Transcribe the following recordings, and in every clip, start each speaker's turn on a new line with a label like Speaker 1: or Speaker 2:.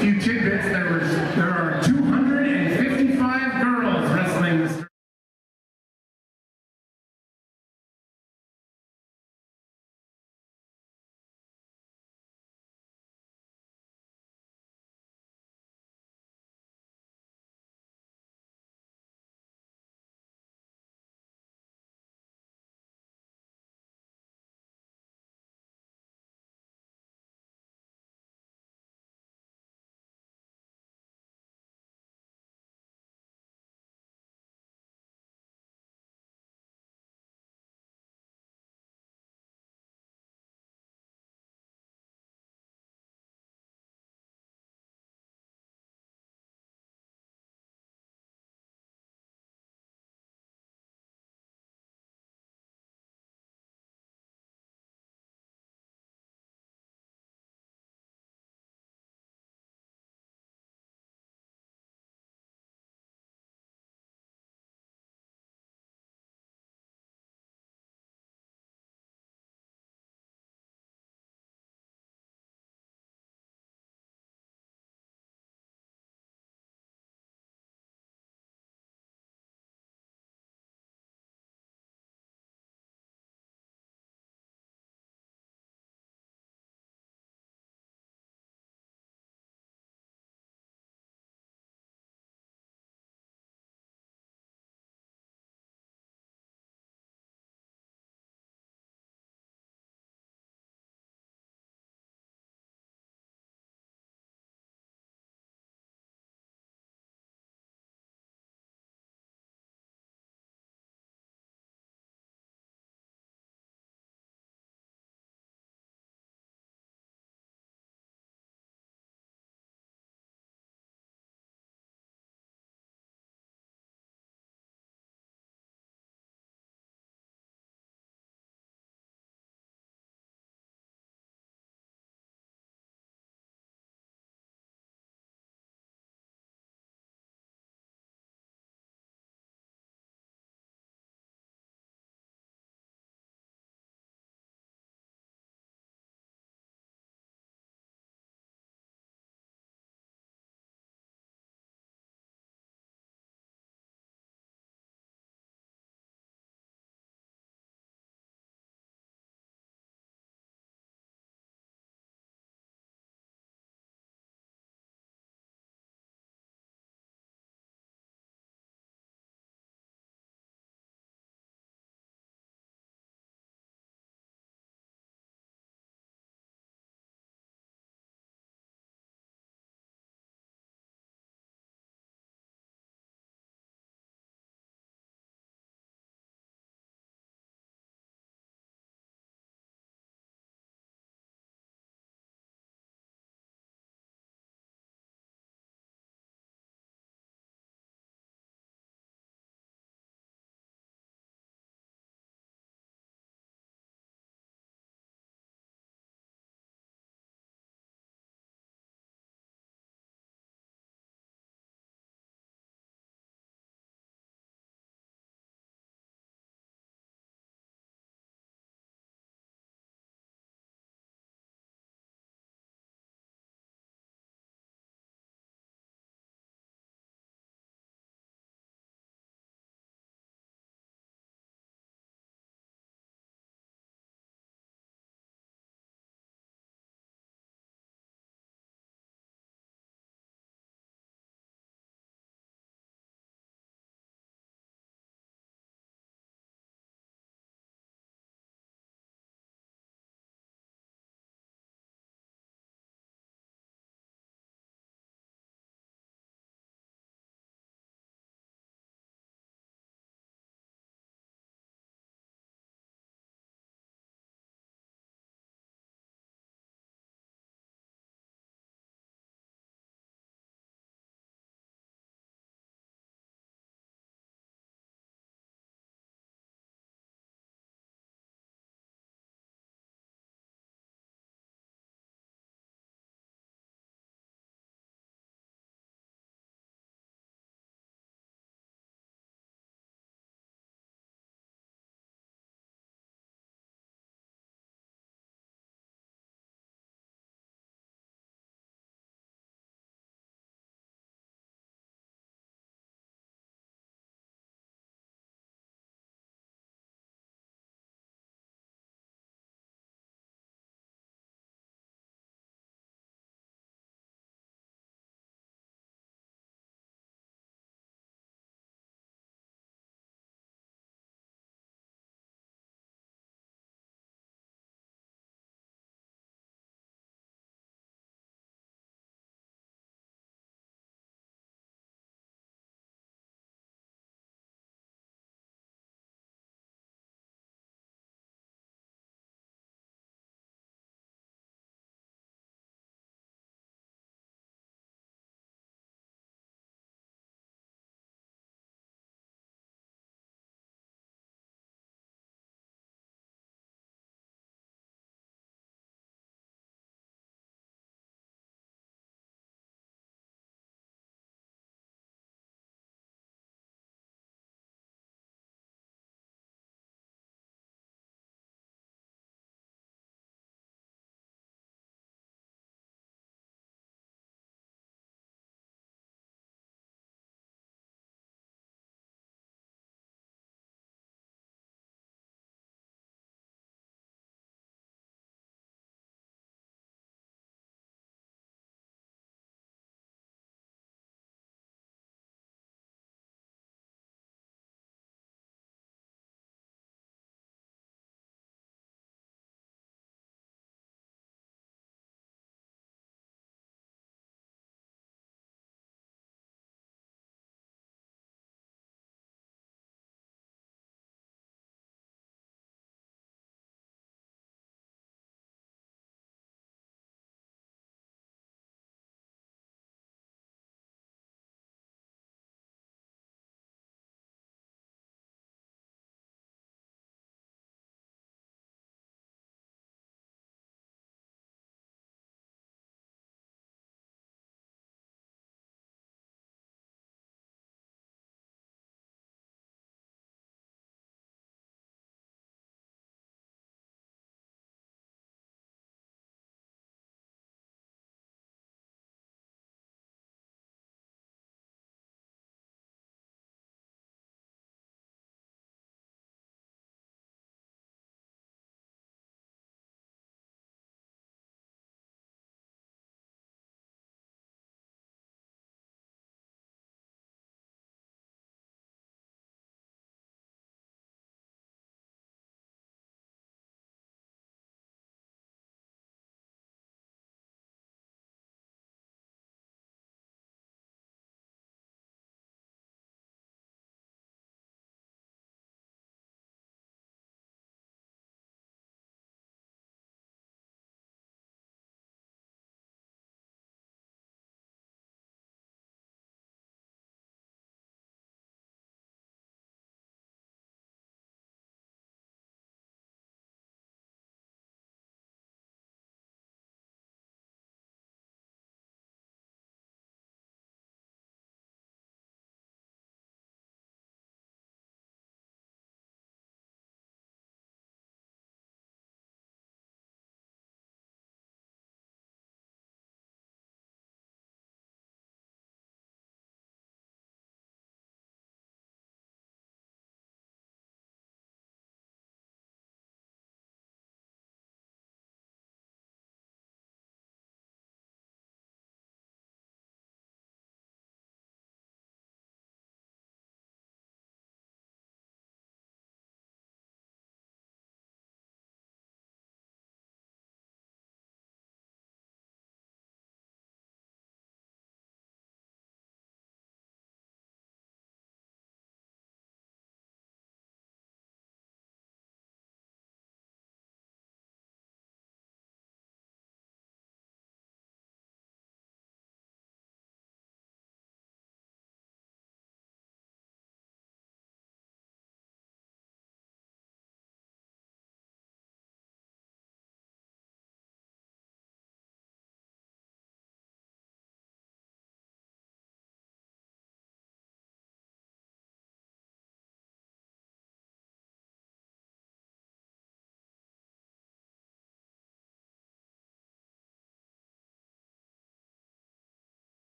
Speaker 1: few tidbits. There are 255 girls wrestling this.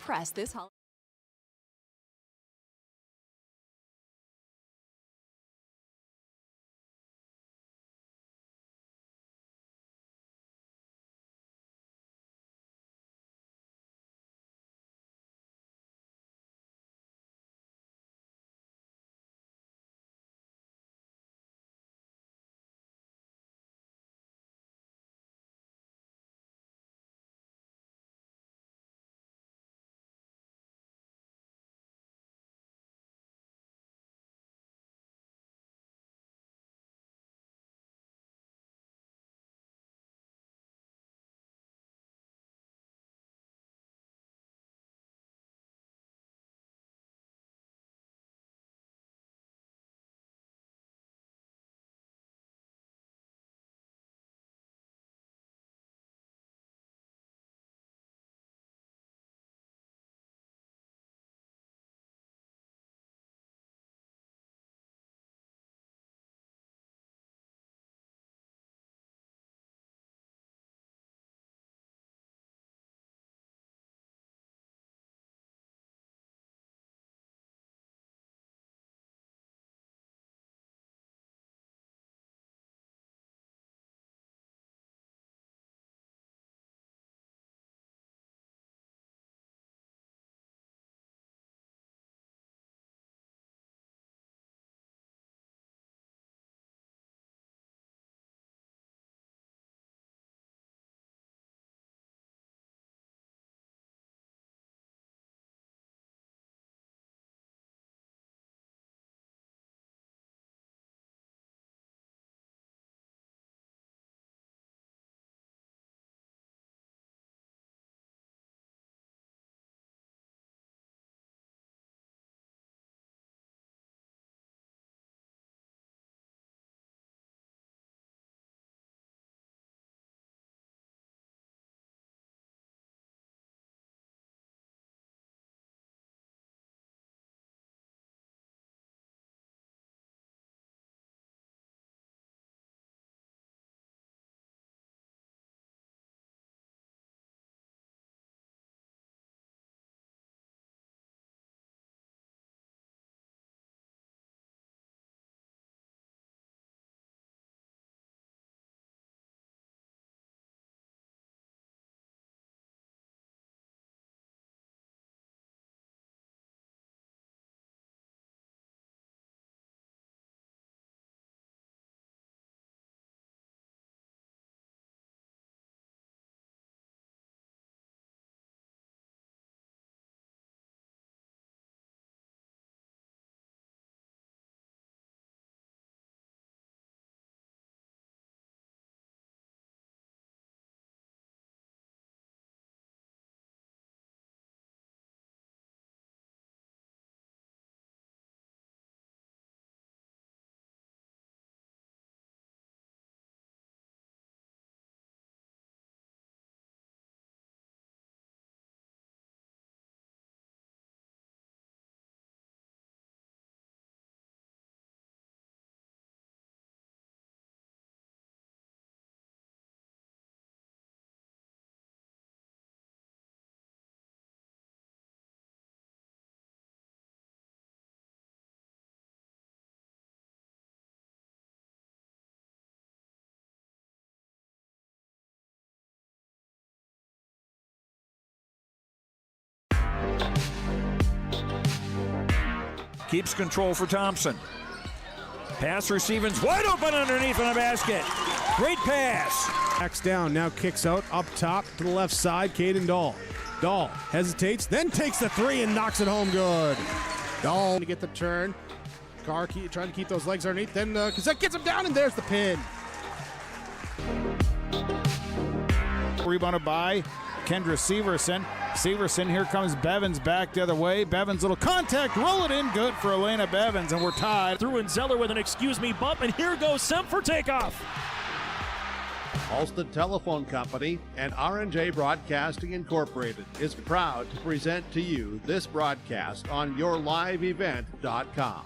Speaker 2: impress this holiday.
Speaker 3: Keeps control for Thompson. Pass receiving's wide open underneath in the basket. Great pass.
Speaker 4: Backs down, now kicks out, up top to the left side, Caden Dahl. Dahl hesitates, then takes the three and knocks it home good. Dahl to get the turn. Carr trying to keep those legs underneath, then Cassette gets him down, and there's the pin.
Speaker 5: Rebounded by Kendra Severson. Severson, here comes Bevins back the other way. Bevins, little contact, roll it in, good for Elena Bevins, and we're tied.
Speaker 6: Through and Zeller with an excuse me bump, and here goes Sem for takeoff.
Speaker 7: Alston Telephone Company and R&J Broadcasting Incorporated is proud to present to you this broadcast on yourliveevent.com.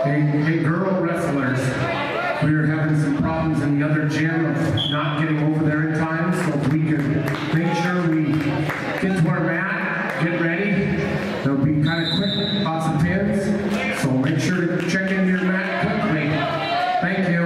Speaker 1: Hey, girl wrestlers, we are having some problems in the other gym of not getting over there in time, so if we could make sure we get to our mat, get ready. They'll be kind of quick, lots of pins, so make sure to check into your mat quickly. Thank you.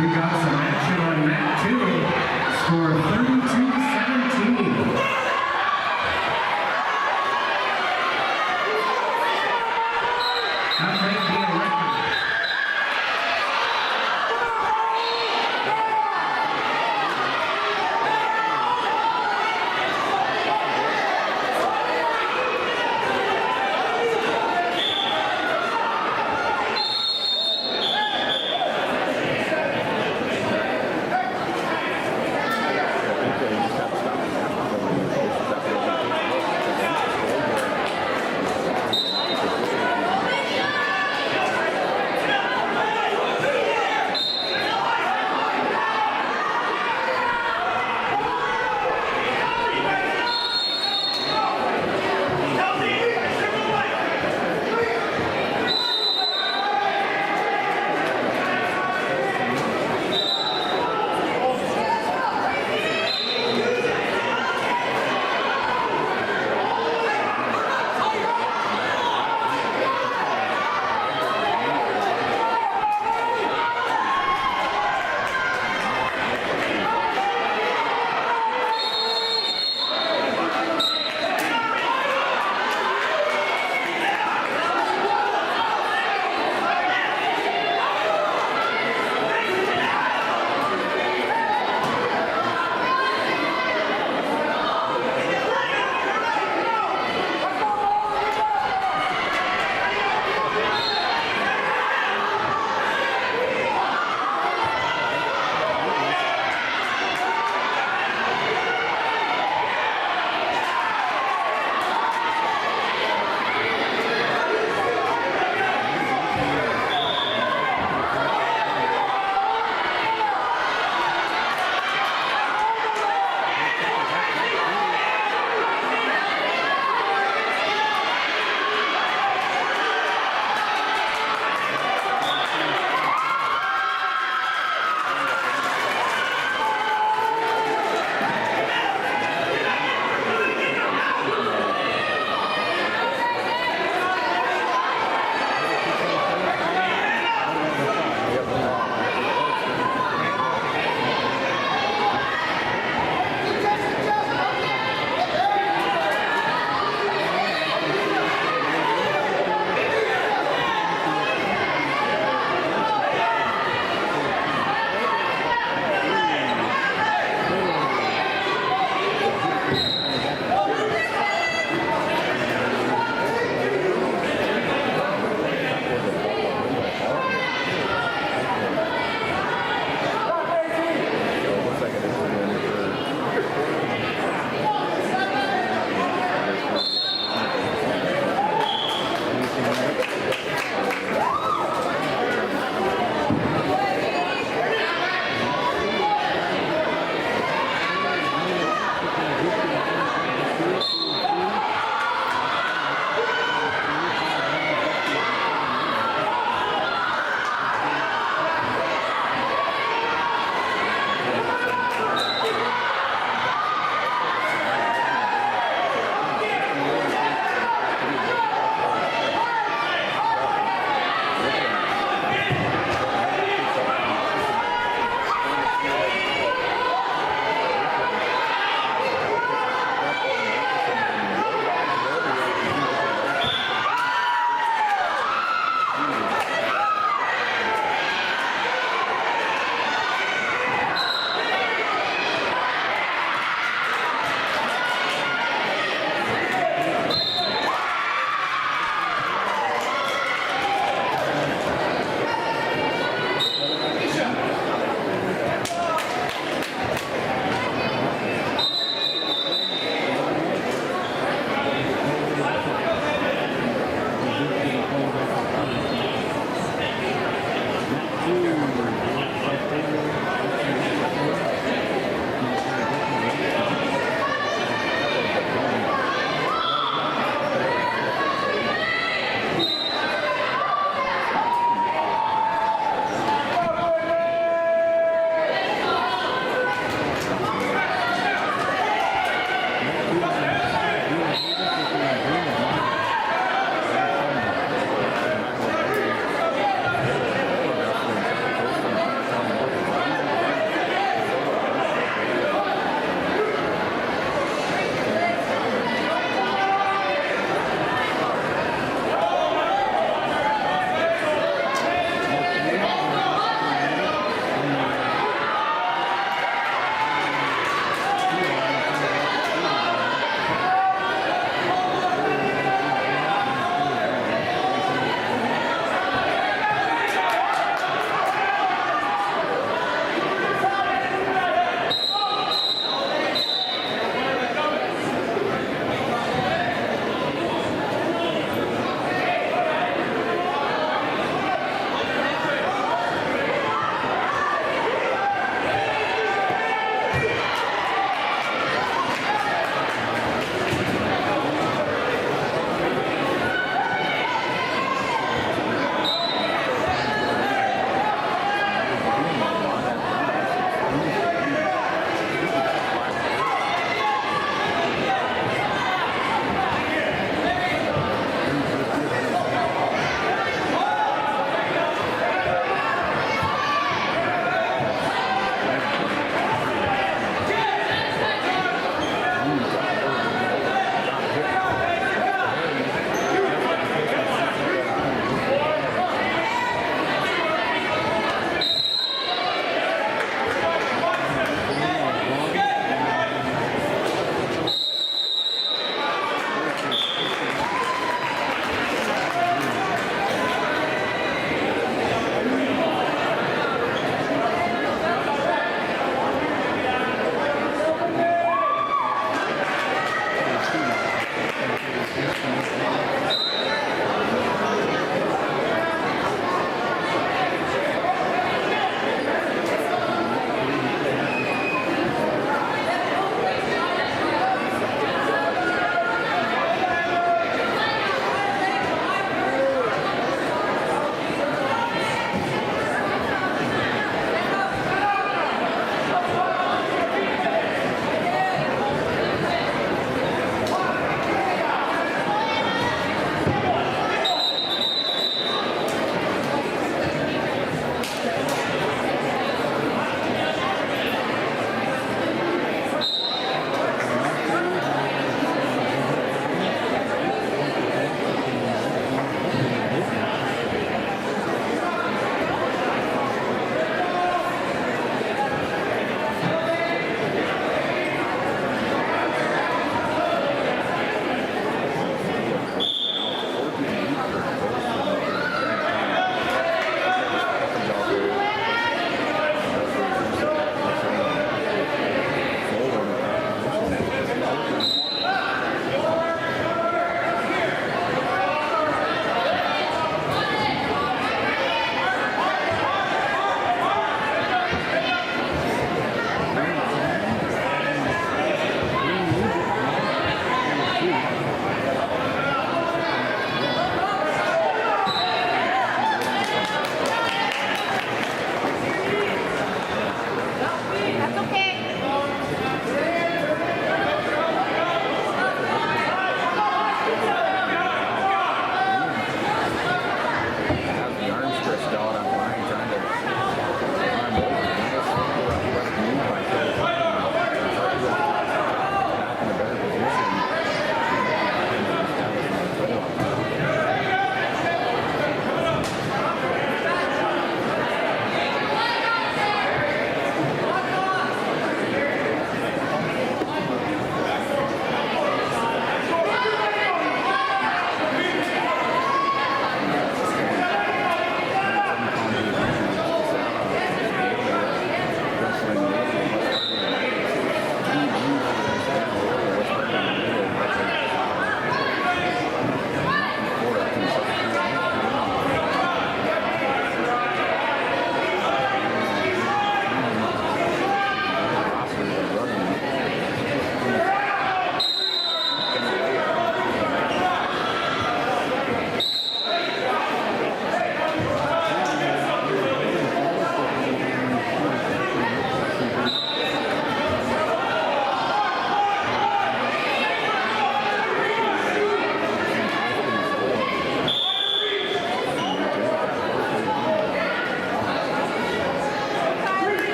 Speaker 1: We got some action on that too. Score 32-17. That might be a record.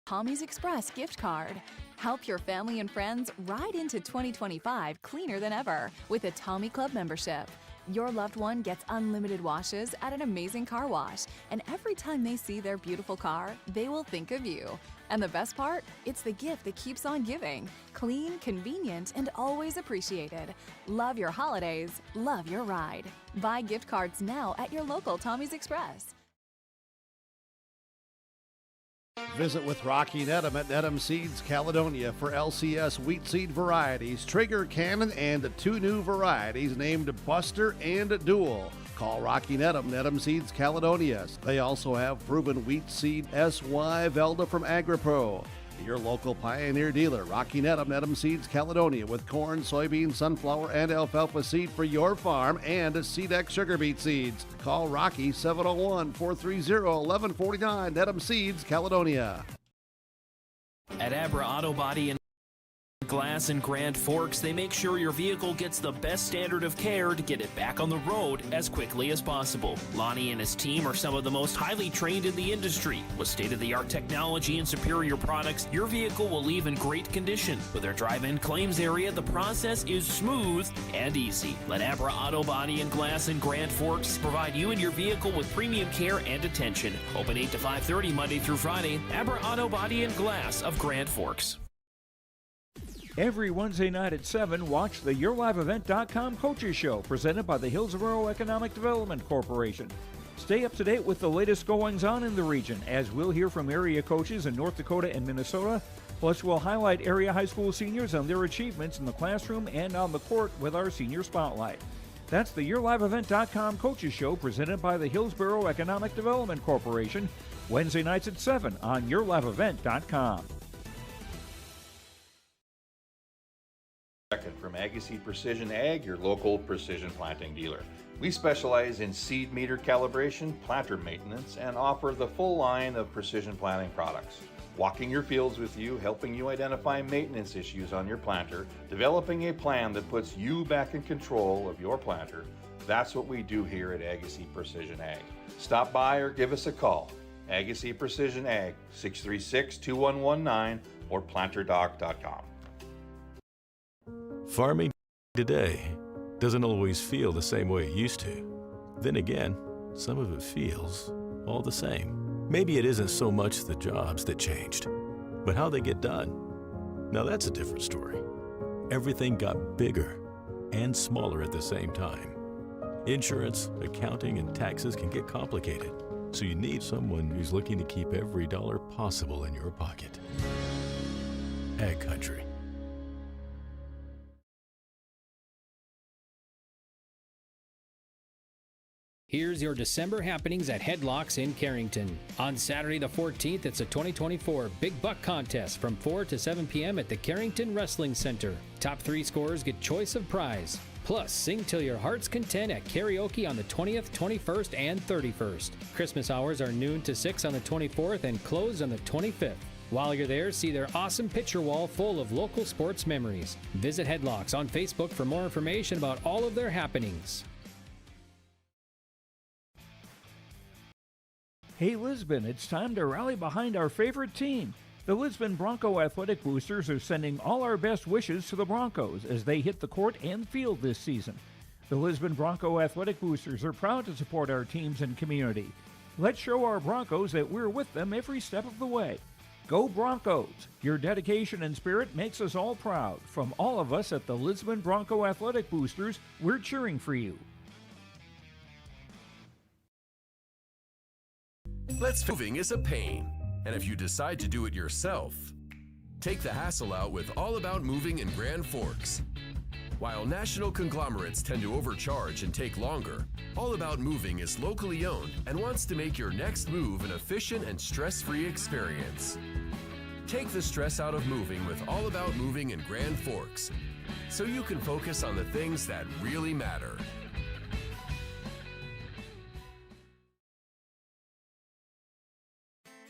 Speaker 2: Tommy's Express gift card. Help your family and friends ride into 2025 cleaner than ever with a Tommy Club membership. Your loved one gets unlimited washes at an amazing car wash, and every time they see their beautiful car, they will think of you. And the best part? It's the gift that keeps on giving. Clean, convenient, and always appreciated. Love your holidays. Love your ride. Buy gift cards now at your local Tommy's Express.
Speaker 7: Visit with Rocky Nedham at Nedham Seeds Caledonia for LCS wheat seed varieties, Trigger Cannon, and 2 new varieties named Buster and Dual. Call Rocky Nedham, Nedham Seeds Caledonia. They also have proven wheat seed SY Velda from AgriPro. Your local Pioneer dealer, Rocky Nedham, Nedham Seeds Caledonia, with corn, soybean, sunflower, and alfalfa seed for your farm and Seedex sugar beet seeds. Call Rocky 701-430-1149, Nedham Seeds Caledonia.
Speaker 8: At Abra Auto Body and Glass in Grand Forks, they make sure your vehicle gets the best standard of care to get it back on the road as quickly as possible. Lonnie and his team are some of the most highly trained in the industry. With state-of-the-art technology and superior products, your vehicle will leave in great condition. With their drive-in claims area, the process is smooth and easy. Let Abra Auto Body and Glass in Grand Forks provide you and your vehicle with premium care and attention. Open 8 to 5:30 Monday through Friday. Abra Auto Body and Glass of Grand Forks.
Speaker 3: Every Wednesday night at 7, watch the YourLiveEvent.com Coaches Show, presented by the Hillsborough Economic Development Corporation. Stay up to date with the latest goings-on in the region, as we'll hear from area coaches in North Dakota and Minnesota. Plus, we'll highlight area high school seniors on their achievements in the classroom and on the court with our Senior Spotlight. That's the YourLiveEvent.com Coaches Show, presented by the Hillsborough Economic Development Corporation, Wednesday nights at 7 on YourLiveEvent.com.
Speaker 9: From Ag Seed Precision Ag, your local precision planting dealer. We specialize in seed meter calibration, planter maintenance, and offer the full line of precision planting products. Walking your fields with you, helping you identify maintenance issues on your planter, developing a plan that puts you back in control of your planter. That's what we do here at Agassiz Precision Ag. Stop by or give us a call. Agassiz Precision Ag, 636-2119 or planterdoc.com.
Speaker 10: Farming today doesn't always feel the same way it used to. Then again, some of it feels all the same. Maybe it isn't so much the jobs that changed, but how they get done. Now that's a different story. Everything got bigger and smaller at the same time. Insurance, accounting, and taxes can get complicated, so you need someone who's looking to keep every dollar possible in your pocket. Ag Country.
Speaker 11: Here's your December happenings at Headlocks in Carrington. On Saturday the 14th, it's a 2024 Big Buck Contest from 4 to 7 p.m. at the Carrington Wrestling Center. Top 3 scorers get choice of prize. Plus, sing till your heart's content at karaoke on the 20th, 21st, and 31st. Christmas hours are noon to 6 on the 24th and close on the 25th. While you're there, see their awesome picture wall full of local sports memories. Visit Headlocks on Facebook for more information about all of their happenings.
Speaker 3: Hey Lisbon, it's time to rally behind our favorite team. The Lisbon Bronco Athletic Boosters are sending all our best wishes to the Broncos as they hit the court and field this season. The Lisbon Bronco Athletic Boosters are proud to support our teams and community. Let's show our Broncos that we're with them every step of the way. Go Broncos! Your dedication and spirit makes us all proud. From all of us at the Lisbon Bronco Athletic Boosters, we're cheering for you.
Speaker 12: Moving is a pain, and if you decide to do it yourself, take the hassle out with All About Moving in Grand Forks. While national conglomerates tend to overcharge and take longer, All About Moving is locally owned and wants to make your next move an efficient and stress-free experience. Take the stress out of moving with All About Moving in Grand Forks, so you can focus on the things that really matter.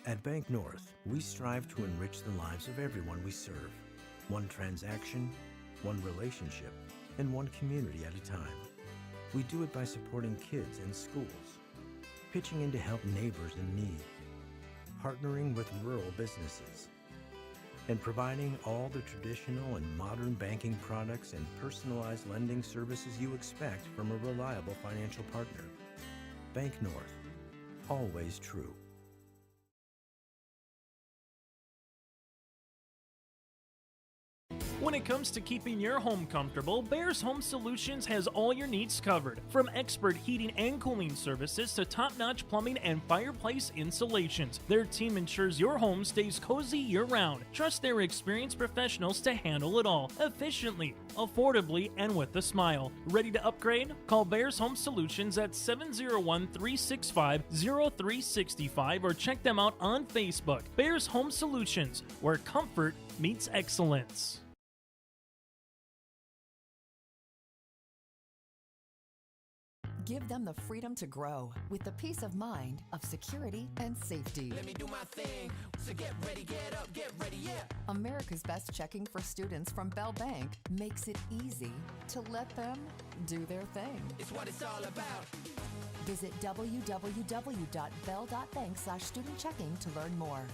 Speaker 13: At Bank North, we strive to enrich the lives of everyone we serve. One transaction, one relationship, and one community at a time. We do it by supporting kids and schools, pitching in to help neighbors in need, partnering with rural businesses, and providing all the traditional and modern banking products and personalized lending services you expect from a reliable financial partner. Bank North, always true.
Speaker 6: When it comes to keeping your home comfortable, Bears Home Solutions has all your needs covered. From expert heating and cooling services to top-notch plumbing and fireplace installations, their team ensures your home stays cozy year-round. Trust their experienced professionals to handle it all efficiently, affordably, and with a smile. Ready to upgrade? Call Bears Home Solutions at 701-365-0365 or check them out on Facebook. Bears Home Solutions, where comfort meets excellence.
Speaker 14: Give them the freedom to grow with the peace of mind of security and safety.
Speaker 15: Let me do my thing. So get ready, get up, get ready, yeah.
Speaker 14: America's Best Checking for students from Bell Bank makes it easy to let them do their thing.
Speaker 15: It's what it's all about.
Speaker 14: Visit www.bell.bank/student-checking to learn more.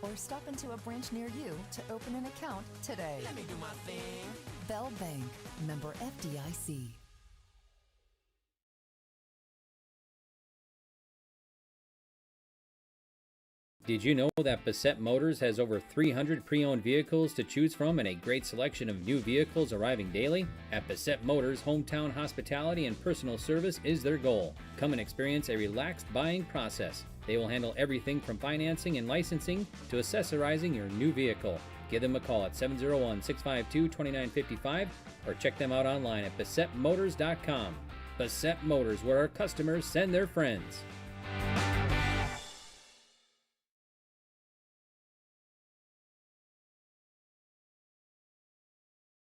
Speaker 14: Or stop into a branch near you to open an account today.
Speaker 15: Let me do my thing.
Speaker 14: Bell Bank, member FDIC.
Speaker 11: Did you know that Bassett Motors has over 300 pre-owned vehicles to choose from and a great selection of new vehicles arriving daily? At Bassett Motors, hometown hospitality and personal service is their goal. Come and experience a relaxed buying process. They will handle everything from financing and licensing to accessorizing your new vehicle. Give them a call at 701-652-2955 or check them out online at BassettMotors.com. Bassett Motors, where our customers send their friends.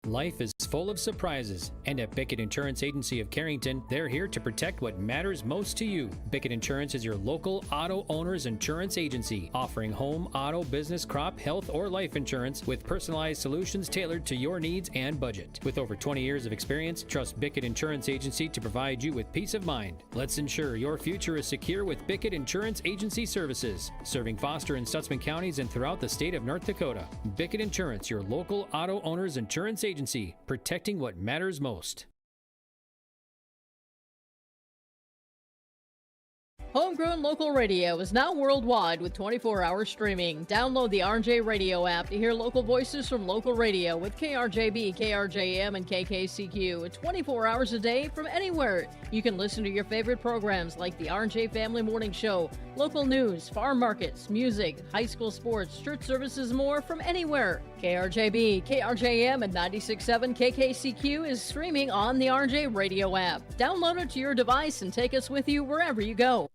Speaker 11: Life is full of surprises, and at Bickett Insurance Agency of Carrington, they're here to protect what matters most to you. Bickett Insurance is your local auto owner's insurance agency, offering home, auto, business, crop, health, or life insurance with personalized solutions tailored to your needs and budget. With over 20 years of experience, trust Bickett Insurance Agency to provide you with peace of mind. Let's ensure your future is secure with Bickett Insurance Agency services, serving Foster and Stutzman counties and throughout the state of North Dakota. Bickett Insurance, your local auto owner's insurance agency, protecting what matters most.
Speaker 16: Homegrown local radio is now worldwide with 24-hour streaming. Download the RJ Radio app to hear local voices from local radio with KRJB, KRJM, and KKCQ 24 hours a day from anywhere. You can listen to your favorite programs like the RJ Family Morning Show, local news, farm markets, music, high school sports, church services, more from anywhere. KRJB, KRJM, and 96.7 KKCQ is streaming on the RJ Radio app. Download it to your device and take us with you wherever you go.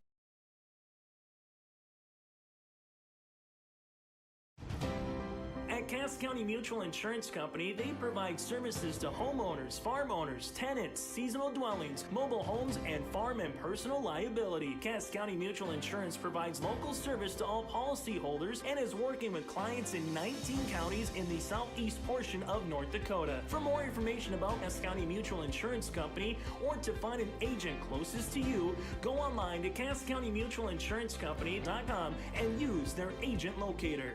Speaker 6: At Cass County Mutual Insurance Company, they provide services to homeowners, farm owners, tenants, seasonal dwellings, mobile homes, and farm and personal liability. Cass County Mutual Insurance provides local service to all policyholders and is working with clients in 19 counties in the southeast portion of North Dakota. For more information about Cass County Mutual Insurance Company or to find an agent closest to you, go online to CassCountyMutualInsuranceCompany.com and use their agent locator.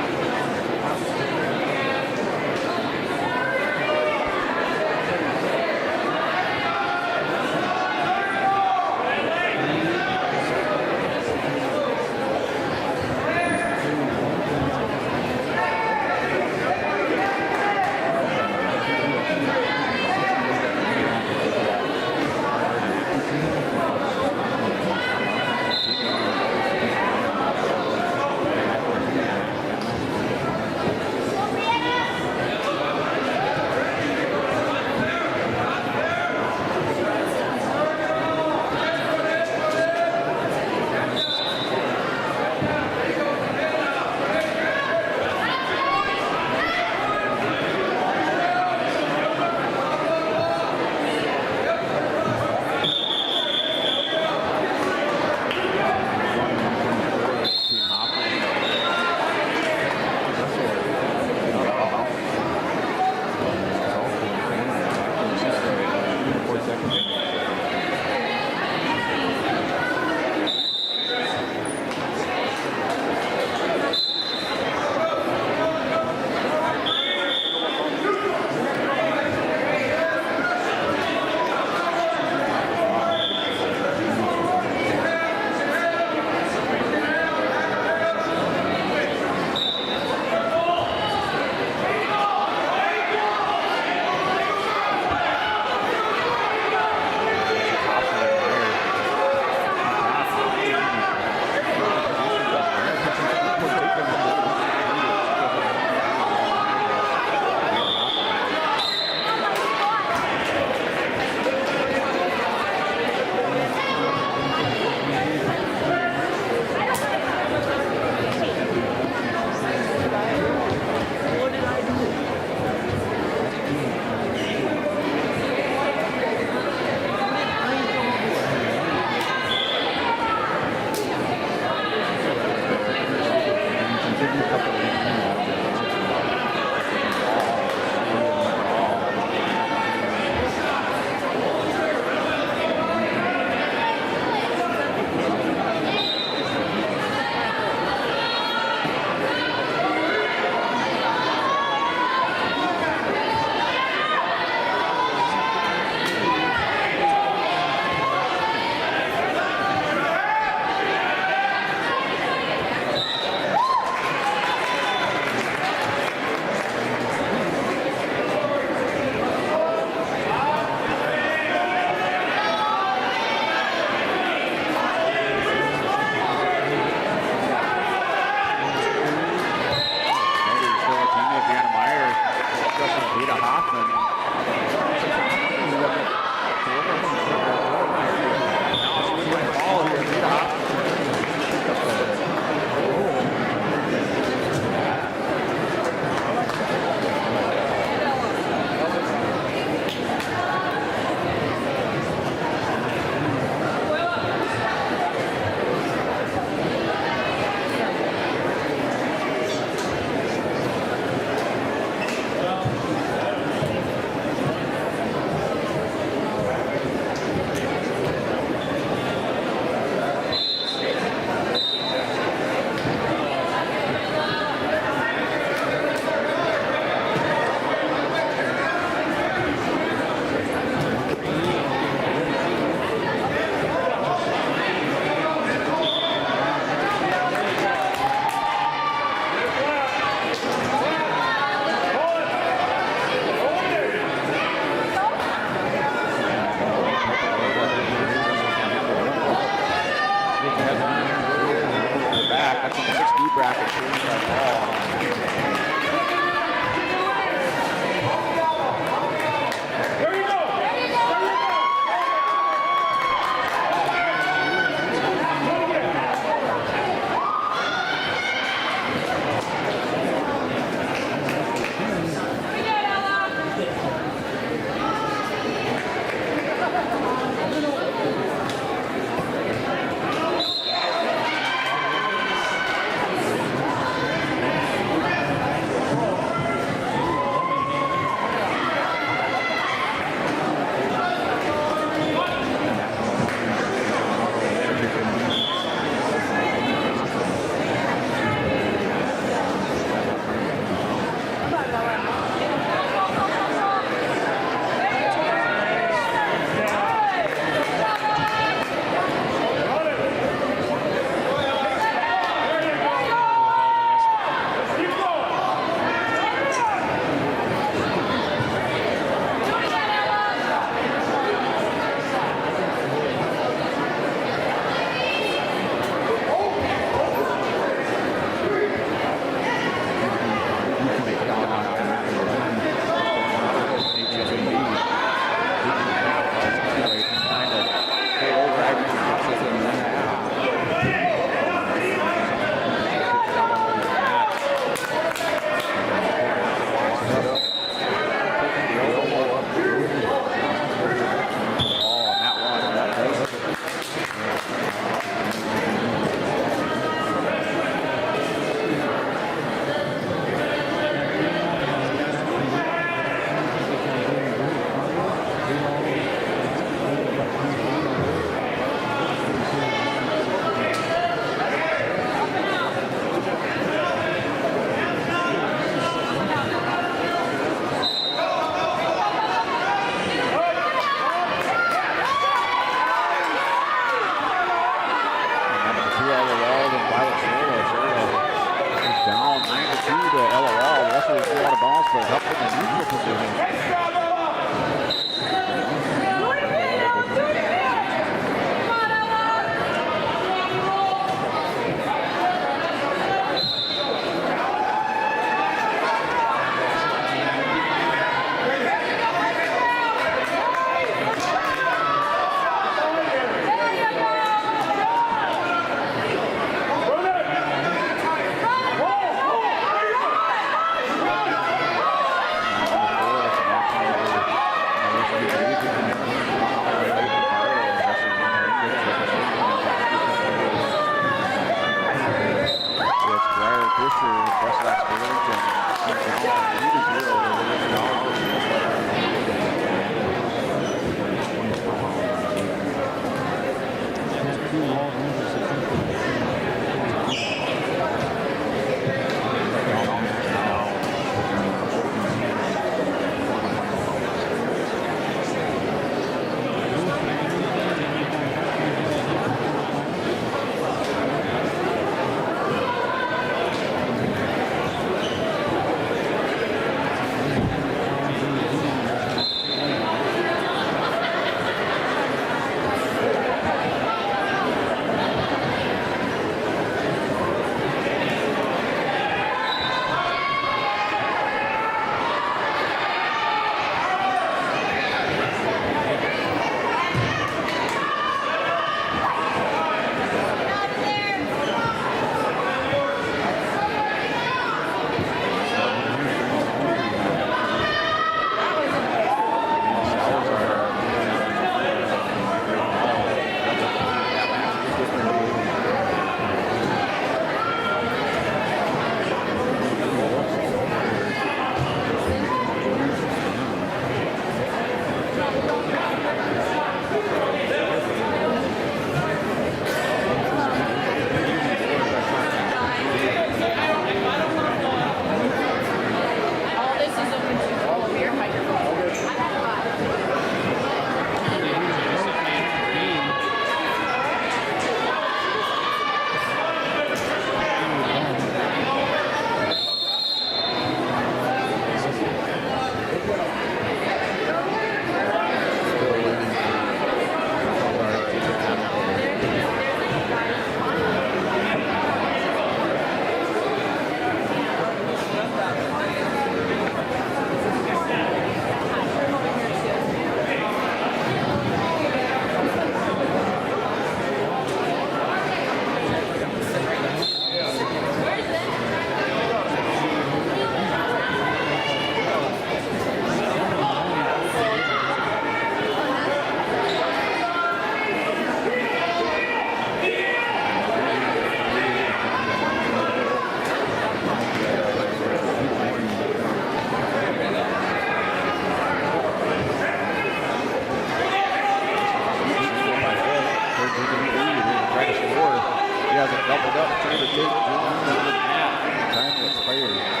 Speaker 17: Time expired.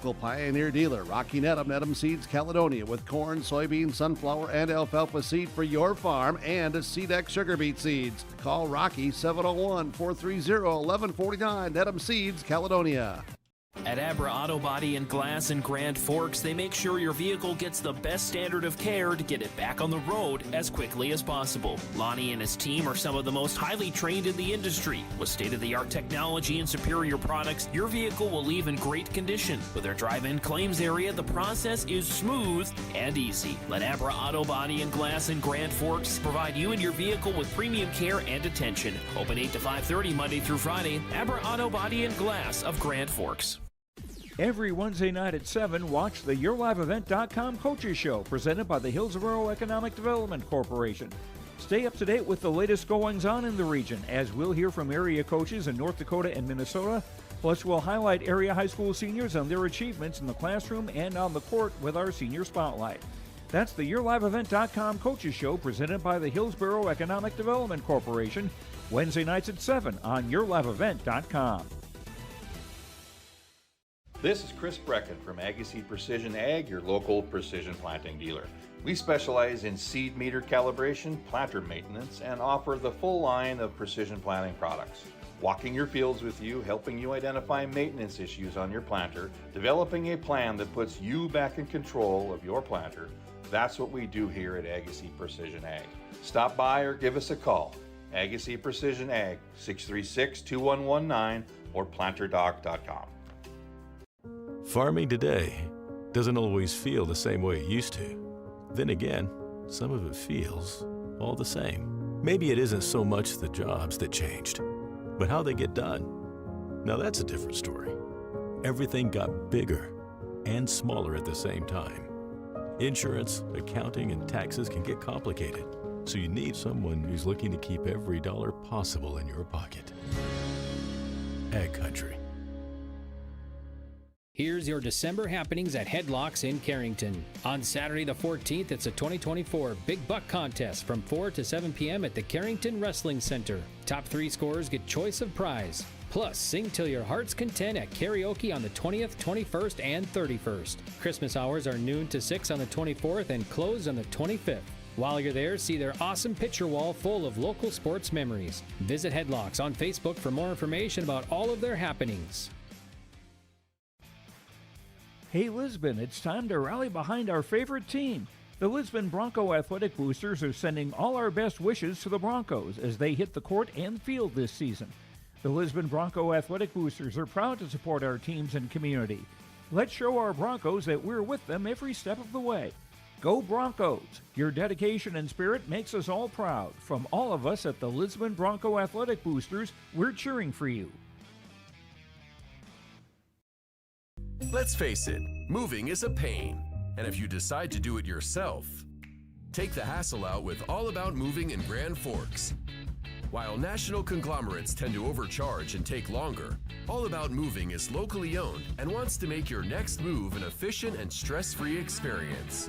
Speaker 7: local Pioneer dealer, Rocky Needham Seeds, Caledonia, with corn, soybean, sunflower, and alfalfa seed for your farm and Seedex sugar beet seeds. Call Rocky 701-430-1149, Needham Seeds, Caledonia.
Speaker 8: At Abra Auto Body and Glass in Grand Forks, they make sure your vehicle gets the best standard of care to get it back on the road as quickly as possible. Lonnie and his team are some of the most highly trained in the industry. With state-of-the-art technology and superior products, your vehicle will leave in great condition. With their drive-in claims area, the process is smooth and easy. Let Abra Auto Body and Glass in Grand Forks provide you and your vehicle with premium care and attention. Open 8 to 5:30 Monday through Friday. Abra Auto Body and Glass of Grand Forks.
Speaker 3: Every Wednesday night at 7, watch the YourLiveEvent.com Coaches Show, presented by the Hillsborough Economic Development Corporation. Stay up to date with the latest goings-on in the region, as we'll hear from area coaches in North Dakota and Minnesota. Plus, we'll highlight area high school seniors and their achievements in the classroom and on the court with our Senior Spotlight. That's the YourLiveEvent.com Coaches Show, presented by the Hillsborough Economic Development Corporation, Wednesday nights at 7 on YourLiveEvent.com.
Speaker 9: This is Chris Brecken from Agassiz Precision Ag, your local precision planting dealer. We specialize in seed meter calibration, planter maintenance, and offer the full line of precision planting products. Walking your fields with you, helping you identify maintenance issues on your planter, developing a plan that puts you back in control of your planter. That's what we do here at Agassiz Precision Ag. Stop by or give us a call. Agassiz Precision Ag, 636-2119 or planterdoc.com.
Speaker 10: Farming today doesn't always feel the same way it used to. Then again, some of it feels all the same. Maybe it isn't so much the jobs that changed, but how they get done. Now that's a different story. Everything got bigger and smaller at the same time. Insurance, accounting, and taxes can get complicated, so you need someone who's looking to keep every dollar possible in your pocket. Ag Country.
Speaker 11: Here's your December happenings at Headlocks in Carrington. On Saturday the 14th, it's a 2024 Big Buck Contest from 4 to 7 p.m. at the Carrington Wrestling Center. Top 3 scorers get choice of prize. Plus, sing till your heart's content at karaoke on the 20th, 21st, and 31st. Christmas hours are noon to 6 on the 24th and close on the 25th. While you're there, see their awesome picture wall full of local sports memories. Visit Headlocks on Facebook for more information about all of their happenings.
Speaker 3: Hey Lisbon, it's time to rally behind our favorite team. The Lisbon Bronco Athletic Boosters are sending all our best wishes to the Broncos as they hit the court and field this season. The Lisbon Bronco Athletic Boosters are proud to support our teams and community. Let's show our Broncos that we're with them every step of the way. Go Broncos! Your dedication and spirit makes us all proud. From all of us at the Lisbon Bronco Athletic Boosters, we're cheering for you.
Speaker 12: Let's face it, moving is a pain. And if you decide to do it yourself, take the hassle out with All About Moving in Grand Forks. While national conglomerates tend to overcharge and take longer, All About Moving is locally owned and wants to make your next move an efficient and stress-free experience.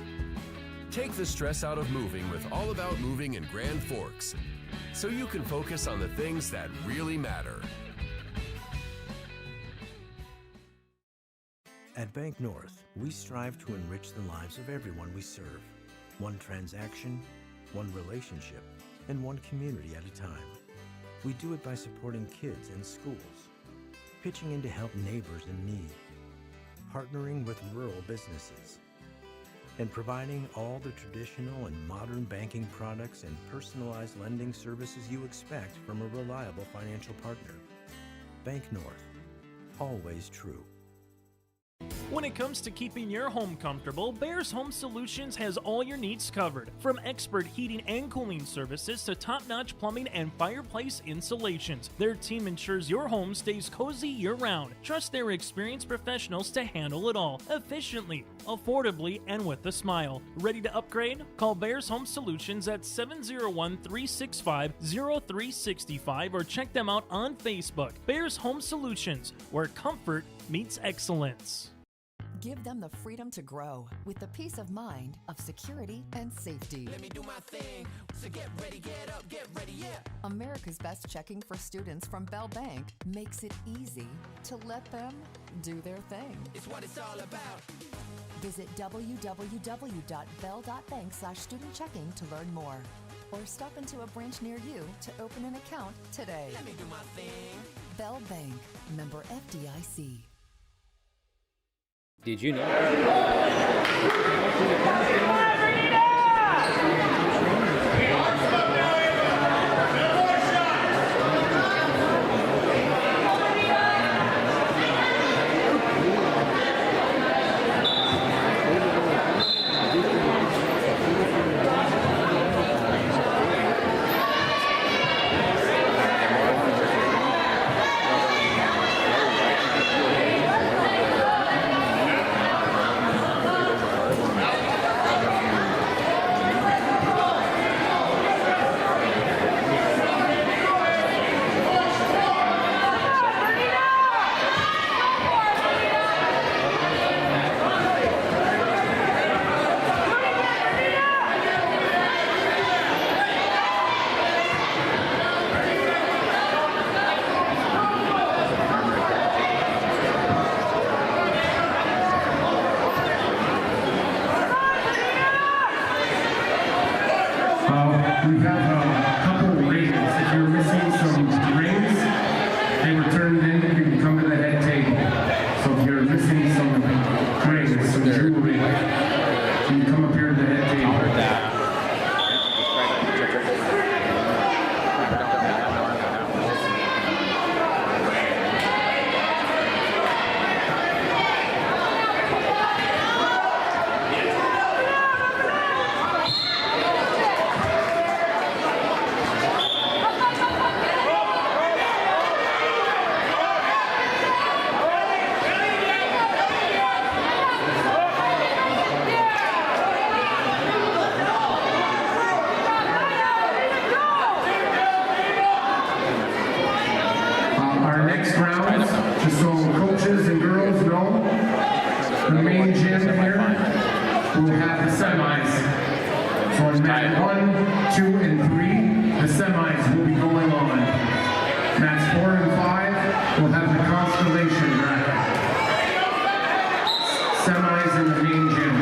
Speaker 12: Take the stress out of moving with All About Moving in Grand Forks, so you can focus on the things that really matter.
Speaker 13: At Bank North, we strive to enrich the lives of everyone we serve. One transaction, one relationship, and one community at a time. We do it by supporting kids and schools, pitching in to help neighbors in need, partnering with rural businesses, and providing all the traditional and modern banking products and personalized lending services you expect from a reliable financial partner. Bank North, always true.
Speaker 6: When it comes to keeping your home comfortable, Bears Home Solutions has all your needs covered. From expert heating and cooling services to top-notch plumbing and fireplace installations, their team ensures your home stays cozy year-round. Trust their experienced professionals to handle it all efficiently, affordably, and with a smile. Ready to upgrade? Call Bears Home Solutions at 701-365-0365 or check them out on Facebook. Bears Home Solutions, where comfort meets excellence.
Speaker 14: Give them the freedom to grow with the peace of mind of security and safety.
Speaker 15: Let me do my thing. So get ready, get up, get ready, yeah.
Speaker 14: America's Best Checking for Students from Bell Bank makes it easy to let them do their thing.
Speaker 15: It's what it's all about.
Speaker 14: Visit www.bell.bank/student-checking to learn more. Or stop into a branch near you to open an account today.
Speaker 15: Let me do my thing.
Speaker 14: Bell Bank, member FDIC.
Speaker 11: Did you know?
Speaker 1: We have a couple rings. If you're missing some rings, they were turned in. You can come to the head table. So if you're missing some rings, some jewelry, you can come up here to the head table. Just so coaches and girls know, the main gym here will have the semis. So in mat 1, 2, and 3, the semis will be going on. Mats 4 and 5 will have the Consolation bracket. Semis in the main gym.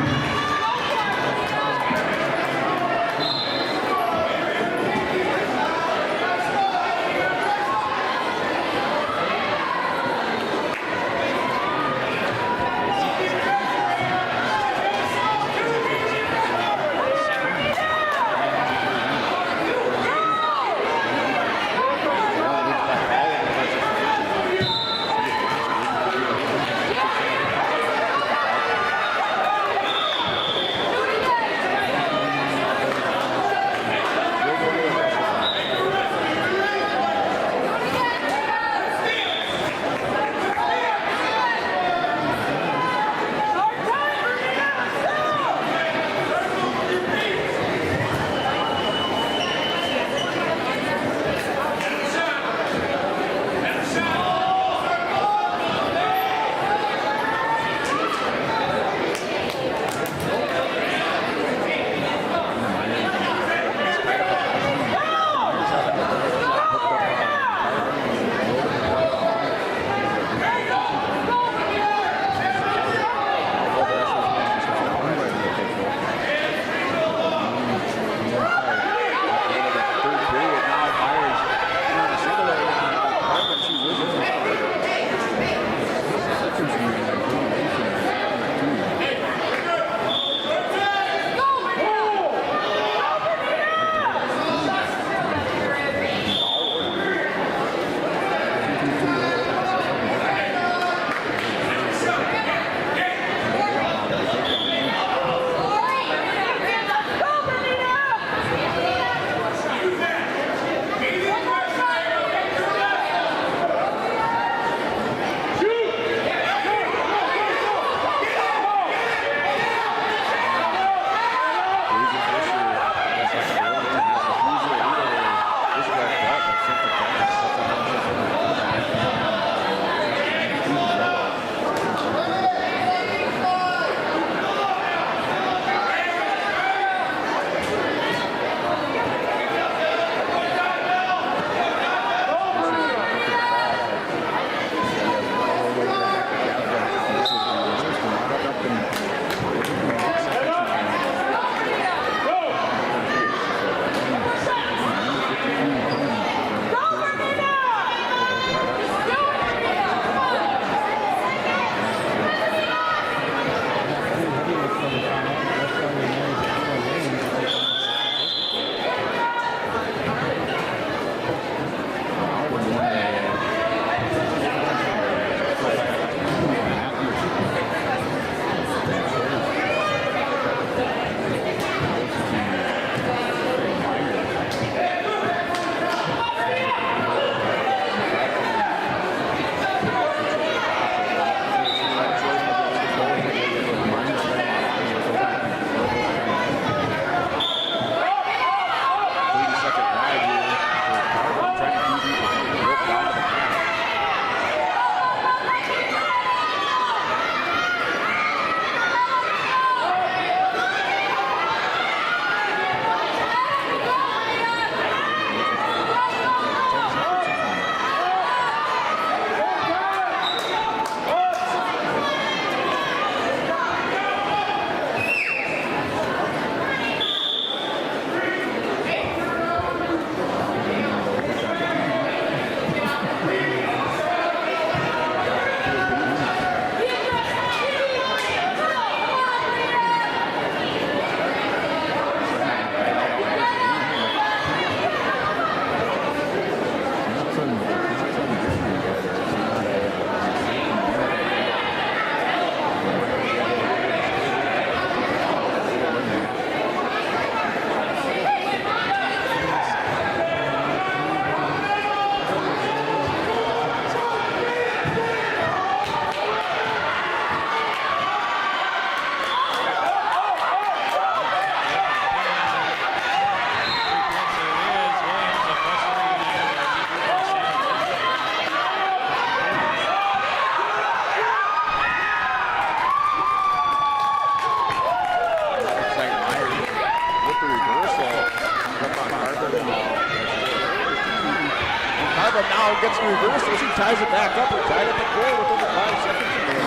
Speaker 17: but now gets the reversal. She ties it back up. We're tied at the goal with over 5 seconds remaining.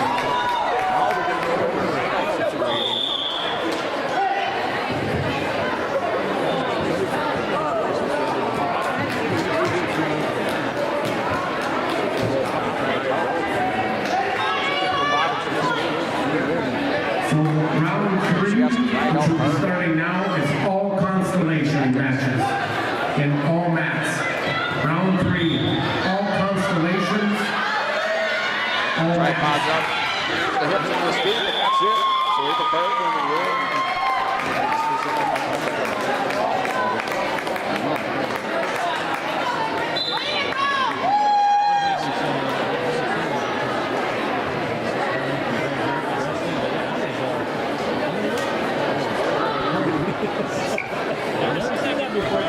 Speaker 17: Now they're going to go over the situation.
Speaker 1: So round 3, which will be starting now, is all constellation matches in all mats. Round 3, all constellations, all
Speaker 17: Tripods up. The hips on his feet, and that's it. So he's prepared for the win.
Speaker 3: I've never seen that before.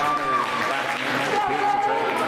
Speaker 17: down there. In fact, I mean, the bigs are trading.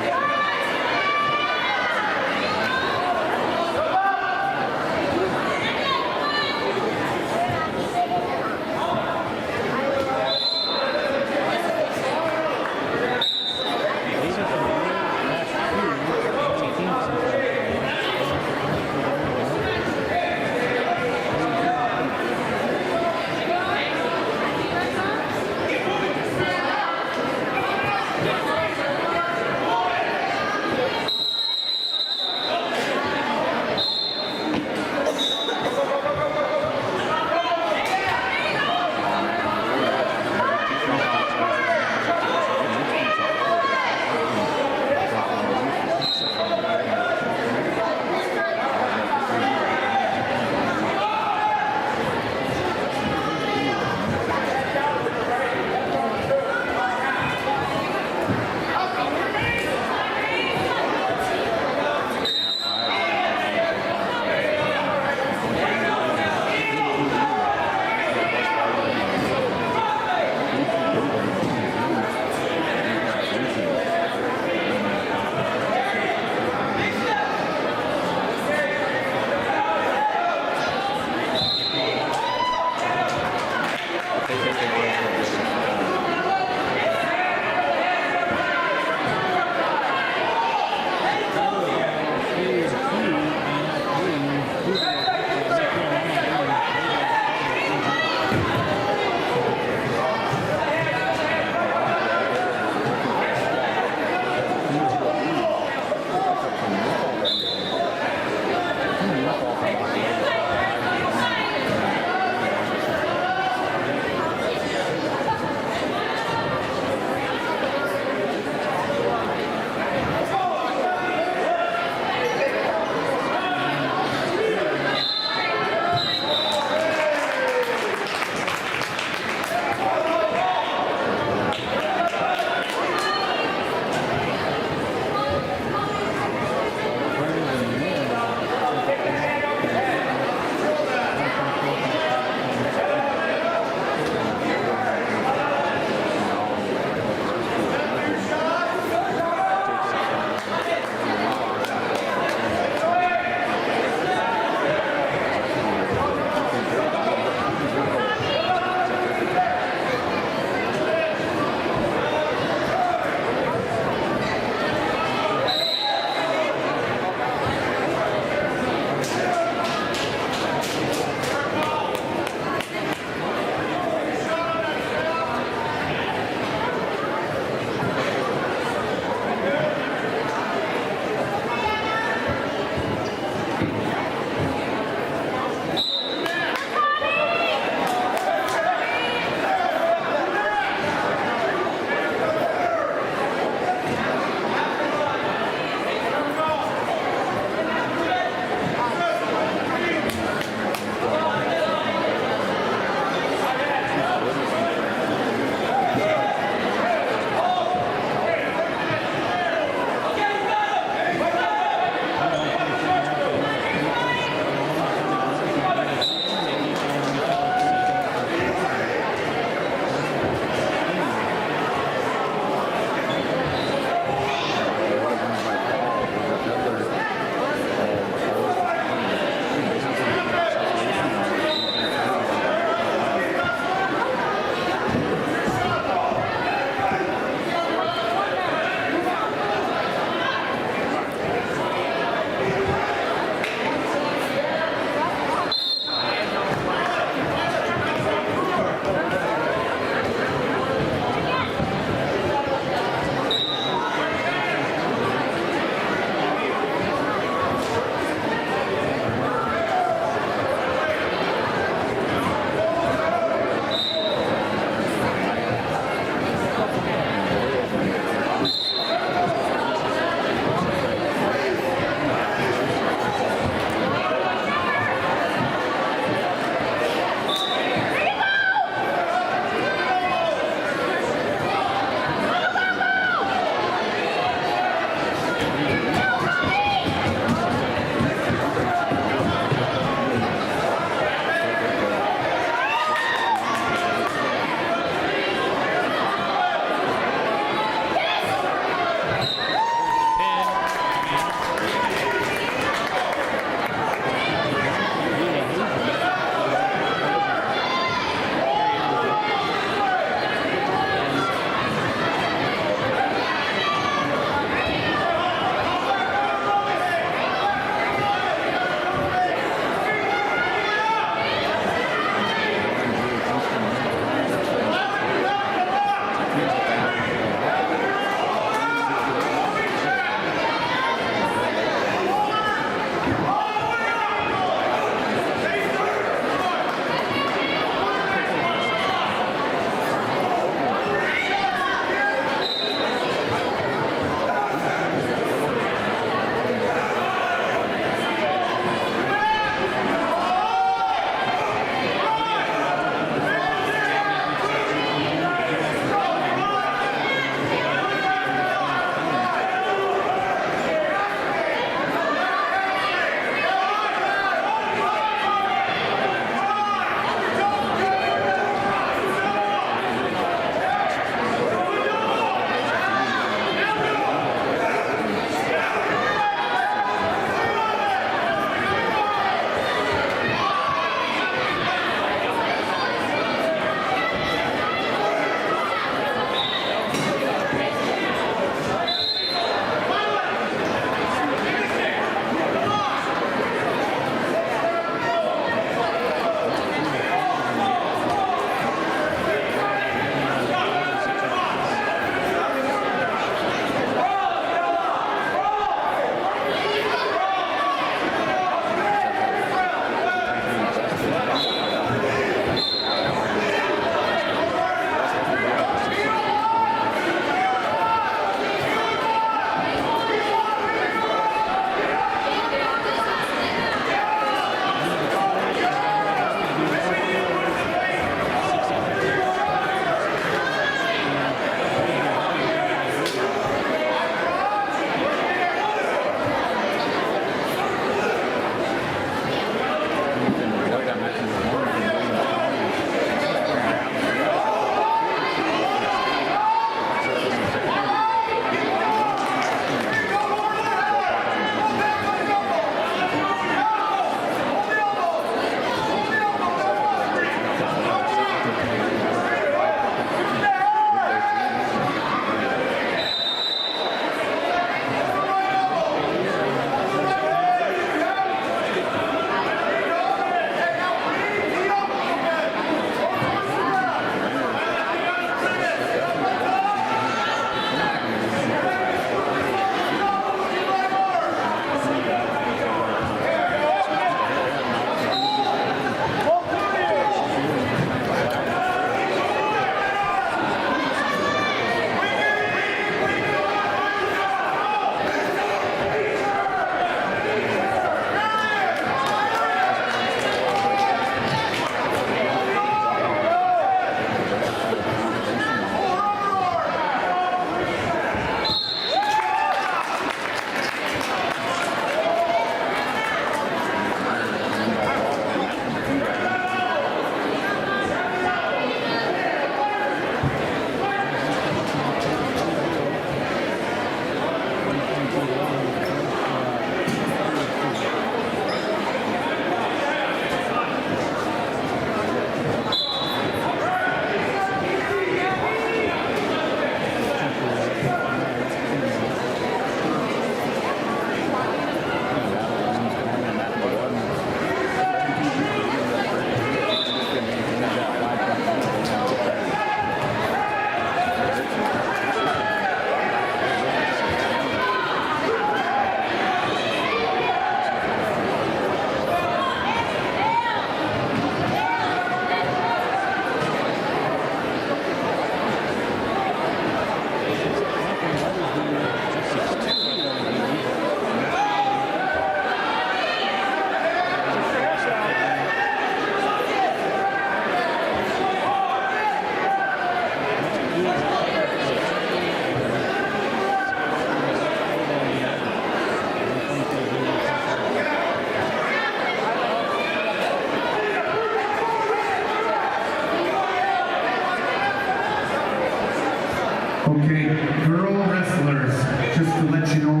Speaker 1: Okay, girl wrestlers, just to let you know,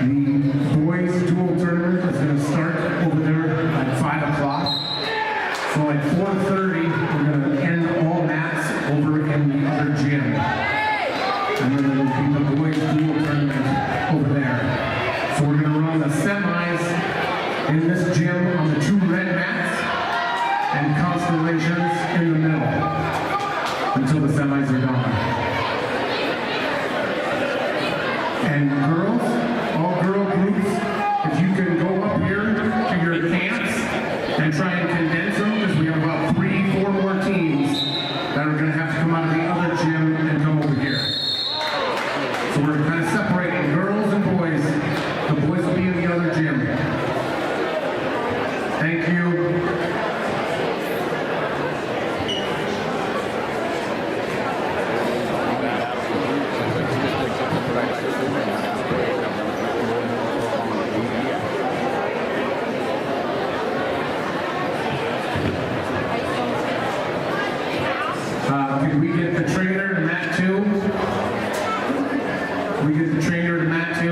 Speaker 1: the boys dual tournament is going to start over there at 5 o'clock. So at 4:30, we're going to end all mats over in the other gym. And then there will be the boys dual tournament over there. So we're going to run the semis in this gym on the 2 red mats and Constellations in the middle until the semis are done. And girls, all girl groups, if you can go up here to your camps and try and condense them, because we have about 3-4 more teams that are going to have to come out of the other gym and come over here. So we're kind of separating girls and boys. The boys will be in the other gym. Thank you. Can we get the trainer to mat 2? Can we get the trainer to mat 2?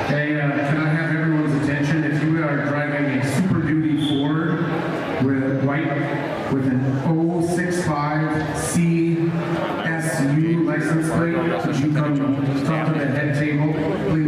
Speaker 1: Can I have everyone's attention? If you are driving a Super Duty Ford with an 065 CSU license plate, could you come talk to the head table, please?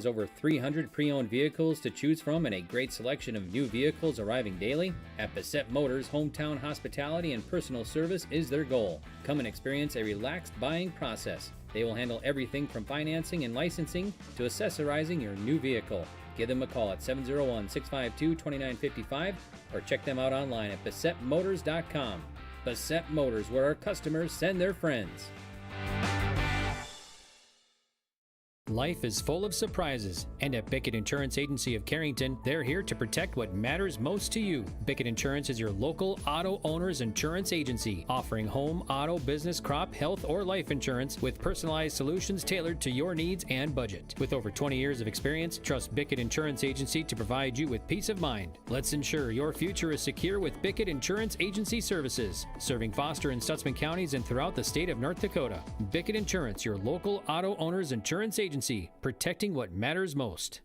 Speaker 11: has over 300 pre-owned vehicles to choose from and a great selection of new vehicles arriving daily? At Bassett Motors, hometown hospitality and personal service is their goal. Come and experience a relaxed buying process. They will handle everything from financing and licensing to accessorizing your new vehicle. Give them a call at 701-652-2955 or check them out online at BassettMotors.com. Bassett Motors, where our customers send their friends. Life is full of surprises, and at Bickett Insurance Agency of Carrington, they're here to protect what matters most to you. Bickett Insurance is your local auto owner's insurance agency, offering home, auto, business, crop, health, or life insurance with personalized solutions tailored to your needs and budget. With over 20 years of experience, trust Bickett Insurance Agency to provide you with peace of mind. Let's ensure your future is secure with Bickett Insurance Agency services, serving Foster and Stutzman counties and throughout the state of North Dakota. Bickett Insurance, your local auto owner's insurance agency, protecting what matters most.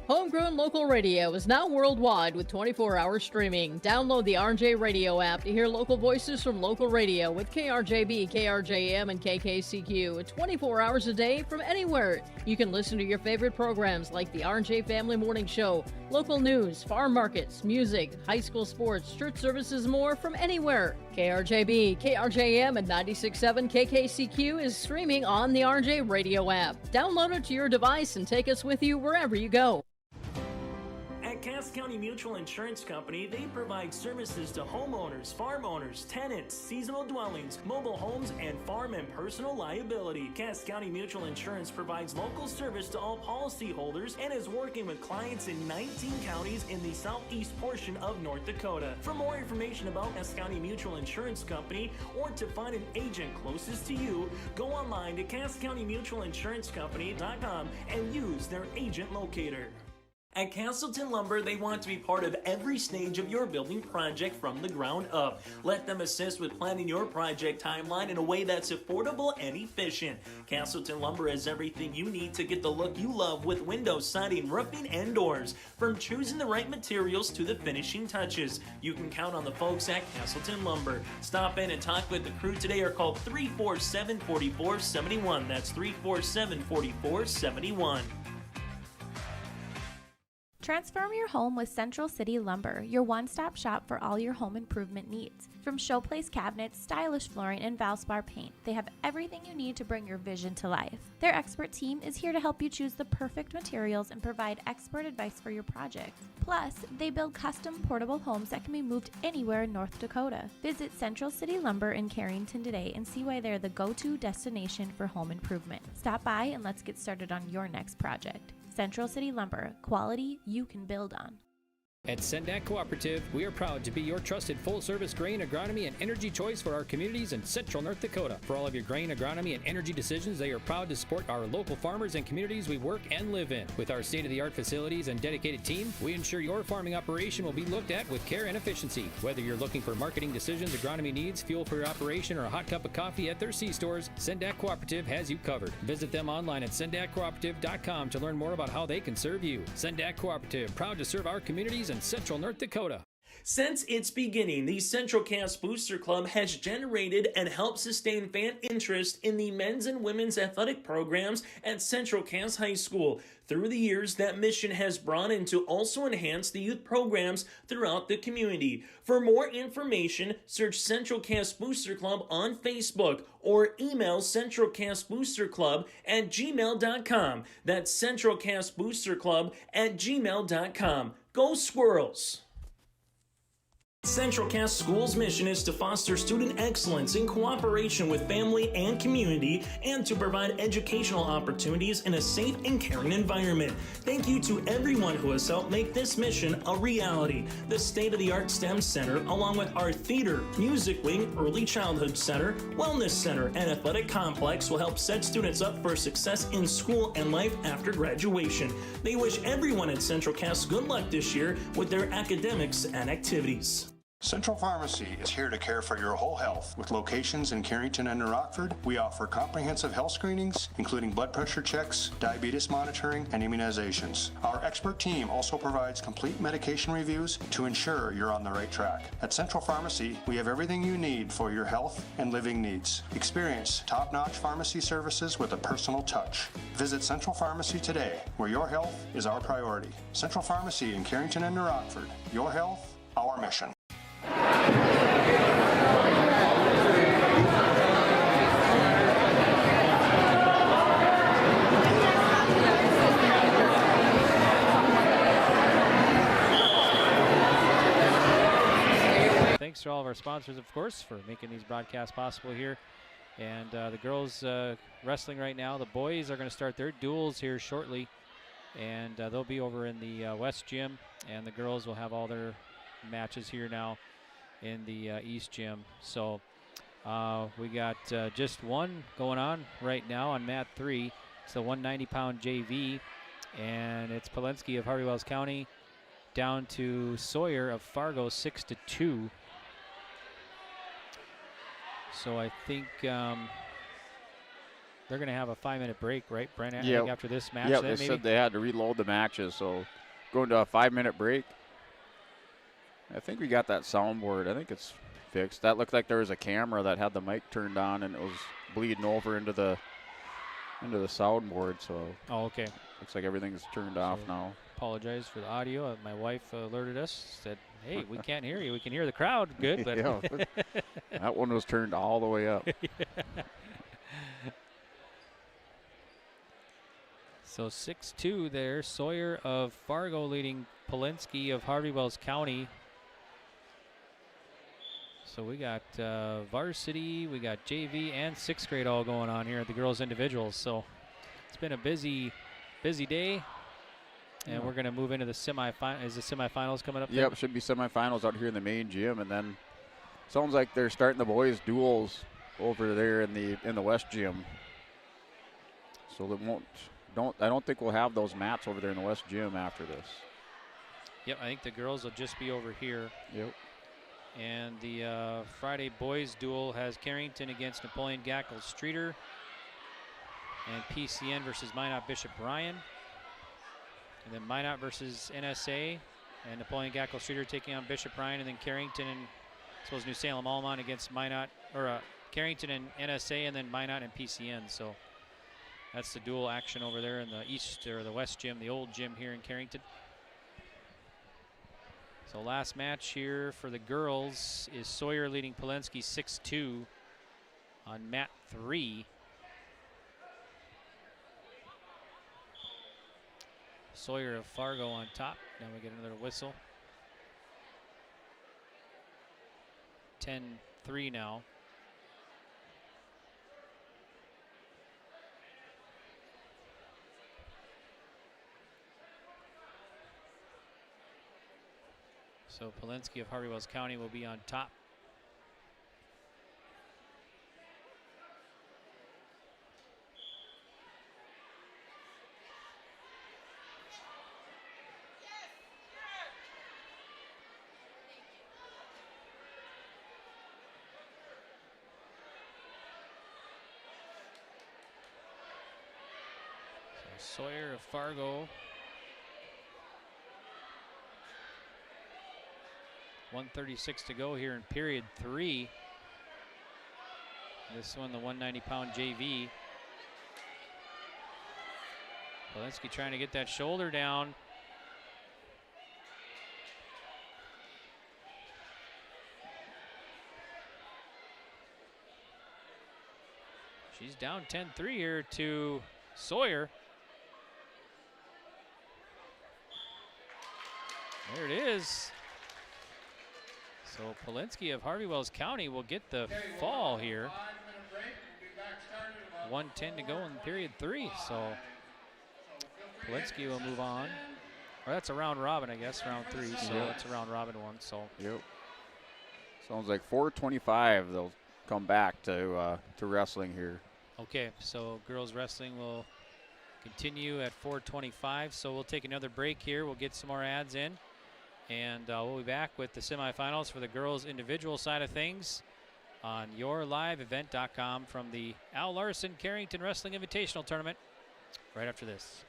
Speaker 16: Homegrown local radio is now worldwide with 24-hour streaming. Download the RJ Radio app to hear local voices from local radio with KRJB, KRJM, and KKCQ 24 hours a day from anywhere. You can listen to your favorite programs like the RJ Family Morning Show, local news, farm markets, music, high school sports, church services, more from anywhere. KRJB, KRJM, and 96.7 KKCQ is streaming on the RJ Radio app. Download it to your device and take us with you wherever you go.
Speaker 6: At Cass County Mutual Insurance Company, they provide services to homeowners, farm owners, tenants, seasonal dwellings, mobile homes, and farm and personal liability. Cass County Mutual Insurance provides local service to all policyholders and is working with clients in 19 counties in the southeast portion of North Dakota. For more information about Cass County Mutual Insurance Company or to find an agent closest to you, go online to CassCountyMutualInsuranceCompany.com and use their agent locator. At Castleton Lumber, they want to be part of every stage of your building project from the ground up. Let them assist with planning your project timeline in a way that's affordable and efficient. Castleton Lumber has everything you need to get the look you love with windows, siding, roofing, and doors. From choosing the right materials to the finishing touches, you can count on the folks at Castleton Lumber. Stop in and talk with the crew today or call 347-4471. That's 347-4471.
Speaker 18: Transform your home with Central City Lumber, your one-stop shop for all your home improvement needs. From showplace cabinets, stylish flooring, and Valspar paint, they have everything you need to bring your vision to life. Their expert team is here to help you choose the perfect materials and provide expert advice for your project. Plus, they build custom portable homes that can be moved anywhere in North Dakota. Visit Central City Lumber in Carrington today and see why they're the go-to destination for home improvement. Stop by and let's get started on your next project. Central City Lumber, quality you can build on.
Speaker 11: At Sendak Cooperative, we are proud to be your trusted full-service grain, agronomy, and energy choice for our communities in central North Dakota. For all of your grain, agronomy, and energy decisions, they are proud to support our local farmers and communities we work and live in. With our state-of-the-art facilities and dedicated team, we ensure your farming operation will be looked at with care and efficiency. Whether you're looking for marketing decisions, agronomy needs, fuel for your operation, or a hot cup of coffee at their C-stores, Sendak Cooperative has you covered. Visit them online at SendakCooperative.com to learn more about how they can serve you. Sendak Cooperative, proud to serve our communities in central North Dakota.
Speaker 6: Since its beginning, the Central Cass Booster Club has generated and helped sustain fan interest in the men's and women's athletic programs at Central Cass High School. Through the years, that mission has brought in to also enhance the youth programs throughout the community. For more information, search Central Cass Booster Club on Facebook or email centralcassboosterclub@gmail.com. That's centralcassboosterclub@gmail.com. Go Squirrels! Central Cass School's mission is to foster student excellence in cooperation with family and community and to provide educational opportunities in a safe and caring environment. Thank you to everyone who has helped make this mission a reality. The state-of-the-art STEM Center, along with our theater, music wing, early childhood center, wellness center, and athletic complex will help set students up for success in school and life after graduation. They wish everyone at Central Cass good luck this year with their academics and activities.
Speaker 19: Central Pharmacy is here to care for your whole health. With locations in Carrington and New Rockford, we offer comprehensive health screenings, including blood pressure checks, diabetes monitoring, and immunizations. Our expert team also provides complete medication reviews to ensure you're on the right track. At Central Pharmacy, we have everything you need for your health and living needs. Experience top-notch pharmacy services with a personal touch. Visit Central Pharmacy today, where your health is our priority. Central Pharmacy in Carrington and New Rockford. Your health, our mission.
Speaker 20: Thanks to all of our sponsors, of course, for making these broadcasts possible here. And the girls wrestling right now. The boys are going to start their duels here shortly. And they'll be over in the West Gym. And the girls will have all their matches here now in the East Gym. So we got just one going on right now on mat 3. It's the 190-pound JV. And it's Polensky of Harvey Wells County down to Sawyer of Fargo, 6-2. So I think they're going to have a 5-minute break, right, Brent?
Speaker 17: Yeah.
Speaker 20: I think after this match.
Speaker 17: Yeah,
Speaker 20: then
Speaker 17: they
Speaker 20: maybe?
Speaker 17: said they had to reload the matches, so going to a 5-minute break. I think we got that soundboard. I think it's fixed. That looked like there was a camera that had the mic turned on, and it was bleeding over into the soundboard. So.
Speaker 20: Oh, okay.
Speaker 17: Looks like everything's turned off now.
Speaker 20: Apologize for the audio. My wife alerted us, said, hey, we can't hear you. We can hear the crowd good, but
Speaker 17: yeah, that one was turned all the way up.
Speaker 20: So 6-2 there. Sawyer of Fargo leading Polensky of Harvey Wells County. So we got varsity, we got JV, and 6th grade all going on here at the girls individuals. So it's been a busy day. And we're going to move into the semifinals. Is the semifinals coming up?
Speaker 17: Yep, there? Should be semifinals out here in the main gym, and then sounds like they're starting the boys' duels over there in the West Gym. So I don't think we'll have those mats over there in the West Gym after this.
Speaker 20: Yep, I think the girls will just be over here.
Speaker 17: Yep.
Speaker 20: And the Friday boys' duel has Carrington against Napoleon Gackle Streeter, and PCN versus Minot Bishop Bryan. And then Minot versus NSA, and Napoleon Gackle Streeter taking on Bishop Bryan, and then Carrington and I suppose New Salem Almont against Minot, or Carrington and NSA, and then Minot and PCN. So that's the dual action over there in the East or the West Gym, the old gym here in Carrington. So last match here for the girls is Sawyer leading Polensky 6-2 on mat 3. Sawyer of Fargo on top. Now we get another whistle. 10-3 now. So Polensky of Harvey Wells County will be on top. Sawyer of Fargo. 1:36 to go here in period 3. This one, the 190-pound JV. Polensky trying to get that shoulder down. She's down 10-3 here to Sawyer. There it is. So Polensky of Harvey Wells County will get the fall here. 1:10 to go in period 3. So Polensky will move on. Or that's a round robin, I guess, round 3. So it's a round robin one. So
Speaker 17: yep. Sounds like 4:25 they'll come back to wrestling here.
Speaker 20: Okay, so girls wrestling will continue at 4:25. So we'll take another break here. We'll get some more ads in. And we'll be back with the semifinals for the girls' individual side of things on yourliveevent.com from the Al Larson Carrington Wrestling Invitational Tournament right after this.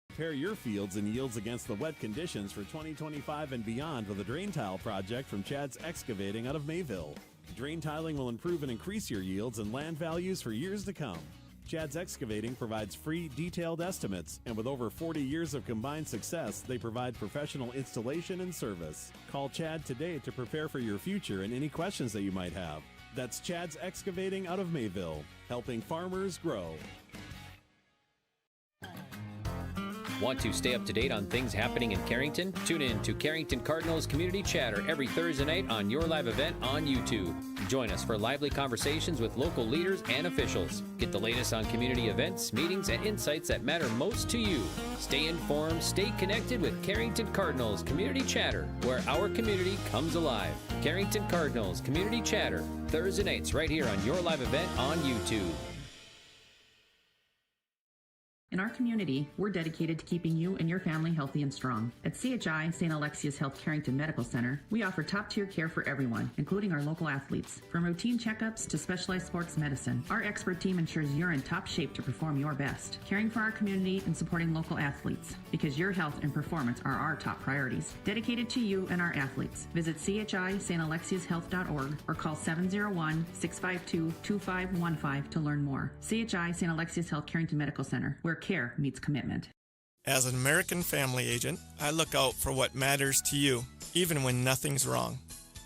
Speaker 21: Prepare your fields and yields against the wet conditions for 2025 and beyond with a drain tile project from Chad's Excavating out of Mayville. Drain tiling will improve and increase your yields and land values for years to come. Chad's Excavating provides free, detailed estimates, and with over 40 years of combined success, they provide professional installation and service. Call Chad today to prepare for your future and any questions that you might have. That's Chad's Excavating out of Mayville, helping farmers grow.
Speaker 11: Want to stay up to date on things happening in Carrington? Tune in to Carrington Cardinals Community Chatter every Thursday night on Your Live Event on YouTube. Join us for lively conversations with local leaders and officials. Get the latest on community events, meetings, and insights that matter most to you. Stay informed, stay connected with Carrington Cardinals Community Chatter, where our community comes alive. Carrington Cardinals Community Chatter, Thursday nights right here on Your Live Event on YouTube.
Speaker 22: In our community, we're dedicated to keeping you and your family healthy and strong. At CHI St. Alexius Health Carrington Medical Center, we offer top-tier care for everyone, including our local athletes. From routine checkups to specialized sports medicine, our expert team ensures you're in top shape to perform your best, caring for our community and supporting local athletes, because your health and performance are our top priorities. Dedicated to you and our athletes. Visit chistalexiushealth.org or call 701-652-2515 to learn more. CHI St. Alexius Health Carrington Medical Center, where care meets commitment.
Speaker 23: As an American family agent, I look out for what matters to you, even when nothing's wrong.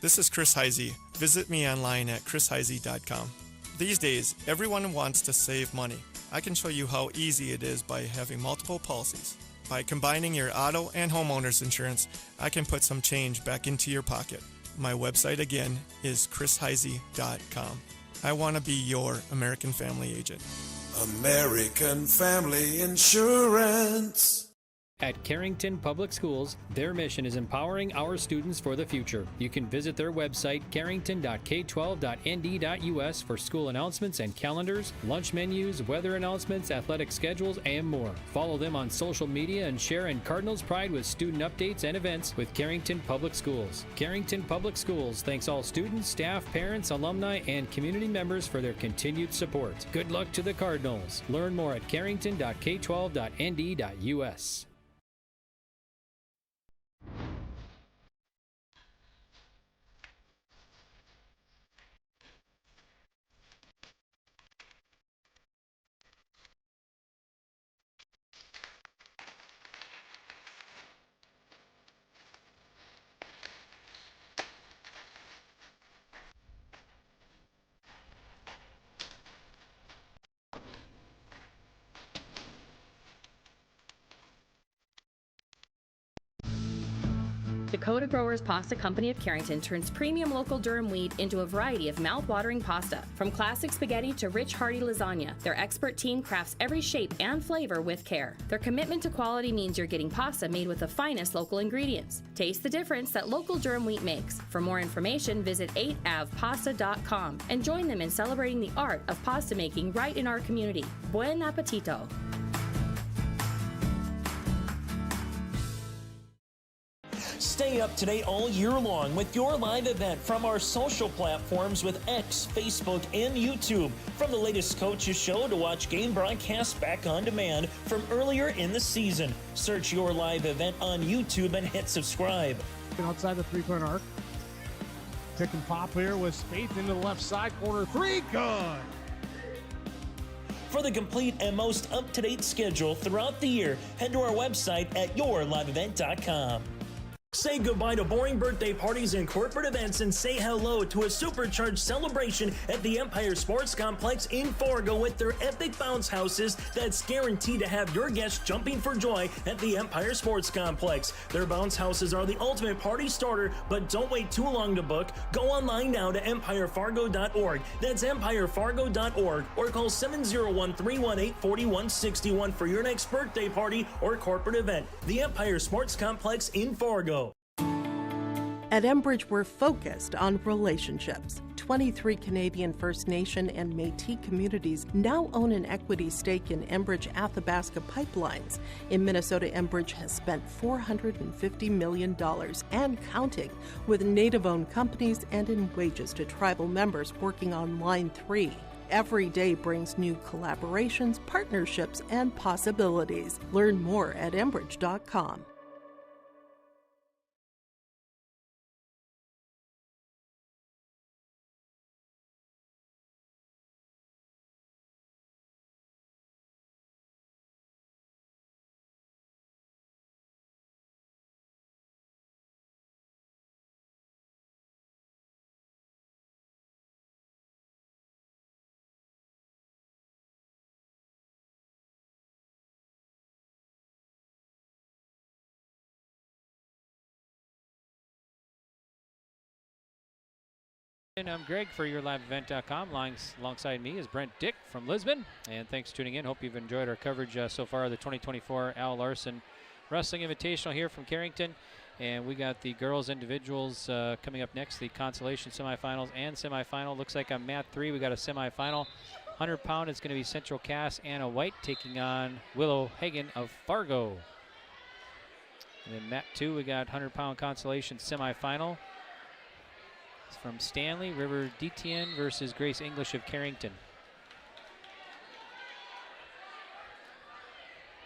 Speaker 23: This is Chris Heisey. Visit me online at chrisheisey.com. These days, everyone wants to save money. I can show you how easy it is by having multiple policies. By combining your auto and homeowner's insurance, I can put some change back into your pocket. My website again is chrisheisey.com. I want to be your American family agent.
Speaker 24: American Family Insurance.
Speaker 11: At Carrington Public Schools, their mission is empowering our students for the future. You can visit their website, carrington.k12.nd.us, for school announcements and calendars, lunch menus, weather announcements, athletic schedules, and more. Follow them on social media and share in Cardinals pride with student updates and events with Carrington Public Schools. Carrington Public Schools thanks all students, staff, parents, alumni, and community members for their continued support. Good luck to the Cardinals. Learn more at carrington.k12.nd.us.
Speaker 25: Dakota Growers Pasta Company of Carrington turns premium local durum wheat into a variety of mouth-watering pasta. From classic spaghetti to rich, hearty lasagna, their expert team crafts every shape and flavor with care. Their commitment to quality means you're getting pasta made with the finest local ingredients. Taste the difference that local durum wheat makes. For more information, visit 8avpasta.com and join them in celebrating the art of pasta making right in our community. Buen appetito!
Speaker 6: Stay up to date all year long with your live event from our social platforms with X, Facebook, and YouTube. From the latest coaches show to watch game broadcasts back on demand from earlier in the season. Search your live event on YouTube and hit subscribe.
Speaker 4: Outside the three-point arc. Pick and pop here with Spaeth into the left side corner. Three, good.
Speaker 6: For the complete and most up-to-date schedule throughout the year, head to our website at yourliveevent.com. Say goodbye to boring birthday parties and corporate events and say hello to a supercharged celebration at the Empire Sports Complex in Fargo with their epic bounce houses that's guaranteed to have your guests jumping for joy at the Empire Sports Complex. Their bounce houses are the ultimate party starter, but don't wait too long to book. Go online now to empirefargo.org. That's empirefargo.org, or call 701-318-4161 for your next birthday party or corporate event. The Empire Sports Complex in Fargo.
Speaker 2: At Enbridge, we're focused on relationships. 23 Canadian First Nation and Métis communities now own an equity stake in Enbridge Athabasca Pipelines. In Minnesota, Enbridge has spent $450 million and counting with Native-owned companies and in wages to tribal members working on Line 3. Every day brings new collaborations, partnerships, and possibilities. Learn more at Enbridge.com.
Speaker 20: And I'm Greg for YourLiveEvent.com. Alongside me is Brent Dick from Lisbon. And thanks for tuning in. Hope you've enjoyed our coverage so far of the 2024 Al Larson Wrestling Invitational here from Carrington. And we got the girls individuals coming up next, the consolation semifinals and semifinal. Looks like on mat 3 we got a semifinal. 100-pound is going to be Central Cass Anna White taking on Willow Hagen of Fargo. And then mat 2 we got 100-pound consolation semifinal. It's from Stanley, River Detienne versus Grace English of Carrington.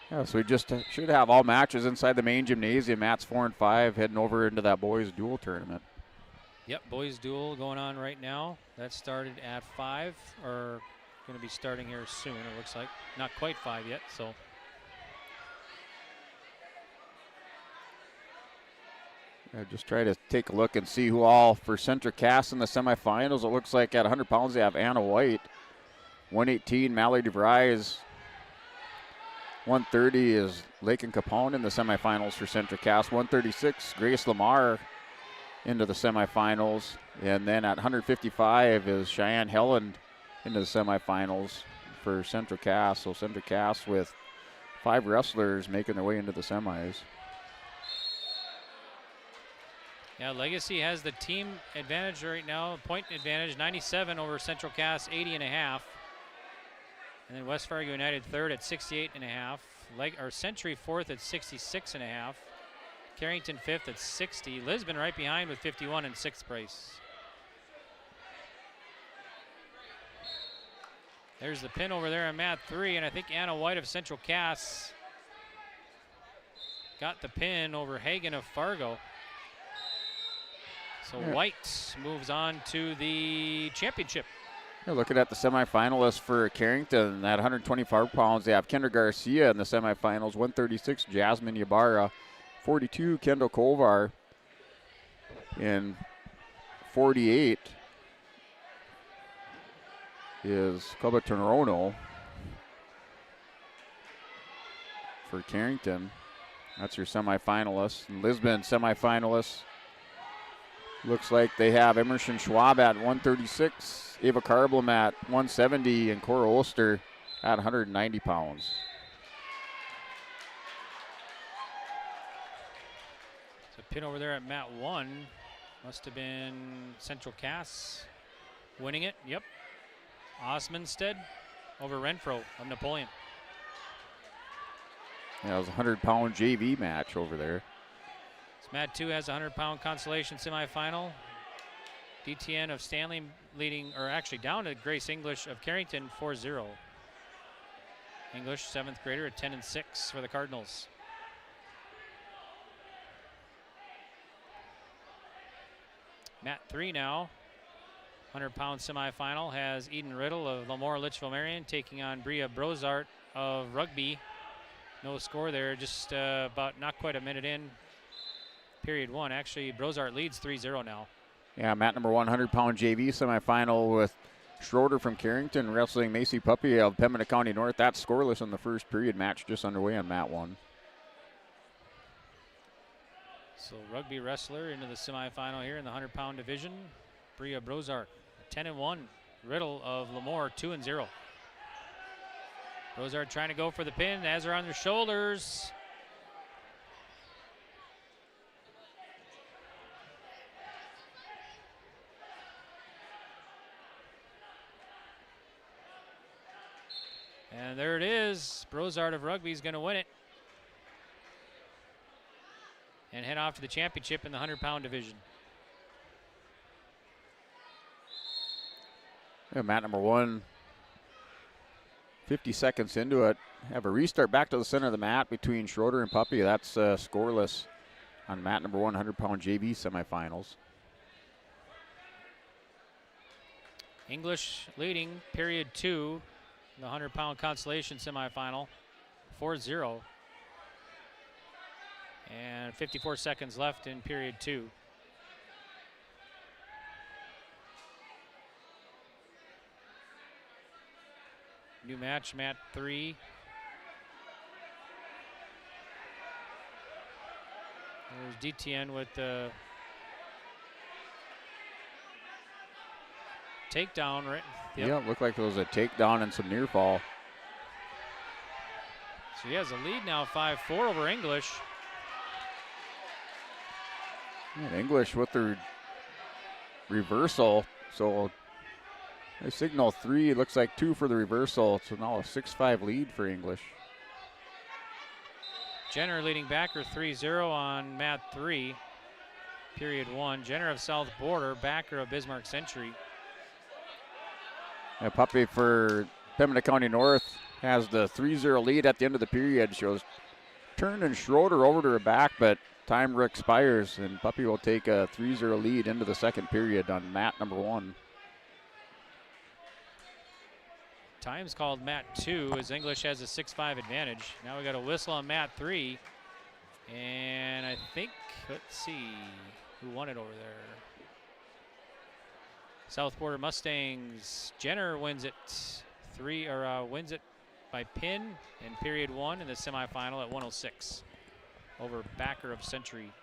Speaker 17: Yeah, so we just should have all matches inside the main gymnasium. Mats 4 and 5 heading over into that boys duel tournament.
Speaker 20: Yep, boys duel going on right now. That started at 5, or going to be starting here soon, it looks like. Not quite 5 yet, so.
Speaker 17: Just try to take a look and see who all for Central Cass in the semifinals. It looks like at 100 pounds they have Anna White. 118, Mallory DeVries. 130 is Lakin Capone in the semifinals for Central Cass. 136, Grace Lamar into the semifinals. And then at 155 is Cheyenne Helland into the semifinals for Central Cass. So Central Cass with 5 wrestlers making their way into the semis.
Speaker 20: Yeah, Legacy has the team advantage right now, point advantage, 97 over Central Cass, 80 and a half. And then West Fargo United third at 68 and a half. Century fourth at 66 and a half. Carrington fifth at 60. Lisbon right behind with 51 in sixth place. There's the pin over there on mat 3, and I think Anna White of Central Cass got the pin over Hagen of Fargo. So White moves on to the championship.
Speaker 17: You're looking at the semifinalists for Carrington. At 125 pounds, they have Kendra Garcia in the semifinals. 136, Jasmine Ybarra. 42, Kendall Kovar. And 48 is Coba Torono for Carrington. That's your semifinalists. And Lisbon semifinalists. Looks like they have Emerson Schwab at 136, Ava Carblem at 170, and Cora Oster at 190 pounds.
Speaker 20: So pin over there at mat 1. Must have been Central Cass winning it. Yep. Osmondstead over Renfro of Napoleon.
Speaker 17: Yeah, it was a 100-pound JV match over there.
Speaker 20: Mat 2 has a 100-pound consolation semifinal. DTN of Stanley leading, or actually down to Grace English of Carrington 4-0. English, 7th grader at 10 and 6 for the Cardinals. Mat 3 now. 100-pound semifinal has Eden Riddle of Lemoore Litchfield Marion taking on Bria Brozart of Rugby. No score there, just about not quite a minute in. Period 1. Actually, Brozart leads 3-0 now.
Speaker 17: Yeah, mat number 100-pound JV semifinal with Schroeder from Carrington wrestling Macy Puppy of Pembina County North. That's scoreless in the first period. Match just underway on mat 1.
Speaker 20: So rugby wrestler into the semifinal here in the 100-pound division. Bria Brozart, 10-1. Riddle of Lemoore, 2-0. Brozart trying to go for the pin as they're on their shoulders. And there it is. Brozard of Rugby is going to win it and head off to the championship in the 100-pound division.
Speaker 17: Yeah, mat number 1, 50 seconds into it. Have a restart back to the center of the mat between Schroeder and Puppy. That's scoreless on mat number 1, 100-pound JV semifinals.
Speaker 20: English leading period 2, the 100-pound Consolation semifinal, 4-0. And 54 seconds left in period 2. New match, mat 3. There's DTN with the takedown, right? Yep.
Speaker 17: Yeah, it looked like there was a takedown and some near fall.
Speaker 20: So he has a lead now, 5-4 over English.
Speaker 17: And English with their reversal. So they signal 3. It looks like 2 for the reversal. So now a 6-5 lead for English.
Speaker 20: Jenner leading backer 3-0 on mat 3, period 1. Jenner of South Border, backer of Bismarck Century.
Speaker 17: A Puppy for Pembina County North has the 3-0 lead at the end of the period. She was turning Schroeder over to her back, but time expires, and Puppy will take a 3-0 lead into the second period on mat number 1.
Speaker 20: Time's called mat 2 as English has a 6-5 advantage. Now we got a whistle on mat 3. And I think, let's see, who won it over there? South Border Mustangs. Jenner wins it wins it by pin in period 1 in the semifinal at 106 over backer of Century.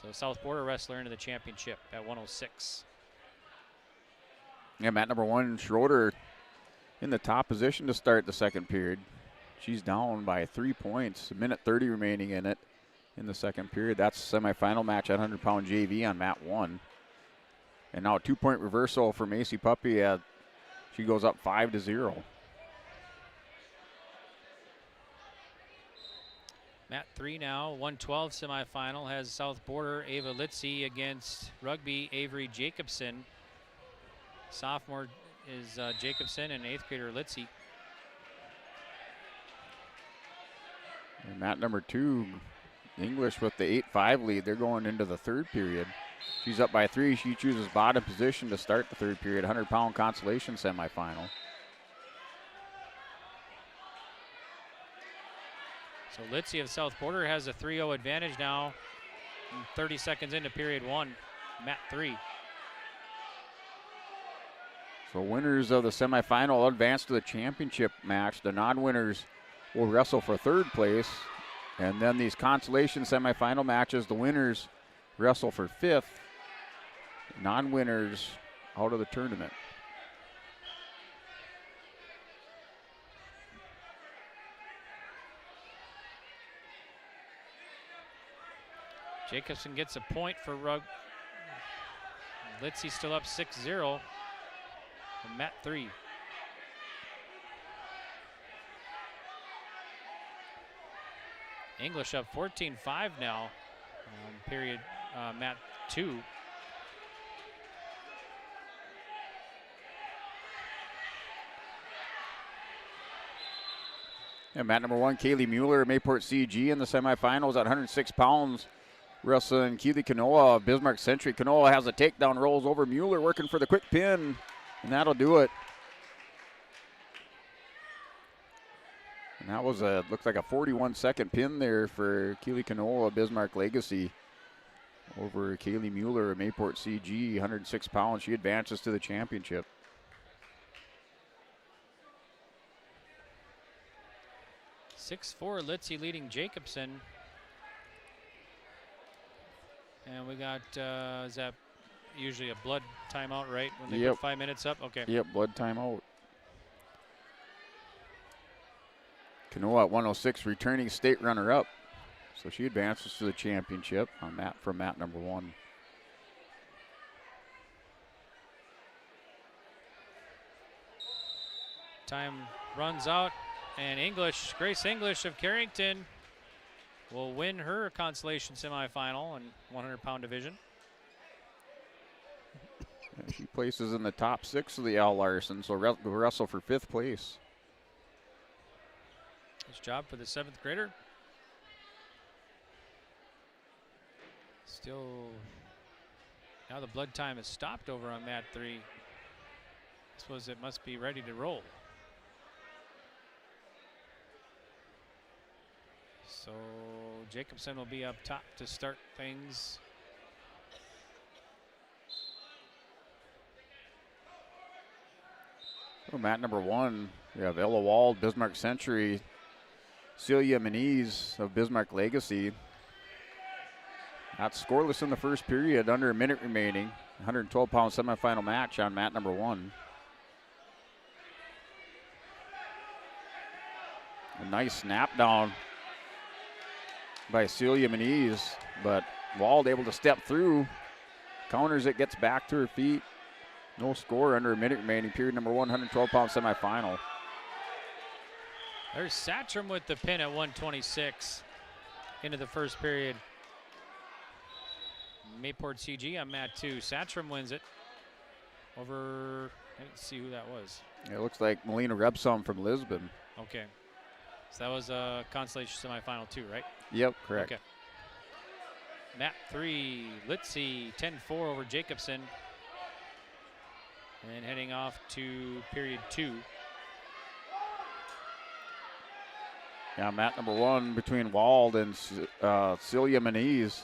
Speaker 20: So South Border wrestler into the championship at 106.
Speaker 17: Yeah, mat number 1, Schroeder in the top position to start the second period. She's down by 3 points, a minute 30 remaining in it in the second period. That's a semifinal match at 100-pound JV on mat 1. And now a 2-point reversal for Macy Puppy. She goes up 5-0.
Speaker 20: Mat 3 now, 112 semifinal has South Border Ava Litzy against Rugby Avery Jacobson. Sophomore is Jacobson and 8th grader Litzy.
Speaker 17: And mat number 2, English with the 8-5 lead. They're going into the third period. She's up by 3. She chooses bottom position to start the third period, 100-pound Consolation semifinal.
Speaker 20: So Litzy of South Border has a 3-0 advantage now. 30 seconds into period 1, mat 3.
Speaker 17: So winners of the semifinal will advance to the championship match. The non-winners will wrestle for third place. And then these Consolation semifinal matches, the winners wrestle for 5th. Non-winners out of the tournament.
Speaker 20: Jacobson gets a point for Litzy still up 6-0. And mat 3. English up 14-5 now. Period mat 2.
Speaker 17: And mat number 1, Kaylee Mueller, Mayport CG in the semifinals at 106 pounds. Wrestling Keely Kanoa of Bismarck Century. Kanoa has a takedown, rolls over Mueller, working for the quick pin, and that'll do it. And that was looks like a 41-second pin there for Keely Kanoa of Bismarck Legacy over Kaylee Mueller of Mayport CG, 106 pounds. She advances to the championship.
Speaker 20: (6-4) Litzy leading Jacobson. And we got, is that usually a blood timeout, right? When they put 5 minutes up? Okay.
Speaker 17: Yep, blood timeout. Kanoa at 106, returning state runner-up. So she advances to the championship on from mat number 1.
Speaker 20: Time runs out. And Grace English of Carrington will win her consolation semifinal in 100-pound division.
Speaker 17: And she places in the top 6 of the Al Larson, so will wrestle for 5th place.
Speaker 20: Nice job for the 7th grader. Still, now the blood time has stopped over on mat 3. I suppose it must be ready to roll. So Jacobson will be up top to start things.
Speaker 17: Well, mat number 1, we have Ella Wald, Bismarck Century, Celia Moniz of Bismarck Legacy. That's scoreless in the first period, under a minute remaining. 112-pound semifinal match on mat number 1. A nice snap down by Celia Moniz, but Wald able to step through, counters it, gets back to her feet. No score, under a minute remaining, period number 1, 112-pound semifinal.
Speaker 20: There's Satcham with the pin at 126 into the first period. Mayport CG on mat 2. Satcham wins it over, let's see who that was.
Speaker 17: It looks like Melina Rebsum from Lisbon.
Speaker 20: Okay. So that was a consolation semifinal 2, right?
Speaker 17: Yep, correct.
Speaker 20: Okay. Mat 3, Litzy 10-4 over Jacobson. And then heading off to period 2.
Speaker 17: Yeah, mat number 1 between Wald and Celia Moniz.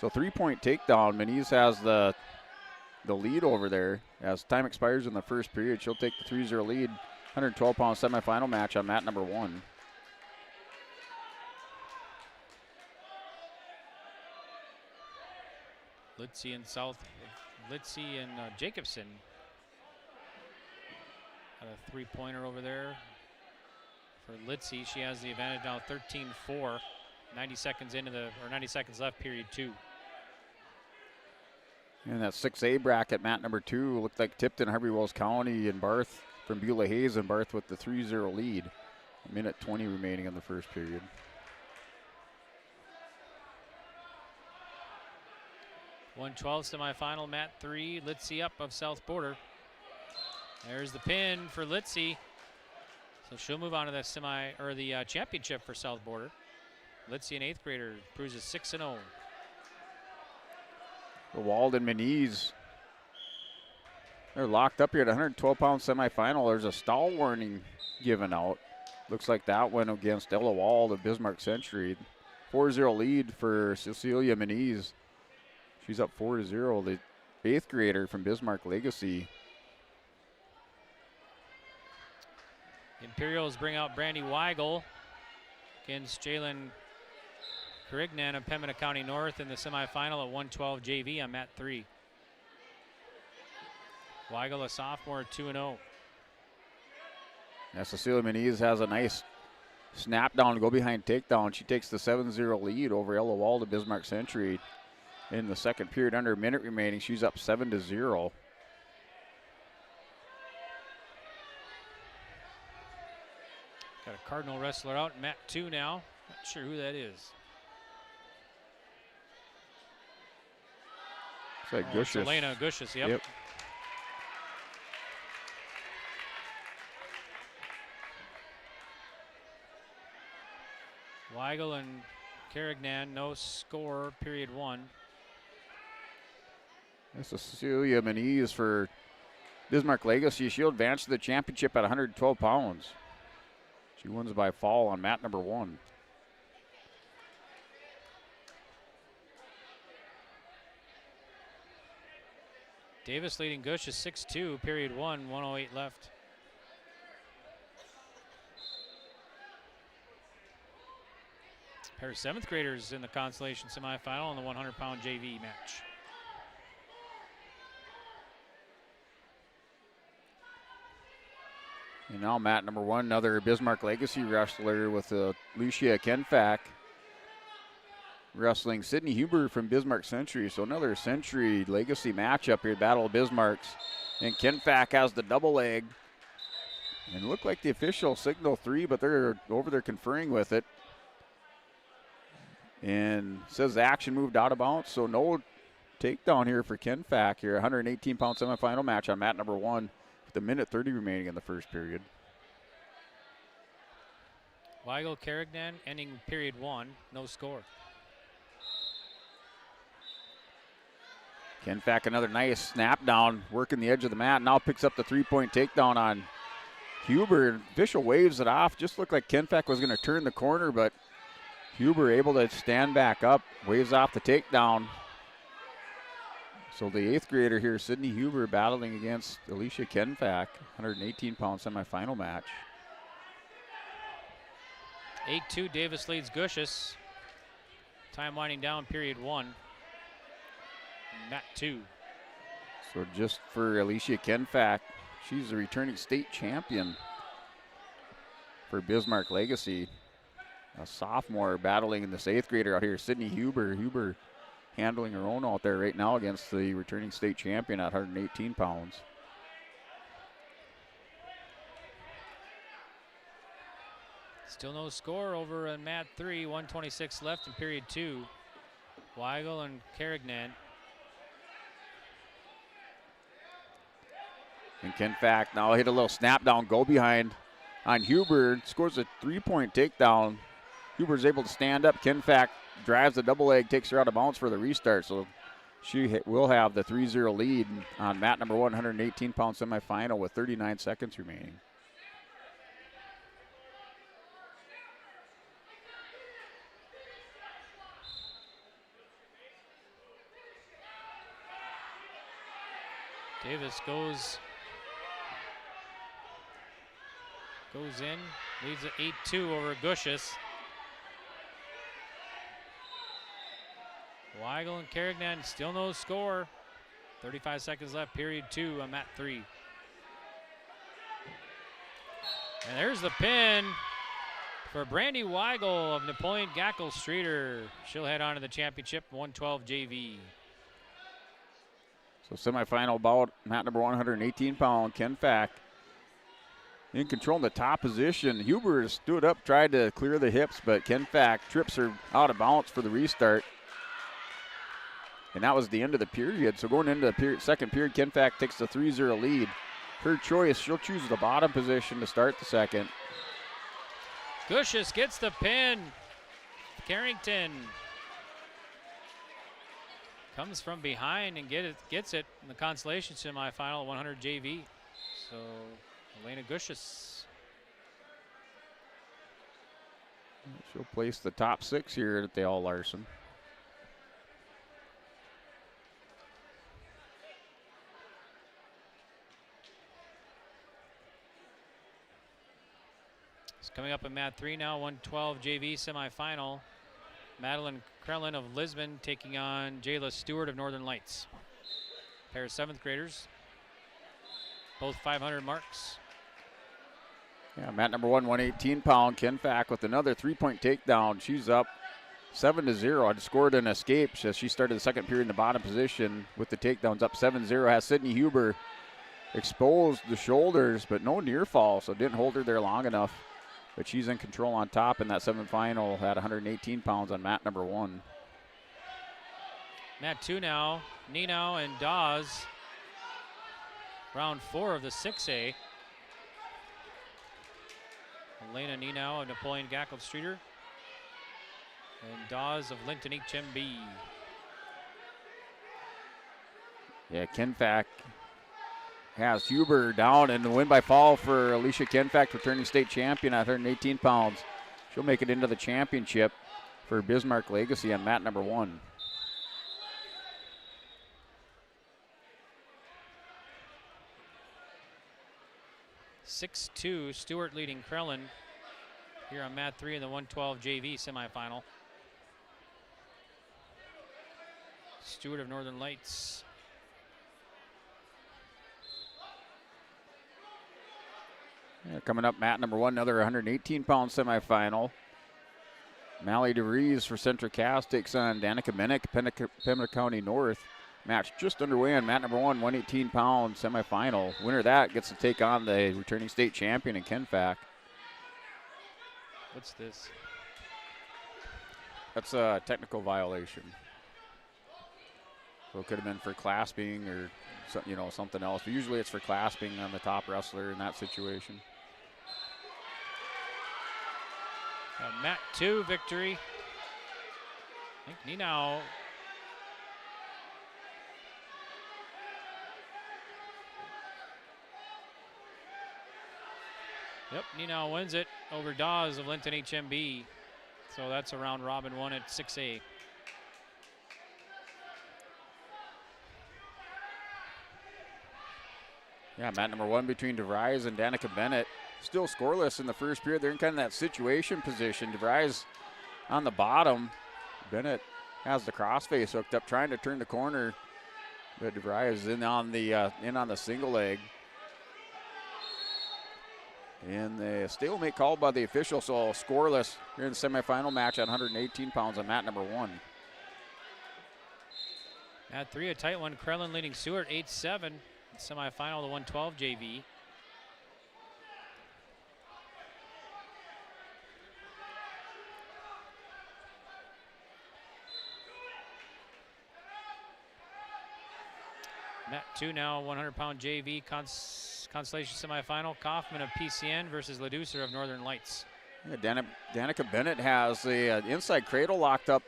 Speaker 17: So 3-point takedown. Moniz has the lead over there. As time expires in the first period, she'll take the 3-0 lead. 112-pound semifinal match on mat number 1.
Speaker 20: Litzy and Jacobson. Got a 3-pointer over there for Litzy. She has the advantage now, 13-4. 90 seconds or 90 seconds left, period 2.
Speaker 17: And that 6A bracket, mat number 2, looked like Tipton, Harvey Wells County, and Barth from Beulah Hayes, and Barth with the 3-0 lead. A minute 20 remaining in the first period.
Speaker 20: .112 semifinal, mat 3, Litzy up of South Border. There's the pin for Litzy. So she'll move on to the championship for South Border. Litzy, an 8th grader, cruises 6-0.
Speaker 17: Wald and Moniz, they're locked up here at 112-pound semifinal. There's a stall warning given out. Looks like that went against Ella Wald of Bismarck Century. 4-0 lead for Cecilia Moniz. She's up 4-0. The 8th grader from Bismarck Legacy.
Speaker 20: Imperials bring out Brandy Weigel against Jalen Carignan of Pembina County North in the semifinal at 112 JV on mat 3. Weigel, a sophomore, 2-0.
Speaker 17: Yeah, Cecilia Moniz has a nice snap down to go behind takedown. She takes the 7-0 lead over Ella Wald of Bismarck Century. In the second period, under a minute remaining, she's up 7-0.
Speaker 20: Got a Cardinal wrestler out in mat 2 now. Not sure who that is.
Speaker 17: It's like Gushis.
Speaker 20: Elena Gushis, yep. Weigel and Carignan, no score, period 1.
Speaker 17: This is Cecilia Moniz for Bismarck Legacy. She'll advance to the championship at 112 pounds. She wins by fall on mat number 1.
Speaker 20: Davis leading Gush is 6-2, period 1, 1:08 left. Pair of 7th graders in the consolation semifinal in the 100-pound JV match.
Speaker 17: And now mat number 1, another Bismarck Legacy wrestler with Lucia Kenfack wrestling Sydney Huber from Bismarck Century. So another Century Legacy matchup here, Battle of Bismarcks. And Kenfack has the double leg. And it looked like the official signal 3, but they're over there conferring with it. And says the action moved out of bounds, so no takedown here for Ken Fack here. 118-pound semifinal match on mat number 1 with a minute 30 remaining in the first period.
Speaker 20: Weigel Carrington ending period 1, no score.
Speaker 17: Ken Fack, another nice snap down, working the edge of the mat. Now picks up the 3-point takedown on Huber. Official waves it off. Just looked like Ken Fack was going to turn the corner, but Huber able to stand back up, waves off the takedown. So the 8th grader here, Sydney Huber, battling against Alicia Kenfack, 118-pound semifinal match.
Speaker 20: 8-2, Davis leads Gushus. Time winding down, period 1. Mat 2.
Speaker 17: So just for Alicia Kenfack, she's a returning state champion for Bismarck Legacy. A sophomore battling in this 8th grader out here, Sydney Huber. Huber handling her own out there right now against the returning state champion at 118 pounds.
Speaker 20: Still no score over in mat 3, 126 left in period 2. Weigel and Carignan.
Speaker 17: And Ken Fack now hit a little snap down, go behind on Huber, scores a 3-point takedown. Huber's able to stand up. Ken Fack drives the double leg, takes her out of bounds for the restart. So she will have the 3-0 lead on mat number 1, 118-pound semifinal with 39 seconds remaining.
Speaker 20: Davis goes in, leads at 8-2 over Gushus. Weigel and Carignan still no score. 35 seconds left, period 2 on mat 3. And there's the pin for Brandy Weigel of Napoleon Gackle Streeter. She'll head on to the championship, 112 JV.
Speaker 17: So semifinal bout, mat number 118-pound, Ken Fack in control in the top position. Huber stood up, tried to clear the hips, but Ken Fack trips her out of bounds for the restart. And that was the end of the period. So going into the second period, Ken Fack takes the 3-0 lead. Her choice, she'll choose the bottom position to start the second.
Speaker 20: Gushus gets the pin. Carrington comes from behind and gets it in the Consolation semifinal, 100 JV. So Elena Gushus.
Speaker 17: She'll place the top 6 here at the All-Larson.
Speaker 20: It's coming up in mat 3 now, 112 JV semifinal. Madeline Krellin of Lisbon taking on Jayla Stewart of Northern Lights. Pair of 7th graders, both 500 marks.
Speaker 17: Yeah, mat number 1, 118-pound, Ken Fack with another 3-point takedown. She's up 7-0. Had scored an escape as she started the second period in the bottom position with the takedowns up 7-0. Has Sydney Huber exposed the shoulders, but no near fall, so didn't hold her there long enough. But she's in control on top in that semifinal at 118 pounds on mat number 1.
Speaker 20: Mat 2 now, Nino and Dawes. Round 4 of the 6A. Elena Nino of Napoleon Gackle Streeter. And Dawes of Linton HMB.
Speaker 17: Yeah, Ken Fack has Huber down, and the win by fall for Alicia Ken Fack, returning state champion at 118 pounds. She'll make it into the championship for Bismarck Legacy on mat number 1.
Speaker 20: (6-2) Stewart leading Krellin here on mat 3 in the 112 JV semifinal. Stewart of Northern Lights.
Speaker 17: Yeah, coming up, mat number 1, another 118-pound semifinal. Mally DeVries for Central Cass takes on Danica Minnick, Pembroke County North. match just underway on mat number 1, 118-pound semifinal. Winner of that gets to take on the returning state champion in Kenfac.
Speaker 20: What's this?
Speaker 17: That's a technical violation. So it could have been for clasping or something else. But usually it's for clasping on the top wrestler in that situation.
Speaker 20: Mat 2 victory. I think Ninau. Yep, Ninau wins it over Dawes of Linton HMB. So that's a round robin 1 at 6A.
Speaker 17: Yeah, mat number 1 between DeVries and Danica Bennett. Still scoreless in the first period. They're in kind of that situation position. DeVries on the bottom. Bennett has the crossface hooked up, trying to turn the corner. But DeVries is in on the single leg. And the stalemate called by the official, so scoreless here in the semifinal match at 118 pounds on mat number 1.
Speaker 20: Mat 3, a tight one. Krellin leading Seward 8-7. Semifinal, the 112 JV. Mat 2 now, 100-pound JV Consolation semifinal. Kaufman of PCN versus Leducer of Northern Lights.
Speaker 17: Yeah, Danica Bennett has the inside cradle locked up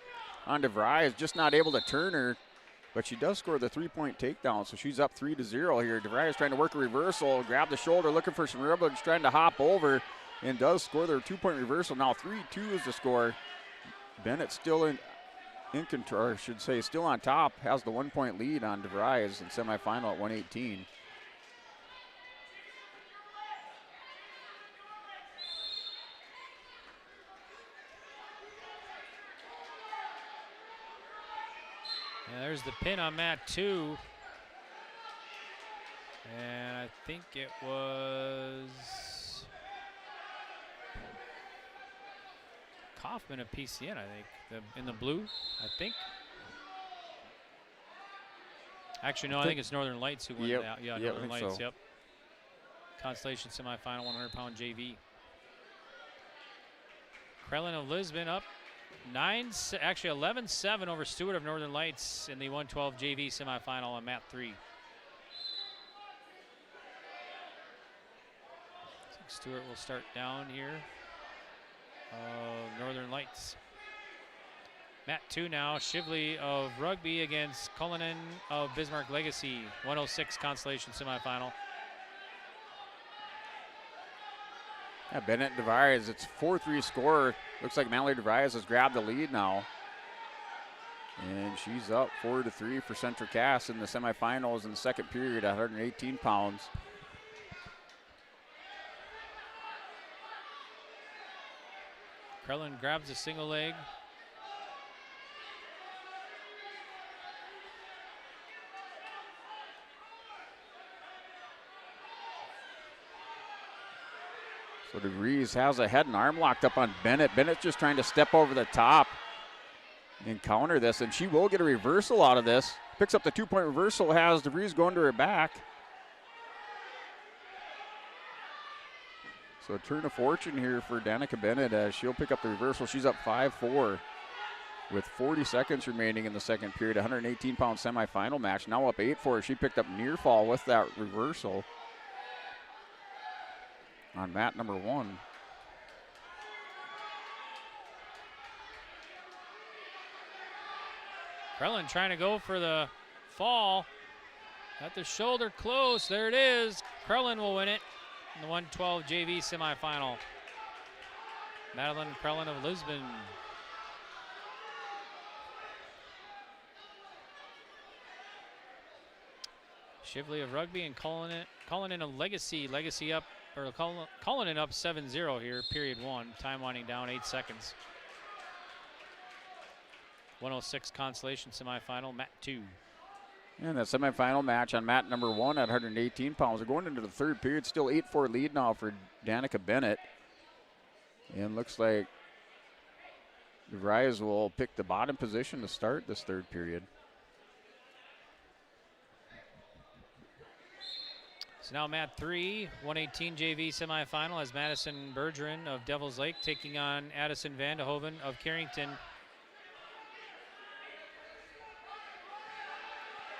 Speaker 17: on DeVries, just not able to turn her, but she does score the 3-point takedown, so she's up 3-0 here. DeVries trying to work a reversal, grab the shoulder, looking for some rubber, trying to hop over, and does score their 2-point reversal. Now 3-2 is the score. Bennett still in control, or I should say still on top, has the 1-point lead on DeVries in semifinal at 118.
Speaker 20: And there's the pin on mat 2. And I think it was Kaufman of PCN, I think, in the blue, I think. Actually, no, I think it's Northern Lights who won that. Yeah, Northern Lights, yep. Consolation semifinal, 100-pound JV. Krellin of Lisbon up 11-7 over Stewart of Northern Lights in the 112 JV semifinal on mat 3. Stewart will start down here. Northern Lights. Mat 2 now, Shively of Rugby against Cullinan of Bismarck Legacy, 106 Consolation semifinal.
Speaker 17: Yeah, Bennett DeVries, it's 4-3 score. Looks like Mallory DeVries has grabbed the lead now. And she's up 4-3 for Central Cass in the semifinals in the second period at 118 pounds.
Speaker 20: Krellin grabs a single leg.
Speaker 17: So DeVries has a head and arm locked up on Bennett. Bennett just trying to step over the top and counter this, and she will get a reversal out of this. Picks up the 2-point reversal, has DeVries going to her back. So a turn of fortune here for Danica Bennett as she'll pick up the reversal. She's up 5-4 with 40 seconds remaining in the second period. 118-pound semifinal match. Now up 8-4. She picked up near fall with that reversal on mat number 1.
Speaker 20: Krellin trying to go for the fall. Got the shoulder close. There it is. Krellin will win it in the 112 JV semifinal. Madeline Krellin of Lisbon. Shively of Rugby and Cullinan of Legacy. Legacy up, or Cullinan up 7-0 here, period 1. Time winding down 8 seconds. 106 Consolation semifinal, mat 2.
Speaker 17: And that semifinal match on mat number 1 at 118 pounds. We're going into the third period. Still 8-4 lead now for Danica Bennett. And looks like DeVries will pick the bottom position to start this third period.
Speaker 20: So now mat 3, 118 JV semifinal has Madison Bergeron of Devils Lake taking on Addison Vandehoven of Carrington.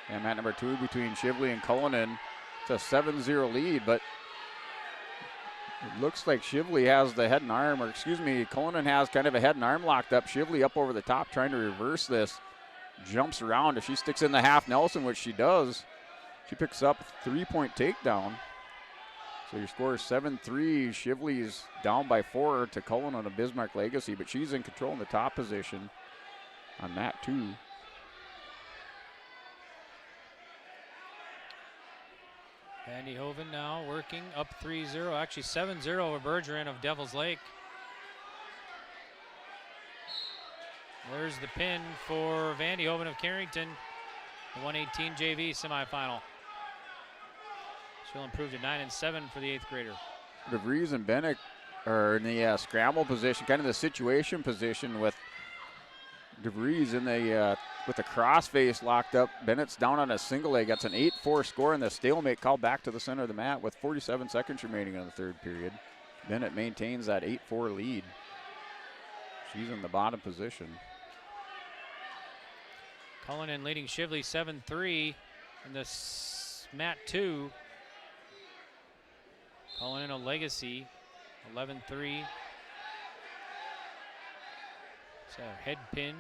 Speaker 17: And mat number 2 between Shively and Cullinan. It's a 7-0 lead, but it looks like Shively has the head and arm, or excuse me, Cullinan has kind of a head and arm locked up. Shively up over the top trying to reverse this. Jumps around. If she sticks in the half Nelson, which she does, she picks up a 3-point takedown. So your score is 7-3. Shively's down by 4 to Cullinan of Bismarck Legacy, but she's in control in the top position on mat 2.
Speaker 20: Vandehoven now working up 3-0, actually 7-0 over Bergeron of Devils Lake. There's the pin for Vandehoven of Carrington, the 118 JV semifinal. She'll improve to 9-7 for the 8th grader.
Speaker 17: DeVries and Bennett are in the scramble position, kind of the situation position with DeVries in the with the crossface locked up. Bennett's down on a single leg. That's an 8-4 score, and the stalemate called back to the center of the mat with 47 seconds remaining in the 3rd period. Bennett maintains that 8-4 lead. She's in the bottom position.
Speaker 20: Cullinan leading Shively 7-3 in the mat 2. Cullinan a Legacy 11-3. So head pinned.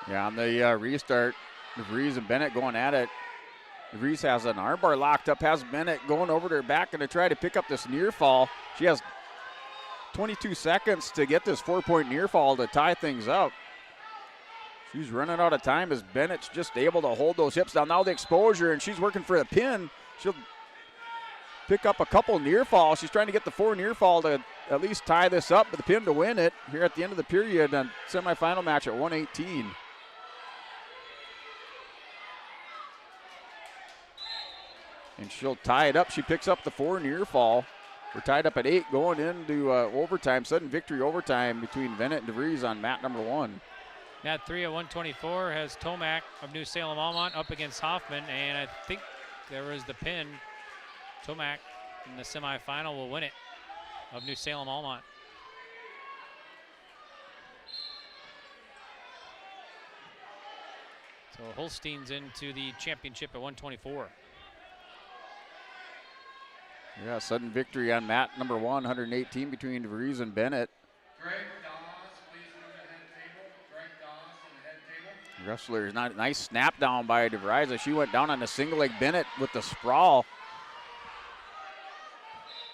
Speaker 17: Yeah, on the restart, DeVries and Bennett going at it. DeVries has an armbar locked up, has Bennett going over to her back and to try to pick up this near fall. She has 22 seconds to get this 4-point near fall to tie things up. She's running out of time as Bennett's just able to hold those hips down. Now the exposure, and she's working for the pin. She'll pick up a couple near falls. She's trying to get the 4 near fall to at least tie this up, but the pin to win it here at the end of the period and semifinal match at 118. And she'll tie it up. She picks up the 4 near fall. We're tied up at 8 going into overtime. Sudden victory overtime between Bennett and DeVries on mat number 1.
Speaker 20: Mat 3 at 124 has Tomac of New Salem Almont up against Hoffman, and I think there was the pin. Tomac in the semifinal will win it of New Salem Almont. So Holstein's into the championship at 124.
Speaker 17: Yeah, sudden victory on mat number 1, 118 between DeVries and Bennett.
Speaker 1: Greg Dawes, please move to the head table. Greg Dawes on the head table.
Speaker 17: Wrestlers, not nice snap down by DeVries. She went down on a single leg. Bennett with the sprawl.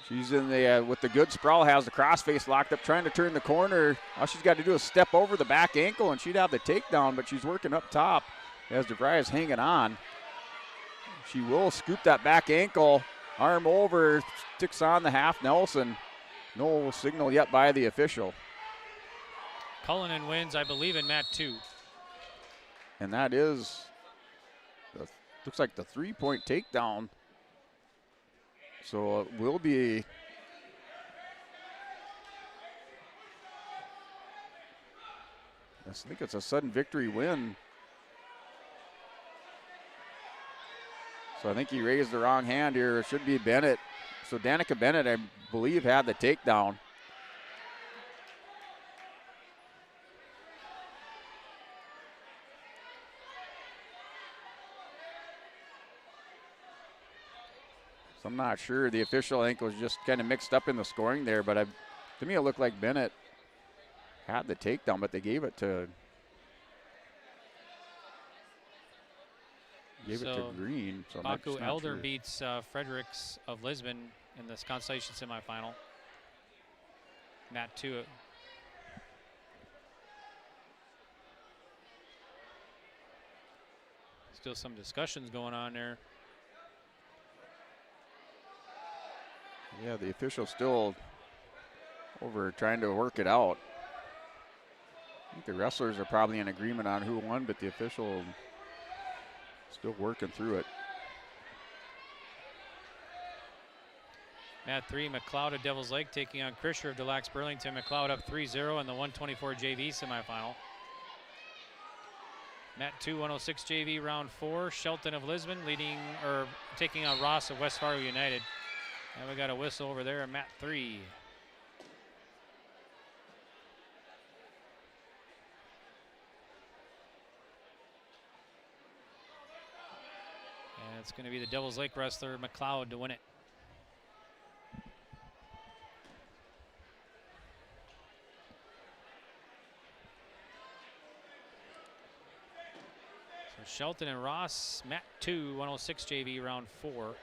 Speaker 17: She's in the with the good sprawl, has the crossface locked up, trying to turn the corner. All she's got to do is step over the back ankle, and she'd have the takedown. But she's working up top as DeVries hanging on. She will scoop that back ankle. Arm over, sticks on the half Nelson. No signal yet by the official.
Speaker 20: Cullinan wins, I believe, in mat 2.
Speaker 17: And that is, looks like the 3-point takedown. So it will be, I think it's a sudden victory win. So I think he raised the wrong hand here. It should be Bennett. So Danica Bennett, I believe, had the takedown. So I'm not sure. The official, I think, was just kind of mixed up in the scoring there, but to me it looked like Bennett had the takedown, but they gave it to Green. So
Speaker 20: Baku Elder beats Fredericks of Lisbon in this Consolation semifinal. Mat 2. Still some discussions going on there.
Speaker 17: Yeah, the official's still over trying to work it out. I think the wrestlers are probably in agreement on who won, but the official still working through it.
Speaker 20: Mat 3, McLeod of Devil's Lake taking on Krisher of Delax Burlington. McLeod up 3-0 in the 124 JV semifinal. Mat 2, 106 JV round 4. Shelton of Lisbon taking on Ross of West Fargo United. And we got a whistle over there at Mat 3. And it's going to be the Devil's Lake wrestler McLeod to win it. Shelton and Ross, Mat 2, 106 JV, round 4.
Speaker 17: All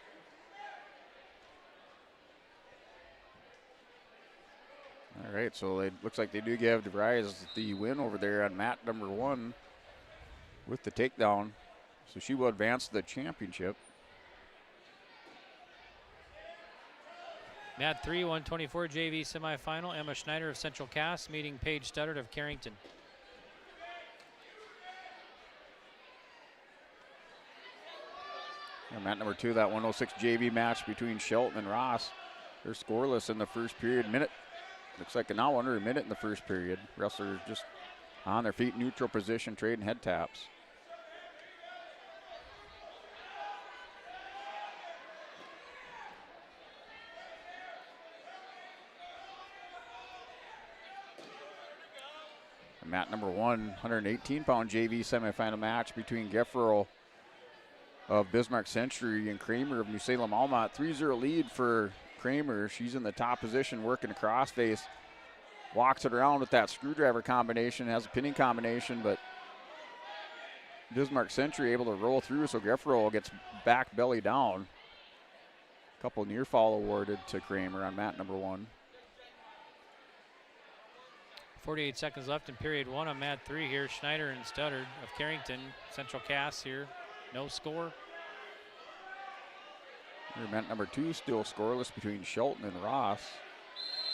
Speaker 17: right, so it looks like they do give DeVries the win over there on mat number 1 with the takedown. So she will advance to the championship.
Speaker 20: Mat 3, 124 JV semifinal. Emma Schneider of Central Cass meeting Paige Studdard of Carrington.
Speaker 17: And mat number 2, that 106 JV match between Shelton and Ross. They're scoreless in the first period. Looks like now under a minute in the first period. Wrestlers just on their feet, neutral position, trading head taps. And mat number 1, 118-pound JV semifinal match between Geffero of Bismarck Century and Kramer of New Salem Almont. 3-0 lead for Kramer. She's in the top position working a crossface. Walks it around with that screwdriver combination, has a pinning combination, but Bismarck Century able to roll through, so Geffero gets back belly down. A couple near fall awarded to Kramer on mat number 1.
Speaker 20: 48 seconds left in period 1 on mat 3 here. Schneider and Studdard of Carrington. Central Cass here. No score.
Speaker 17: Here, mat number 2 still scoreless between Shelton and Ross.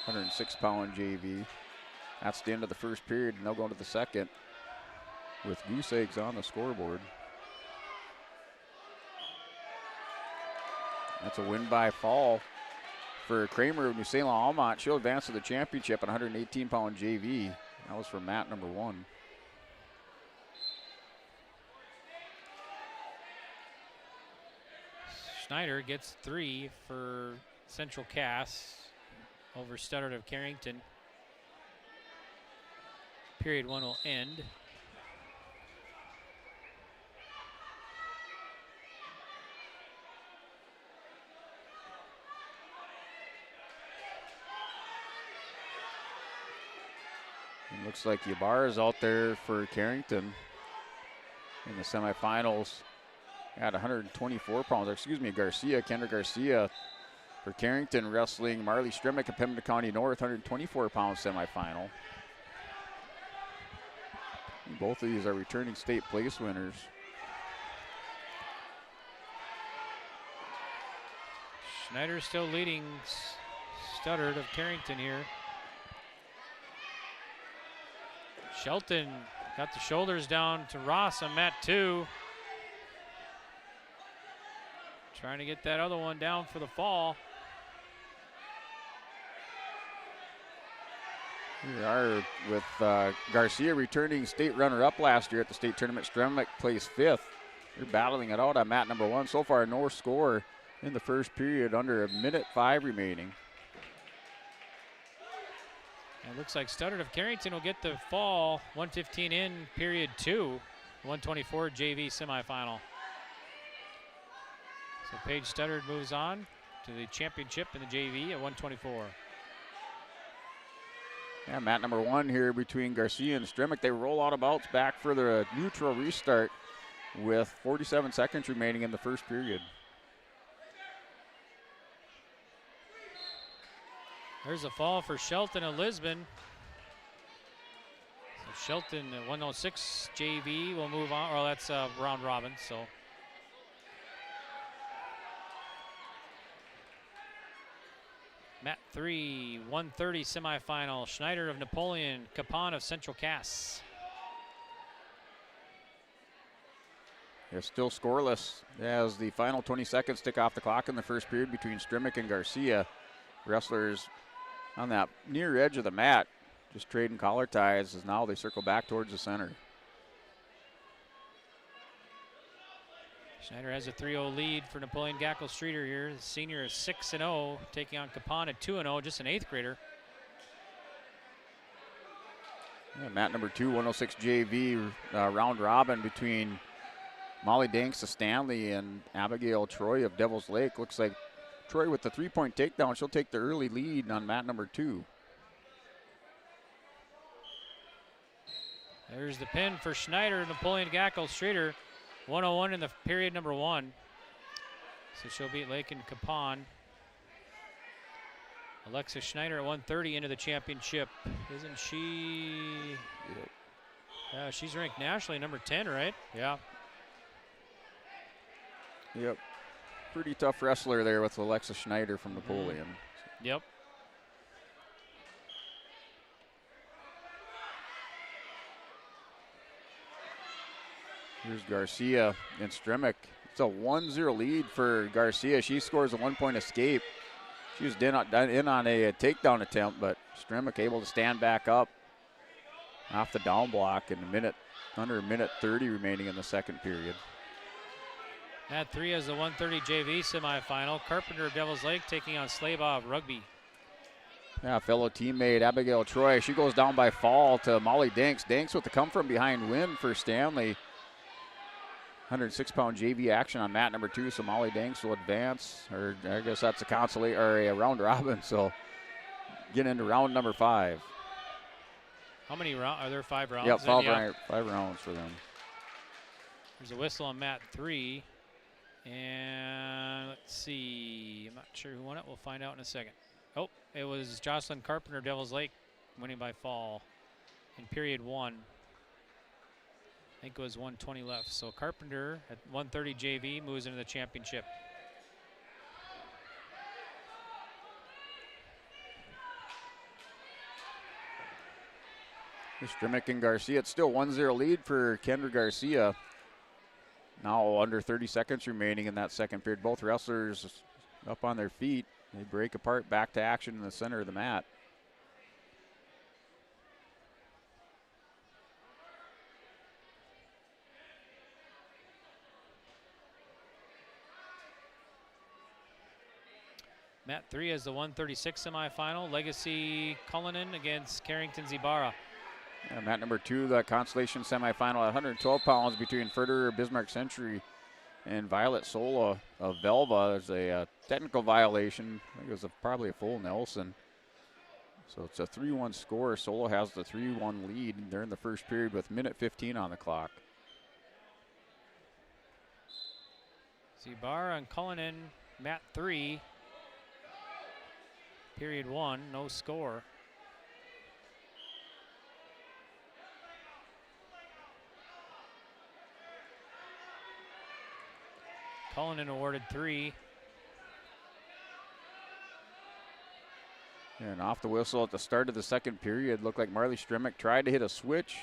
Speaker 17: 106-pound JV. That's the end of the first period, and they'll go into the second with goose eggs on the scoreboard. That's a win by fall for Kramer of New Salem Almont. She'll advance to the championship on 118-pound JV. That was for mat number 1.
Speaker 20: Schneider gets 3 for Central Cass over Studdard of Carrington. Period 1 will end.
Speaker 17: It looks like Yabar is out there for Carrington in the semifinals at 124 pounds. Kendra Garcia for Carrington wrestling Marley Stremick of Pembina County North, 124-pound semifinal. Both of these are returning state place winners.
Speaker 20: Schneider still leading Studdard of Carrington here. Shelton got the shoulders down to Ross on mat 2. Trying to get that other one down for the fall.
Speaker 17: We are with Garcia returning state runner-up last year at the state tournament. Stremick placed 5th. They're battling it out on mat number 1. So far, no score in the first period, under 1:05 remaining.
Speaker 20: And it looks like Studdard of Carrington will get the fall. 1:15 in period 2, 124 JV semifinal. So Paige Studdard moves on to the championship in the JV at 124.
Speaker 17: Yeah, mat number 1 here between Garcia and Stremick. They roll out of bouts back for the neutral restart with 47 seconds remaining in the first period.
Speaker 20: There's a fall for Shelton of Lisbon. So Shelton at 106 JV will move on, or that's round robin, so. Mat 3, 130 semifinal. Schneider of Napoleon, Capon of Central Cass.
Speaker 17: They're still scoreless as the final 20 seconds tick off the clock in the first period between Stremick and Garcia. wrestlers on that near edge of the mat, just trading collar ties as now they circle back towards the center.
Speaker 20: Schneider has a 3-0 lead for Napoleon Gackle-Streeter here. The senior is 6-0, taking on Capon at 2-0, just an 8th grader.
Speaker 17: Yeah, mat number 2, 106 JV round robin between Molly Danks of Stanley and Abigail Troy of Devil's Lake. Looks like Troy with the 3-point takedown. She'll take the early lead on mat number 2.
Speaker 20: There's the pin for Schneider, Napoleon Gackle-Streeter. 101 in the period number 1. So she'll beat Lake and Capon. Alexa Schneider at 130 into the championship. Isn't she?
Speaker 17: Yep.
Speaker 20: Yeah, she's ranked nationally number 10, right? Yeah.
Speaker 17: Yep. Pretty tough wrestler there with Alexa Schneider from Napoleon.
Speaker 20: Yep.
Speaker 17: Here's Garcia and Stremick. It's a 1-0 lead for Garcia. She scores a 1-point escape. She was in on a takedown attempt, but Stremick able to stand back up off the down block in under a minute 30 remaining in the second period.
Speaker 20: Mat 3 has the 130 JV semifinal. Carpenter of Devil's Lake taking on Slaybaugh of Rugby.
Speaker 17: Yeah, fellow teammate Abigail Troy. She goes down by fall to Molly Danks. Danks with the come from behind win for Stanley. 106-pound JV action on mat number 2, so Molly Danks will advance, or I guess that's a consolation or a round robin. So get into round number 5.
Speaker 20: How many rounds? Are there 5 rounds?
Speaker 17: Yep, 5 rounds for them.
Speaker 20: There's a whistle on mat 3. And let's see. I'm not sure who won it. We'll find out in a second. Oh, it was Jocelyn Carpenter of Devil's Lake winning by fall in period 1. I think it was 1:20 left. So Carpenter at 130 JV moves into the championship.
Speaker 17: Stremick and Garcia. It's still 1-0 lead for Kendra Garcia. Now under 30 seconds remaining in that second period. Both wrestlers up on their feet. They break apart, back to action in the center of the mat.
Speaker 20: Mat 3 has the 136 semifinal. Legacy Cullinan against Carrington's Ibarra.
Speaker 17: Yeah, mat number 2, the Consolation semifinal at 112 pounds between Furter Bismarck Century and Violet Sola of Velva. There's a technical violation. I think it was probably a full Nelson. So it's a 3-1 score. Sola has the 3-1 lead. They're in the first period with minute 15 on the clock.
Speaker 20: Ibarra and Cullinan, mat 3. Period 1, no score. Cullinan awarded 3.
Speaker 17: And off the whistle at the start of the second period, looked like Marley Stremick tried to hit a switch.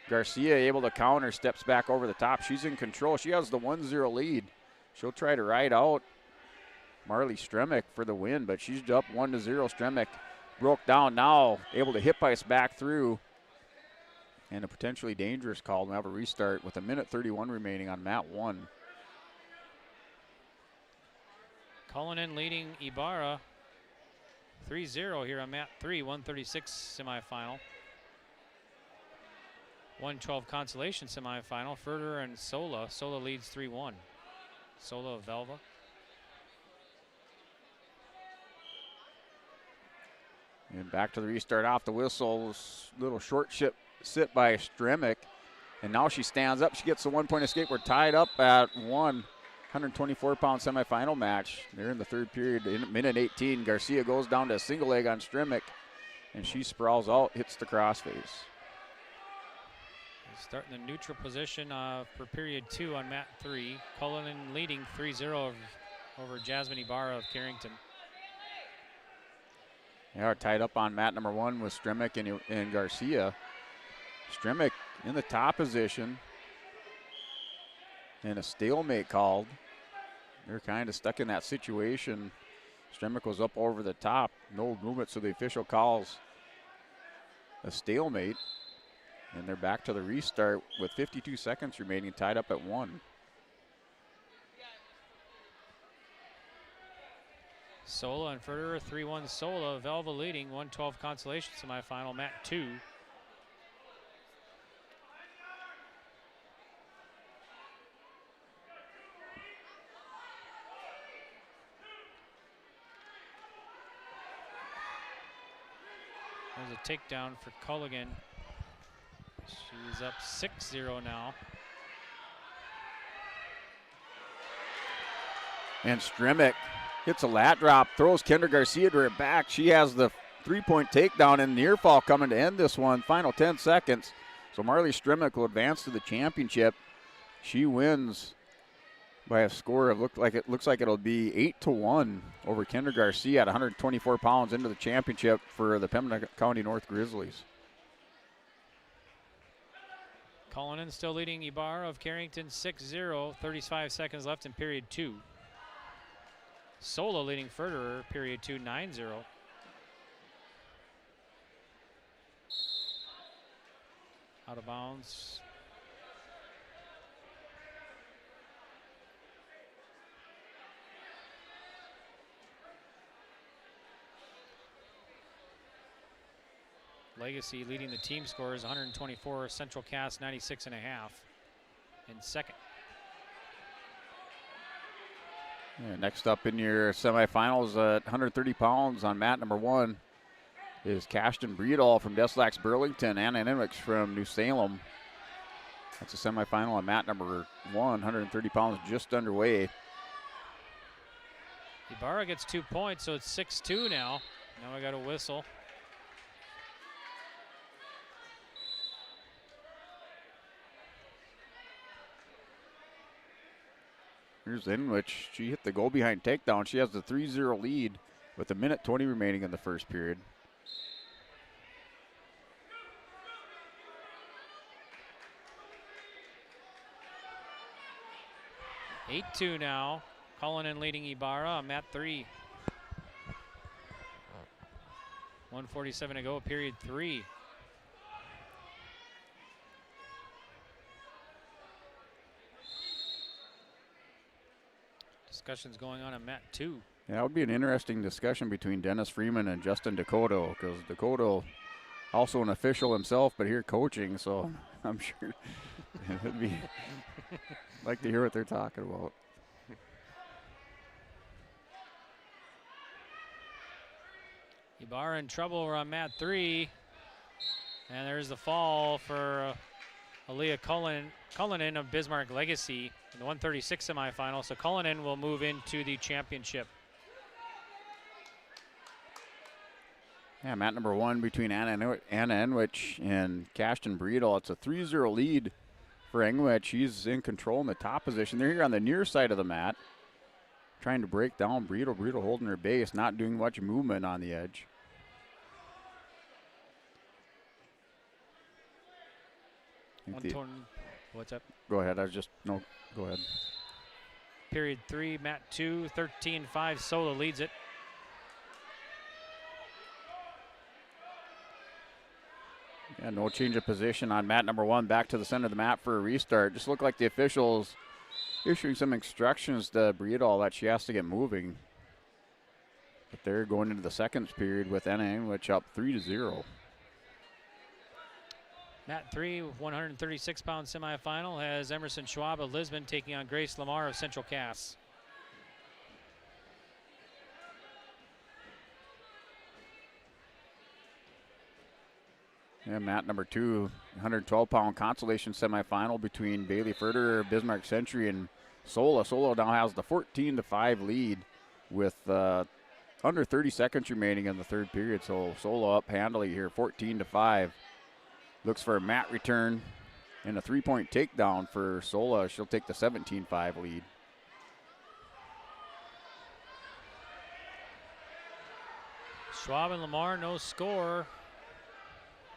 Speaker 17: Garcia able to counter, steps back over the top. She's in control. She has the 1-0 lead. She'll try to ride out Marley Stremick for the win, but she's up 1-0. Stremick broke down now, able to hip ice back through. And a potentially dangerous call. We'll have a restart with a minute 31 remaining on mat 1.
Speaker 20: Cullinan leading Ibarra 3-0 here on mat 3, 136 semifinal. 112 Consolation semifinal. Furter and Sola. Sola leads 3-1. Sola of Velva.
Speaker 17: And back to the restart off the whistle. Little short sit by Stremick. And now she stands up. She gets the 1-point escape. We're tied up at 124-pound semifinal match. They're in the third period in minute 18. Garcia goes down to a single leg on Stremick. And she sprawls out, hits the crossface.
Speaker 20: Starting the neutral position for period 2 on mat 3. Cullinan leading 3-0 over Jasmine Ibarra of Carrington.
Speaker 17: They are tied up on mat number 1 with Stremick and Garcia. Stremick in the top position. And a stalemate called. They're kind of stuck in that situation Stremick was up over the top. No movement, so the official calls a stalemate. And they're back to the restart with 52 seconds remaining, tied up at 1.
Speaker 20: Sola and Federer, 3-1 Sola. Velva leading, 112 Consolation semifinal, mat 2. There's a takedown for Culligan. She's up 6-0 now.
Speaker 17: And Stremick hits a lat drop, throws Kendra Garcia to her back. She has the 3-point takedown and near fall coming to end this one. Final 10 seconds. So Marley Stremick will advance to the championship. She wins by a score of looks like it'll be 8-1 over Kendra Garcia at 124 pounds into the championship for the Pembina County North Grizzlies.
Speaker 20: Cullinan still leading Ibarra of Carrington 6-0, 35 seconds left in period 2. Sola leading Federer, period 2, 9-0. Out of bounds. Legacy leading the team scores 124, Central Cass 96.5 in second.
Speaker 17: Yeah, next up in your semifinals at 130 pounds on mat number 1 is Cashton Breedall from Deslax Burlington, Anna Inwich from New Salem. That's a semifinal on mat number 1, 130 pounds just underway.
Speaker 20: Ibarra gets 2 points, so it's 6-2 now. Now we got a whistle.
Speaker 17: Here's Inwich. She hit the goal behind takedown. She has the 3-0 lead with 1:20 remaining in the first period.
Speaker 20: Eight 2 now. Cullinan leading Ibarra on mat 3. 1:47 to go, period 3. Discussions going on mat 2.
Speaker 17: Yeah, that would be an interesting discussion between Dennis Freeman and Justin Dakota, because Dakota also an official himself, but here coaching, so I'm sure it would be like to hear what they're talking about.
Speaker 20: Ibarra in trouble. We're on mat 3. And there's the fall for Aaliyah Cullinan of Bismarck Legacy in the 136 semifinal. So Cullinan will move into the championship.
Speaker 17: Yeah, mat number 1 between Anna Enwich and Cashton Breedall. It's a 3-0 lead for Enwich. He's in control in the top position. They're here on the near side of the mat, trying to break down Breedall. Breedall holding her base, not doing much movement on the edge.
Speaker 20: What's up?
Speaker 17: Go ahead. Go ahead.
Speaker 20: Period 3, mat 2, 13-5. Sola leads it.
Speaker 17: Yeah, no change of position on mat number 1. Back to the center of the mat for a restart. Just looked like the officials issuing some instructions to Breedall that she has to get moving. But they're going into the second period with Anna Enwich up 3-0.
Speaker 20: Mat 3, 136-pound semifinal has Emerson Schwab of Lisbon taking on Grace Lamar of Central Cass.
Speaker 17: Yeah, mat number 2, 112-pound consolation semifinal between Bailey Furter, Bismarck Century, and Sola. Sola now has the 14-5 lead with under 30 seconds remaining in the third period. So Sola up handily here, 14-5. Looks for a mat return and a 3-point takedown for Sola. She'll take the 17-5 lead.
Speaker 20: Schwab and Lamar, no score.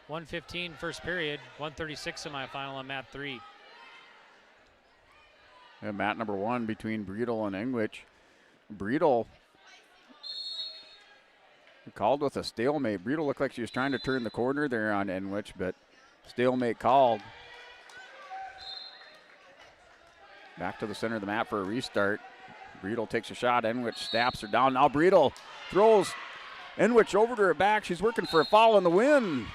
Speaker 20: 1:15 first period, 136 semifinal on mat 3.
Speaker 17: And mat number 1 between Breedall and Enwich. Breedall Called with a stalemate. Breedle looked like she was trying to turn the corner there on Enwich, but stalemate called. Back to the center of the mat for a restart. Breedle takes a shot. Enwich snaps her down. Now Breedle throws Enwich over to her back. She's working for a foul in the win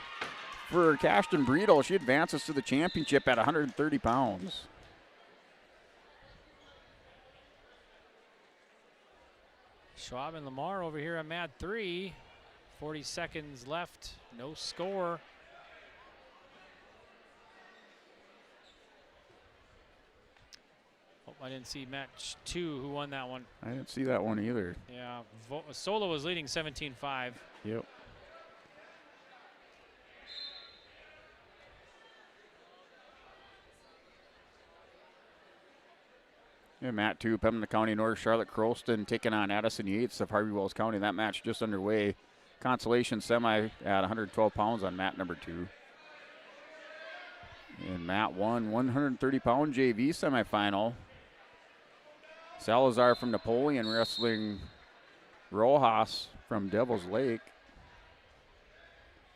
Speaker 17: for Cashton Breedle. She advances to the championship at 130 pounds.
Speaker 20: Schwab and Lamar over here on mat 3. 40 seconds left. No score. Oh, I didn't see match 2. Who won that one?
Speaker 17: I didn't see that one either.
Speaker 20: Yeah, Solo was leading 17-5.
Speaker 17: Yep. Yeah, Mat 2, Pembina County North, Charlotte Crowston taking on Addison Yates of Harvey Wells County. That match just underway. Consolation semi at 112 pounds on mat number 2. And mat 1, 130-pound JV semifinal. Salazar from Napoleon wrestling Rojas from Devil's Lake.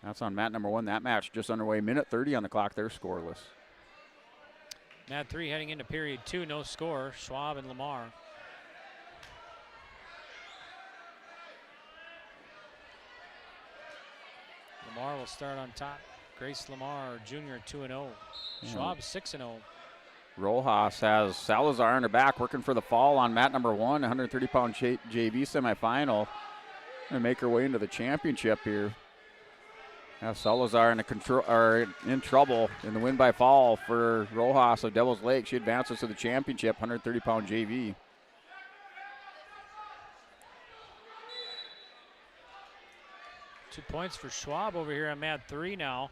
Speaker 17: That's on mat number 1. That match just underway. Minute 30 on the clock. They're scoreless.
Speaker 20: Mat 3 heading into period 2, no score. Schwab and Lamar. Lamar will start on top. Grace Lamar, junior, 2-0. Schwab, 6-0.
Speaker 17: Rojas has Salazar on her back, working for the fall on mat number 1, 130-pound JV semifinal. Gonna make her way into the championship here. Now Salazar in trouble in the win by fall for Rojas of Devil's Lake. She advances to the championship, 130-pound JV.
Speaker 20: Two points for Schwab over here on mat 3 now.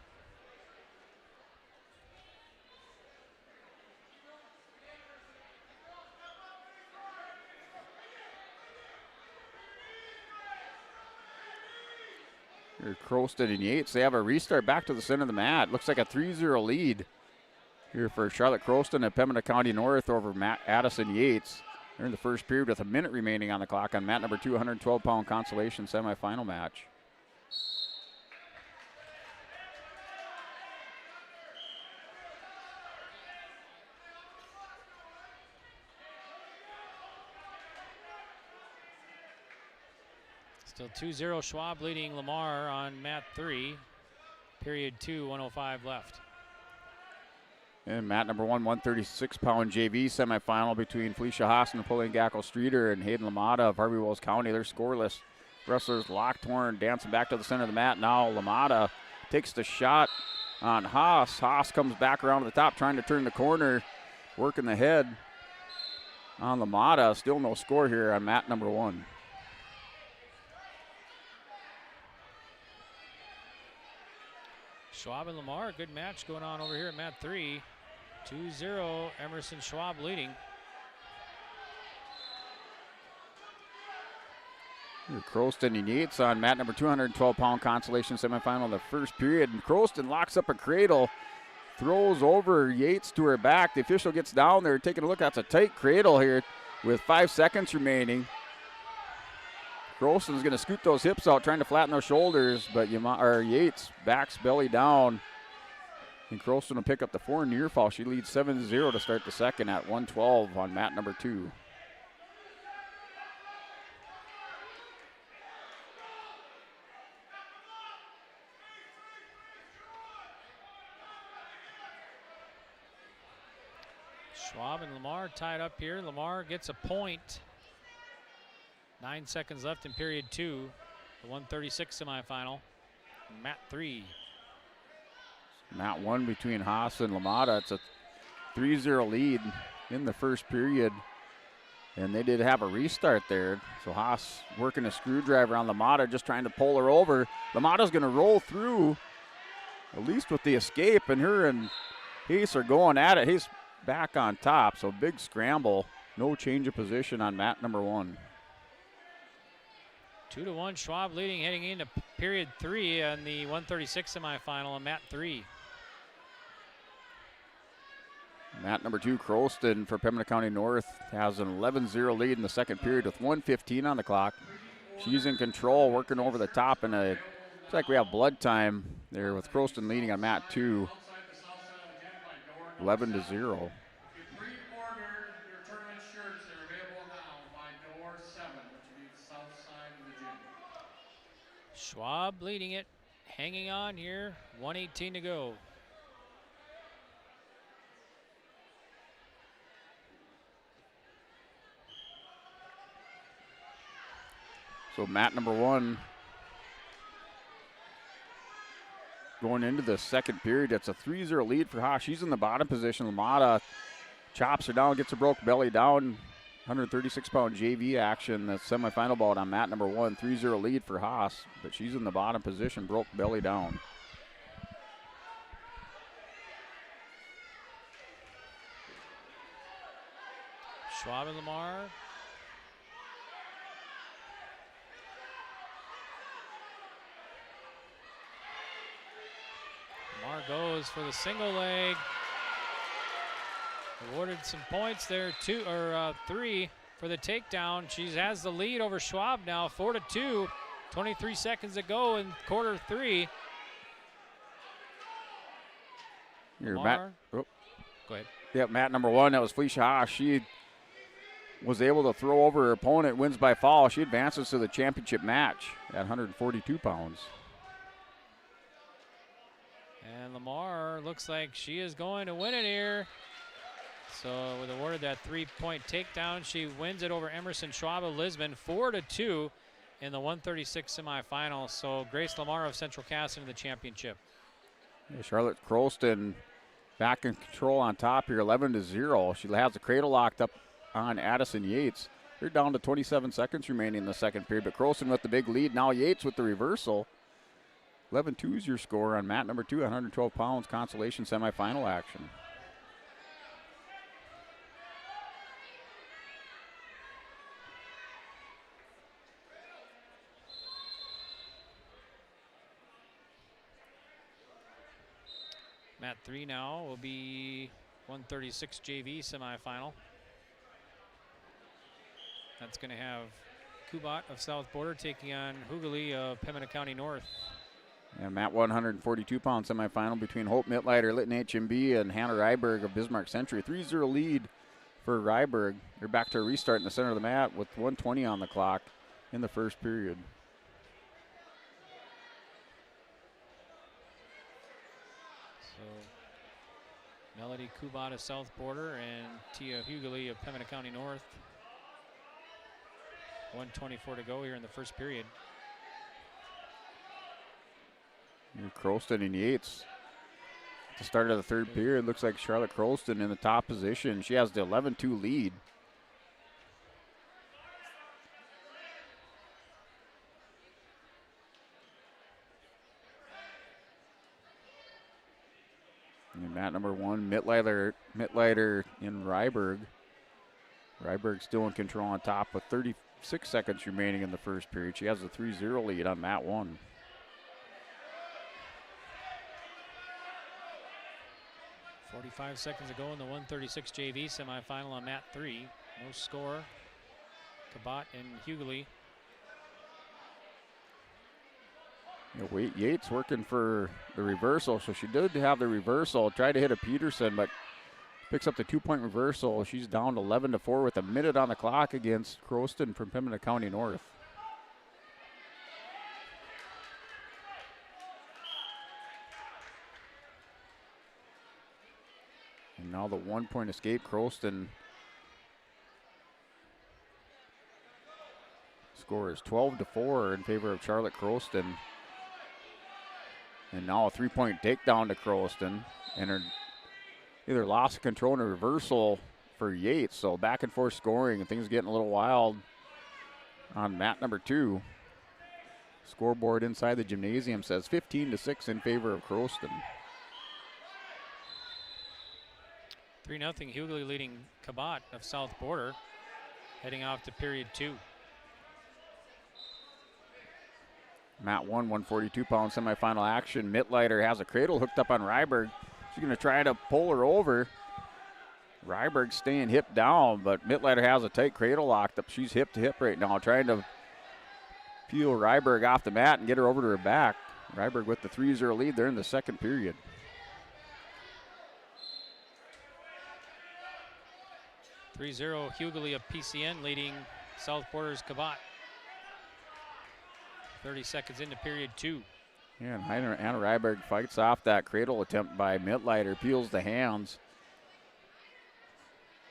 Speaker 17: Here, Crowston and Yates, they have a restart back to the center of the mat. Looks like a 3-0 lead here for Charlotte Crowston at Pembina County North over Addison Yates. They're in the first period with a minute remaining on the clock on mat number 2, 112-pound consolation semifinal match.
Speaker 20: Still 2-0, Schwab leading Lamar on mat 3. Period 2, 1:05 left.
Speaker 17: And mat number 1, 136-pound JV semifinal between Felicia Haas and Napoleon Gackle-Streeter and Hayden Lamada of Harvey Wells County. They're scoreless. Wrestlers locked torn, dancing back to the center of the mat. Now Lamada takes the shot on Haas. Haas comes back around to the top, trying to turn the corner, working the head on Lamada. Still no score here on mat number 1.
Speaker 20: Schwab and Lamar, good match going on over here at mat 3. 2-0, Emerson Schwab leading.
Speaker 17: Crowston and Yates on mat number 212-pound consolation semifinal in the first period. And Crowston locks up a cradle, throws over Yates to her back. The official gets down there taking a look. That's a tight cradle here with 5 seconds remaining. Crowston's going to scoot those hips out, trying to flatten those shoulders, but Yates backs belly down. And Crowston will pick up the 4 near fall. She leads 7-0 to start the second at 112 on mat number 2.
Speaker 20: Schwab and Lamar tied up here. Lamar gets a point. 9 seconds left in period 2. The 136 semifinal. Mat 3.
Speaker 17: Mat 1 between Haas and Lamada. It's a 3-0 lead in the first period. And they did have a restart there. So Haas working a screwdriver on Lamada, just trying to pull her over. Lamada's going to roll through, at least with the escape. And her and Hayes are going at it. Hayes back on top. So big scramble. No change of position on mat number 1.
Speaker 20: 2-1, Schwab leading heading into period 3 on the 136 semifinal on mat 3.
Speaker 17: Mat number 2, Crowston for Pembina County North has an 11-0 lead in the second period with 1:15 on the clock. She's in control, working over the top, and looks like we have blood time there with Croston leading on mat 2, 11-0.
Speaker 20: Schwab leading it, hanging on here, 1:18 to go.
Speaker 17: So mat number 1 going into the second period. It's a 3-0 lead for Haas. She's in the bottom position. LaMotta chops her down, gets her broke belly down. 136-pound JV action. The semifinal bout on mat number 1. 3-0 lead for Haas, but she's in the bottom position, broke belly down.
Speaker 20: Schwab and Lamar. Lamar goes for the single leg. Awarded some points there, 3 for the takedown. She has the lead over Schwab now, 4-2. 23 seconds to go in quarter 3.
Speaker 17: Mat,
Speaker 20: Go ahead.
Speaker 17: Yep, mat number 1, that was Felicia Haas. She was able to throw over her opponent, wins by fall. She advances to the championship match at 142 pounds.
Speaker 20: And Lamar looks like she is going to win it here. So with awarded that 3-point takedown, she wins it over Emerson Schwab of Lisbon, 4-2 in the 136 semifinal. So Grace Lamar of Central Cass into the championship.
Speaker 17: Yeah, Charlotte Croston back in control on top here, 11-0. She has the cradle locked up on Addison Yates. They're down to 27 seconds remaining in the second period, but Croston with the big lead. Now Yates with the reversal. 11-2 is your score on mat number 2, 112 pounds, Consolation semifinal action.
Speaker 20: Mat 3 now will be 136 JV semifinal. That's going to have Kubat of South Border taking on Hooghly of Pembina County North.
Speaker 17: And mat 142-pound semifinal between Hope Mittleider, Lytton HMB, and Hannah Ryberg of Bismarck Century. 3-0 lead for Ryberg. They're back to a restart in the center of the mat with 1:20 on the clock in the first period.
Speaker 20: So Melody Kubat of South Border and Tia Hughley of Pembina County North. 1:24 to go here in the first period.
Speaker 17: Croston and Yates at the start of the third period. Looks like Charlotte Croston in the top position. She has the 11-2 lead. And mat number 1, Mittleider in Ryberg. Ryberg still in control on top with 36 seconds remaining in the first period. She has a 3-0 lead on mat 1.
Speaker 20: .45 seconds to go in the 136 JV semifinal on mat 3. No score. Kubat and Hughley.
Speaker 17: Yates working for the reversal, so she did have the reversal. Tried to hit a Peterson, but picks up the 2-point reversal. She's down 11-4 with a minute on the clock against Croston from Pembina County North. And now the 1-point escape. Croston score is 12-4 in favor of Charlotte Croston. And now a 3-point takedown to Croston. And either loss of control and a reversal for Yates. So back and forth scoring and things getting a little wild on mat number 2. Scoreboard inside the gymnasium says 15-6 in favor of Croston.
Speaker 20: 3-0 Hughley leading Kubat of South Border, heading off to period 2.
Speaker 17: Mat 1, 142-pound semifinal action. Mittleider has a cradle hooked up on Ryberg. She's going to try to pull her over. Ryberg staying hip down, but Mittleider has a tight cradle locked up. She's hip to hip right now, trying to peel Ryberg off the mat and get her over to her back. Ryberg with the 3-0 lead there in the second period.
Speaker 20: Hughley of PCN leading South Borders Cabot. 30 seconds into period 2.
Speaker 17: Yeah, and Hannah Ryberg fights off that cradle attempt by Mittleiter, peels the hands.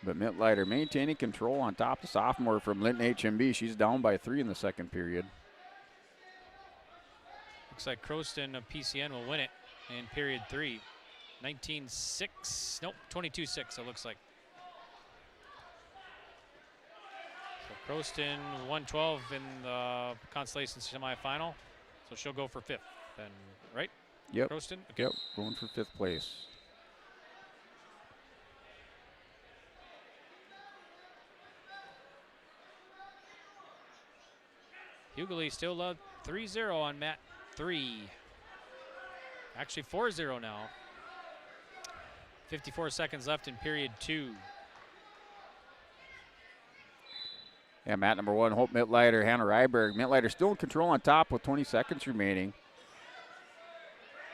Speaker 17: But Mittleiter maintaining control on top. The sophomore from Linton HMB. She's down by 3 in the second period.
Speaker 20: Looks like Croston of PCN will win it in period 3. 19-6, nope, 22-6 it looks like. So Croston 112 in the Consolation semifinal. So she'll go for 5th then, right?
Speaker 17: Yep.
Speaker 20: Croston? Okay.
Speaker 17: Yep, going for 5th place.
Speaker 20: Hughley still led 3-0 on mat 3. Actually 4-0 now. 54 seconds left in period 2.
Speaker 17: Yeah, mat number 1, Hope Mittleiter, Hannah Ryberg. Mittleiter still in control on top with 20 seconds remaining.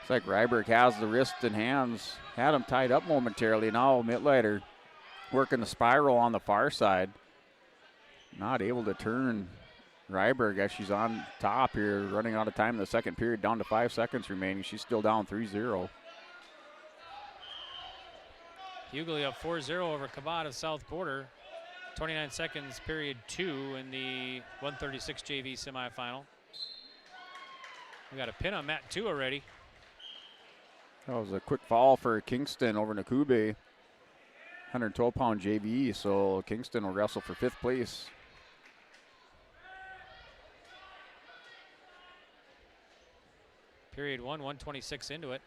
Speaker 17: It's like Ryberg has the wrist and hands, had him tied up momentarily. Now Mittleiter working the spiral on the far side. Not able to turn Ryberg as she's on top here, running out of time in the second period, down to 5 seconds remaining. She's still down 3-0.
Speaker 20: Hughley up 4-0 over Cabot of South Border. 29 seconds, period 2 in the 136 JV semifinal. We got a pin on mat 2 already.
Speaker 17: That was a quick fall for Kingston over Nakube. 112-pound JV, so Kingston will wrestle for 5th place.
Speaker 20: Period 1, 126 into it.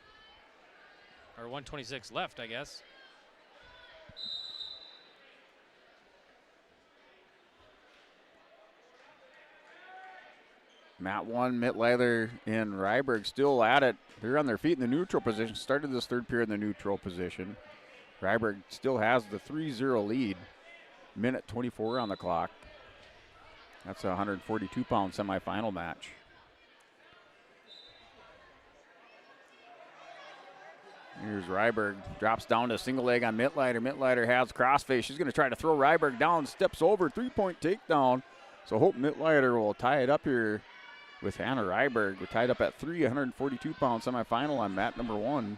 Speaker 20: Or 126 left, I guess.
Speaker 17: Mat 1, Mittleiter and Ryberg still at it. They're on their feet in the neutral position. Started this third period in the neutral position. Ryberg still has the 3-0 lead. Minute 24 on the clock. That's a 142-pound semifinal match. Here's Ryberg, drops down to single leg on Mittleiter. Mittleiter has crossface. She's going to try to throw Ryberg down, steps over, 3-point takedown. So Hope Mittleiter will tie it up here with Hannah Ryberg. We're tied up at 3, 142-pound semifinal on mat number 1.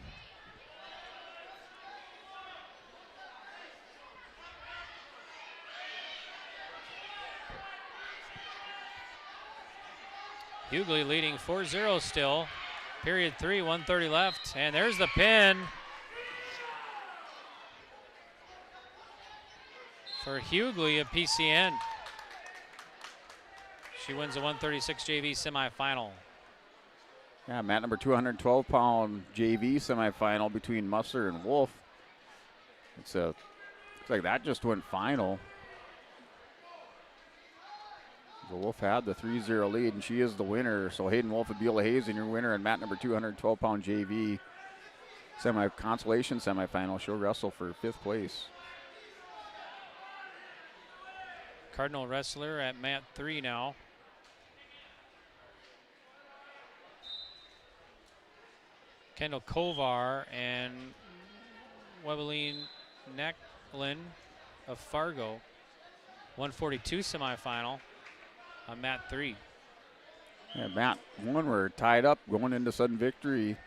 Speaker 20: Hughley leading 4-0 still. Period 3, 130 left. And there's the pin for Hughley of PCN. She wins the 136 JV semifinal.
Speaker 17: Yeah, mat number 212-pound JV semifinal between Musser and Wolf. Looks like that just went final. The Wolf had the 3-0 lead, and she is the winner. So Hayden Wolf of Beulah Hazen, your winner in mat number 212-pound JV Consolation semifinal. She'll wrestle for 5th place.
Speaker 20: Cardinal wrestler at mat 3 now. Kendall Kovar and Webeline Necklin of Fargo. 142 semifinal on mat 3.
Speaker 17: Yeah, mat 1, we're tied up going into sudden victory.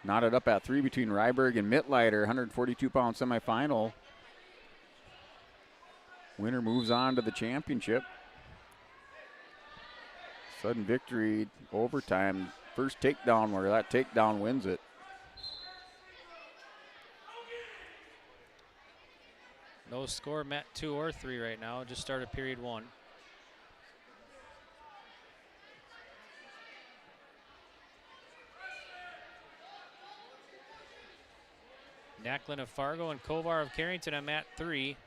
Speaker 17: Knotted up at 3 between Ryberg and Mittleiter, 142-pound semifinal. Winner moves on to the championship. Sudden victory, overtime. First takedown where that takedown wins it.
Speaker 20: No score, mat 2 or 3 right now. Just started period 1. Necklin of Fargo and Kovar of Carrington on mat 3.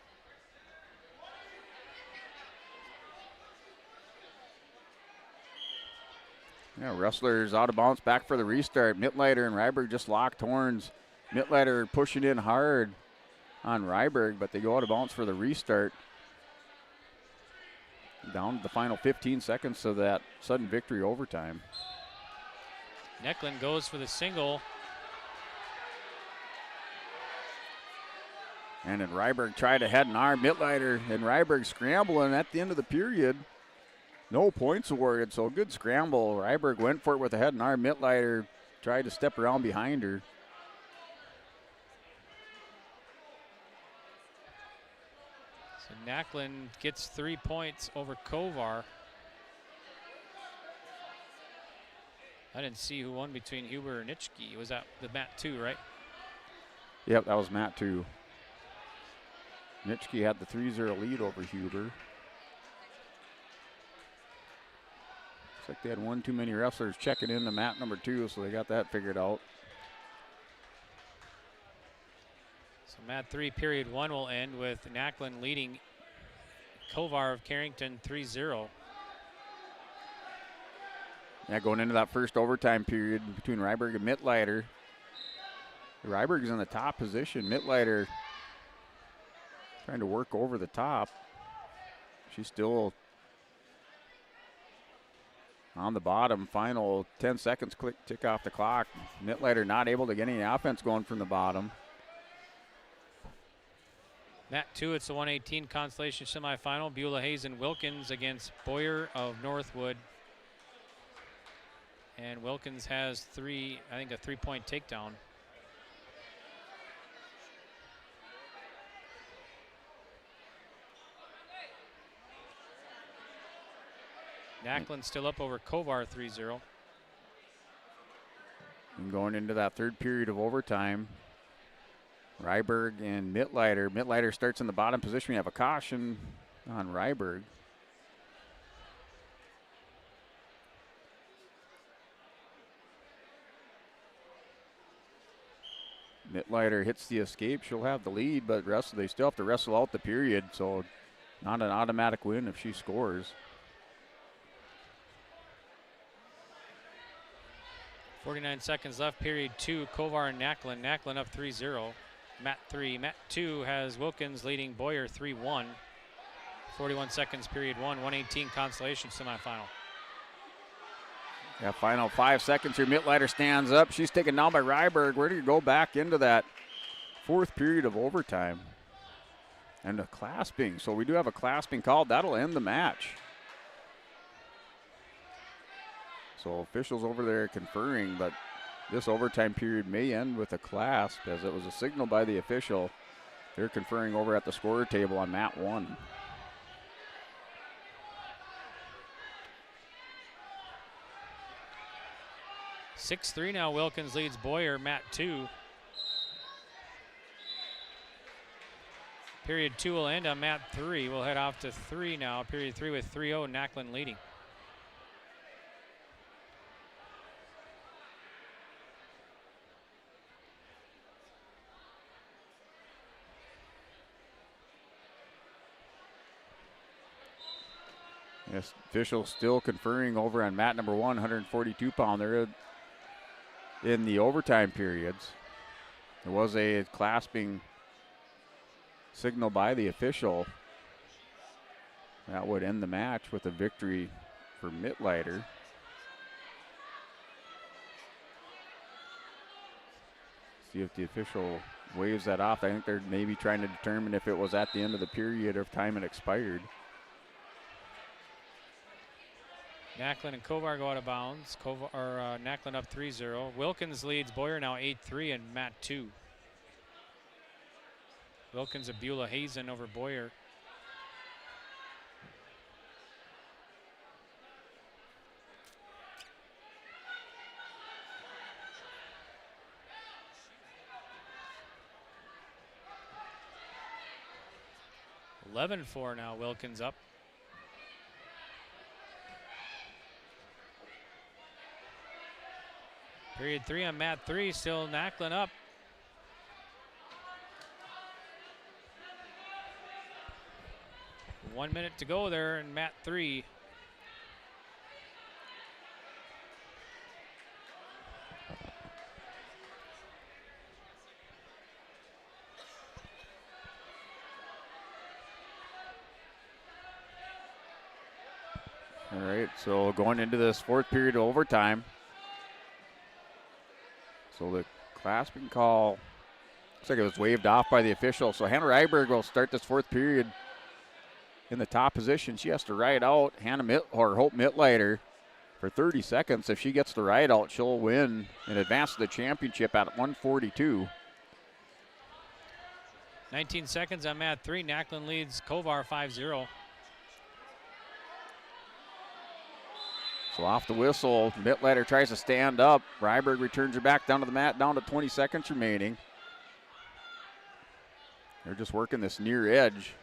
Speaker 17: Yeah, wrestlers out of bounds, back for the restart. Mittleiter and Ryberg just locked horns. Mittleiter pushing in hard on Ryberg, but they go out of bounds for the restart. down to the final 15 seconds of that sudden victory overtime.
Speaker 20: Necklin goes for the single.
Speaker 17: And then Ryberg tried to head and arm Mittleiter, and Ryberg scrambling at the end of the period. No points awarded, so good scramble. Ryberg went for it with a head and arm. Mittleiter tried to step around behind her.
Speaker 20: So Necklin gets 3 points over Kovar. I didn't see who won between Huber and Nitschke. Was that the Matt 2, right?
Speaker 17: Yep, that was Matt 2. Nitschke had the 3-0 lead over Huber. Looks like they had one too many wrestlers checking in to mat number 2, so they got that figured out.
Speaker 20: So Mat 3 period 1 will end with Necklin leading Kovar of Carrington 3-0.
Speaker 17: Yeah, going into that first overtime period between Ryberg and Mittleiter. Ryberg's in the top position. Mittleiter trying to work over the top. She's still on the bottom. Final 10 seconds, tick off the clock. Mittleiter not able to get any offense going from the bottom.
Speaker 20: Mat 2, it's the 118 Consolation semifinal. Beulah Hayes and Wilkins against Boyer of Northwood. And Wilkins has a 3-point takedown. Necklin still up over Kovar 3-0.
Speaker 17: And going into that third period of overtime, Ryberg and Mittleiter. Mittleiter starts in the bottom position. We have a caution on Ryberg. Mittleiter hits the escape. She'll have the lead, but they still have to wrestle out the period, so not an automatic win if she scores.
Speaker 20: 49 seconds left, period 2. Kovar and Necklin. Necklin up 3-0. Mat 3. Mat 2 has Wilkins leading Boyer 3-1. 41 seconds, period 1. 118 Consolation semifinal.
Speaker 17: Yeah, final 5 seconds here. Mittleiter stands up. She's taken down by Ryberg. Where do you go back into that fourth period of overtime? And a clasping. So we do have a clasping called. That'll end the match. So officials over there conferring, but this overtime period may end with a clasp, as it was a signal by the official. They're conferring over at the scorer table on mat 1.
Speaker 20: (6-3) now. Wilkins leads Boyer, Mat 2. Period 2 will end on Mat 3. We'll head off to 3 now. Period 3 with 3-0, Necklin leading.
Speaker 17: Yes, officials still conferring over on mat number 1, 142-pound. They're in the overtime periods. There was a clasping signal by the official. That would end the match with a victory for Mittleiter. See if the official waves that off. I think they're maybe trying to determine if it was at the end of the period or if time had expired.
Speaker 20: Necklin and Kovar go out of bounds. Necklin up 3-0. Wilkins leads Boyer now 8-3 and Mat 2. Wilkins of Beulah Hazen over Boyer. (11-4) now. Wilkins up. Period 3 on Mat 3, still Necklin up. One minute to go there in Mat 3.
Speaker 17: All right, so going into this fourth period of overtime. So the clasping call, looks like it was waved off by the official. So Hannah Ryberg will start this fourth period in the top position. She has to ride out Hope Mittleiter for 30 seconds. If she gets the ride out, she'll win and advance to the championship at 142.
Speaker 20: 19 seconds on mat 3. Nacklin leads Kovar 5-0.
Speaker 17: So off the whistle, Mittleiter tries to stand up. Ryberg returns her back down to the mat, down to 20 seconds remaining. They're just working this near edge.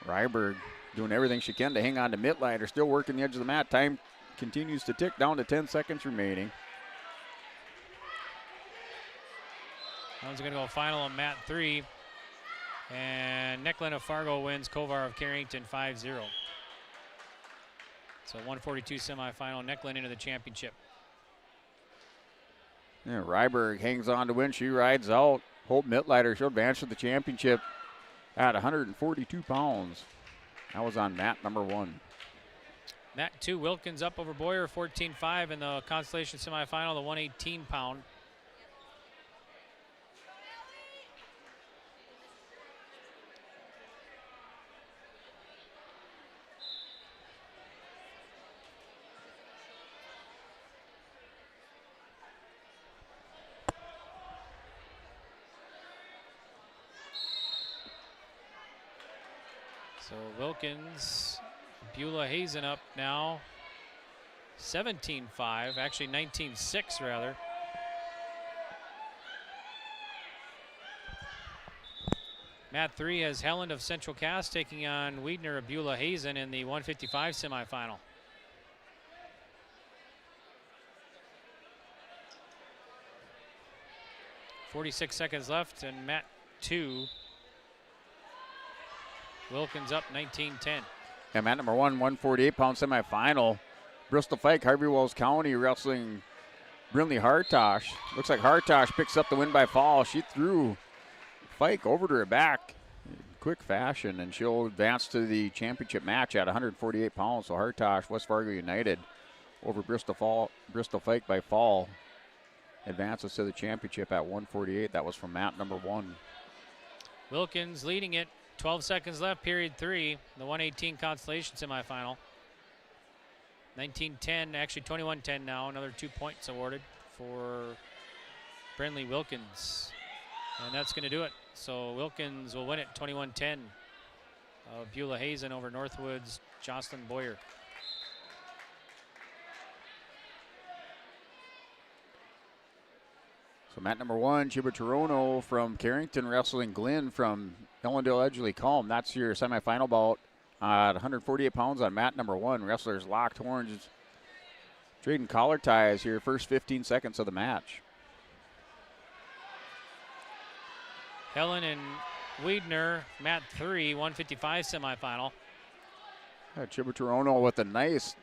Speaker 17: Ryberg doing everything she can to hang on to Mittleiter, still working the edge of the mat. Time continues to tick down to 10 seconds remaining.
Speaker 20: That one's going to go final on mat 3. And Necklin of Fargo wins Kovar of Carrington 5-0. So 142 semifinal, Necklin into the championship.
Speaker 17: Yeah, Ryberg hangs on to win. She rides out. Hope Mittleiter, she'll advance to the championship at 142 pounds. That was on mat number 1.
Speaker 20: Mat 2, Wilkins up over Boyer 14-5 in the Consolation semifinal, the 118 pound. So Wilkins, Beulah Hazen up now, 17-5, actually 19-6 rather. Mat 3 has Helen of Central Cass taking on Wiedner of Beulah Hazen in the 155 semifinal. .46 seconds left, and mat 2. Wilkins up 19-10.
Speaker 17: And mat number 1, 148-pound semifinal. Bristol Fike, Harvey Wells County wrestling Brinley Hartosh. Looks like Hartosh picks up the win by fall. She threw Fike over to her back in quick fashion, and she'll advance to the championship match at 148 pounds. So Hartosh, West Fargo United over Bristol Fike by fall, advances to the championship at 148. That was from mat number 1.
Speaker 20: Wilkins leading it. 12 seconds left, period 3, the 118 Consolation semifinal. 19-10, actually 21-10 now, another 2 points awarded for Brinley Wilkins. And that's going to do it. So Wilkins will win it 21-10 of Beulah Hazen over Northwood's Jocelyn Boyer.
Speaker 17: So mat number 1, Chiba Toronto from Carrington wrestling Glenn from Ellendale Edgeley Calm. That's your semifinal bout at 148 pounds on mat number 1. Wrestlers locked horns, trading collar ties here, first 15 seconds of the match.
Speaker 20: Helen and Wiedner, mat 3, 155 semifinal.
Speaker 17: Chiba Toronto with a nice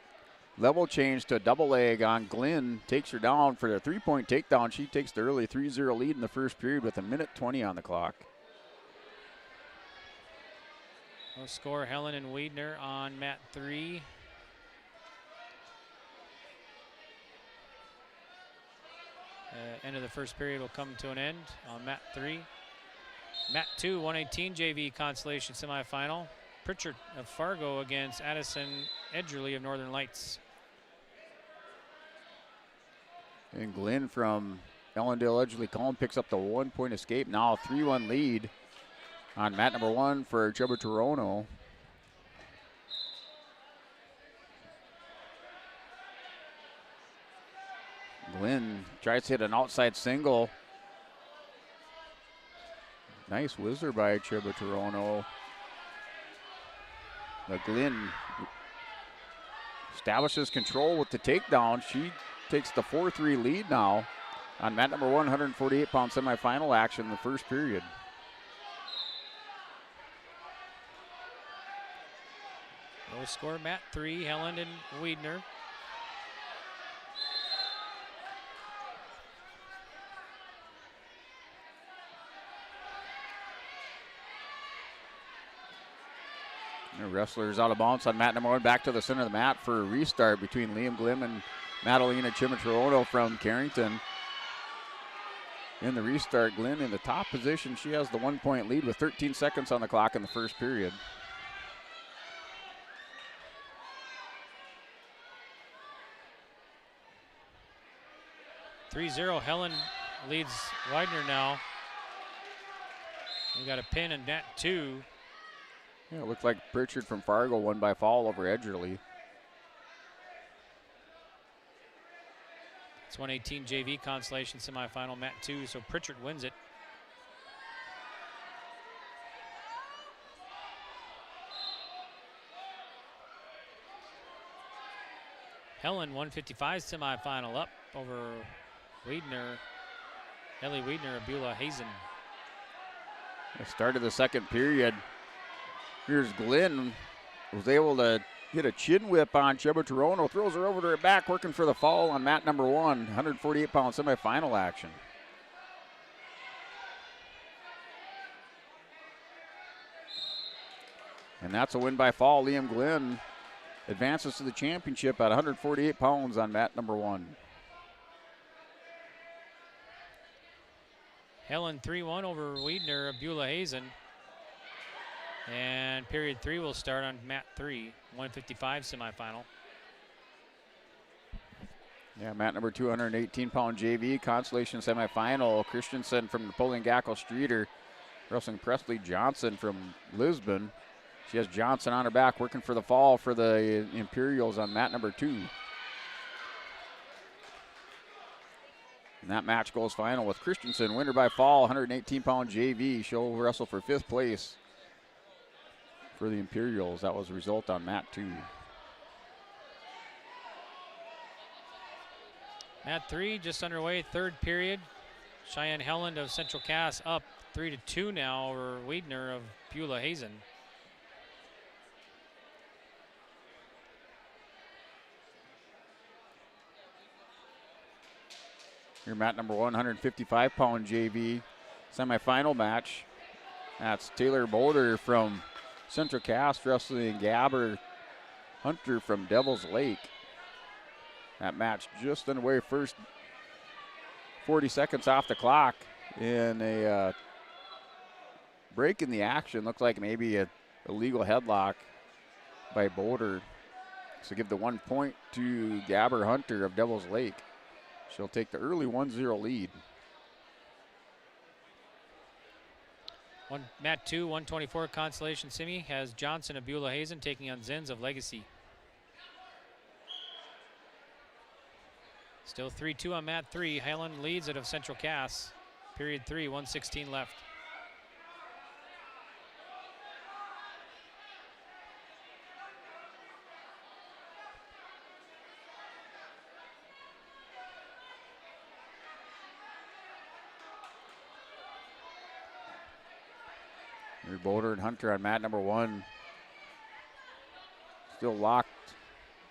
Speaker 17: level change to a double leg on Glenn, takes her down for a 3-point takedown. She takes the early 3-0 lead in the first period with 1:20 on the clock.
Speaker 20: No score, Helen and Wiedner on mat 3. End of the first period will come to an end on mat 3. Mat 2, 118 JV Consolation semifinal. Pritchard of Fargo against Addison Edgerly of Northern Lights.
Speaker 17: And Glenn from Ellendale Edgeley Calm picks up the 1-point escape. Now a 3-1 lead on mat number 1 for Chiba Toronto. Glenn tries to hit an outside single. Nice whizzer by Chiba Toronto. But Glenn establishes control with the takedown. She takes the 4-3 lead now on mat number 1, 148-pound semifinal action in the first period.
Speaker 20: No score, mat 3, Helen and Wiedner.
Speaker 17: The wrestlers out of bounds on mat number 1, back to the center of the mat for a restart between Liam Glim and Madalena Chimitrono from Carrington. In the restart, Glenn in the top position. She has the 1-point lead with 13 seconds on the clock in the first period.
Speaker 20: Helen leads Widener now. We got a pin in net 2.
Speaker 17: Yeah, it looked like Pritchard from Fargo won by fall over Edgerly.
Speaker 20: It's 118 JV Consolation semifinal, mat 2, so Pritchard wins it. Helen 155 semifinal up over Wiedner, Ellie Wiedner of Beulah Hazen.
Speaker 17: The start of the second period. Here's Glenn, was able to hit a chin whip on Chimitrono, throws her over to her back, working for the fall on mat number 1, 148-pound semifinal action. And that's a win by fall. Liam Glenn advances to the championship at 148 pounds on mat number 1.
Speaker 20: Helen 3-1 over Wiedner of Beulah Hazen. And period 3 will start on mat 3, 155 semifinal.
Speaker 17: Yeah, mat number 218-pound JV Consolation semifinal. Christensen from Napoleon Gackle Streeter wrestling Presley Johnson from Lisbon. She has Johnson on her back working for the fall for the Imperials on mat number 2. And that match goes final with Christensen, winner by fall, 118-pound JV. She'll wrestle for 5th place for the Imperials. That was the result on mat 2.
Speaker 20: Mat 3 just underway, third period. Cheyenne Helland of Central Cass up 3-2 now over Wiedner of Beulah Hazen.
Speaker 17: Here, mat number 1, 155-pound JV semifinal match. That's Taylor Boulder from Central Cass wrestling Gabber Hunter from Devil's Lake. That match just underway, first 40 seconds off the clock in a break in the action. Looks like maybe a illegal headlock by Boulder. So give the 1 point to Gabber Hunter of Devil's Lake. She'll take the early 1-0 lead.
Speaker 20: Mat 2, 124 Consolation Semi has Johnson of Beulah Hazen taking on Zins of Legacy. Still 3-2 on mat 3. Helen leads it of Central Cass. Period 3, 1:16 left.
Speaker 17: Boulder and Hunter on mat number 1. Still locked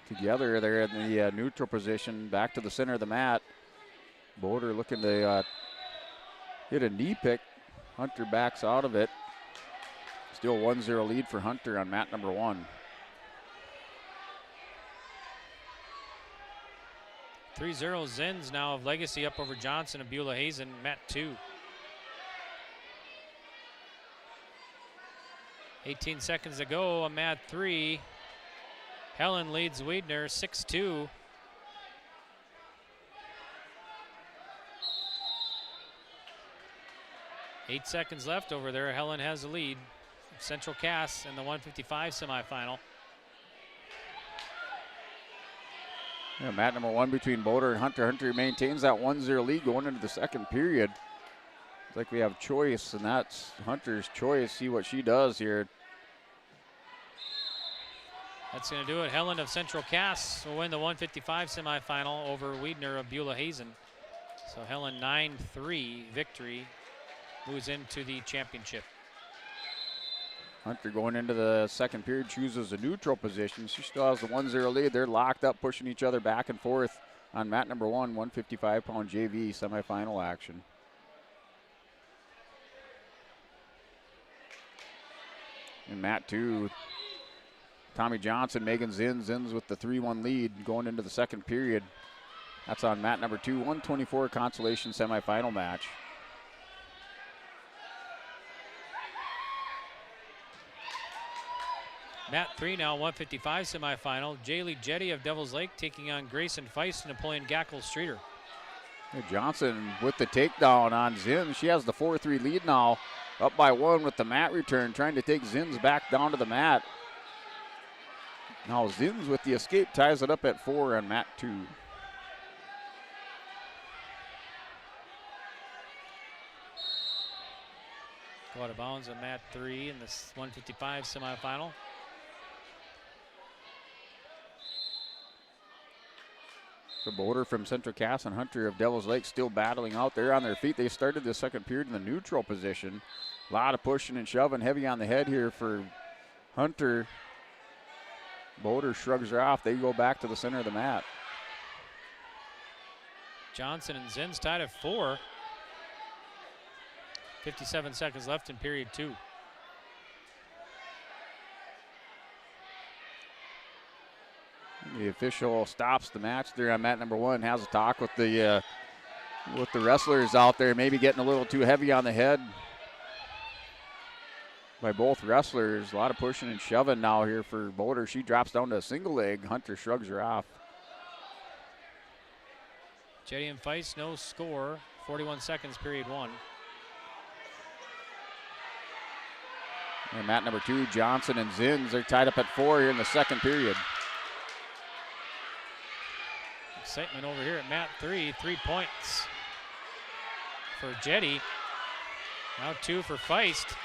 Speaker 17: together there in the neutral position, back to the center of the mat. Boulder looking to hit a knee pick. Hunter backs out of it. Still 1-0 lead for Hunter on mat number 1.
Speaker 20: 3-0 Zins now of Legacy up over Johnson of Beulah Hazen, mat 2. 18 seconds to go on mat 3. Helen leads Wiedner 6-2. Eight seconds left over there. Helen has the lead. Central Cass in the 155 semifinal.
Speaker 17: Yeah, mat number 1 between Boulder and Hunter. Hunter maintains that 1-0 lead going into the second period. It's like we have choice, and that's Hunter's choice. See what she does here.
Speaker 20: That's going to do it. Helen of Central Cass will win the 155 semifinal over Wiedner of Beulah Hazen. So Helen 9-3 victory moves into the championship.
Speaker 17: Hunter going into the second period chooses a neutral position. She still has the 1-0 lead. They're locked up, pushing each other back and forth on mat number 1, 155-pound JV semifinal action. In mat 2, Tommy Johnson, Megan Zins with the 3-1 lead going into the second period. That's on mat number 2, 124 Consolation semifinal match.
Speaker 20: Mat 3 now, 155 semifinal. Jaylee Jetty of Devils Lake taking on Grayson Feist and Napoleon Gackle-Streeter.
Speaker 17: Johnson with the takedown on Zins. She has the 4-3 lead now, up by 1 with the mat return, trying to take Zins back down to the mat. Now Zins with the escape ties it up at 4 on mat 2.
Speaker 20: Go out of bounds on mat 3 in this 155 semifinal.
Speaker 17: The Boulder from Central Cass and Hunter of Devils Lake still battling out there on their feet. They started the second period in the neutral position. A lot of pushing and shoving, heavy on the head here for Hunter. Boulder shrugs her off. They go back to the center of the mat.
Speaker 20: Johnson and Zins tied at 4. 57 seconds left in period 2.
Speaker 17: The official stops the match there on mat number 1, has a talk with the wrestlers out there, maybe getting a little too heavy on the head by both wrestlers. A lot of pushing and shoving now here for Boulder. She drops down to a single leg. Hunter shrugs her off.
Speaker 20: Jetty and Feist, no score. 41 seconds, period 1.
Speaker 17: And mat number 2, Johnson and Zins are tied up at 4 here in the second period.
Speaker 20: Excitement over here at mat 3. 3 points for Jetty. Now 2 for Feist.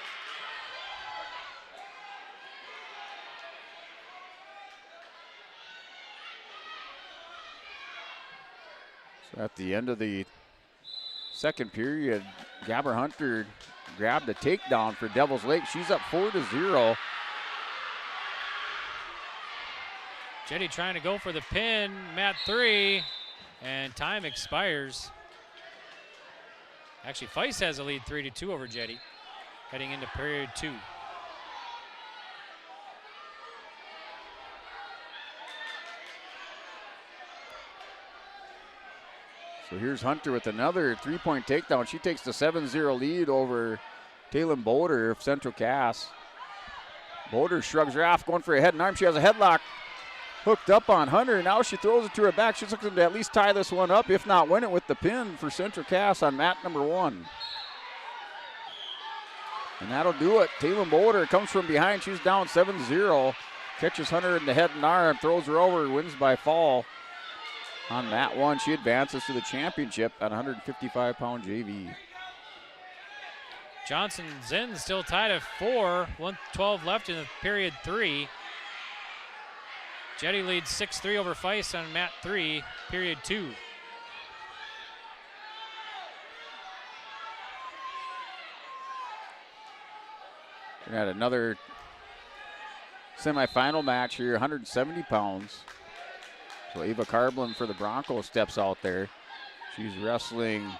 Speaker 17: So at the end of the second period, Gabber Hunter grabbed a takedown for Devils Lake. She's up 4-0.
Speaker 20: Jetty trying to go for the pin, mat 3, and time expires. Actually, Feist has a lead 3-2 over Jetty, heading into period 2.
Speaker 17: So here's Hunter with another 3-point takedown. She takes the 7-0 lead over Taylor Boulder of Central Cass. Boulder shrugs her off, going for a head and arm. She has a headlock hooked up on Hunter. Now she throws it to her back. She's looking to at least tie this one up, if not win it with the pin for Central Cass on mat number 1. And that'll do it. Taylor Boulder comes from behind. She's down 7-0. Catches Hunter in the head and arm, throws her over, wins by fall. On mat 1, she advances to the championship at 155-pound JV.
Speaker 20: Johnson and Zinn still tied at 4. 1:12 left in the period 3. Jetty leads 6-3 over Feist on mat 3, period 2.
Speaker 17: We got another semifinal match here, 170 pounds. So Ava Carblin for the Broncos steps out there. She's wrestling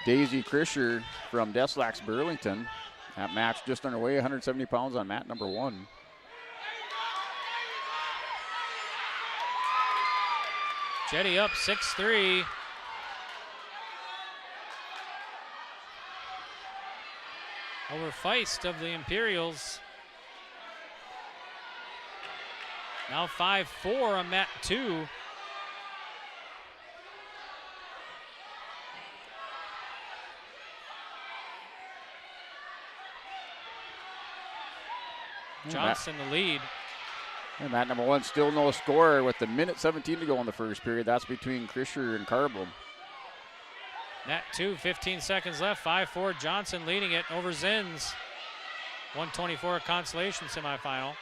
Speaker 17: Daisy Krischer from Deslax Burlington. That match just underway, 170 pounds on mat number 1.
Speaker 20: Jetty up 6-3. Over Feist of the Imperials. Now 5-4 on mat 2. Johnson the lead.
Speaker 17: And mat number 1 still no score with the minute 17 to go in the first period. That's between Krischer and Carblin.
Speaker 20: Mat 2, 15 seconds left. 5-4 Johnson leading it over Zins. 124 Consolation semifinal.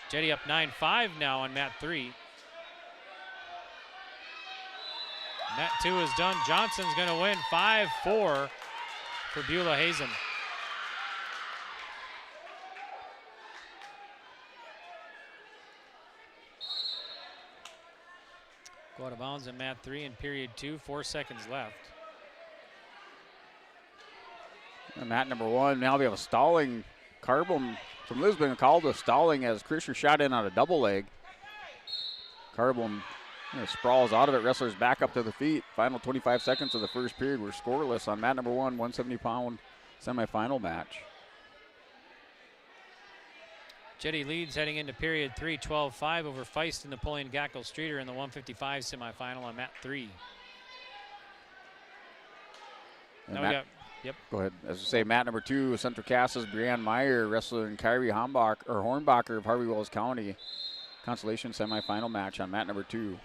Speaker 20: Jetty up 9-5 now on mat 3. Mat 2 is done. Johnson's going to win 5-4 for Beulah Hazen. Go out of bounds in mat 3 in period 2, 4 seconds left.
Speaker 17: And mat number 1, now we have a stalling. Carbom from Lisbon called a stalling as Krisher shot in on a double leg. Carbom sprawls out of it, wrestlers back up to the feet. Final 25 seconds of the first period. We're scoreless on mat number 1, 170-pound semifinal match.
Speaker 20: Jetty leads heading into period 3, 12-5 over Feist and Napoleon Gackle Streeter in the 155 semifinal on mat 3. Now we got, yep.
Speaker 17: Go ahead. As I say, mat number 2, Central Cass's Brianne Meyer wrestling Kyrie Hornbacher of Harvey Wells County. Consolation semifinal match on mat number 2.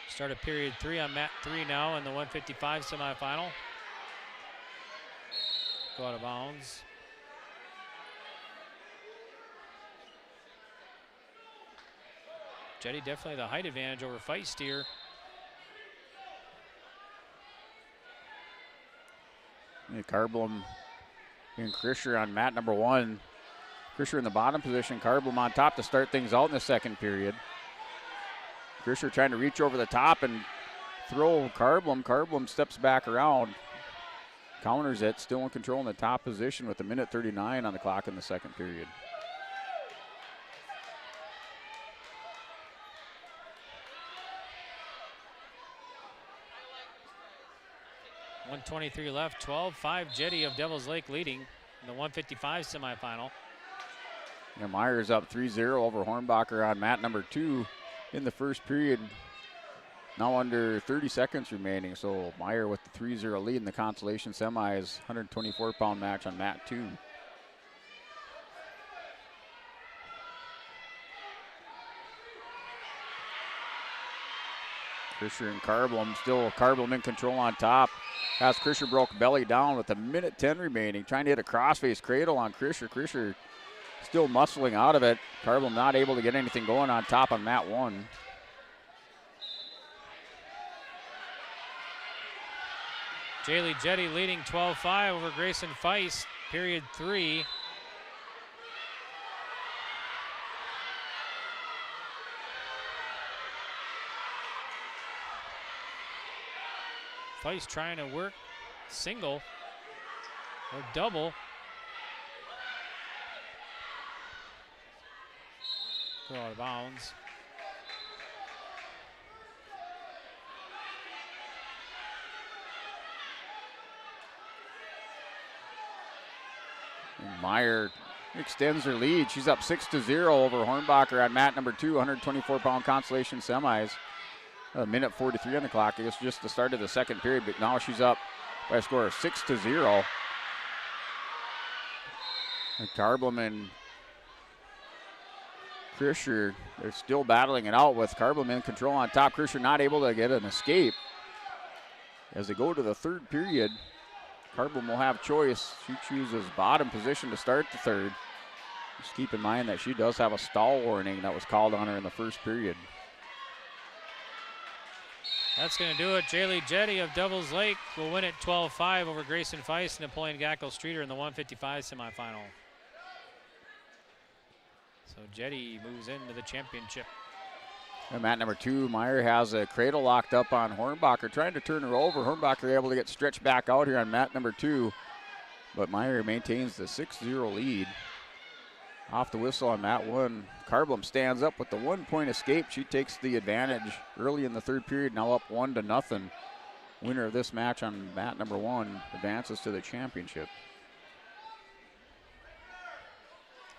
Speaker 20: Start of period 3 on mat 3 now in the 155 semifinal. Go out of bounds. Jetty definitely the height advantage over Feist here.
Speaker 17: Carbom and Krisher on mat number 1. Krisher in the bottom position, Carbom on top to start things out in the second period. Krisher trying to reach over the top and throw Carbom. Carbom steps back around, counters it, still in control in the top position with a minute 39 on the clock in the second period.
Speaker 20: .123 left, 12-5 Jetty of Devil's Lake leading in the 155 semifinal.
Speaker 17: And Myers up 3-0 over Hornbacher on mat number 2 in the first period. Now under 30 seconds remaining, so Meyer with the 3-0 lead in the Consolation semis, 124-pound match on mat 2. Krisher and Carbom, still Carbom in control on top. As Krisher broke belly down with a minute 10 remaining, trying to hit a crossface cradle on Krisher. Krisher still muscling out of it. Carbom not able to get anything going on top on mat 1.
Speaker 20: Jaylee Jetty leading 12-5 over Grayson Feist, period 3. Feist trying to work single or double. Go out of bounds.
Speaker 17: And Meyer extends her lead. She's up 6-0 over Hornbacher on mat number 2, 124-pound Consolation semis. A minute 43 on the clock. It's just the start of the second period, but now she's up by a score of 6-0. And Carbom and Krisher, they're still battling it out with Carbom in control on top. Krisher not able to get an escape. As they go to the third period, Carbom will have choice. She chooses bottom position to start the third. Just keep in mind that she does have a stall warning that was called on her in the first period.
Speaker 20: That's going to do it. Jaylee Jetty of Devil's Lake will win it 12-5 over Grayson Feist and Napoleon Gackle Streeter in the 155 semifinal. So Jetty moves into the championship.
Speaker 17: And mat number 2, Meyer has a cradle locked up on Hornbacher, trying to turn her over. Hornbacher able to get stretched back out here on mat number 2, but Meyer maintains the 6-0 lead. Off the whistle on mat 1, Carbom stands up with the 1-point escape. She takes the advantage early in the third period, now up 1-0. Winner of this match on mat number 1 advances to the championship.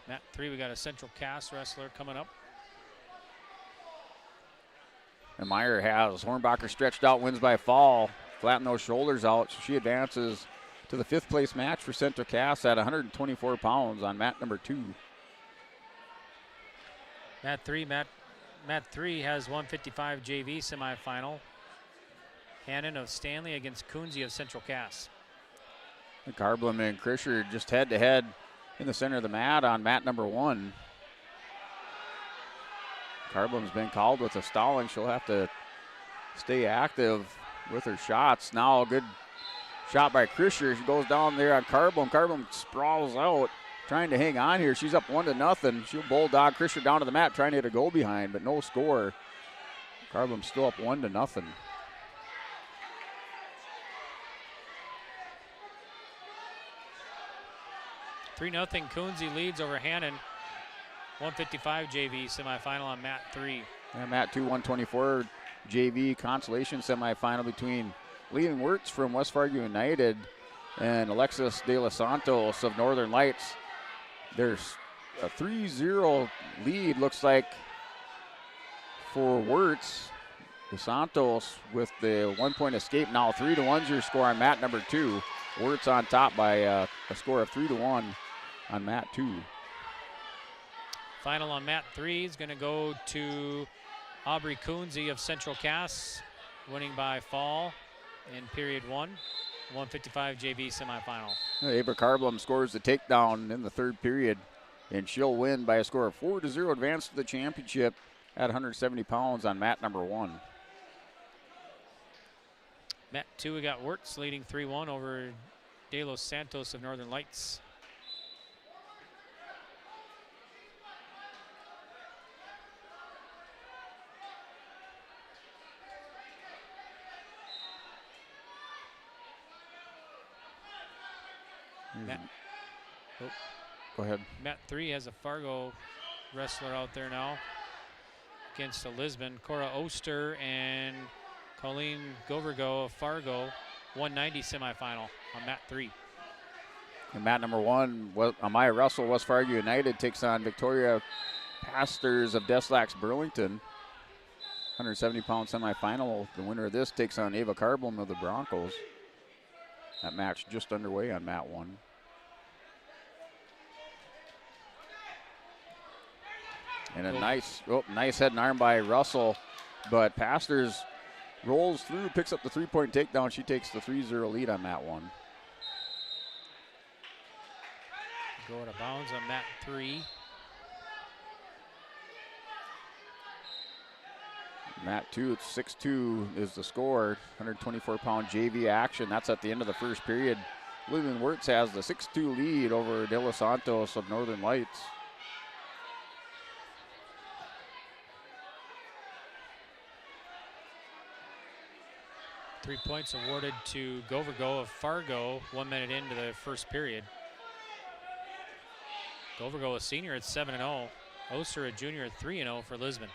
Speaker 20: Mat 3, we got a Central Cass wrestler coming up.
Speaker 17: And Meyer has Hornbacher stretched out, wins by fall. Flatten those shoulders out, so she advances to the 5th place match for Central Cass at 124 pounds on mat number 2.
Speaker 20: Mat 3 has 155 JV semifinal. Hannon of Stanley against Coonsey of Central Cass.
Speaker 17: Carbom and Krisher just head to head in the center of the mat on mat number 1. Carbom's been called with a stalling. She'll have to stay active with her shots. Now a good shot by Krisher. She goes down there on Carbom. Carbom sprawls out, trying to hang on here. She's up 1-0. She'll bulldog Krisher down to the mat, trying to hit a goal behind, but no score. Carbom's still up 1-0.
Speaker 20: 3-0 Coonsey leads over Hannon. 155 JV semifinal on mat 3.
Speaker 17: And mat 2, 124 JV consolation semifinal between Leland Wirtz from West Fargo United and Alexis De Los Santos of Northern Lights. There's a 3-0 lead, looks like, for Wirtz. De Santos with the 1-point escape. Now 3-1's your score on mat number 2. Wirtz on top by a score of 3-1 on mat 2.
Speaker 20: Final on mat 3 is going to go to Aubrey Coonsey of Central Cass, winning by fall in period 1. 155 JV semifinal.
Speaker 17: Ava Carblum scores the takedown in the third period, and she'll win by a score of 4-0, advance to the championship at 170 pounds on mat number 1.
Speaker 20: Mat 2, we got Wirtz leading 3-1 over De Los Santos of Northern Lights.
Speaker 17: Go ahead.
Speaker 20: Mat 3 has a Fargo wrestler out there now against a Lisbon. Cora Oster and Colleen Govergo of Fargo. 190 semifinal on mat 3.
Speaker 17: And mat number 1, Amaya Russell, West Fargo United, takes on Victoria Pastors of Deslax Burlington. 170-pound semifinal. The winner of this takes on Ava Carblum of the Broncos. That match just underway on mat 1. And a nice head and arm by Russell, but Pastors rolls through, picks up the 3-point takedown. She takes the 3-0 lead on mat 1.
Speaker 20: Go out of bounds on mat 3.
Speaker 17: Mat 2, it's 6-2 is the score. 124-pound JV action. That's at the end of the first period. Leland Wirtz has the 6-2 lead over De Los Santos of Northern Lights.
Speaker 20: Three points awarded to Govergo of Fargo 1 minute into the first period. Govergo, a senior, at 7-0. Oster, a junior, at 3-0 for Lisbon.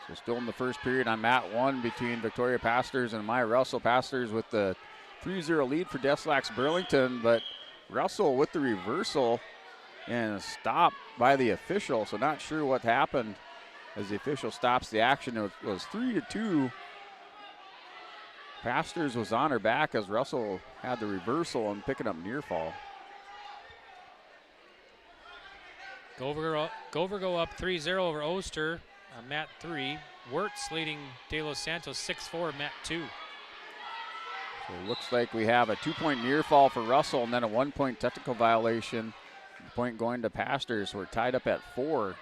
Speaker 17: So still in the first period on mat 1 between Victoria Pastors and Maya Russell. Pastors with the 3-0 lead for Deslax Burlington, but Russell with the reversal and stopped by the official, so not sure what happened as the official stops the action. It was 3-2. Pastors was on her back as Russell had the reversal and picking up near fall.
Speaker 20: Govergo up 3-0 over Oster on mat 3. Wirtz leading De Los Santos 6-4 mat 2.
Speaker 17: So it looks like we have a 2-point near fall for Russell and then a 1-point technical violation. The point going to Pastors. We're tied up at 4.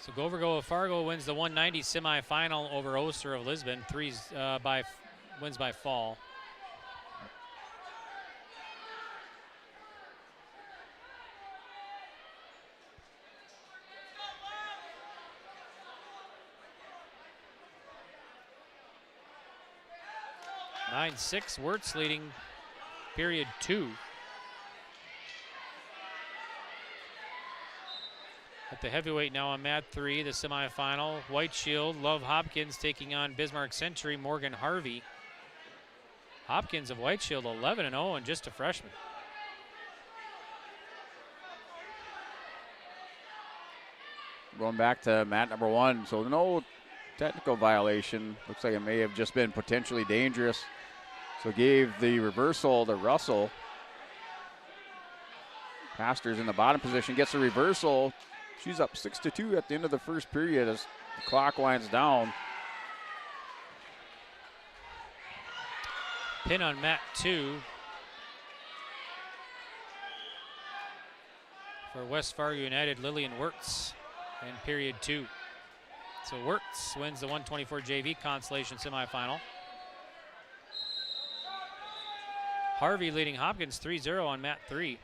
Speaker 20: So Govergo of Fargo wins the 190 semifinal over Oster of Lisbon. Wins by fall. Nine 6, Wirtz leading period 2. At the heavyweight now on mat 3, the semifinal. White Shield, Love Hopkins taking on Bismarck Century, Morgan Harvey. Hopkins of White Shield 11-0 and just a freshman.
Speaker 17: Going back to mat number 1, so no technical violation. Looks like it may have just been potentially dangerous. So gave the reversal to Russell. Pastors in the bottom position, gets a reversal. She's up 6-2 at the end of the first period as the clock winds down.
Speaker 20: Pin on mat 2 for West Fargo United, Lillian Wirtz in period 2. So Wirtz wins the 124 JV consolation semifinal. Harvey leading Hopkins 3-0 on mat 3.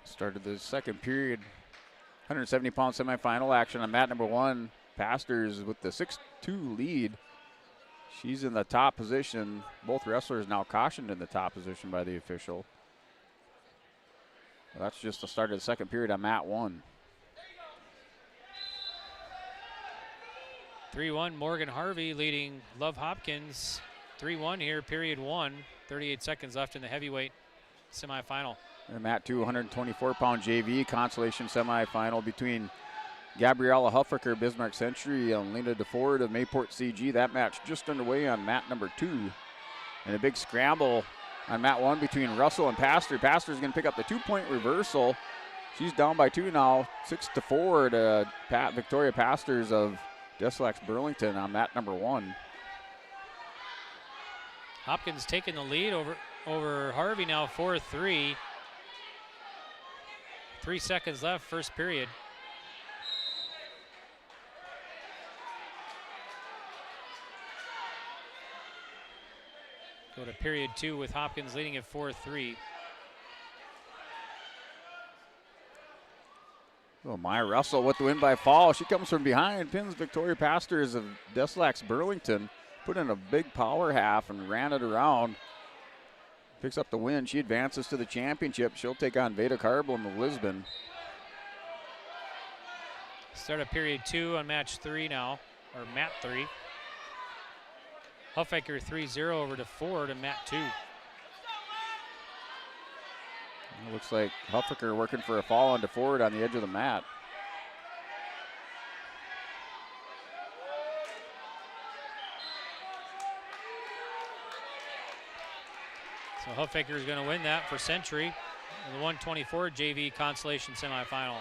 Speaker 17: Started the second period. 170-pound semifinal action on mat number 1. Pastors with the 6-2 lead. She's in the top position. Both wrestlers now cautioned in the top position by the official. Well, that's just the start of the second period on mat 1.
Speaker 20: 3-1 Morgan Harvey leading Love Hopkins. 3-1 here, period 1. 38 seconds left in the heavyweight semifinal.
Speaker 17: And mat 2, 124-pound JV consolation semifinal between Gabriella Huffaker, Bismarck Century, and Lena DeFord of Mayport CG. That match just underway on mat number 2. And a big scramble on mat 1 between Russell and Pastor. Pastor's going to pick up the 2-point reversal. She's down by 2 now, 6-4 to Victoria Pastors of Deslex Burlington on mat number 1.
Speaker 20: Hopkins taking the lead over Harvey now, 4-3. 3 seconds left, first period. Go to period 2 with Hopkins leading at 4-3.
Speaker 17: Oh, Maya Russell with the win by fall. She comes from behind, pins Victoria Pastors of Deslex Burlington. Put in a big power half and ran it around. Picks up the win. She advances to the championship. She'll take on Veda Carbon of Lisbon.
Speaker 20: Start of period 2 on match 3 now, or mat 3. Huffaker 3-0 over to 4 to mat 2.
Speaker 17: It looks like Huffaker working for a fall onto forward on the edge of the mat.
Speaker 20: So Huffaker is going to win that for Century in the 124 JV Consolation semifinal.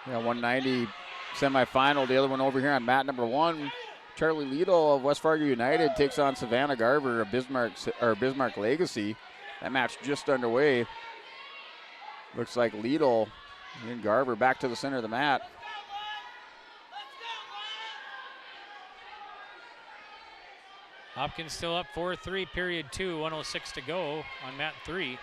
Speaker 17: Yeah, 190 semifinal. The other one over here on mat number 1. Charlie Liedel of West Fargo United takes on Savannah Garver of Bismarck Legacy. That match just underway. Looks like Liedel and Garver back to the center of the mat.
Speaker 20: Hopkins still up 4-3, period 2, 1:06 to go on mat 3.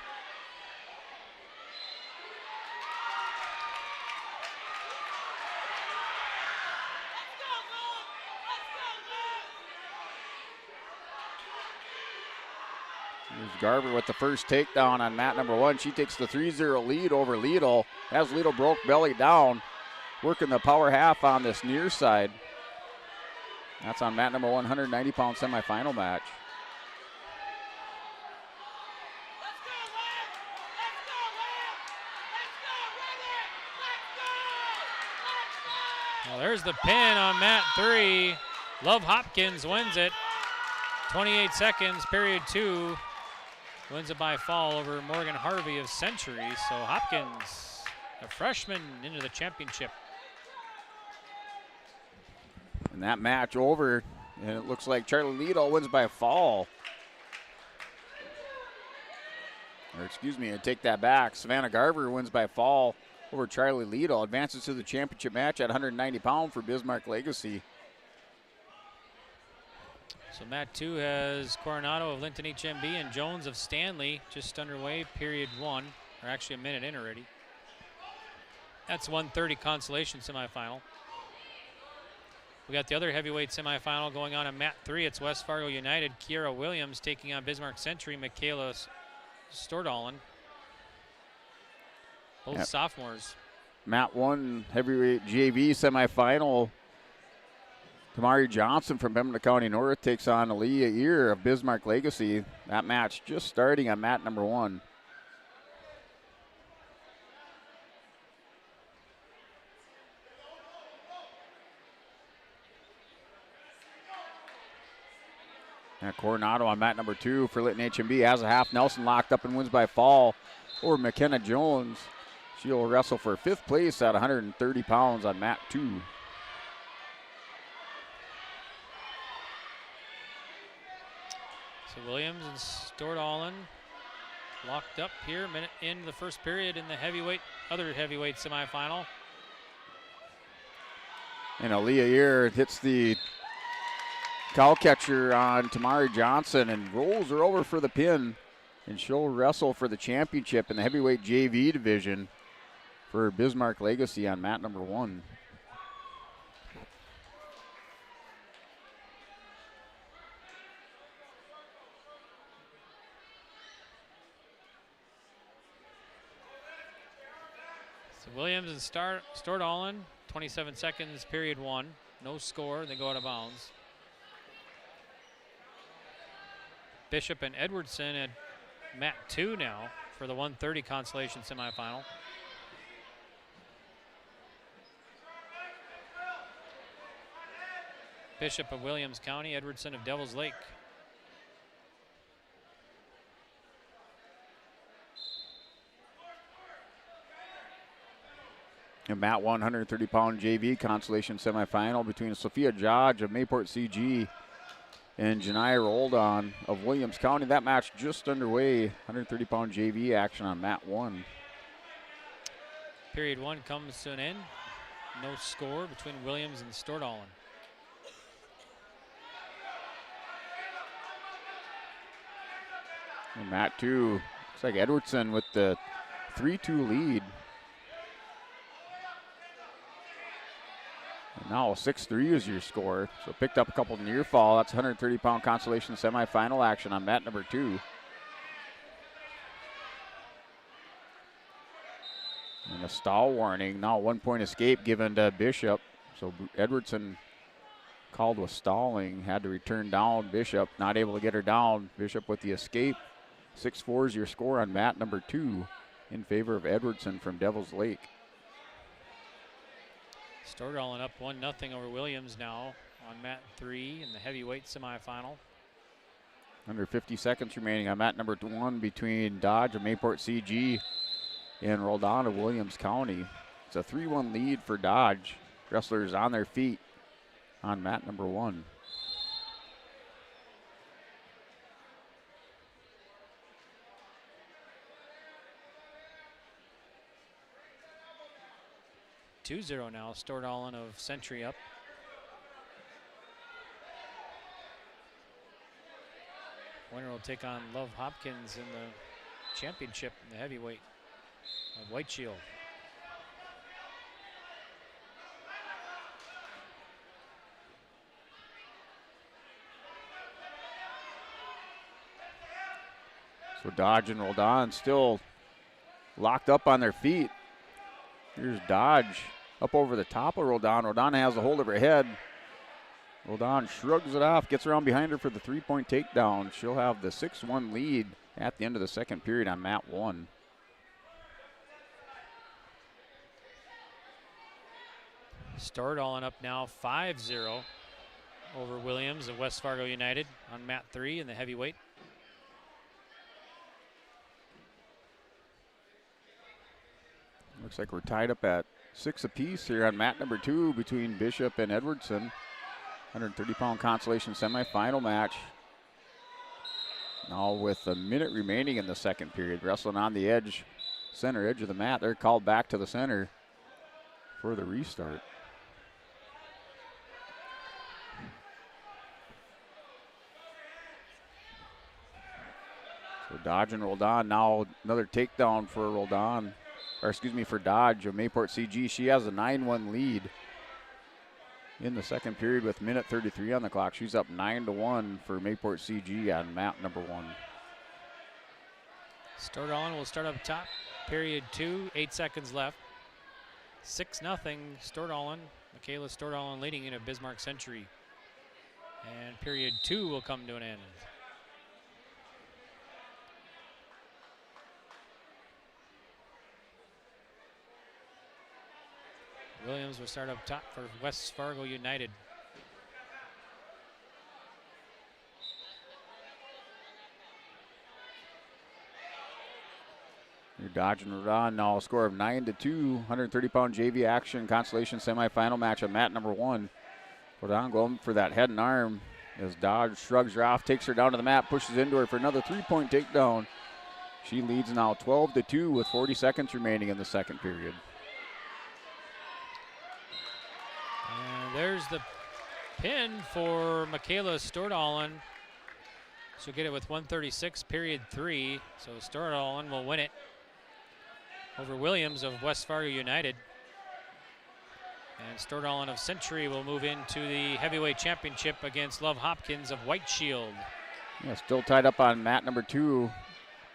Speaker 17: Here's Garver with the first takedown on mat number 1. She takes the 3-0 lead over Liedel. As Liedel broke belly down, working the power half on this near side. That's on mat number 1, 190-pound semifinal match.
Speaker 20: Well, there's the pin on mat 3. Love Hopkins wins it. 28 seconds, period 2. Wins it by fall over Morgan Harvey of Century. So Hopkins, a freshman, into the championship.
Speaker 17: And that match over, and it looks like Charlie Liedel wins by a fall. Or excuse me, I take that back. Savannah Garver wins by a fall over Charlie Liedel. Advances to the championship match at 190 pound for Bismarck Legacy.
Speaker 20: So mat 2 has Coronado of Linton HMB and Jones of Stanley just underway, period 1, or actually a minute in already. That's 130 consolation semifinal. We got the other heavyweight semifinal going on in mat 3. It's West Fargo United, Kiera Williams taking on Bismarck Century, Michaela Stordalen. Both sophomores.
Speaker 17: Mat 1 heavyweight JV semifinal. Tamari Johnson from Pembina County North takes on Aaliyah Ear of Bismarck Legacy. That match just starting on mat number 1. And Coronado on mat number 2 for Linton HMB has a half Nelson locked up and wins by fall over McKenna Jones. She'll wrestle for 5th place at 130 pounds on mat 2.
Speaker 20: So Williams and Stordalen locked up here, a minute into the first period in the other heavyweight semifinal.
Speaker 17: And Aaliyah Ear hits the cow catcher on Tamari Johnson and rolls her over for the pin And she'll wrestle for the championship in the heavyweight JV division for Bismarck Legacy on mat number 1.
Speaker 20: So Williams and Stordalen, 27 seconds, period 1. No score, they go out of bounds. Bishop and Edwardson at mat 2 now for the 130 Consolation semifinal. Bishop of Williams County, Edwardson of Devils Lake.
Speaker 17: And mat 130-pound JV Consolation semifinal between Sophia Jodge of Mayport CG and Janiyah Roldan of Williams County. That match just underway. 130-pound JV action on mat 1.
Speaker 20: Period 1 comes to an end. No score between Williams and Stordalen.
Speaker 17: And mat 2, looks like Edwardson with the 3-2 lead. And now 6-3 is your score. So picked up a couple near fall. That's 130-pound Consolation semifinal action on mat number 2. And a stall warning. Now 1 point escape given to Bishop. So Edwardson called with stalling. Had to return down. Bishop not able to get her down. Bishop with the escape. 6-4 is your score on mat number 2 in favor of Edwardson from Devils Lake.
Speaker 20: Stordalen up 1-0 over Williams now on mat 3 in the heavyweight semifinal.
Speaker 17: Under 50 seconds remaining on mat number 1 between Dodge of Mayport CG and Roldan of Williams County. It's a 3-1 lead for Dodge. Wrestlers on their feet on mat number 1.
Speaker 20: (2-0) now. Stordalen of Century up. Winner will take on Love Hopkins in the championship in the heavyweight of White Shield.
Speaker 17: So Dodge and Roldan still locked up on their feet. Here's Dodge up over the top of Roldan. Roldan has a hold of her head. Roldan shrugs it off, gets around behind her for the 3-point takedown. She'll have the 6-1 lead at the end of the second period on mat 1.
Speaker 20: Stordalen up now 5-0 over Williams of West Fargo United on mat 3 in the heavyweight.
Speaker 17: Looks like we're tied up at 6 apiece here on mat number 2 between Bishop and Edwardson. 130-pound Consolation semifinal match. Now with a minute remaining in the second period, wrestling on the edge, center edge of the mat. They're called back to the center for the restart. So Dodge and Roldan, now another takedown for Roldan. Or excuse me, for Dodge of Mayport CG. She has a 9-1 lead in the second period with minute 33 on the clock. She's up 9-1 for Mayport CG on mat number 1.
Speaker 20: Stordalen will start up top. Period 2, 8 seconds left. 6-0 Stordalen. Michaela Stordalen leading in a Bismarck Century. And period 2 will come to an end. Williams will start up top for West Fargo United.
Speaker 17: You're dodging Roldan now, a score of 9-2. 130-pound JV action Consolation semifinal match on mat number 1. Roldan going for that head and arm as Dodge shrugs her off, takes her down to the mat, pushes into her for another 3-point takedown. She leads now 12-2 with 40 seconds remaining in the second period.
Speaker 20: And there's the pin for Michaela Stordalen. She'll get it with 1:36, period 3. So Stordahlin will win it over Williams of West Fargo United. And Stordahlin of Century will move into the heavyweight championship against Love Hopkins of White Shield.
Speaker 17: Yeah, still tied up on mat number 2.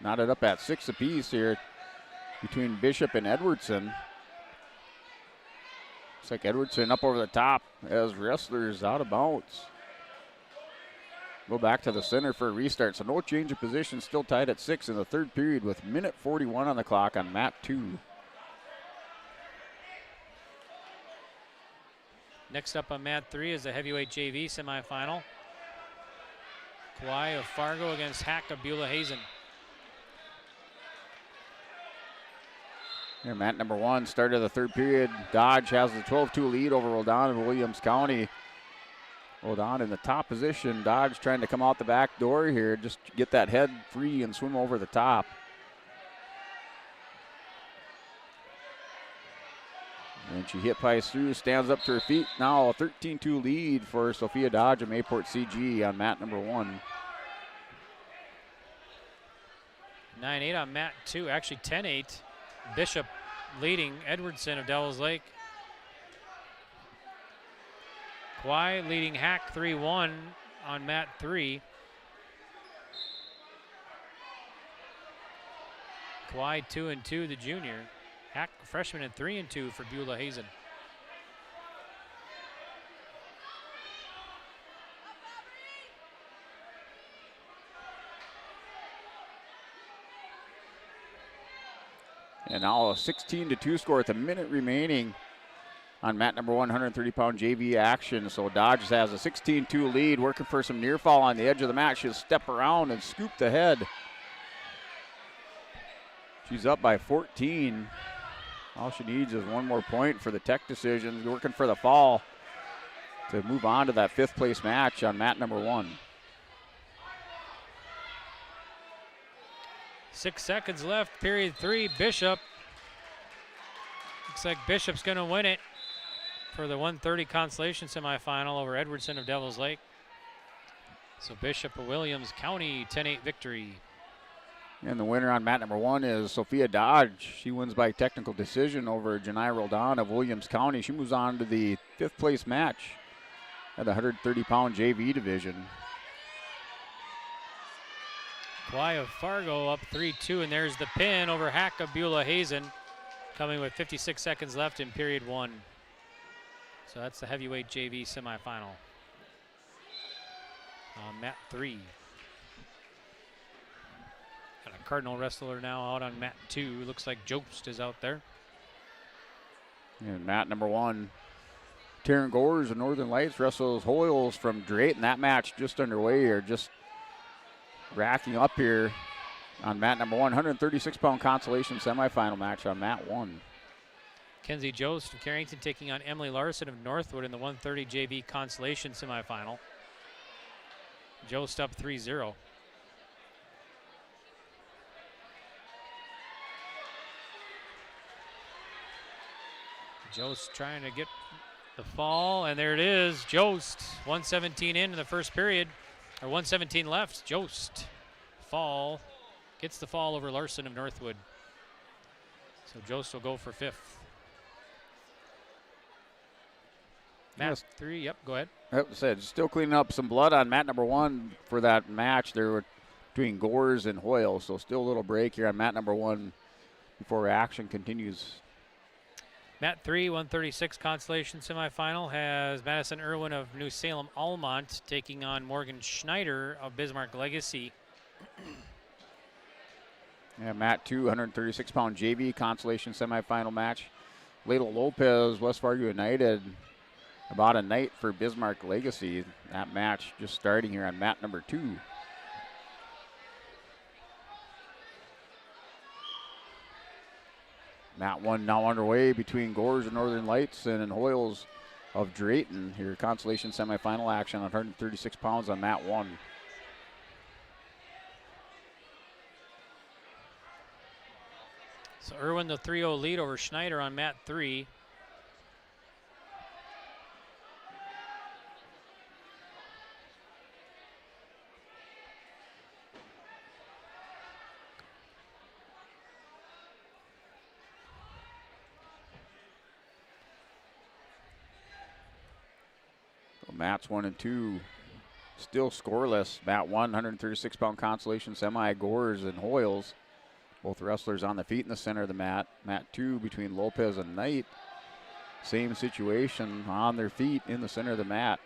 Speaker 17: Knotted up at 6 apiece here between Bishop and Edwardson. Looks like Edwardson up over the top as wrestlers out of bounds. Go back to the center for a restart. So no change of position, still tied at 6 in the third period with minute 41 on the clock on mat 2.
Speaker 20: Next up on mat 3 is the heavyweight JV semifinal. Kauai of Fargo against Hack of Beulah Hazen.
Speaker 17: Here, mat number 1, start of the third period. Dodge has the 12-2 lead over Roldan in Williams County. Roldan in the top position. Dodge trying to come out the back door here, just get that head free and swim over the top. And she hit pies through, stands up to her feet. Now a 13-2 lead for Sophia Dodge of Mayport CG on mat number 1.
Speaker 20: 9-8 on mat 2, actually 10-8. Bishop leading Edwardson of Devils Lake. Kauai leading Hack 3-1 on mat 3. Kauai 2-2, the junior. Hack freshman at 3-2 for Beulah Hazen.
Speaker 17: And now a 16-2 score with a minute remaining on mat number 1, 130-pound JV action. So Dodge has a 16-2 lead, working for some near fall on the edge of the mat. She'll step around and scoop the head. She's up by 14. All she needs is one more point for the tech decision. Working for the fall to move on to that 5th place match on mat number 1.
Speaker 20: 6 seconds left, period 3. Bishop. Looks like Bishop's going to win it for the 130 Consolation semifinal over Edwardson of Devils Lake. So Bishop of Williams County, 10-8 victory.
Speaker 17: And the winner on mat number 1 is Sophia Dodge. She wins by technical decision over Janai Roldan of Williams County. She moves on to the 5th place match at the 130-pound JV division.
Speaker 20: Kauai of Fargo up 3-2, and there's the pin over Hack of Beulah Hazen, coming with 56 seconds left in period 1. So that's the heavyweight JV semifinal on mat 3. Got a Cardinal wrestler now out on mat 2. Looks like Jobst is out there.
Speaker 17: And mat number 1, Taryn Gores of Northern Lights wrestles Hoyles from Drayton. That match just underway here, just racking up here on mat number 1, 136-pound Consolation semifinal match on mat 1.
Speaker 20: Kenzie Jost of Carrington taking on Emily Larson of Northwood in the 130 JV Consolation semifinal. Jost up 3-0. Jost trying to get the fall, and there it is. Jost, 117 in the first period, or 117 left. Jost, fall, gets the fall over Larson of Northwood. So Jost will go for 5th. Mat 3, yep, go ahead.
Speaker 17: Yep, said still cleaning up some blood on mat number 1 for that match there between Gores and Hoyle. So still a little break here on mat number 1 before action continues.
Speaker 20: Mat 3, 136 Consolation semifinal has Madison Irwin of New Salem Almont taking on Morgan Schneider of Bismarck Legacy.
Speaker 17: Yeah, mat 2, 136-pound JV Consolation semifinal match. Ladle Lopez, West Fargo United, about a night for Bismarck Legacy. That match just starting here on mat number 2. Mat 1 now underway between Gores of Northern Lights and Hoyles of Drayton. Here, Consolation semifinal action on 136 pounds on mat 1.
Speaker 20: So Irwin the 3-0 lead over Schneider on mat 3.
Speaker 17: mats 1 and 2 still scoreless. Mat 1, 136-pound Consolation semi, Gores and Hoyles. Both wrestlers on the feet in the center of the mat. Mat 2 between Lopez and Knight. Same situation, on their feet in the center of the mat.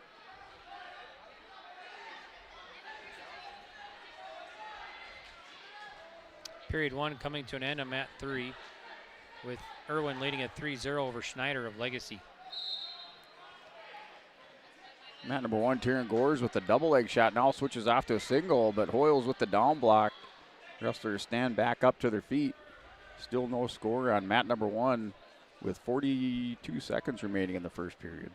Speaker 20: Period 1 coming to an end on mat 3, with Irwin leading at 3-0 over Schneider of Legacy.
Speaker 17: Mat number 1, Taryn Gores with the double leg shot, now switches off to a single, but Hoyles with the down block. Wrestlers stand back up to their feet. Still no score on mat number 1 with 42 seconds remaining in the first period.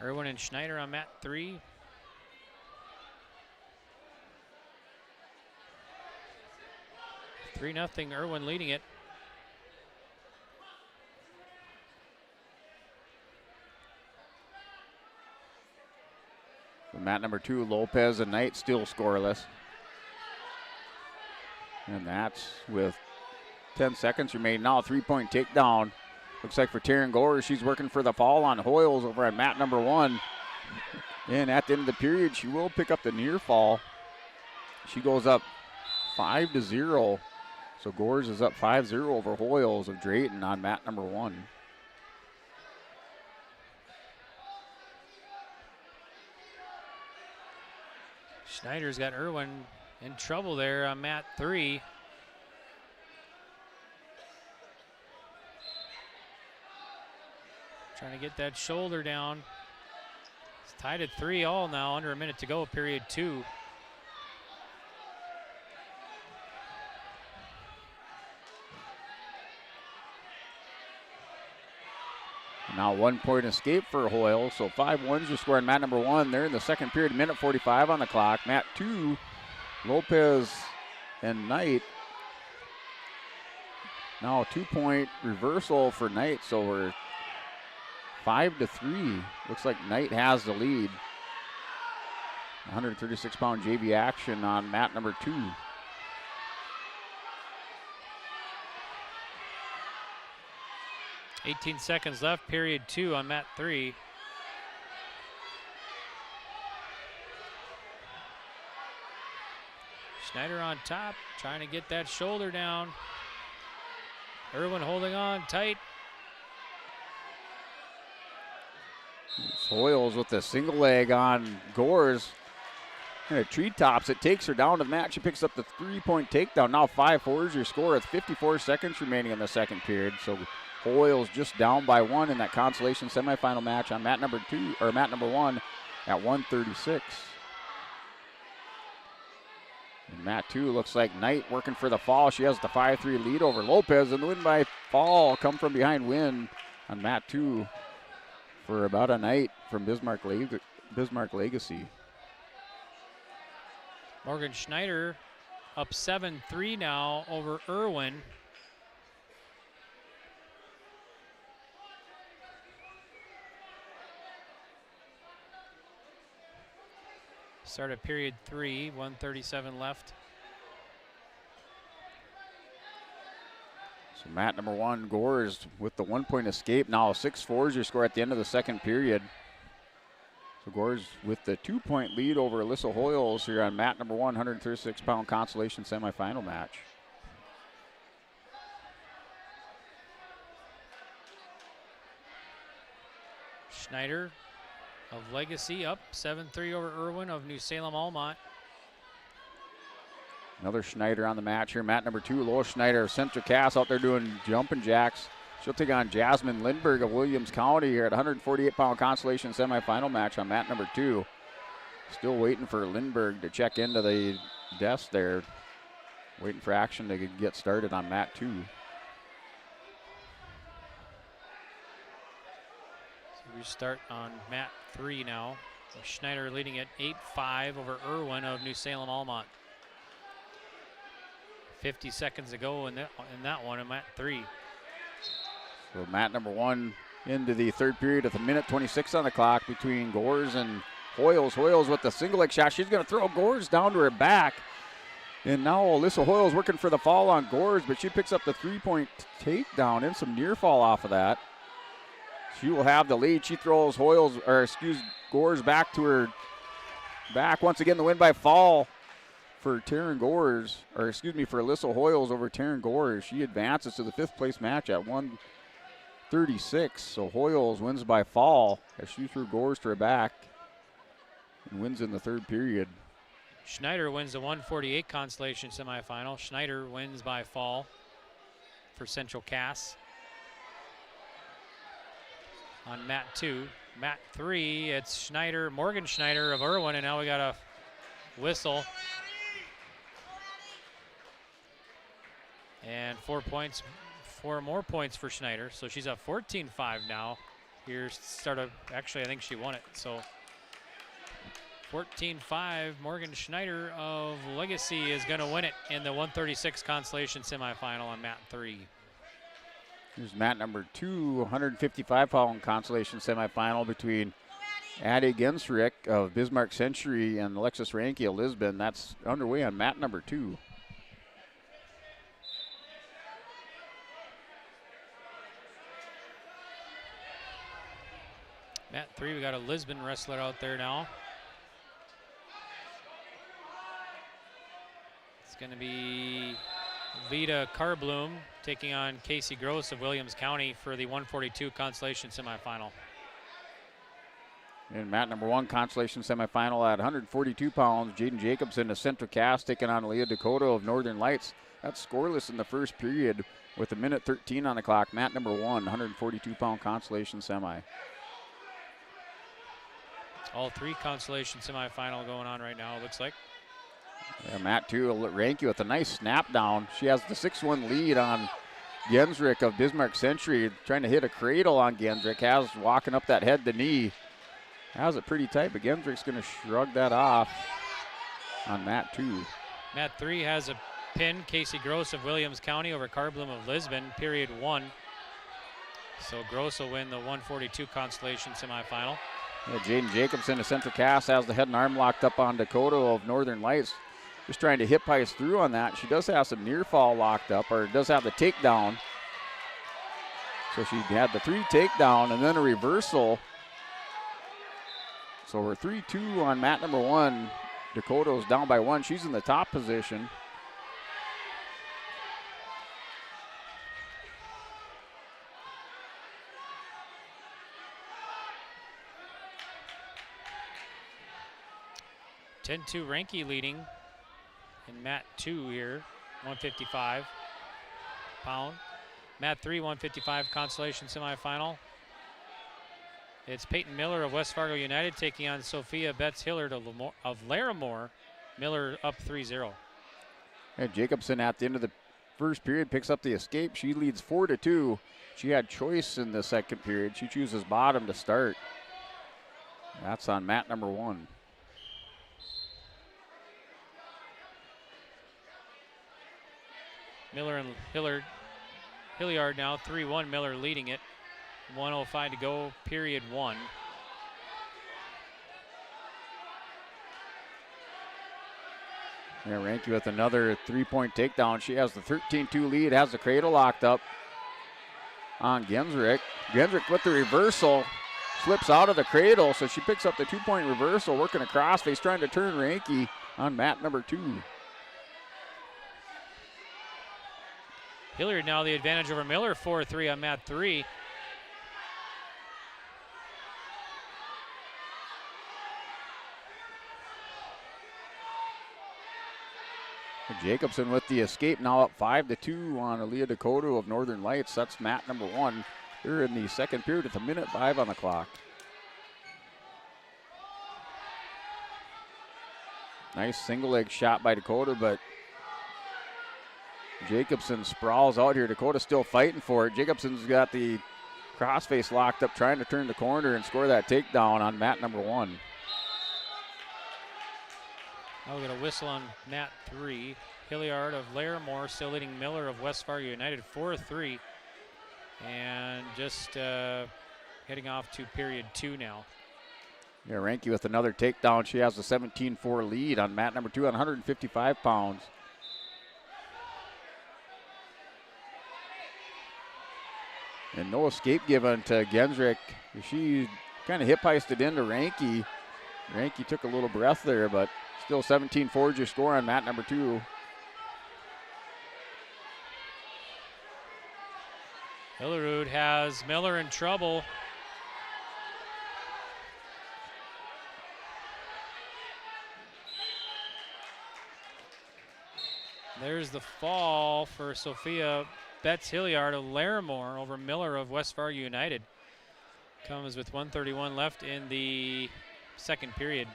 Speaker 20: Irwin and Schneider on mat 3. Three 3-0, Irwin leading it.
Speaker 17: Mat number 2, Lopez and Knight still scoreless. And that's with 10 seconds remaining now. 3-point takedown. Looks like for Taryn Gores, she's working for the fall on Hoyles over at mat number 1. And at the end of the period, she will pick up the near fall. She goes up 5-0. So Gores is up 5-0 over Hoyles of Drayton on mat number 1.
Speaker 20: Schneider's got Irwin in trouble there on mat 3. Trying to get that shoulder down. It's tied at 3-all now, under a minute to go, period 2.
Speaker 17: Now 1-point escape for Hoyle, so 5-1's your score on mat number 1. They're in the second period, minute 45 on the clock. Mat 2, Lopez and Knight. Now a 2-point reversal for Knight, so we're 5-3. Looks like Knight has the lead. 136-pound JV action on mat number 2.
Speaker 20: $18 seconds left, period 2 on mat 3. Schneider on top, trying to get that shoulder down. Irwin holding on tight.
Speaker 17: Hoyles with the single leg on Gores. And at treetops, it takes her down to the mat. She picks up the 3-point takedown. Now 5-4 is your score with 54 seconds remaining in the second period. So Hoyles just down by 1 in that Consolation semifinal match on mat number 2 or mat number 1 at 136. And mat 2 looks like Knight working for the fall. She has the 5-3 lead over Lopez, and the win by fall come from behind win on mat 2 for about a night from Bismarck Legacy.
Speaker 20: Morgan Schneider up 7-3 now over Irwin. Start at period 3, 1:37 left.
Speaker 17: So mat number 1, Gores with the 1-point escape. Now 6-4 is your score at the end of the second period. So Gores with the 2-point lead over Alyssa Hoyles here on mat number 1, 136-pound Consolation semifinal match.
Speaker 20: Schneider of Legacy up 7-3 over Irwin of New Salem Almont.
Speaker 17: Another Schneider on the match here. Mat number 2, Lois Schneider of Central Cass out there doing jumping jacks. She'll take on Jasmine Lindberg of Williams County here at 148-pound Consolation semifinal match on mat number 2. Still waiting for Lindberg to check into the desk there. Waiting for action to get started on mat 2.
Speaker 20: So we start on mat 3 now. Schneider leading at 8-5 over Irwin of New Salem Almont. 50 seconds to go in that one, in mat 3.
Speaker 17: So mat number 1 into the third period with a minute 26 on the clock between Gores and Hoyles. Hoyles with the single leg shot. She's going to throw Gores down to her back. And now Alyssa Hoyle's working for the fall on Gores, but she picks up the 3-point takedown and some near fall off of that. She will have the lead. She throws Gores back to her back. Once again, the win by fall for Taryn Gores, for Alyssa Hoyles over Taryn Gores. She advances to the 5th place match at 136. So Hoyles wins by fall as she threw Gores to her back and wins in the 3rd period.
Speaker 20: Schneider wins the 148 Consolation semifinal. Schneider wins by fall for Central Cass. On mat 2. Mat 3, it's Morgan Schneider of Irwin, and now we got a whistle. And 4 more points for Schneider. So she's up 14-5 now. Actually, I think she won it. So 14-5, Morgan Schneider of Legacy is going to win it in the 136 Consolation semifinal on mat 3.
Speaker 17: Here's mat number 2, 155-pound Consolation semifinal between Addie Gensrick of Bismarck Century and Alexis Ranke of Lisbon. That's underway on mat number 2.
Speaker 20: Mat 3, we got a Lisbon wrestler out there now. It's going to be Vita Carblum taking on Casey Gross of Williams County for the 142 Consolation semifinal.
Speaker 17: In mat number 1, Consolation semifinal at 142 pounds, Jaden Jacobson of Central Cass taking on Leah Dakota of Northern Lights. That's scoreless in the 1st period with 1:13 on the clock. Mat number 1, 142-pound Consolation semi.
Speaker 20: All 3 Consolation semifinal going on right now, it looks like.
Speaker 17: Yeah, mat 2, Ranke with a nice snap down. She has the 6-1 lead on Gensrick of Bismarck Century, trying to hit a cradle on Gensrick. Has walking up that head to knee. Has it pretty tight, but Gensrick's going to shrug that off on mat 2.
Speaker 20: Mat 3 has a pin, Casey Gross of Williams County over Carblum of Lisbon, period 1. So Gross will win the 142 Consolation semifinal.
Speaker 17: Yeah, Jaden Jacobson of Central Cass has the head and arm locked up on Dakota of Northern Lights. Just trying to hip ice through on that. She does have some near fall locked up, or does have the takedown. So she had the 3 takedown and then a reversal. So we're 3-2 on mat number 1. Dakota's down by 1. She's in the top position.
Speaker 20: (10-2) Ranke leading in mat 2 here, 155 pound. Mat 3, 155 Consolation semifinal. It's Peyton Miller of West Fargo United taking on Sophia Betts Hillard of Larimore. Miller up 3-0.
Speaker 17: And Jacobson at the end of the 1st period picks up the escape. She leads 4-2. She had choice in the 2nd period. She chooses bottom to start. That's on mat number 1.
Speaker 20: Miller and Hilliard now 3-1. Miller leading it. 1:05 to go, period 1.
Speaker 17: Yeah, Ranke with another 3-point takedown. She has the 13-2 lead, has the cradle locked up on Gensrick. Gensrick with the reversal, slips out of the cradle, so she picks up the 2-point reversal, working a crossface, trying to turn Ranke on mat number 2.
Speaker 20: Hilliard now the advantage over Miller, 4-3 on mat 3.
Speaker 17: Jacobson with the escape, now up 5-2 on Aaliyah Dakota of Northern Lights. That's mat number 1. They're in the 2nd period with 1:05 on the clock. Nice single leg shot by Dakota, but Jacobson sprawls out here. Dakota still fighting for it. Jacobson's got the crossface locked up, trying to turn the corner and score that takedown on mat number 1.
Speaker 20: Now we got a whistle on mat 3. Hilliard of Larimore still leading Miller of West Fargo United 4-3. And just heading off to period 2 now.
Speaker 17: Yeah, Ranke with another takedown. She has a 17-4 lead on mat number 2 on 155 pounds. And no escape given to Gensrick. She kind of hip-heisted into Ranke. Ranke took a little breath there, but still 17-4 is your score on mat number 2.
Speaker 20: Hillerud has Miller in trouble. There's the fall for Sophia Betts-Hilliard of Larimore over Miller of West Fargo United. Comes with 1:31 left in the second period.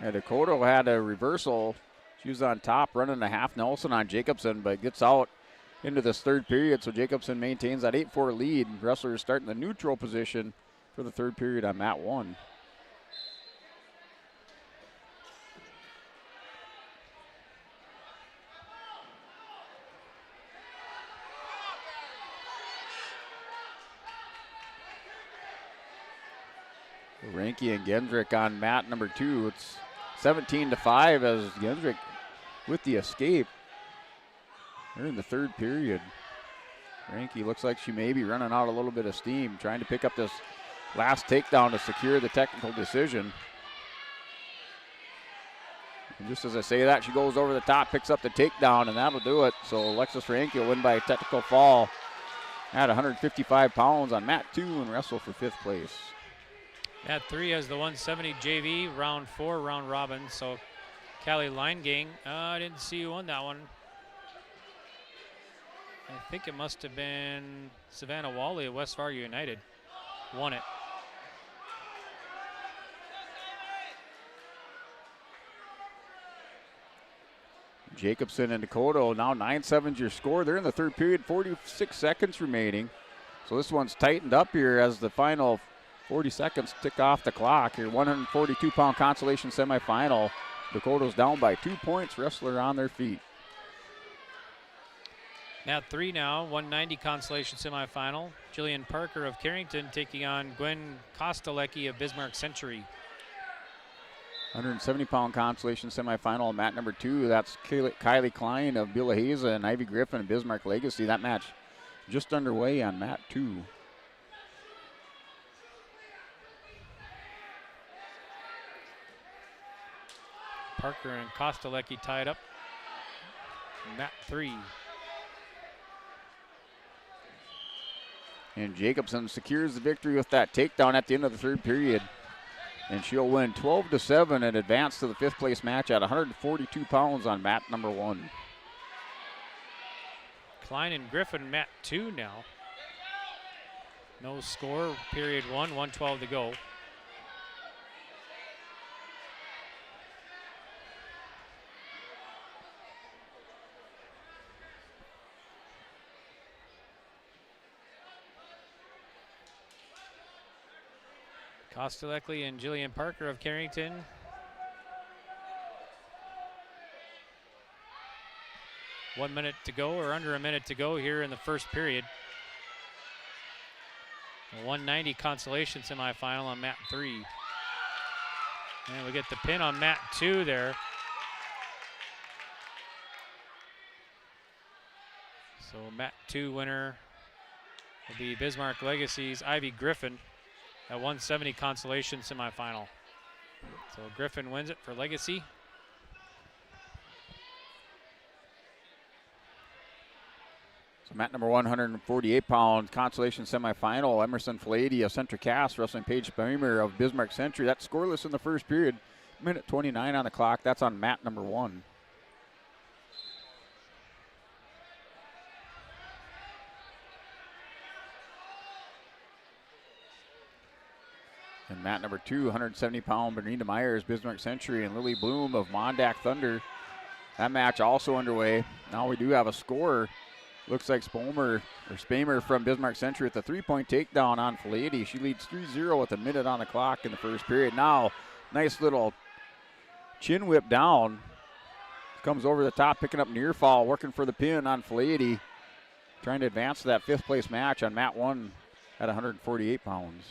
Speaker 17: Yeah, Dakota had a reversal. She was on top, running a half Nelson on Jacobson, but gets out into this third period, so Jacobson maintains that 8-4 lead. Wrestlers starting the neutral position for the third period on mat 1. Ranke and Gendrick on mat number 2. It's 17-5 as Gendrick with the escape. They're in the third period. Ranke looks like she may be running out a little bit of steam, trying to pick up this last takedown to secure the technical decision. And just as I say that, she goes over the top, picks up the takedown, and that'll do it. So Alexis Ranke will win by a technical fall at 155 pounds on mat 2 and wrestle for 5th place.
Speaker 20: Mat 3 has the 170 JV, round 4, round robin. So Callie Leingang, I didn't see who won that one. I think it must have been Savannah Wally of West Fargo United. Won it.
Speaker 17: Jacobson and Dakota, now 9-7's your score. They're in the third period, 46 seconds remaining. So this one's tightened up here as the final 40 seconds tick off the clock here. 142-pound Consolation semifinal. Dakota's down by 2 points. Wrestler on their feet.
Speaker 20: Mat 3 now, 190 Consolation semifinal. Jillian Parker of Carrington taking on Gwen Kostalecki of Bismarck Century.
Speaker 17: 170-pound Consolation semifinal, mat number 2. That's Kylie Klein of Billaheza and Ivy Griffin of Bismarck Legacy. That match just underway on mat 2.
Speaker 20: Parker and Kostalecki tied up. Mat 3.
Speaker 17: And Jacobson secures the victory with that takedown at the end of the third period. And she'll win 12-7 and advance to the 5th place match at 142 pounds on mat number 1.
Speaker 20: Klein and Griffin, mat 2 now. No score, period 1, 1:12 to go. Kostalecki and Jillian Parker of Carrington. One minute to go, or under a minute to go here in the first period. A 190 Consolation semifinal on mat 3. And we get the pin on mat 2 there. So mat 2 winner will be Bismarck Legacy's Ivy Griffin at 170 Consolation semifinal. So Griffin wins it for Legacy.
Speaker 17: So mat number 148-pound Consolation semifinal. Emerson Falady of Central Cass wrestling Paige Spamer of Bismarck Century. That's scoreless in the first period. Minute 29 on the clock. That's on mat number 1. And mat number 2, 170-pound Bernita Myers, Bismarck Century, and Lily Bloom of Mondack Thunder. That match also underway. Now we do have a score. Looks like Spamer from Bismarck Century with a 3-point takedown on Falady. She leads 3-0 with a minute on the clock in the first period. Now, nice little chin whip down. Comes over the top, picking up near fall, working for the pin on Falady. Trying to advance to that 5th place match on mat 1 at 148 pounds.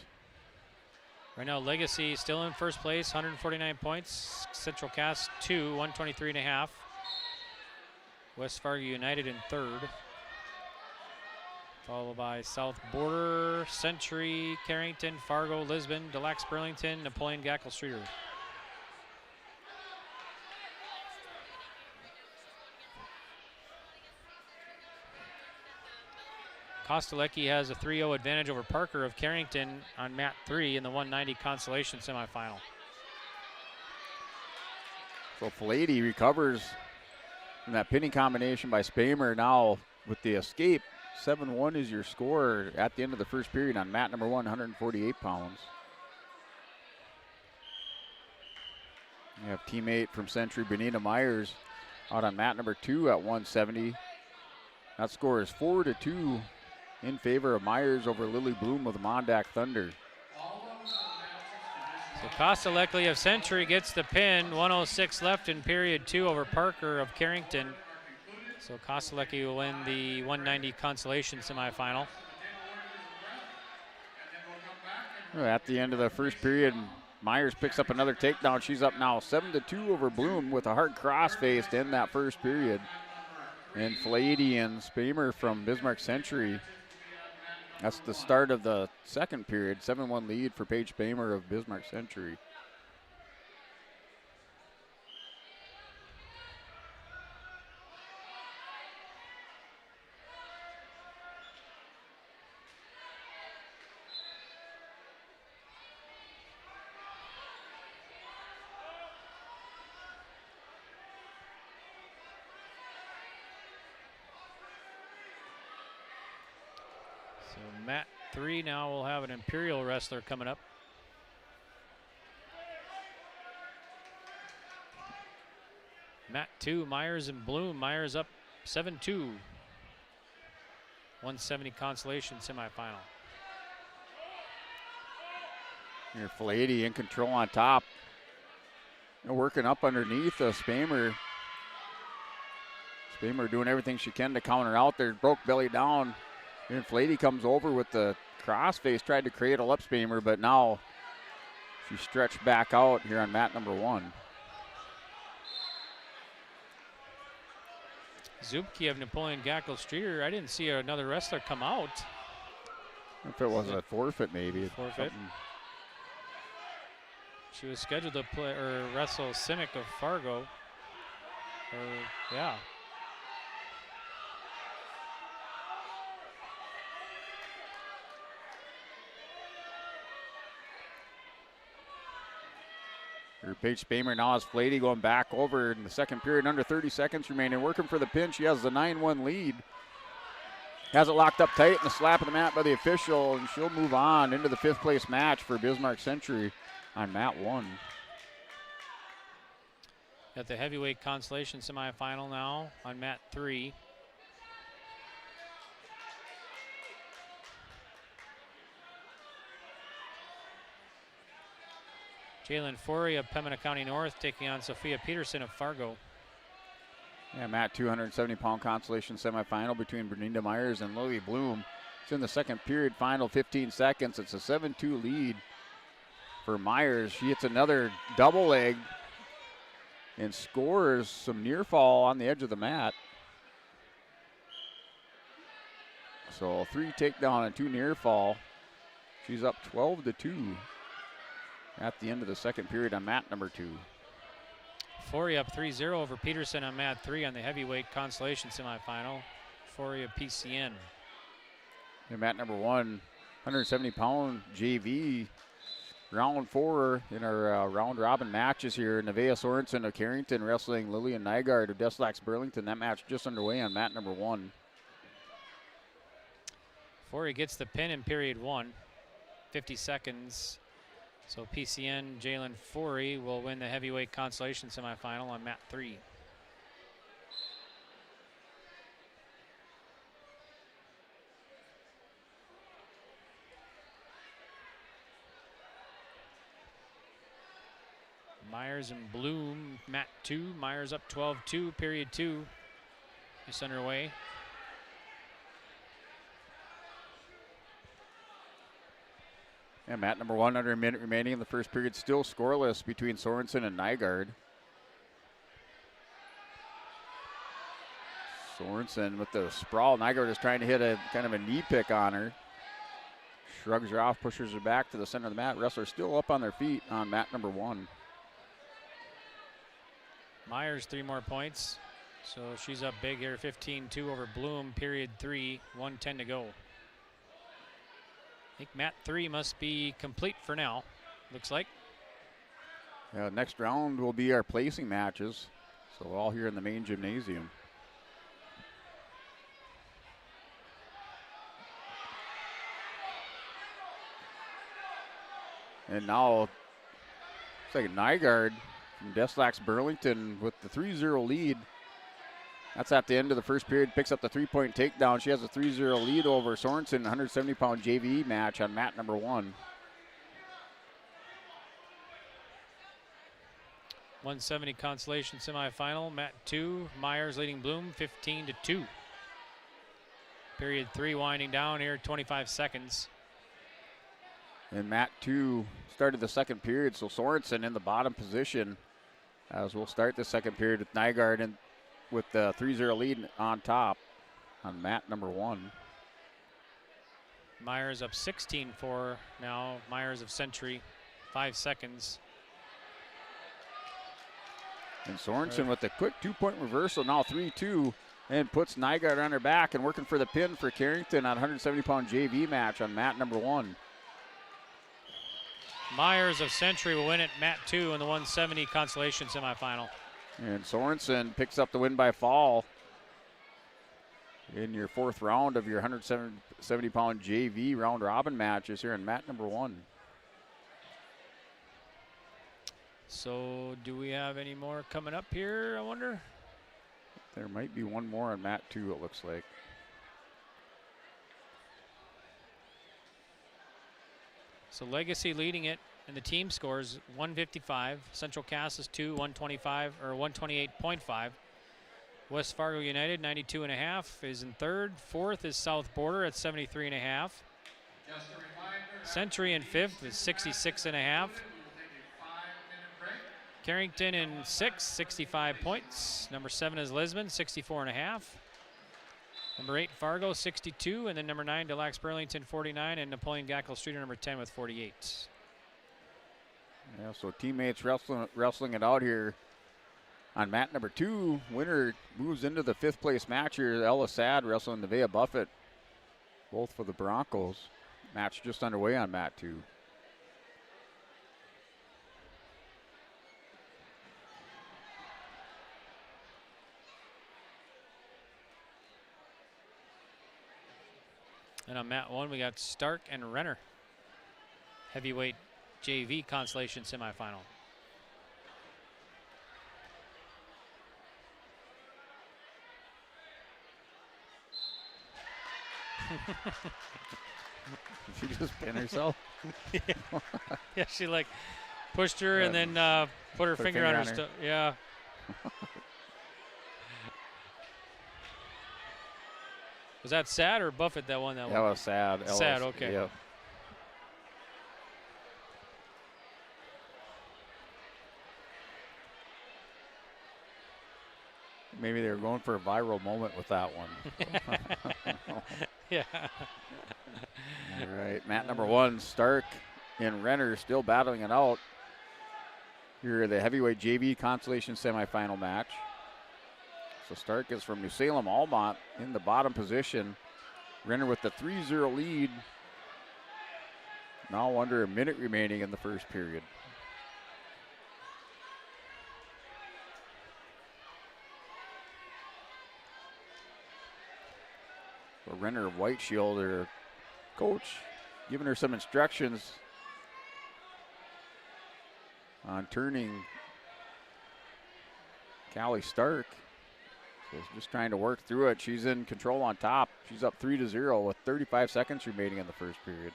Speaker 20: Right now, Legacy still in first place, 149 points. Central Cass 2, 123.5. West Fargo United in third. Followed by South Border, Century, Carrington, Fargo, Lisbon, Delax, Burlington, Napoleon, Gackle, Streeter. Kostelecki has a 3-0 advantage over Parker of Carrington on mat 3 in the 190 Consolation semifinal.
Speaker 17: So Filady recovers from that pinning combination by Spamer. Now with the escape, 7-1 is your score at the end of the first period on mat number 1, 148 pounds. You have teammate from Century, Benita Myers, out on mat number 2 at 170. That score is 4-2 in favor of Myers over Lily Bloom of the Mondack Thunder.
Speaker 20: So Kostelecki of Century gets the pin. 1:06 left in period 2 over Parker of Carrington. So Kostelecki will win the 190 Consolation semifinal.
Speaker 17: At the end of the first period, Myers picks up another takedown. She's up now 7-2 over Bloom with a hard crossface to end that first period. And Filady and Spamer from Bismarck Century. That's the start of the second period. 7-1 lead for Paige Spamer of Bismarck Century.
Speaker 20: So mat 3 now will have an Imperial wrestler coming up. Mat 2, Myers and Bloom. Myers up 7-2. 170 Consolation semifinal.
Speaker 17: Here, Filady in control on top. Working up underneath Spamer. Spamer doing everything she can to counter out there. Broke belly down. And Filady comes over with the crossface, tried to cradle up Spamer, but now she stretched back out here on mat number 1.
Speaker 20: Zubki of Napoleon Gackle Streeter. I didn't see another wrestler come out.
Speaker 17: If it was a forfeit, maybe.
Speaker 20: Forfeit. She was scheduled to play or wrestle Simic of Fargo. Yeah.
Speaker 17: Paige Spamer now has Filady going back over in the second period. Under 30 seconds remaining. Working for the pin. She has the 9-1 lead. Has it locked up tight and a slap of the mat by the official, and she'll move on into the 5th place match for Bismarck Century on mat 1.
Speaker 20: At the heavyweight Consolation semifinal now on mat 3. Jalen Forey of Pembina County North taking on Sophia Peterson of Fargo.
Speaker 17: Yeah, mat 270-pound Consolation semifinal between Bernina Myers and Lily Bloom. It's in the second period, final 15 seconds. It's a 7-2 lead for Myers. She hits another double leg and scores some near fall on the edge of the mat. So 3 takedown and 2 near fall. She's up 12-2 at the end of the second period on mat number 2.
Speaker 20: Forey up 3-0 over Peterson on mat 3 on the heavyweight Consolation semifinal. Forey of PCN.
Speaker 17: And mat number 1, 170-pound JV. Round 4 in our round robin matches here. Nevaeh Sorensen of Carrington wrestling Lillian Nygaard of Deslax Burlington. That match just underway on mat number 1.
Speaker 20: Forey gets the pin in period 1. 50 seconds. So PCN Jalen Forey will win the heavyweight Consolation semifinal on mat 3. Myers and Bloom, mat 2. Myers up 12-2, period 2 is underway.
Speaker 17: And mat number 1, under a minute remaining in the first period, still scoreless between Sorensen and Nygaard. Sorensen with the sprawl. Nygaard is trying to hit a kind of a knee pick on her. Shrugs her off, pushes her back to the center of the mat. Wrestlers still up on their feet on mat number 1.
Speaker 20: Myers 3 more points. So she's up big here, 15-2 over Bloom, period 3, 1:10 to go. I think mat 3 must be complete for now, looks like.
Speaker 17: Next round will be our placing matches. So all here in the main gymnasium. And now, it's like Nygaard from Deslax Burlington with the 3-0 lead. That's at the end of the first period, picks up the 3-point takedown. She has a 3-0 lead over Sorensen, 170-pound JV match on mat number 1.
Speaker 20: 170 Consolation semifinal, mat 2, Myers leading Bloom 15-2. Period 3 winding down here, 25 seconds.
Speaker 17: And mat 2 started the second period, so Sorensen in the bottom position as we'll start the second period with Nygaard and with the 3-0 lead on top on mat number 1.
Speaker 20: Myers up 16-4 now. Myers of Century, 5 seconds.
Speaker 17: And Sorensen with a quick 2-point reversal, now 3-2, and puts Nygaard on her back and working for the pin for Carrington on 170-pound JV match on mat number 1.
Speaker 20: Myers of Century will win at mat 2 in the 170 Consolation semifinal.
Speaker 17: And Sorensen picks up the win by fall in your 4th round of your 170-pound JV round robin matches here in mat number 1.
Speaker 20: So do we have any more coming up here, I wonder?
Speaker 17: There might be one more on mat 2, it looks like.
Speaker 20: So Legacy leading it in the team scores 155. Central Cass is 2, 125 or 128.5. West Fargo United 92.5 is in 3rd. 4th is South Border at 73.5. Century in 5th is 66.5. Carrington in 6th, 65 points. Number 7 is Lisbon, 64.5. Number 8, Fargo, 62. And then number 9, Deluxe Burlington, 49. And Napoleon Gackle Streeter, number 10 with 48.
Speaker 17: Yeah, so teammates wrestling it out here on mat number 2. Winner moves into the 5th place match here. Ella Sad wrestling Nevaeh Buffett, both for the Broncos. Match just underway on mat 2.
Speaker 20: And on mat 1, we got Stark and Renner. Heavyweight JV Consolation semifinal.
Speaker 17: She just pinned herself.
Speaker 20: Yeah, she like pushed her and then put her finger on her stuff. Yeah. Was that Sad or Buffett that won that one?
Speaker 17: That was Sad.
Speaker 20: Sad, okay.
Speaker 17: Yeah. Maybe they were going for a viral moment with that one.
Speaker 20: Yeah.
Speaker 17: All right, mat number 1, Stark and Renner still battling it out. Here are the heavyweight JV Consolation semifinal match. So Stark is from New Salem, Almont in the bottom position. Renner with the 3-0 lead. Now under a minute remaining in the first period. So Renner of White Shield, her coach, giving her some instructions on turning Callie Stark. So just trying to work through it. She's in control on top. She's up 3-0 with 35 seconds remaining in the first period.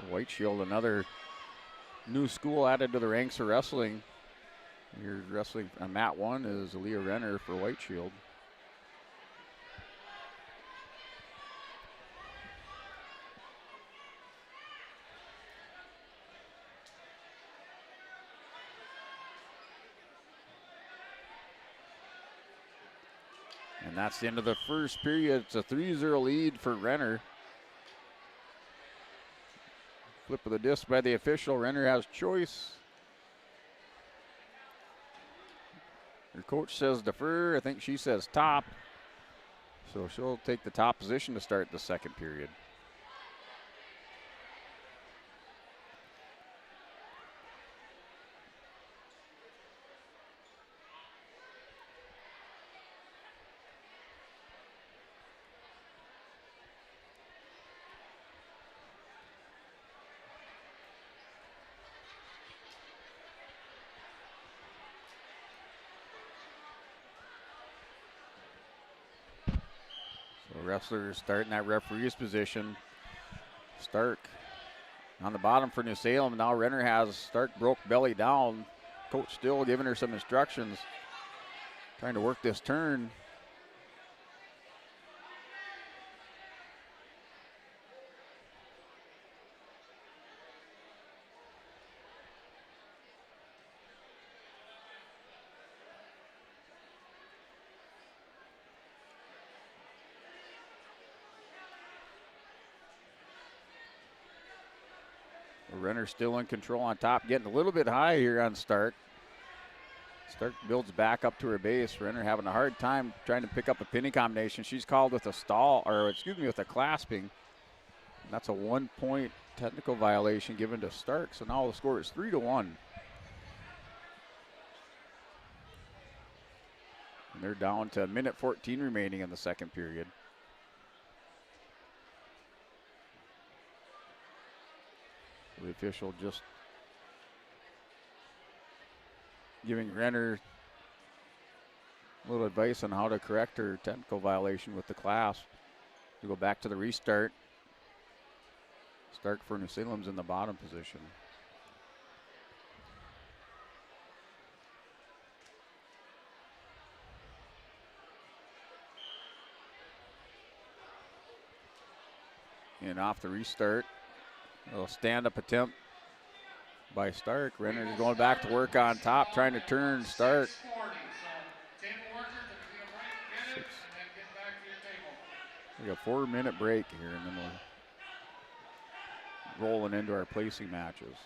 Speaker 17: White Shield, another new school added to the ranks of wrestling. Here wrestling on mat 1 is Aaliyah Renner for White Shield. that's the end of the first period. It's a 3-0 lead for Renner. Flip of the disc by the official. Renner has choice. Her coach says defer. I think she says top. So she'll take the top position to start the second period. Wrestlers starting that referee's position. Stark on the bottom for New Salem. Now Renner has Stark broke belly down. Coach still giving her some instructions. Trying to work this turn. Renner still in control on top, getting a little bit high here on Stark. Stark builds back up to her base. Renner having a hard time trying to pick up a pinning combination. She's called with a stall, or excuse me, with a clasping. And that's a 1-point technical violation given to Stark. So now the score is 3-1. And they're down to 1:14 remaining in the second period. The official just giving Renner a little advice on how to correct her technical violation with the clasp. We go back to the restart. Stark for New Salem's in the bottom position. And off the restart. A little stand-up attempt by Stark. Renner going back to work on top, trying to turn Stark. We got a 4-minute break here, and then we're rolling into our placing matches.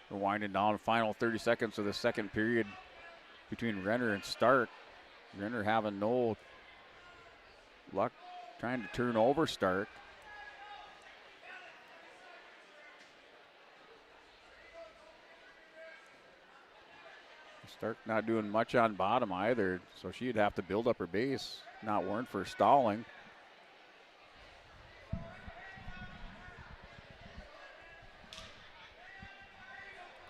Speaker 17: We're winding down, final 30 seconds of the second period between Renner and Stark. Renner having no luck trying to turn over Stark. Stark not doing much on bottom either, so she'd have to build up her base, not weren't for stalling.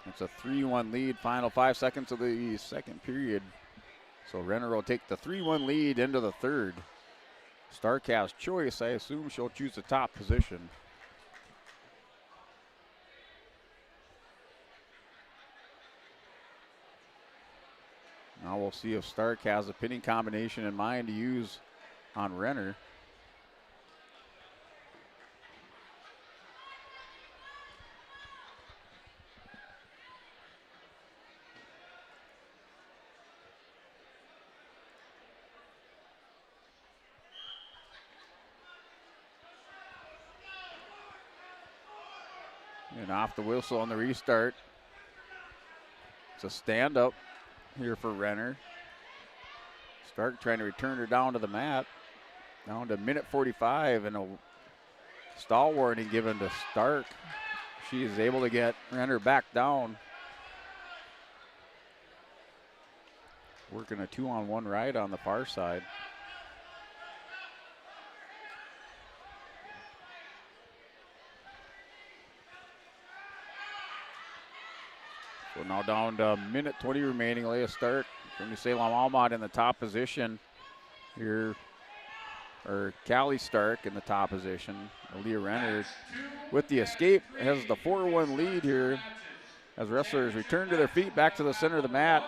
Speaker 17: It's a 3-1 lead, final 5 seconds of the second period. So Renner will take the 3-1 lead into the third. Stark has choice. I assume she'll choose the top position. Now we'll see if Stark has a pinning combination in mind to use on Renner. And off the whistle on the restart. It's a stand-up here for Renner. Stark trying to return her down to the mat. Down to 1:45 and a stall warning given to Stark. She is able to get Renner back down. Working a 2-on-1 ride on the far side. So now down to 1:20 remaining. Leah Stark from New Salem Almont in the top position here, or Callie Stark in the top position. Leah Renner with the escape has the 4-1 lead here as wrestlers return to their feet back to the center of the mat.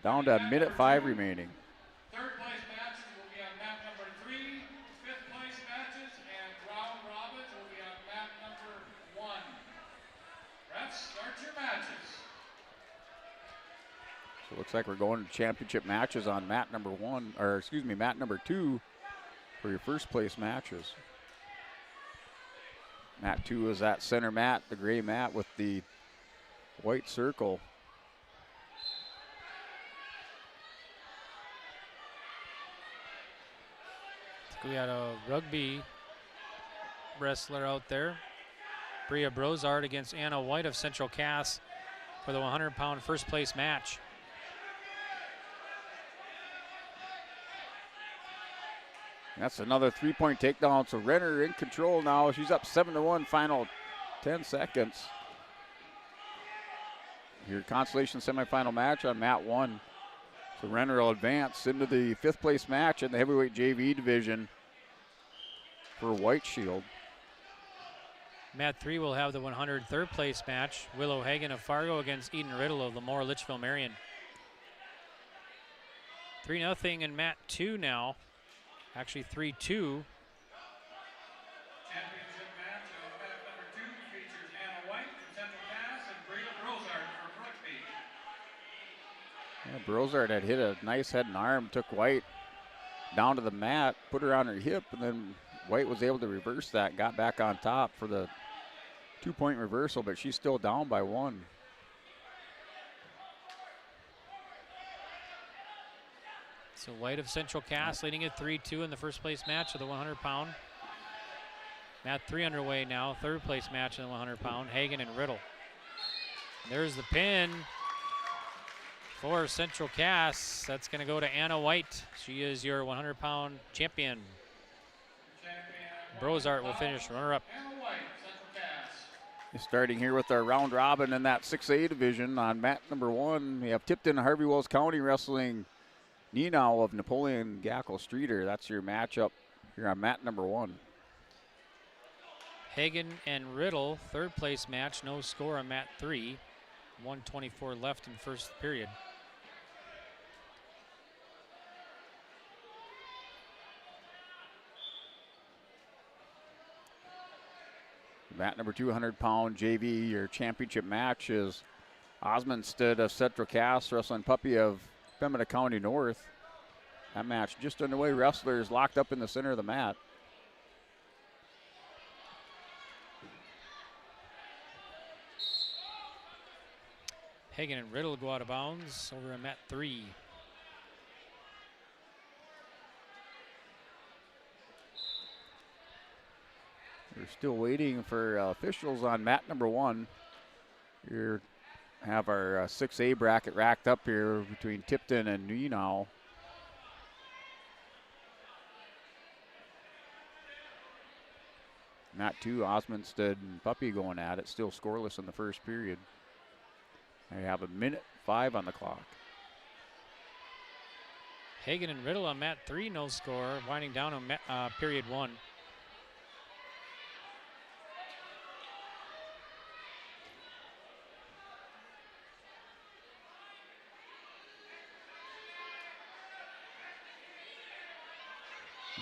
Speaker 17: Down to 1:05 remaining. So it looks like we're going to championship matches on mat number 1, or excuse me, mat number 2 for your first place matches. Mat 2 is that center mat, the gray mat with the white circle.
Speaker 20: We had a rugby wrestler out there. Bria Brozard against Anna White of Central Cass for the 100-pound first place match.
Speaker 17: That's another 3-point takedown. So Renner in control now. She's up 7-1, final 10 seconds. Your Consolation semifinal match on mat 1. So Renner will advance into the 5th place match in the heavyweight JV division for White Shield.
Speaker 20: Mat 3 will have the 103rd place match. Willow Hagen of Fargo against Eden Riddle of Lemoore Litchfield Marion. 3-0 in mat 2 now. Actually 3-2.
Speaker 3: Championship match of mat number 2 features Anna White from Central Cass and Bria Brozard from Rugby.
Speaker 17: Yeah, Brozard had hit a nice head and arm, took White down to the mat, put her on her hip, and then White was able to reverse that, got back on top for the 2-point reversal, but she's still down by 1.
Speaker 20: So White of Central Cass leading at 3-2 in the first place match of the 100-pound. Mat 3 underway now, 3rd place match in the 100-pound, Hagen and Riddle. And there's the pin for Central Cass. That's going to go to Anna White. She is your 100-pound champion. Brozart will finish runner-up.
Speaker 17: Starting here with our round robin in that 6A division on mat number 1, we have Tipton and Harvey Wells County wrestling Neenau of Napoleon Gackle Streeter. That's your matchup here on mat number 1.
Speaker 20: Hagen and Riddle, 3rd place match, no score on mat 3. 1:24 left in first period.
Speaker 17: Mat number 200-pound JV, your championship match is Osmondstead of Central Cass wrestling Puppy of Pembina County North. That match just underway. Wrestlers locked up in the center of the mat.
Speaker 20: Hagen and Riddle go out of bounds over at mat 3.
Speaker 17: We're still waiting for officials on mat number 1. We have our 6A bracket racked up here between Tipton and Neenau. Mat 2, Osmondstead and Puppy going at it, still scoreless in the first period. They have 1:05 on the clock.
Speaker 20: Hagen and Riddle on mat 3, no score, winding down on period 1.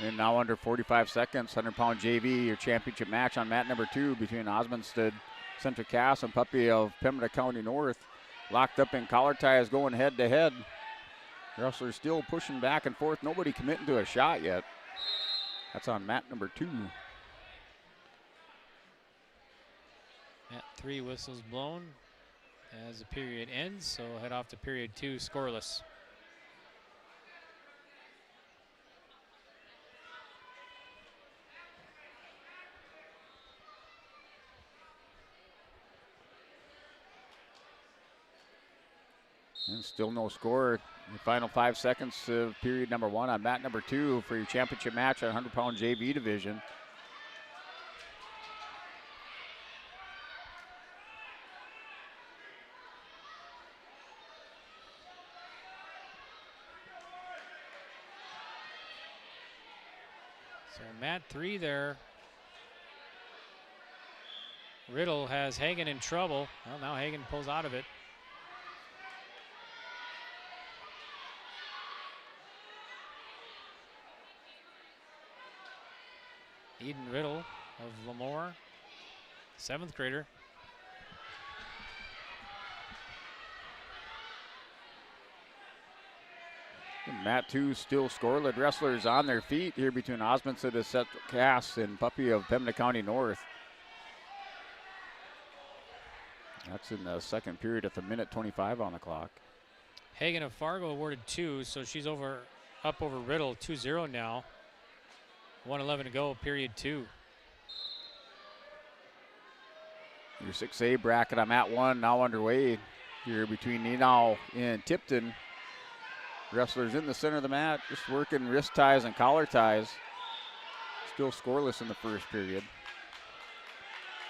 Speaker 17: And now under 45 seconds, 100-pound JV, your championship match on mat number 2 between Osmondstead, Central Cass, and Puppy of Pembina County North. Locked up in collar ties, going head-to-head. Wrestlers still pushing back and forth. Nobody committing to a shot yet. That's on mat number 2.
Speaker 20: Mat 3 whistles blown as the period ends, so we'll head off to period 2 scoreless.
Speaker 17: And still no score. The final 5 seconds of period number 1 on mat number 2 for your championship match on 100-pound JV division.
Speaker 20: So mat 3 there. Riddle has Hagen in trouble. Well, now Hagen pulls out of it. Eden Riddle of Lemoore, 7th grader.
Speaker 17: And mat 2 still scoreless. Wrestlers on their feet here between Osmondstead of Central Cass and Puppy of Pembina County North. That's in the second period at the minute 25 on the clock.
Speaker 20: Hagen of Fargo awarded 2, so she's up over Riddle, 2-0 now. 1:11 to go, period 2.
Speaker 17: Your 6A bracket on mat 1 now underway here between Nenau and Tipton. Wrestlers in the center of the mat, just working wrist ties and collar ties. Still scoreless in the first period.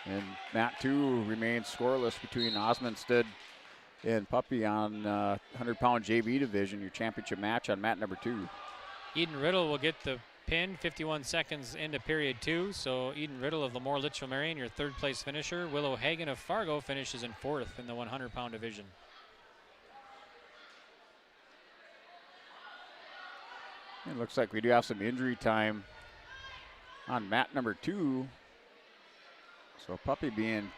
Speaker 17: And mat 2 remains scoreless between Osmondstead and Puppy on 100-pound JV division, your championship match on mat number 2.
Speaker 20: Eden Riddle will get the pin 51 seconds into period 2. So Eden Riddle of Lemoore Litchfield Marion, your third place finisher. Willow Hagen of Fargo finishes in 4th in the 100-pound division.
Speaker 17: It looks like we do have some injury time on mat number 2. So Puppy being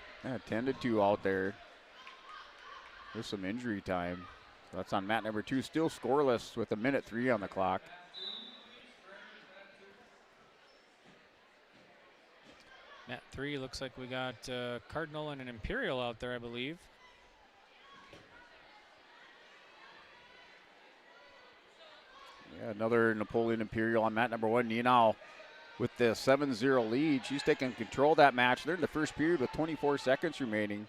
Speaker 17: tended to out there. There's some injury time. So that's on mat number 2, still scoreless with a minute 3 on the clock.
Speaker 20: Mat 3 looks like we got Cardinal and an Imperial out there, I believe.
Speaker 17: Yeah, another Napoleon Imperial on mat number 1. Nenau with the 7-0 lead. She's taking control of that match. They're in the first period with 24 seconds remaining.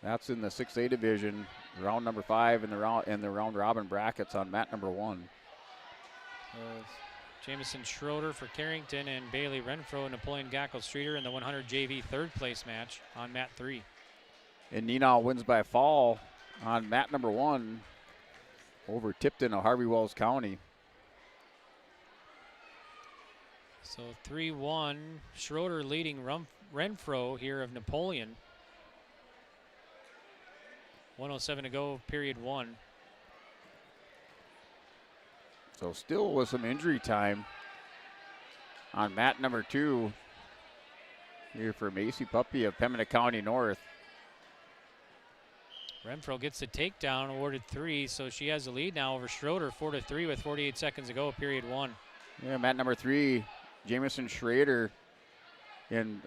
Speaker 17: That's in the 6A division, round number 5 in the round robin brackets on mat number 1.
Speaker 20: Jamison Schroeder for Carrington and Bailey Renfro and Napoleon Gackle-Streeter in the 100 JV third place match on mat 3.
Speaker 17: And Nenau wins by fall on mat number 1 over Tipton of Harvey Wells County.
Speaker 20: So 3-1, Schroeder leading Renfro here of Napoleon. 1:07 to go, period 1.
Speaker 17: So still with some injury time on mat number 2 here for Macy Puppy of Pembina County North.
Speaker 20: Renfro gets the takedown, awarded 3, so she has the lead now over Schroeder, 4-3 with 48 seconds to go, period 1.
Speaker 17: Yeah, mat number 3, Jamison Schrader.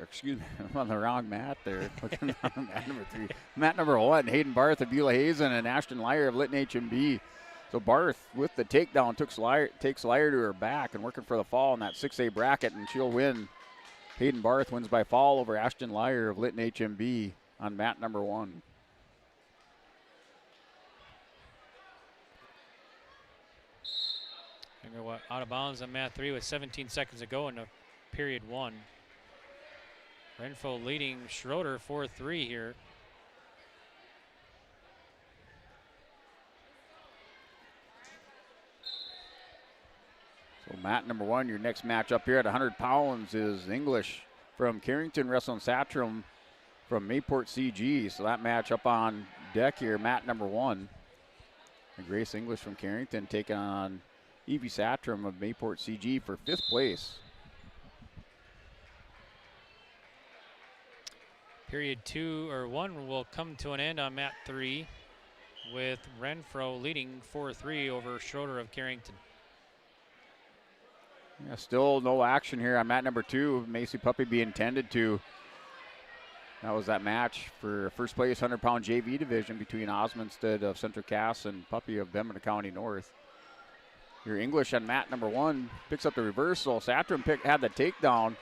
Speaker 17: Excuse me, I'm on the wrong mat there. Looking on mat number 3. Mat number 1, Hayden Barth of Beulah Hazen and Ashton Lyer of Lytton HMB. So Barth with the takedown takes Lyer to her back and working for the fall in that 6A bracket, and she'll win. Hayden Barth wins by fall over Ashton Lyer of Lytton HMB on mat number 1.
Speaker 20: Out of bounds on mat 3 with 17 seconds to go in period 1. Renfro leading Schroeder 4-3 here.
Speaker 17: So mat number 1, your next match up here at 100 pounds is English from Carrington wrestling Satram from Mayport CG. So that match up on deck here, mat number 1. And Grace English from Carrington taking on Evie Satram of Mayport CG for 5th place.
Speaker 20: Period 1 will come to an end on mat 3 with Renfro leading 4-3 over Schroeder of Carrington.
Speaker 17: Yeah, still no action here on mat number 2. Macy Puppy being tended to. That was that match for first place 100-pound JV division between Osmondstead of Central Cass and Puppy of Pembina County North. Your English on mat number 1 picks up the reversal. Satram had the takedown,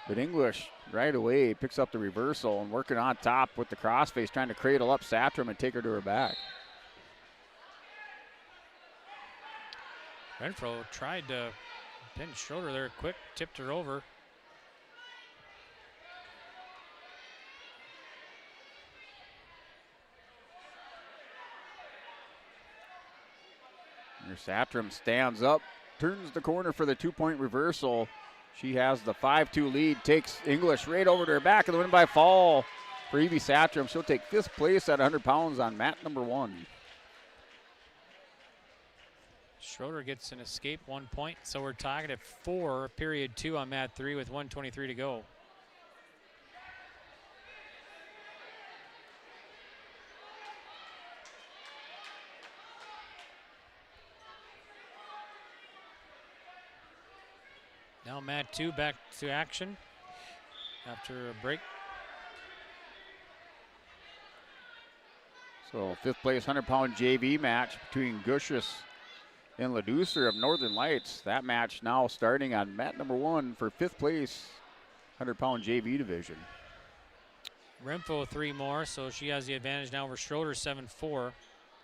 Speaker 17: but English right away picks up the reversal and working on top with the crossface, trying to cradle up Satram and take her to her back.
Speaker 20: Renfro tried to pin Schroeder there quick, tipped her over.
Speaker 17: Your Satram stands up, turns the corner for the 2-point reversal. She has the 5-2 lead, takes English right over to her back, and the win by fall for Evie Satram. She'll take 5th place at 100 pounds on mat number 1.
Speaker 20: Schroeder gets an escape 1 point, so we're tied at 4, period 2 on mat 3 with 1:23 to go. Now mat 2 back to action after a break.
Speaker 17: So 5th place 100-pound JV match between Gushus and Leducer of Northern Lights. That match now starting on mat number 1 for 5th place 100-pound JV division.
Speaker 20: Renfro 3 more, so she has the advantage now over Schroeder 7-4.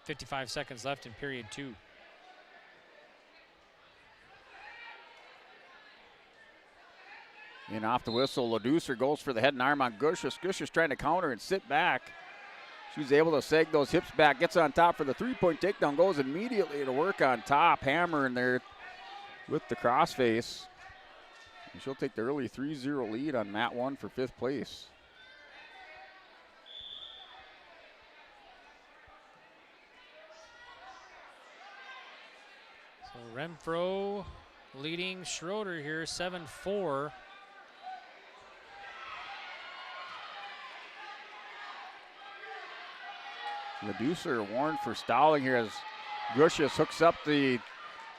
Speaker 20: 55 seconds left in period 2.
Speaker 17: And off the whistle, Leducer goes for the head and arm on Gushus. Gushus trying to counter and sit back. She's able to sag those hips back, gets on top for the three-point takedown, goes immediately to work on top, hammering there with the crossface. And she'll take the early 3-0 lead on mat 1 for 5th place.
Speaker 20: So Renfro leading Schroeder here 7-4.
Speaker 17: Leducer warned for stalling here as Gushus hooks up the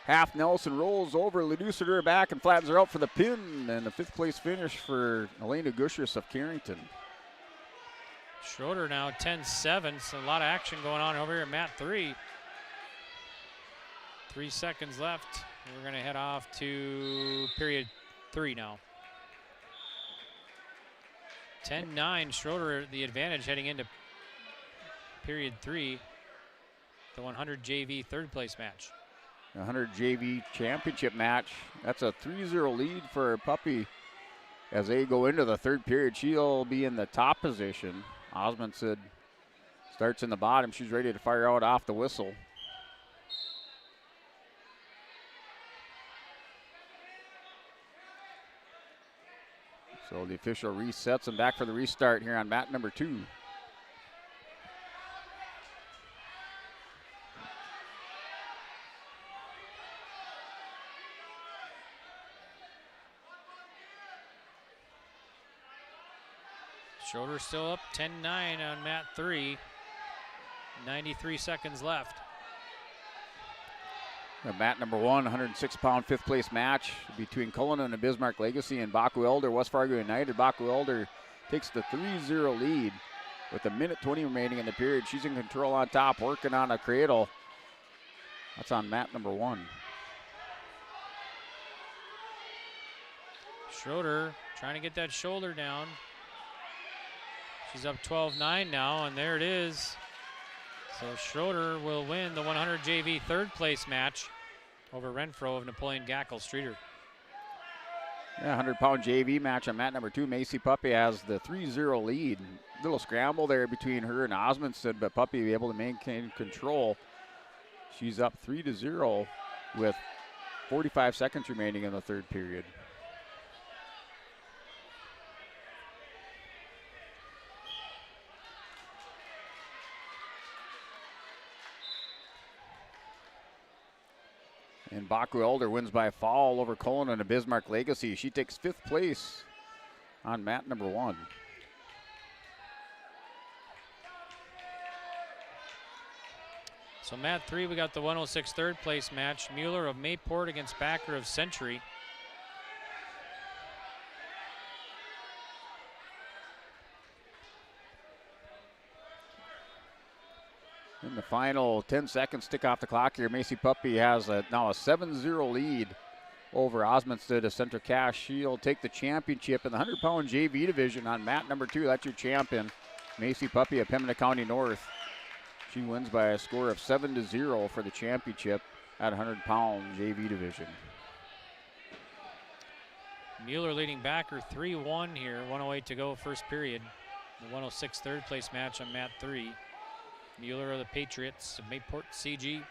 Speaker 17: half Nelson, rolls over Leducer to her back and flattens her out for the pin, and the 5th place finish for Elena Gushus of Carrington.
Speaker 20: Schroeder now 10-7, so a lot of action going on over here at mat 3. 3 seconds left. We're going to head off to period 3 now. 10-9, Schroeder the advantage heading into period 3, the 100 JV 3rd place match.
Speaker 17: 100 JV championship match. That's a 3-0 lead for Puppy as they go into the 3rd period. She'll be in the top position. Osmondson starts in the bottom. She's ready to fire out off the whistle. So the official resets them back for the restart here on mat number 2.
Speaker 20: Schroeder still up 10-9 on mat 3. 93 seconds left.
Speaker 17: Mat number 1, 106-pound 5th place match between Cullinan and Bismarck Legacy and Baku Elder, West Fargo United. Baku Elder takes the 3-0 lead with a minute 20 remaining in the period. She's in control on top, working on a cradle. That's on mat number 1.
Speaker 20: Schroeder trying to get that shoulder down. She's up 12-9 now, and there it is. So Schroeder will win the 100 JV 3rd place match over Renfro of Napoleon Gackle Streeter.
Speaker 17: Yeah, 100-pound JV match on mat number 2. Macy Puppy has the 3-0 lead. Little scramble there between her and Osmondson, but Puppy able to maintain control. She's up 3-0 with 45 seconds remaining in the 3rd period. And Baku Elder wins by a fall over Cullinan and Bismarck Legacy. She takes 5th place on mat number 1.
Speaker 20: So mat 3, we got the 106 3rd place match. Mueller of Mayport against Backer of Century.
Speaker 17: In the final 10 seconds, tick off the clock here. Macy Puppy has now a 7-0 lead over Osmondstead of Central Cache. She'll take the championship in the 100-pound JV division on mat number 2. That's your champion, Macy Puppy of Pembina County North. She wins by a score of 7-0 for the championship at 100-pound JV division.
Speaker 20: Mueller leading Backer 3-1 here. 1:08 to go, 1st period. The 106 3rd place match on mat 3. Mueller of the Patriots of Mayport CG.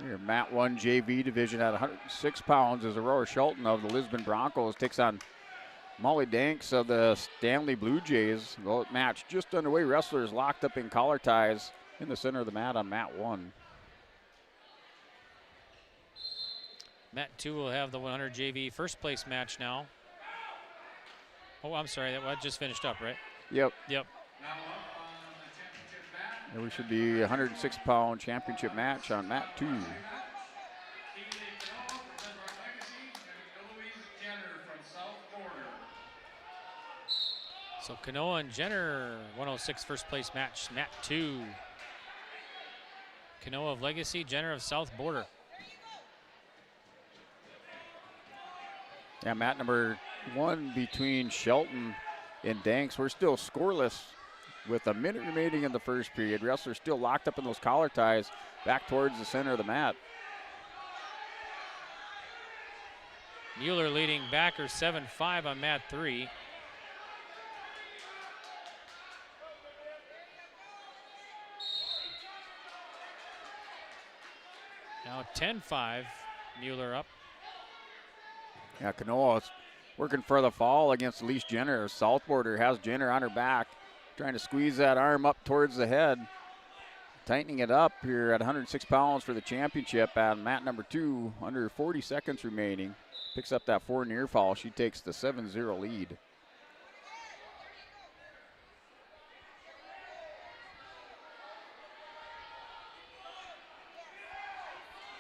Speaker 17: Here, mat 1 JV division at 106 pounds as Aurora Shelton of the Lisbon Broncos takes on Molly Danks of the Stanley Blue Jays. The match just underway. Wrestlers locked up in collar ties in the center of the mat on mat 1.
Speaker 20: Mat 2 will have the 100 JV 1st place match now. Oh, I'm sorry, that just finished up, right?
Speaker 17: Yep.
Speaker 20: Yep.
Speaker 17: There we should be a 106-pound championship match on mat 2.
Speaker 20: So Kanoa and Jenner, 106 first place match, mat 2. Kanoa of Legacy, Jenner of South Border.
Speaker 17: Yeah, mat number 1 between Shelton and Danks. We're still scoreless with a minute remaining in the first period. Wrestlers still locked up in those collar ties back towards the center of the mat.
Speaker 20: Mueller leading backer 7-5 on mat 3. Now 10-5, Mueller up.
Speaker 17: Yeah, Kanoa's working for the fall against Elise Jenner. South Border has Jenner on her back, trying to squeeze that arm up towards the head. Tightening it up here at 106 pounds for the championship at mat number 2, under 40 seconds remaining. Picks up that 4 near fall. She takes the 7-0 lead.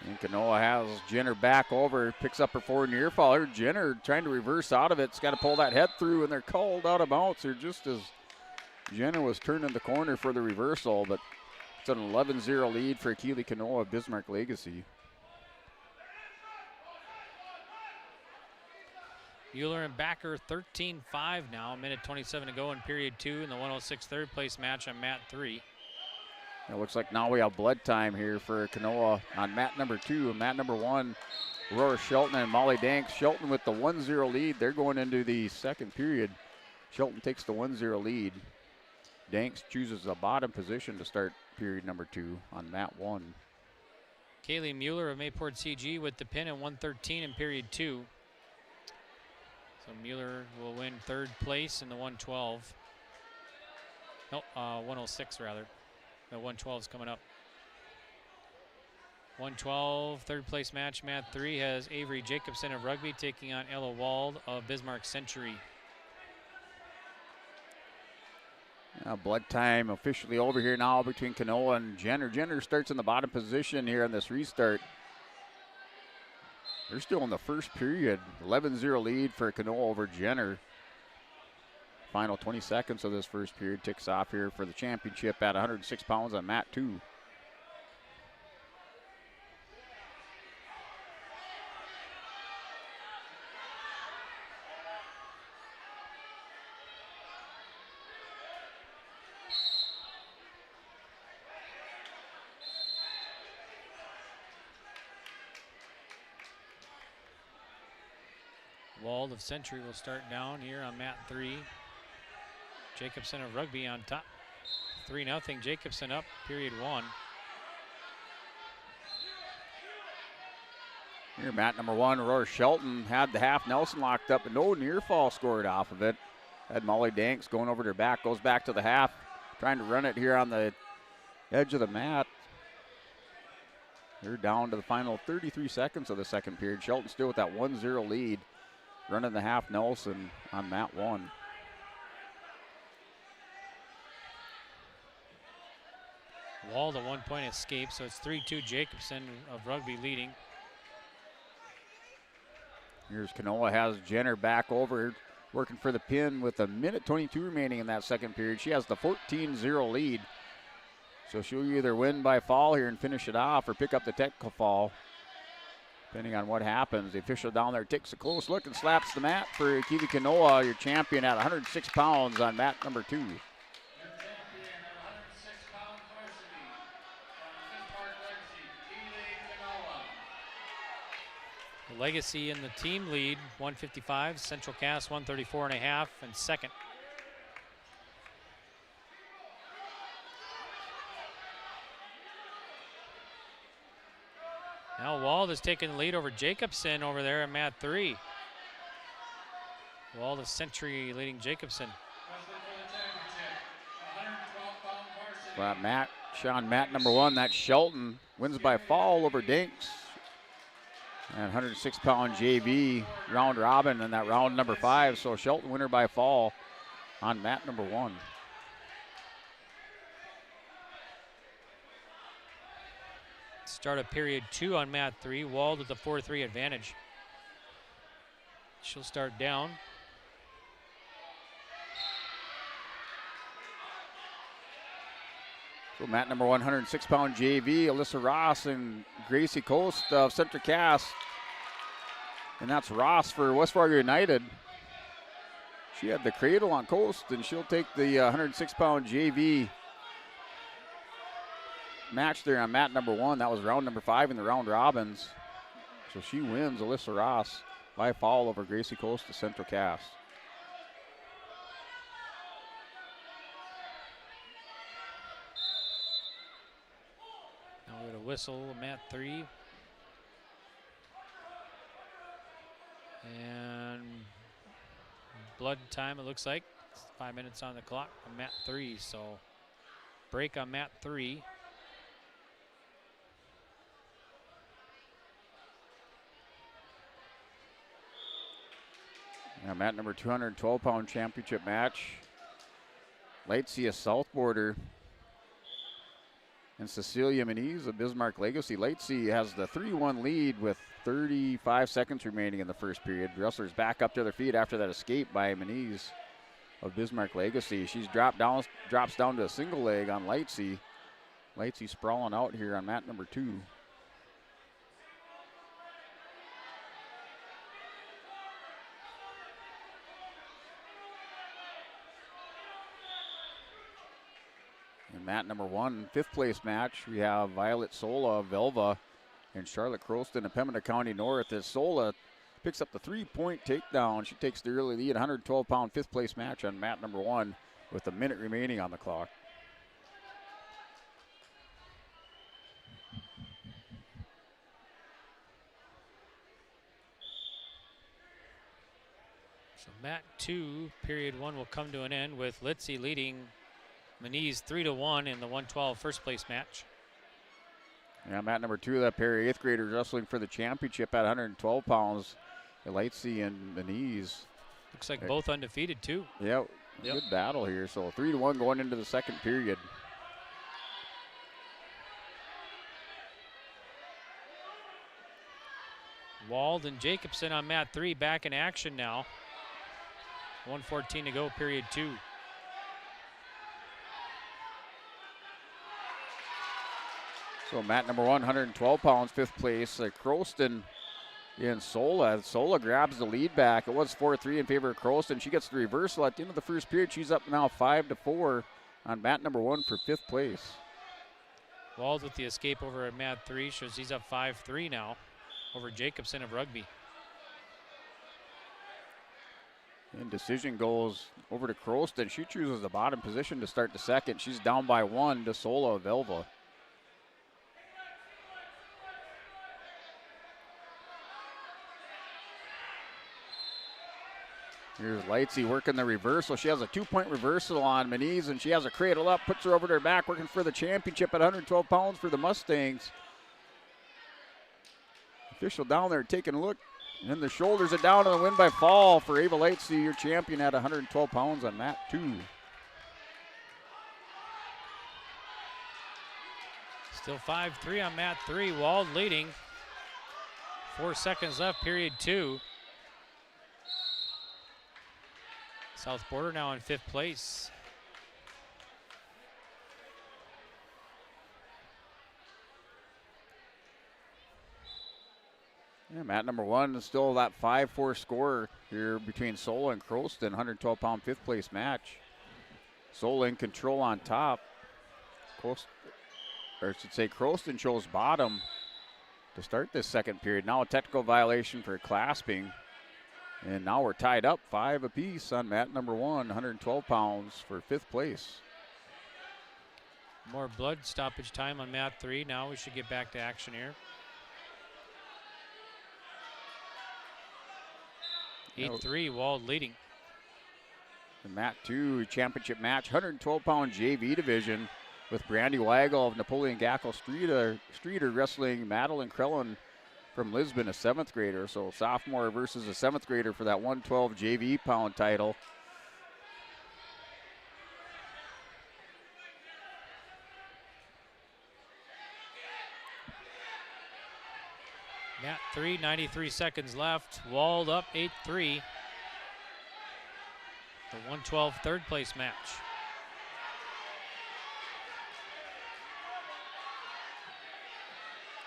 Speaker 17: And Kanoa has Jenner back over, picks up her 4 near fall. Here Jenner trying to reverse out of it. It's got to pull that head through, and they're called out of bounds here just as Jenner was turning the corner for the reversal, but it's an 11-0 lead for Keely Kanoa of Bismarck Legacy.
Speaker 20: Mueller and Backer 13-5 now, a minute 27 to go in period 2 in the 106 third place match on mat 3.
Speaker 17: It looks like now we have blood time here for Kanoa on mat number 2. And mat number 1, Aurora Shelton and Molly Danks. Shelton with the 1-0 lead. They're going into the second period. Shelton takes the 1-0 lead. Danks chooses the bottom position to start period number 2 on mat 1.
Speaker 20: Kaylee Mueller of Mayport CG with the pin in 113 in period 2. So Mueller will win third place in the 112. No, 106 rather. The 112 is coming up. 112, third place match, mat 3 has Avery Jacobson of Rugby taking on Ella Wald of Bismarck Century.
Speaker 17: Blood time officially over here now between Kanoa and Jenner. Jenner starts in the bottom position here on this restart. They're still in the first period. 11-0 lead for Kanoa over Jenner. Final 20 seconds of this first period ticks off here for the championship at 106 pounds on mat 2.
Speaker 20: Wald of Century will start down here on mat 3. Jacobson of Rugby on top. 3-0, Jacobson up, period 1.
Speaker 17: Here, mat number 1, Aurora Shelton had the half Nelson locked up, but no near fall scored off of it. Had Molly Danks going over to her back, goes back to the half, trying to run it here on the edge of the mat. They're down to the final 33 seconds of the second period. Shelton still with that 1-0 lead, running the half Nelson on mat 1.
Speaker 20: Wall the 1-point escape, so it's 3-2 Jacobson of Rugby leading.
Speaker 17: Here's Kanoa, has Jenner back over, working for the pin with a minute 22 remaining in that second period. She has the 14-0 lead. So she'll either win by fall here and finish it off or pick up the technical fall, depending on what happens. The official down there takes a close look and slaps the mat for Keely Kanoa, your champion at 106 pounds on mat number 2.
Speaker 20: Legacy in the team lead, 155. Central Cass, 134.5, and second. Now Wald has taken the lead over Jacobson over there at mat 3. Wald of Century leading Jacobson.
Speaker 17: Well, mat number 1, that's Shelton, wins by fall over Dinks. And 106-pound JV round robin in that round number 5. So Shelton winner by fall on mat number 1.
Speaker 20: Start of period 2 on mat 3. Wald with the 4-3 advantage. She'll start down.
Speaker 17: So mat number 106-pound JV, Alyssa Ross and Gracie Coast of Central Cass. And that's Ross for West Fargo United. She had the cradle on Coast, and she'll take the 106-pound JV match there on mat number 1. That was round number 5 in the round robins. So she wins, Alyssa Ross, by foul over Gracie Coast of Central Cass.
Speaker 20: Now we're going to whistle mat 3. And blood time, it looks like. It's 5 minutes on the clock on mat 3. So break on mat 3.
Speaker 17: Now mat number 212-pound championship match. Lightsea South Border and Cecilia Moniz of Bismarck Legacy. Lightsea has the 3-1 lead with 35 seconds remaining in the first period. Wrestlers back up to their feet after that escape by Moniz of Bismarck Legacy. She's drops down to a single leg on Lightsea. Lightsea sprawling out here on mat number 2. In mat number 1, 5th place match, we have Violet Sola of Velva and Charlotte Croston of Pembina County North. As Sola picks up the 3-point takedown, she takes the early lead. 112-pound 5th place match on mat number 1 with a minute remaining on the clock.
Speaker 20: So mat 2, period 1 will come to an end with Litzy leading Moniz 3-1 in the 112 first place match.
Speaker 17: Yeah, mat number 2 of that pair of 8th graders wrestling for the championship at 112 pounds. Lightsea and Moniz.
Speaker 20: Looks like both undefeated too.
Speaker 17: Yeah, good battle here. So 3-1 going into the second period.
Speaker 20: Wald and Jacobson on mat 3 back in action now. 1:14 to go, period 2.
Speaker 17: So mat number 1, 112 pounds, 5th place. Croston in Sola. Sola grabs the lead back. It was 4-3 in favor of Croston. She gets the reversal at the end of the first period. She's up now 5-4 on mat number 1 for 5th place.
Speaker 20: Wald with the escape over at mat 3 shows he's up 5-3 now over Jacobson of Rugby.
Speaker 17: And decision goes over to Croston. She chooses the bottom position to start the second. She's down by 1 to Sola of Velva. Here's Lightsey working the reversal. She has a 2-point reversal on Moniz, and she has a cradle up, puts her over to her back, working for the championship at 112 pounds for the Mustangs. Official down there taking a look, and the shoulders are down on the win by fall for Ava Lightsey, your champion at 112 pounds on mat 2.
Speaker 20: Still 5-3 on mat 3. Wald leading. 4 seconds left, period 2. South Border now in 5th place.
Speaker 17: Yeah, mat number 1 is still that 5-4 score here between Sola and Croston, 112-pound 5th place match. Sola in control on top. Croston chose bottom to start this second period. Now a technical violation for clasping. And now we're tied up 5 apiece on mat number 1, 112 pounds for 5th place.
Speaker 20: More blood stoppage time on mat 3. Now we should get back to action here. 8-3, Wald leading.
Speaker 17: The mat 2 championship match, 112-pound JV division with Brandy Weigel of Napoleon Gackle Streeter wrestling Madeline Krellen from Lisbon, a 7th grader. So sophomore versus a 7th grader for that 112 JV pound title.
Speaker 20: Mat 3, 93 seconds left. Wald up 8-3. The 112 third place match.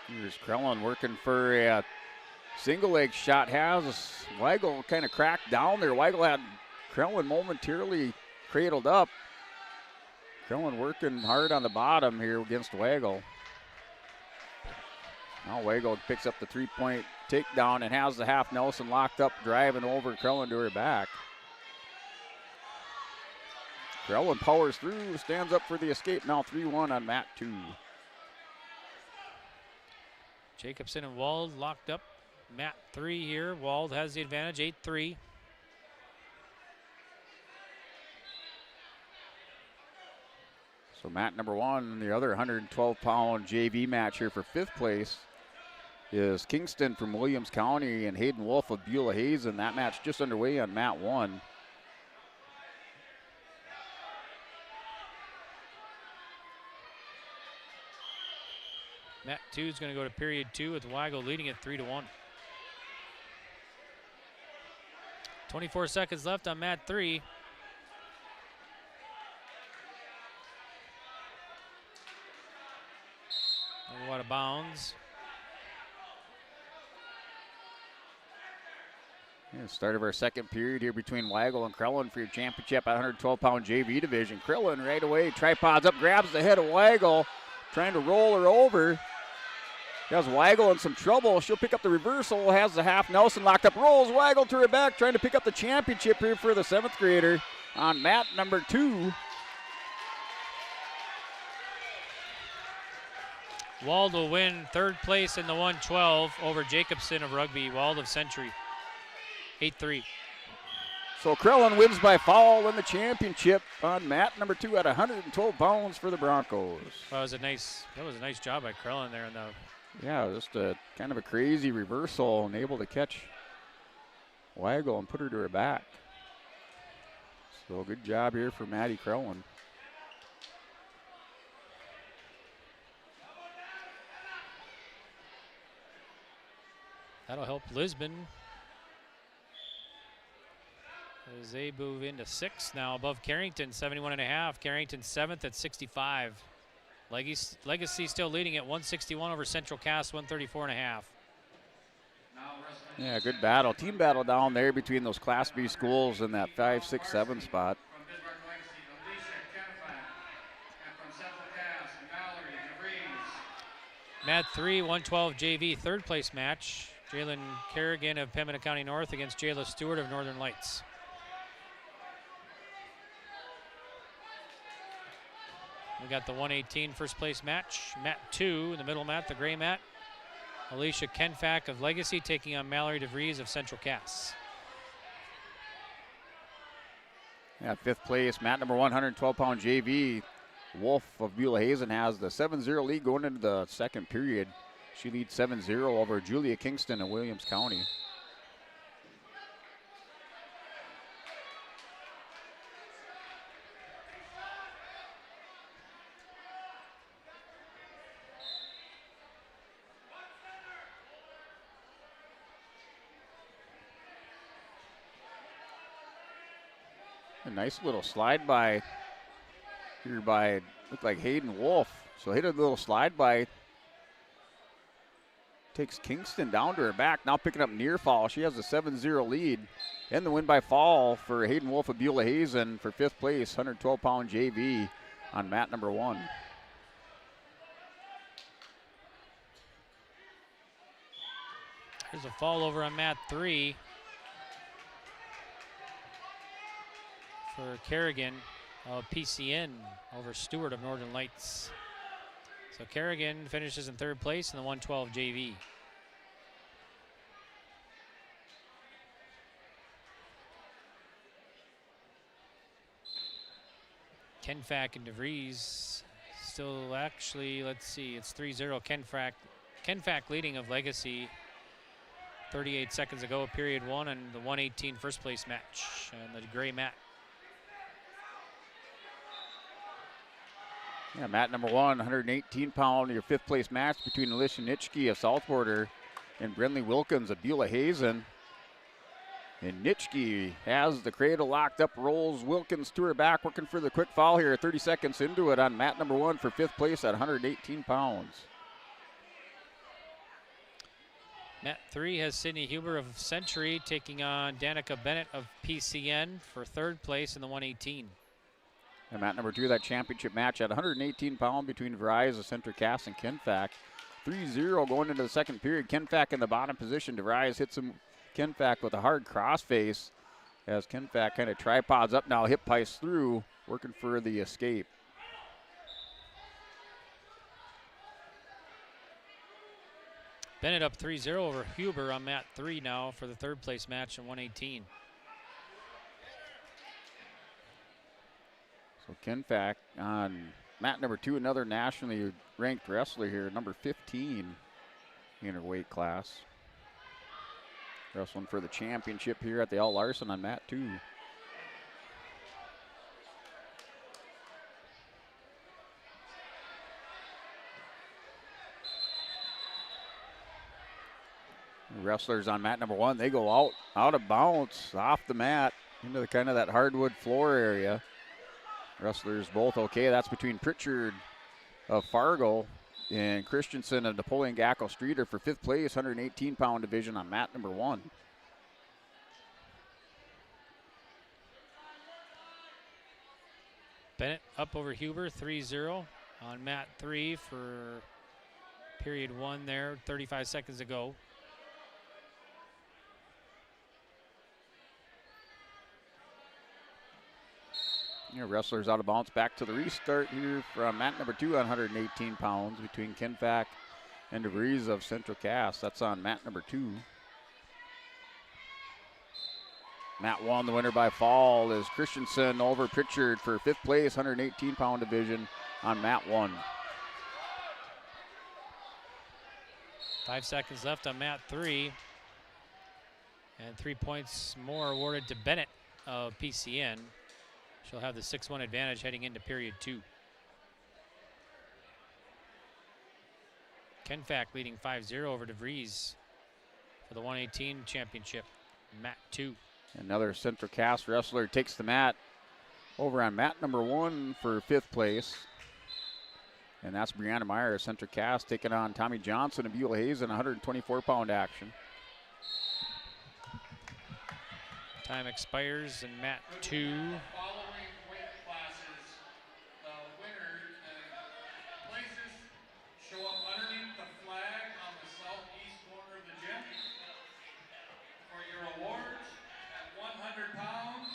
Speaker 17: Here's Krellin working for a single leg shot. Has Weigel kind of cracked down there. Weigel had Krellin momentarily cradled up. Krellin working hard on the bottom here against Weigel. Now Weigel picks up the three-point takedown and has the half Nelson locked up, driving over Krellin to her back. Krellin powers through, stands up for the escape. Now 3-1 on mat 2.
Speaker 20: Jacobson and Wald locked up. Mat 3 here. Wald has the advantage, 8-3.
Speaker 17: So mat number 1, the other 112-pound JV match here for 5th place is Kingston from Williams County and Hayden Wolf of Beulah Hazen. That match just underway on mat 1.
Speaker 20: Mat 2 is going to go to period 2 with Weigel leading it 3-1. 24 seconds left on mat 3. Out of bounds.
Speaker 17: Yeah, start of our second period here between Weigel and Krellin for your championship at 112-pound JV division. Krellin right away, tripods up, grabs the head of Weigel, trying to roll her over. Has Weigel in some trouble. She'll pick up the reversal, has the half Nelson locked up, rolls Weigel to her back, trying to pick up the championship here for the 7th grader on mat number 2.
Speaker 20: Wald will win 3rd place in the 112 over Jacobson of Rugby. Wald of Century, 8-3.
Speaker 17: So Krellin wins by foul in the championship on mat number 2 at 112 pounds for the Broncos.
Speaker 20: Well, that was a nice job by Krellin there in the.
Speaker 17: Yeah, just a kind of a crazy reversal and able to catch Weigel and put her to her back. So good job here for Maddie Krellin.
Speaker 20: That'll help Lisbon as they move into 6th now above Carrington, 71.5. Carrington 7th at 65. Legacy still leading at 161 over Central Cass, 134.5.
Speaker 17: Yeah, good battle. Team battle down there between those Class B schools in that 5, 6, 7 spot.
Speaker 20: Mat 3, 112 JV 3rd place match. Jalen Kerrigan of Pembina County North against Jayla Stewart of Northern Lights. We got the 118 first place match. Mat 2 in the middle mat, the gray mat. Alicia Kenfack of Legacy taking on Mallory DeVries of Central Cass.
Speaker 17: Yeah, 5th place, mat number 112-pound JV. Wolf of Beulah Hazen has the 7-0 lead going into the 2nd period. She leads 7-0 over Julia Kingston of Williams County. A nice little slide by here by, looked like Hayden Wolf. So hit a little slide by. Takes Kingston down to her back. Now picking up near fall. She has a 7-0 lead. And the win by fall for Hayden Wolf of Beulah Hazen for 5th place, 112-pound JV on mat number 1.
Speaker 20: There's a fall over on mat 3 for Kerrigan of PCN over Stewart of Northern Lights. So Kerrigan finishes in 3rd place in the 112 JV. Kenfack and DeVries still actually, let's see, it's 3-0. Kenfack leading of Legacy 38 seconds ago, period 1, and the 118 first place match and the gray mat.
Speaker 17: Yeah, mat number 1, 118-pound, your 5th place match between Alicia Nitschke of South Border and Brenly Wilkins of Beulah Hazen. And Nitschke has the cradle locked up, rolls Wilkins to her back, working for the quick foul here, 30 seconds into it on mat number 1 for 5th place at 118 pounds.
Speaker 20: Mat 3 has Sydney Huber of Century taking on Danica Bennett of PCN for third place in the 118.
Speaker 17: And mat number 2, that championship match at 118 pound between Verizon of Central Cass and Kenfack. 3-0 going into the second period. Kenfack in the bottom position. DeVries hits him, Kenfack with a hard crossface as Kenfack kind of tripods up now, hip pipes through, working for the escape.
Speaker 20: Bennett up 3-0 over Huber on mat 3 now for the third place match in 118.
Speaker 17: So Kenfack on mat number 2, another nationally ranked wrestler here, number 15 in her weight class. Wrestling for the championship here at the Al Larson on mat 2. Wrestlers on mat number 1, they go out of bounds, off the mat, into the kind of that hardwood floor area. Wrestlers both okay. That's between Pritchard of Fargo and Christensen of Napoleon Gackel Streeter for 5th place, 118-pound division on mat number 1.
Speaker 20: Bennett up over Huber 3-0 on mat 3 for period 1 there, 35 seconds ago.
Speaker 17: Wrestlers out of bounds, back to the restart here from mat number 2 on 118 pounds between Kenfack and DeVries of Central Cass. That's on mat number 2. Mat 1, the winner by fall is Christensen over Pritchard for 5th place, 118-pound division on mat 1.
Speaker 20: 5 seconds left on mat 3. And 3 points more awarded to Bennett of PCN. She'll have the 6-1 advantage heading into period 2. Kenfack leading 5-0 over DeVries for the 118 championship. Mat 2.
Speaker 17: Another Central Cass wrestler takes the mat over on mat number 1 for 5th place. And that's Brianna Meyer of Central Cass taking on Tommy Johnson of Beulah Hayes in 124-pound action.
Speaker 20: Time expires in mat 2.
Speaker 5: Show up underneath the flag on the southeast corner of the gym for your awards at 100 pounds.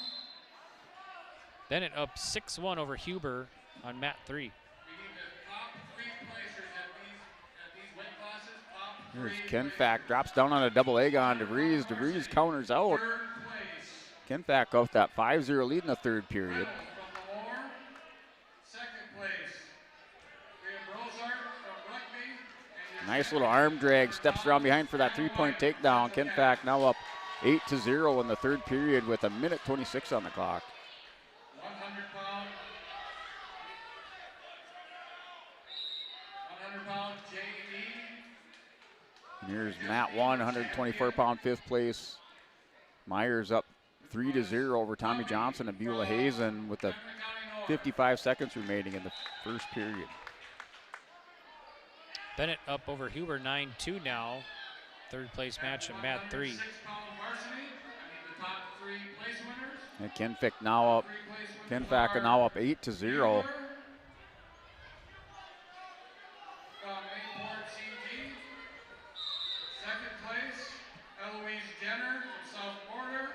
Speaker 20: Bennett up 6-1 over Huber on mat 3.
Speaker 5: We need the top 3 placers at these weight classes. Top 3
Speaker 17: Here's Kenfack, drops down on a double leg on DeVries. DeVries counters out. Kenfack off that 5-0 lead in the third period. Nice little arm drag, steps around behind for that 3-point takedown. Kenfack now up 8-0 in the third period with 1:26 on the clock.
Speaker 5: 100-pound JE.
Speaker 17: And here's mat 1, 124-pound 5th place. Myers up 3-0 over Tommy Johnson and Beulah Hazen with the 55 seconds remaining in the first period.
Speaker 20: Bennett up over Huber 9-2 now. Third place match in mat 3.
Speaker 17: And Kenfack now up 8-0.
Speaker 5: Second place, Eloise Jenner from South Border.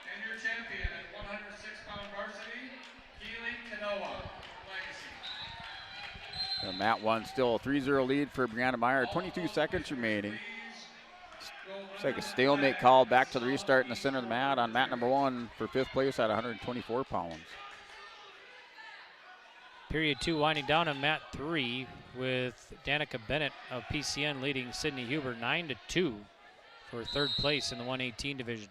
Speaker 5: And your champion at 106-pound varsity, Keely Kanoa, Legacy.
Speaker 17: And mat 1 still a 3-0 lead for Brianna Meyer. 22 seconds remaining. It's like a stalemate call back to the restart in the center of the mat on mat number 1 for 5th place at 124 pounds.
Speaker 20: Period 2 winding down on mat 3 with Danica Bennett of PCN leading Sydney Huber 9-2 for third place in the 118 division.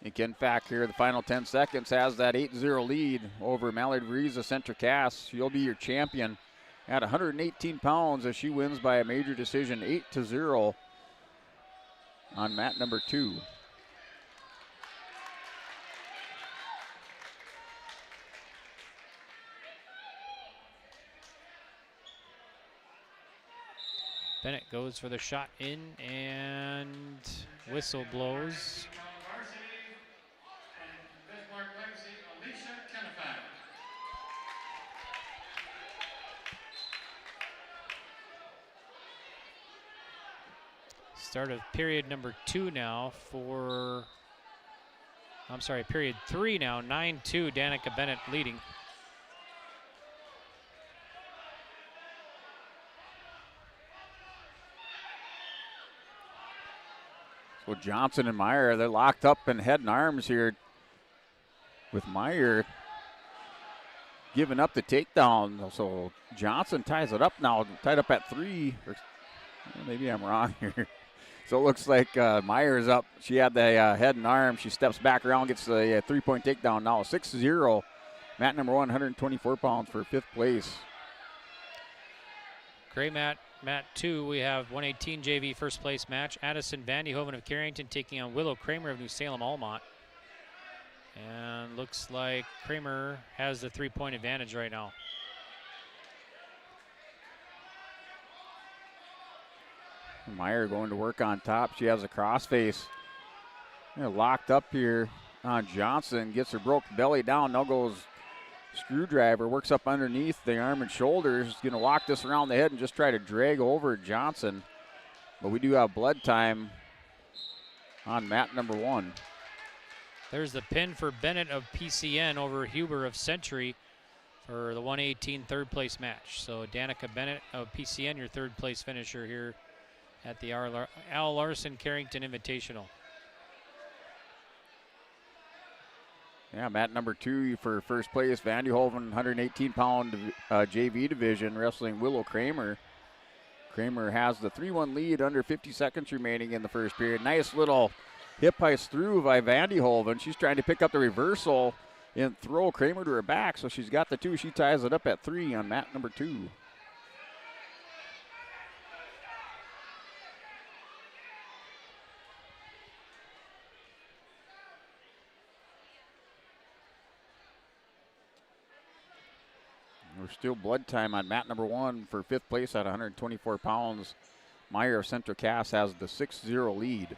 Speaker 17: And Kenfack here, the final 10 seconds, has that 8-0 lead over Mallard Vrees of Central Cass. She'll be your champion at 118 pounds as she wins by a major decision, 8-0 on mat number 2.
Speaker 20: Bennett goes for the shot in, and whistle blows.
Speaker 5: Varsity and Bismarck Legacy, Alicia Kennefact.
Speaker 20: Start of period number 2 now for, I'm sorry, period 3 now, 9-2, Danica Bennett leading.
Speaker 17: So Johnson and Meyer, they're locked up in head and arms here with Meyer giving up the takedown. So Johnson ties it up now, tied up at 3. Or maybe I'm wrong here. So it looks like Meyer's up. She had the head and arm. She steps back around, gets the 3-point takedown now. 6-0. Mat number 1, 124 pounds for 5th place.
Speaker 20: Gray mat 2, we have 118 JV first place match. Addison Vandehoven of Carrington taking on Willow Kramer of New Salem Almont. And looks like Kramer has the 3-point advantage right now.
Speaker 17: Meyer going to work on top. She has a crossface. Locked up here on Johnson. Gets her broke belly down. Now goes screwdriver. Works up underneath the arm and shoulders. Going to lock this around the head and just try to drag over Johnson. But we do have blood time on mat number 1.
Speaker 20: There's the pin for Bennett of PCN over Huber of Century for the 118 third place match. So Danica Bennett of PCN, your third place finisher here at the Al Larson Carrington Invitational.
Speaker 17: Yeah, mat number 2 for first place. Vandehoven, 118-pound JV division, wrestling Willow Kramer. Kramer has the 3-1 lead, under 50 seconds remaining in the first period. Nice little hip heist through by Vandehoven. She's trying to pick up the reversal and throw Kramer to her back, so she's got the 2. She ties it up at 3 on mat number 2. We're still blood time on mat number 1 for 5th place at 124 pounds. Meyer of Central Cass has the 6-0 lead.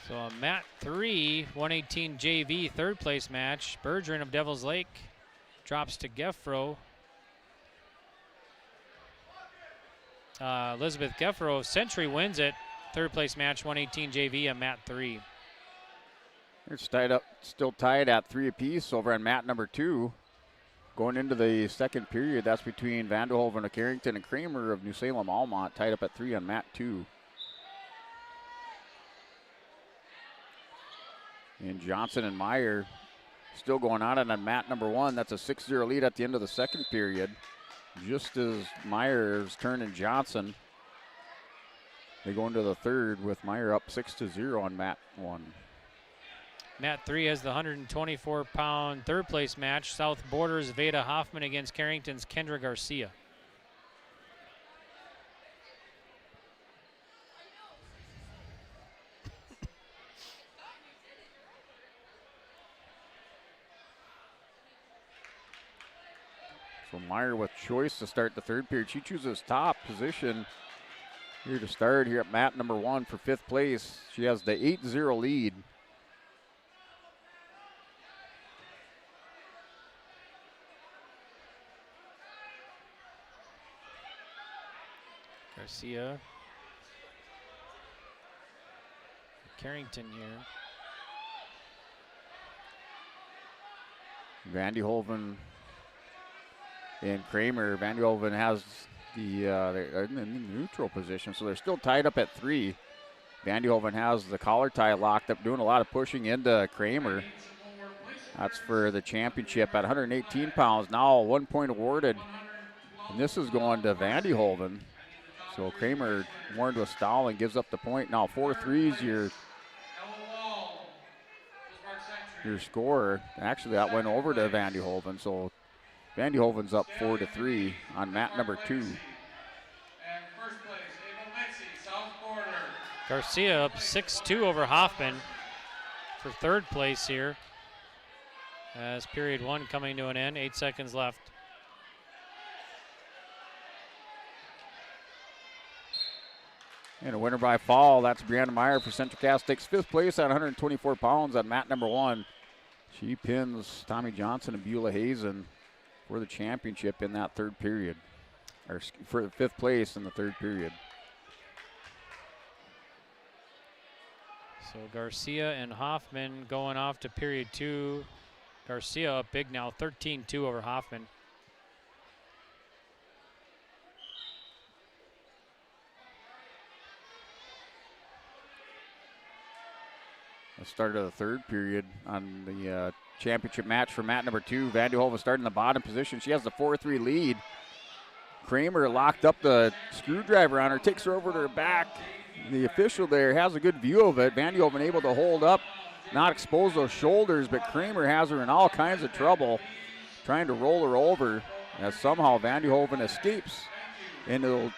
Speaker 20: So on mat 3, 118 JV third place match. Bergeron of Devil's Lake drops to Geffro. Elizabeth Geffro of Century wins it. Third place match, 118 JV on mat 3.
Speaker 17: It's tied up, still tied at 3 apiece over on mat number 2. Going into the second period, that's between Vandehoven of Carrington and Kramer of New Salem Almont, tied up at 3 on mat 2. And Johnson and Meyer still going on it on mat number 1. That's a 6-0 lead at the end of the second period. Just as Meyer's turning Johnson, they go into the third with Meyer up 6-0 on mat 1.
Speaker 20: Mat 3 has the 124-pound third place match. South Borders Veda Hoffman against Carrington's Kendra Garcia.
Speaker 17: So Meyer with choice to start the third period. She chooses top position here to start here at mat number 1 for 5th place. She has the 8-0 lead.
Speaker 20: Garcia. Carrington here.
Speaker 17: Vandehoven and Kramer. Vandehoven has they're in the neutral position, so they're still tied up at 3. Vandehoven has the collar tie locked up, doing a lot of pushing into Kramer. That's for the championship at 118 pounds. Now 1 point awarded, and this is going to Vandehoven. So Kramer warned with stall and gives up the point. Now 4 threes, you're your score. Actually, that went over to Vandyhoven, so Vandyhoven's up 4-3 on mat number 2.
Speaker 5: And first place, Ava Mitzi, South Border.
Speaker 20: Garcia up 6-2 over Hoffman for third place here. As period 1 coming to an end, 8 seconds left.
Speaker 17: And a winner by fall, that's Brianna Meyer for Central Cass. Takes 5th place at 124 pounds on mat number 1. She pins Tommy Johnson and Beulah Hazen for the championship in that third period, or for the 5th place in the third period.
Speaker 20: So Garcia and Hoffman going off to period 2. Garcia up big now, 13-2 over Hoffman.
Speaker 17: The start of the third period on the championship match for mat number 2. Vanderhoven starting in the bottom position. She has the 4-3 lead. Kramer locked up the screwdriver on her, takes her over to her back. The official there has a good view of it. Vanderhoven able to hold up, not expose those shoulders, but Kramer has her in all kinds of trouble, trying to roll her over as somehow Vanderhoven escapes. And it'll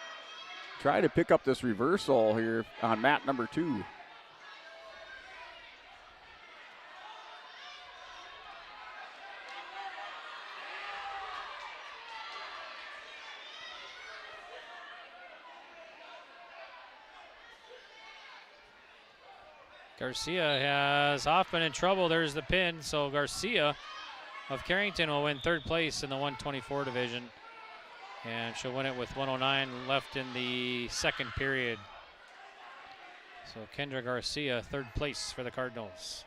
Speaker 17: try to pick up this reversal here on mat number 2.
Speaker 20: Garcia has Hoffman in trouble. There's the pin. So Garcia of Carrington will win third place in the 124 division. And she'll win it with 109 left in the second period. So Kendra Garcia, third place for the Cardinals.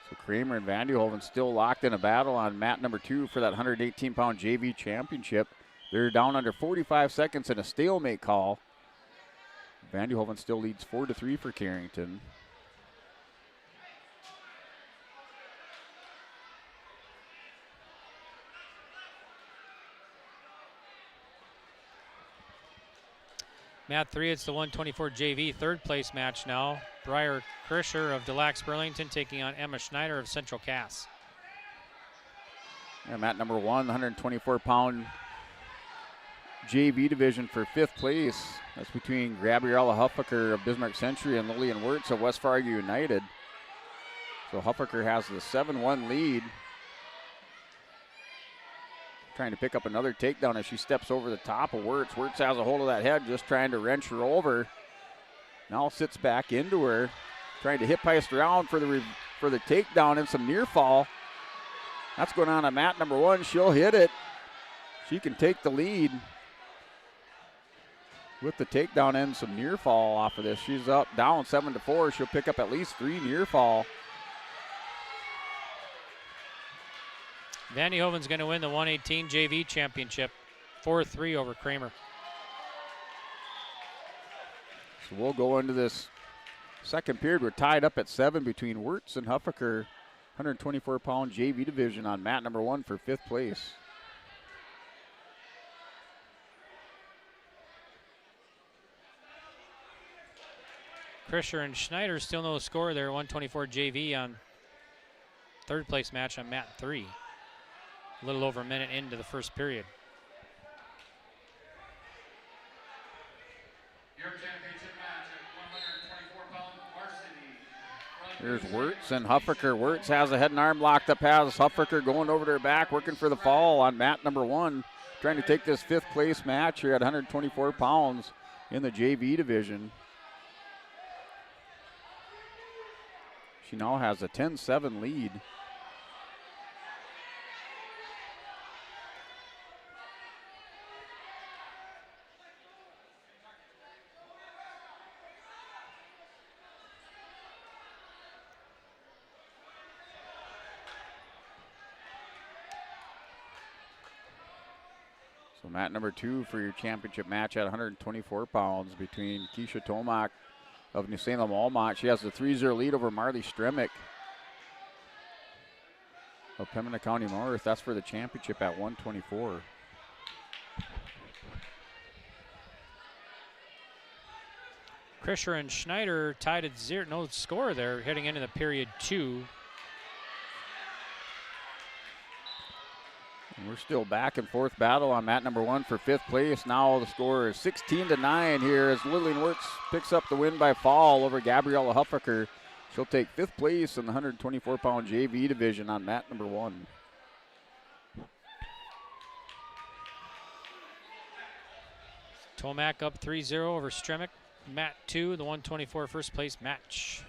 Speaker 17: So Kramer and Vanderhoven still locked in a battle on mat number 2 for that 118-pound JV championship. They're down under 45 seconds in a stalemate call. Vanderhoven still leads 4-3 for Carrington.
Speaker 20: Mat 3, it's the 124 JV third place match now. Briar Krischer of Delax Burlington taking on Emma Schneider of Central Cass.
Speaker 17: And mat number 1, 124-pound JV division for 5th place. That's between Gabriella Huffaker of Bismarck Century and Lillian Wirtz of West Fargo United. So Huffaker has the 7-1 lead. Trying to pick up another takedown as she steps over the top of Wirtz. Wirtz has a hold of that head, just trying to wrench her over. Now sits back into her, trying to hip heist around for the takedown and some near fall. That's going on at mat number 1. She'll hit it. She can take the lead with the takedown and some near fall off of this. She's up, down 7-4. She'll pick up at least 3 near fall.
Speaker 20: Vandyhoven's going to win the 118 JV championship, 4-3 over Kramer.
Speaker 17: So we'll go into this second period. We're tied up at 7 between Wirtz and Huffaker, 124-pound JV division on mat number 1 for 5th place.
Speaker 20: Krischer and Schneider still no score there, 124 JV on third place match on mat 3. A little over a minute into the first period.
Speaker 5: Your championship match at 124-pound varsity.
Speaker 17: Here's Wirtz and Huffaker. Wirtz has a head and arm locked up, has Huffaker going over to her back, working for the fall on mat number 1, trying to take this 5th place match here at 124 pounds in the JV division. She now has a 10-7 lead. So mat number 2 for your championship match at 124 pounds between Keisha Tomac of New Salem Almont. She has the 3-0 lead over Marley Stremick of Pembina County North. That's for the championship at 124.
Speaker 20: Krischer and Schneider tied at 0, no score there heading into the period 2.
Speaker 17: And we're still back and forth battle on mat number 1 for 5th place. Now the score is 16-9 here as Lillian Wirtz picks up the win by fall over Gabriella Huffaker. She'll take 5th place in the 124-pound JV division on mat number 1.
Speaker 20: Tomac up 3-0 over Stremick. Mat 2, the 124 first place match.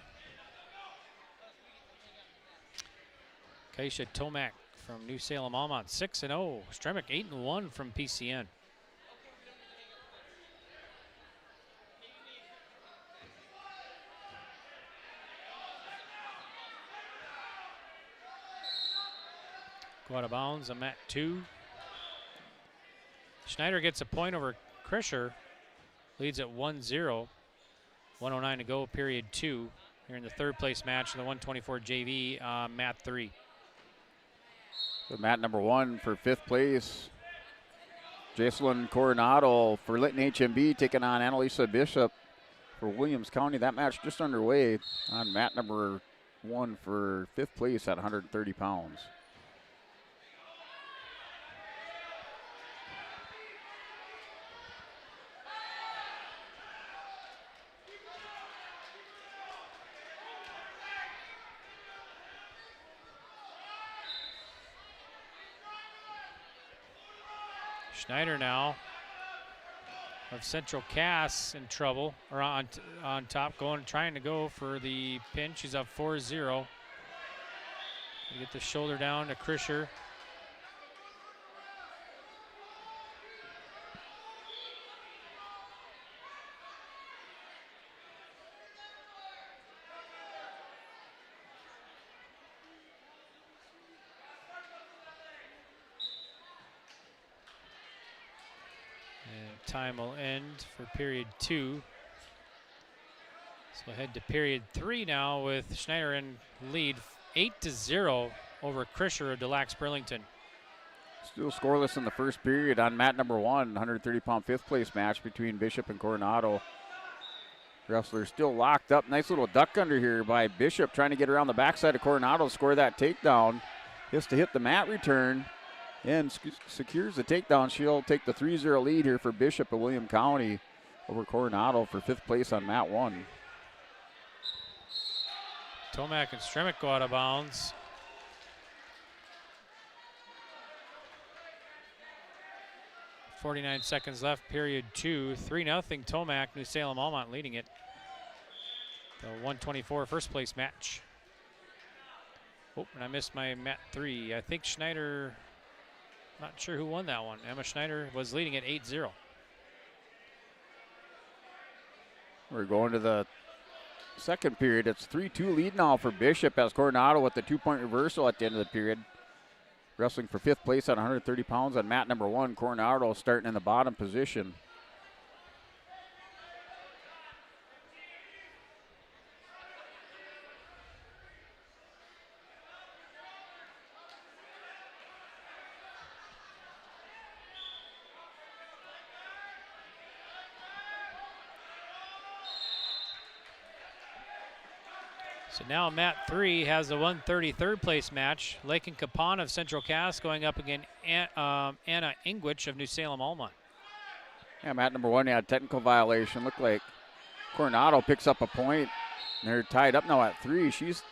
Speaker 20: Keisha Tomac from New Salem Almont 6-0. Stremick 8-1 from PCN. Go out of bounds on mat 2. Schneider gets a point over Krischer. Leads at 1-0. 1:09 to go, period 2. Here in the 3rd place match in the 124 JV, mat 3.
Speaker 17: So mat number 1 for 5th place. Jacelyn Coronado for Lytton HMB taking on Annalisa Bishop for Williams County. That match just underway on mat number 1 for 5th place at 130 pounds.
Speaker 20: Schneider now of Central Cass in trouble, or on top, trying to go for the pin. She's up 4-0. Get the shoulder down to Krischer. Time will end for period 2. So head to period 3 now with Schneider in lead, 8-0 over Krischer of Delax Burlington.
Speaker 17: Still scoreless in the first period on mat number 1, 130-pound 5th place match between Bishop and Coronado. Wrestlers still locked up. Nice little duck under here by Bishop, trying to get around the backside of Coronado, score that takedown. Just to hit the mat return and secures the takedown. She'll take the 3-0 lead here for Bishop of William County over Coronado for 5th place on mat 1.
Speaker 20: Tomac and Stremick go out of bounds. .49 seconds left, period 2. 3-0 Tomac, New Salem Almont leading it. The 124 first place match. Oh, and I missed my mat 3. I think Schneider, not sure who won that one. Emma Schneider was leading at 8-0.
Speaker 17: We're going to the second period. It's 3-2 lead now for Bishop as Coronado with the 2-point reversal at the end of the period. Wrestling for 5th place at 130 pounds on mat number 1. Coronado starting in the bottom position.
Speaker 20: So now mat 3 has the 133rd place match. Lakin Kapan of Central Cass going up against Anna Ingwich of New Salem Almont.
Speaker 17: Yeah, mat number 1 had technical violation. Looked like Coronado picks up a point. They're tied up now at 3. She's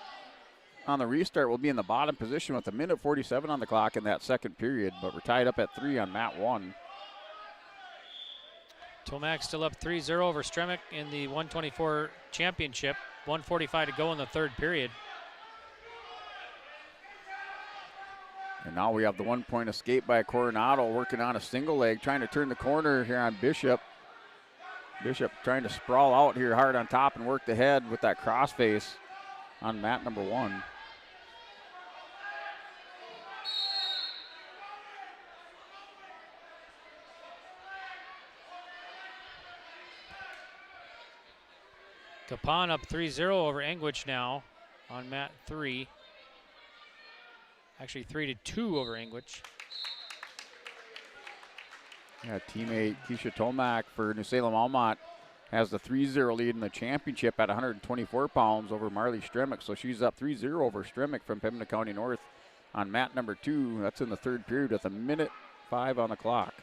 Speaker 17: on the restart, will be in the bottom position with 1:47 on the clock in that second period, but we're tied up at 3 on mat 1.
Speaker 20: Tomac still up 3-0 over Stremick in the 124 championship. 1:45 to go in the third period.
Speaker 17: And now we have the 1-point escape by Coronado working on a single leg, trying to turn the corner here on Bishop. Bishop trying to sprawl out here hard on top and work the head with that crossface on mat number 1.
Speaker 20: Kapan up 3-0 over Engwich now on mat 3. Actually 3-2 over Engwich.
Speaker 17: Yeah, teammate Keisha Tomac for New Salem Almont has the 3-0 lead in the championship at 124 pounds over Marley Stremick. So she's up 3-0 over Stremick from Pembina County North on mat number 2. That's in the third period with 1:05 on the clock.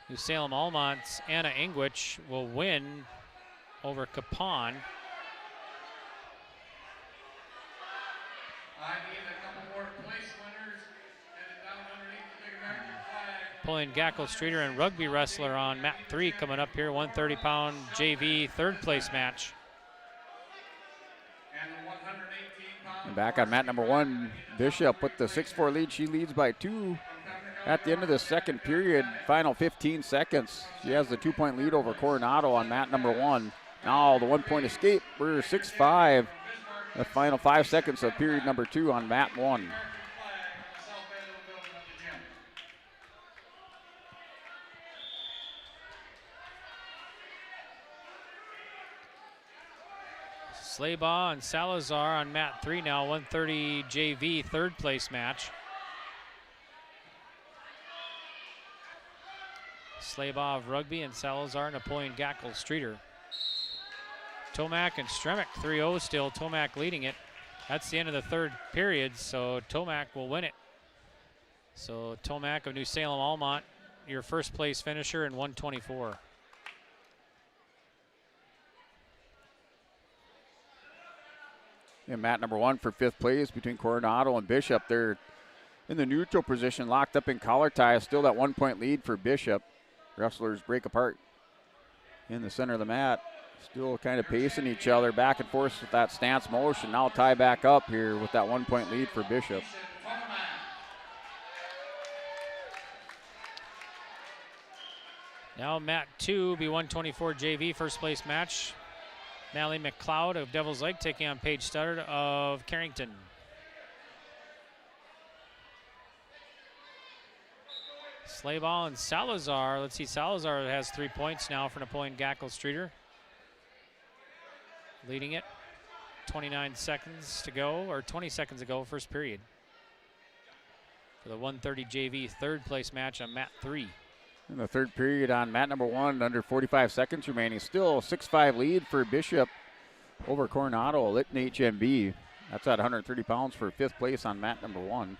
Speaker 20: New Salem Almont's Anna Engwich will win over Capon.
Speaker 5: I need a couple more place winners headed down underneath the big American flag.
Speaker 20: Napoleon Gackle Streeter and rugby wrestler on mat 3 coming up here. 130-pound JV third place match.
Speaker 17: And back on mat number 1, Bishop with the 6-4 lead. She leads by 2 at the end of the second period. Final 15 seconds. She has the 2-point lead over Coronado on mat number 1. Now the 1-point escape. We're 6-5. The final 5 seconds of period number 2 on mat 1.
Speaker 20: Slaybaugh and Salazar on mat 3 now. 130 JV third place match. Slaybaugh of rugby and Salazar, Napoleon Gackle Streeter. Tomac and Stremick 3-0 still. Tomac leading it. That's the end of the third period, so Tomac will win it. So Tomac of New Salem Almont, your first place finisher in 124.
Speaker 17: And mat number 1 for 5th place between Coronado and Bishop. They're in the neutral position, locked up in collar ties. Still that 1-point lead for Bishop. Wrestlers break apart in the center of the mat. Still kind of pacing each other back and forth with that stance motion. Now tie back up here with that 1-point lead for Bishop.
Speaker 20: Now mat 2 be 124 JV first place match. Mally McLeod of Devil's Lake taking on Paige Studdard of Carrington. Slaybaugh and Salazar. Let's see, Salazar has 3 points now for Napoleon Gackle Streeter. Leading it. 29 seconds to go, or 20 seconds to go, first period. For the 130 JV third place match on mat 3.
Speaker 17: In the third period on mat number 1, under 45 seconds remaining. Still a 6-5 lead for Bishop over Coronado, Lytton HMB. That's at 130 pounds for 5th place on mat number 1.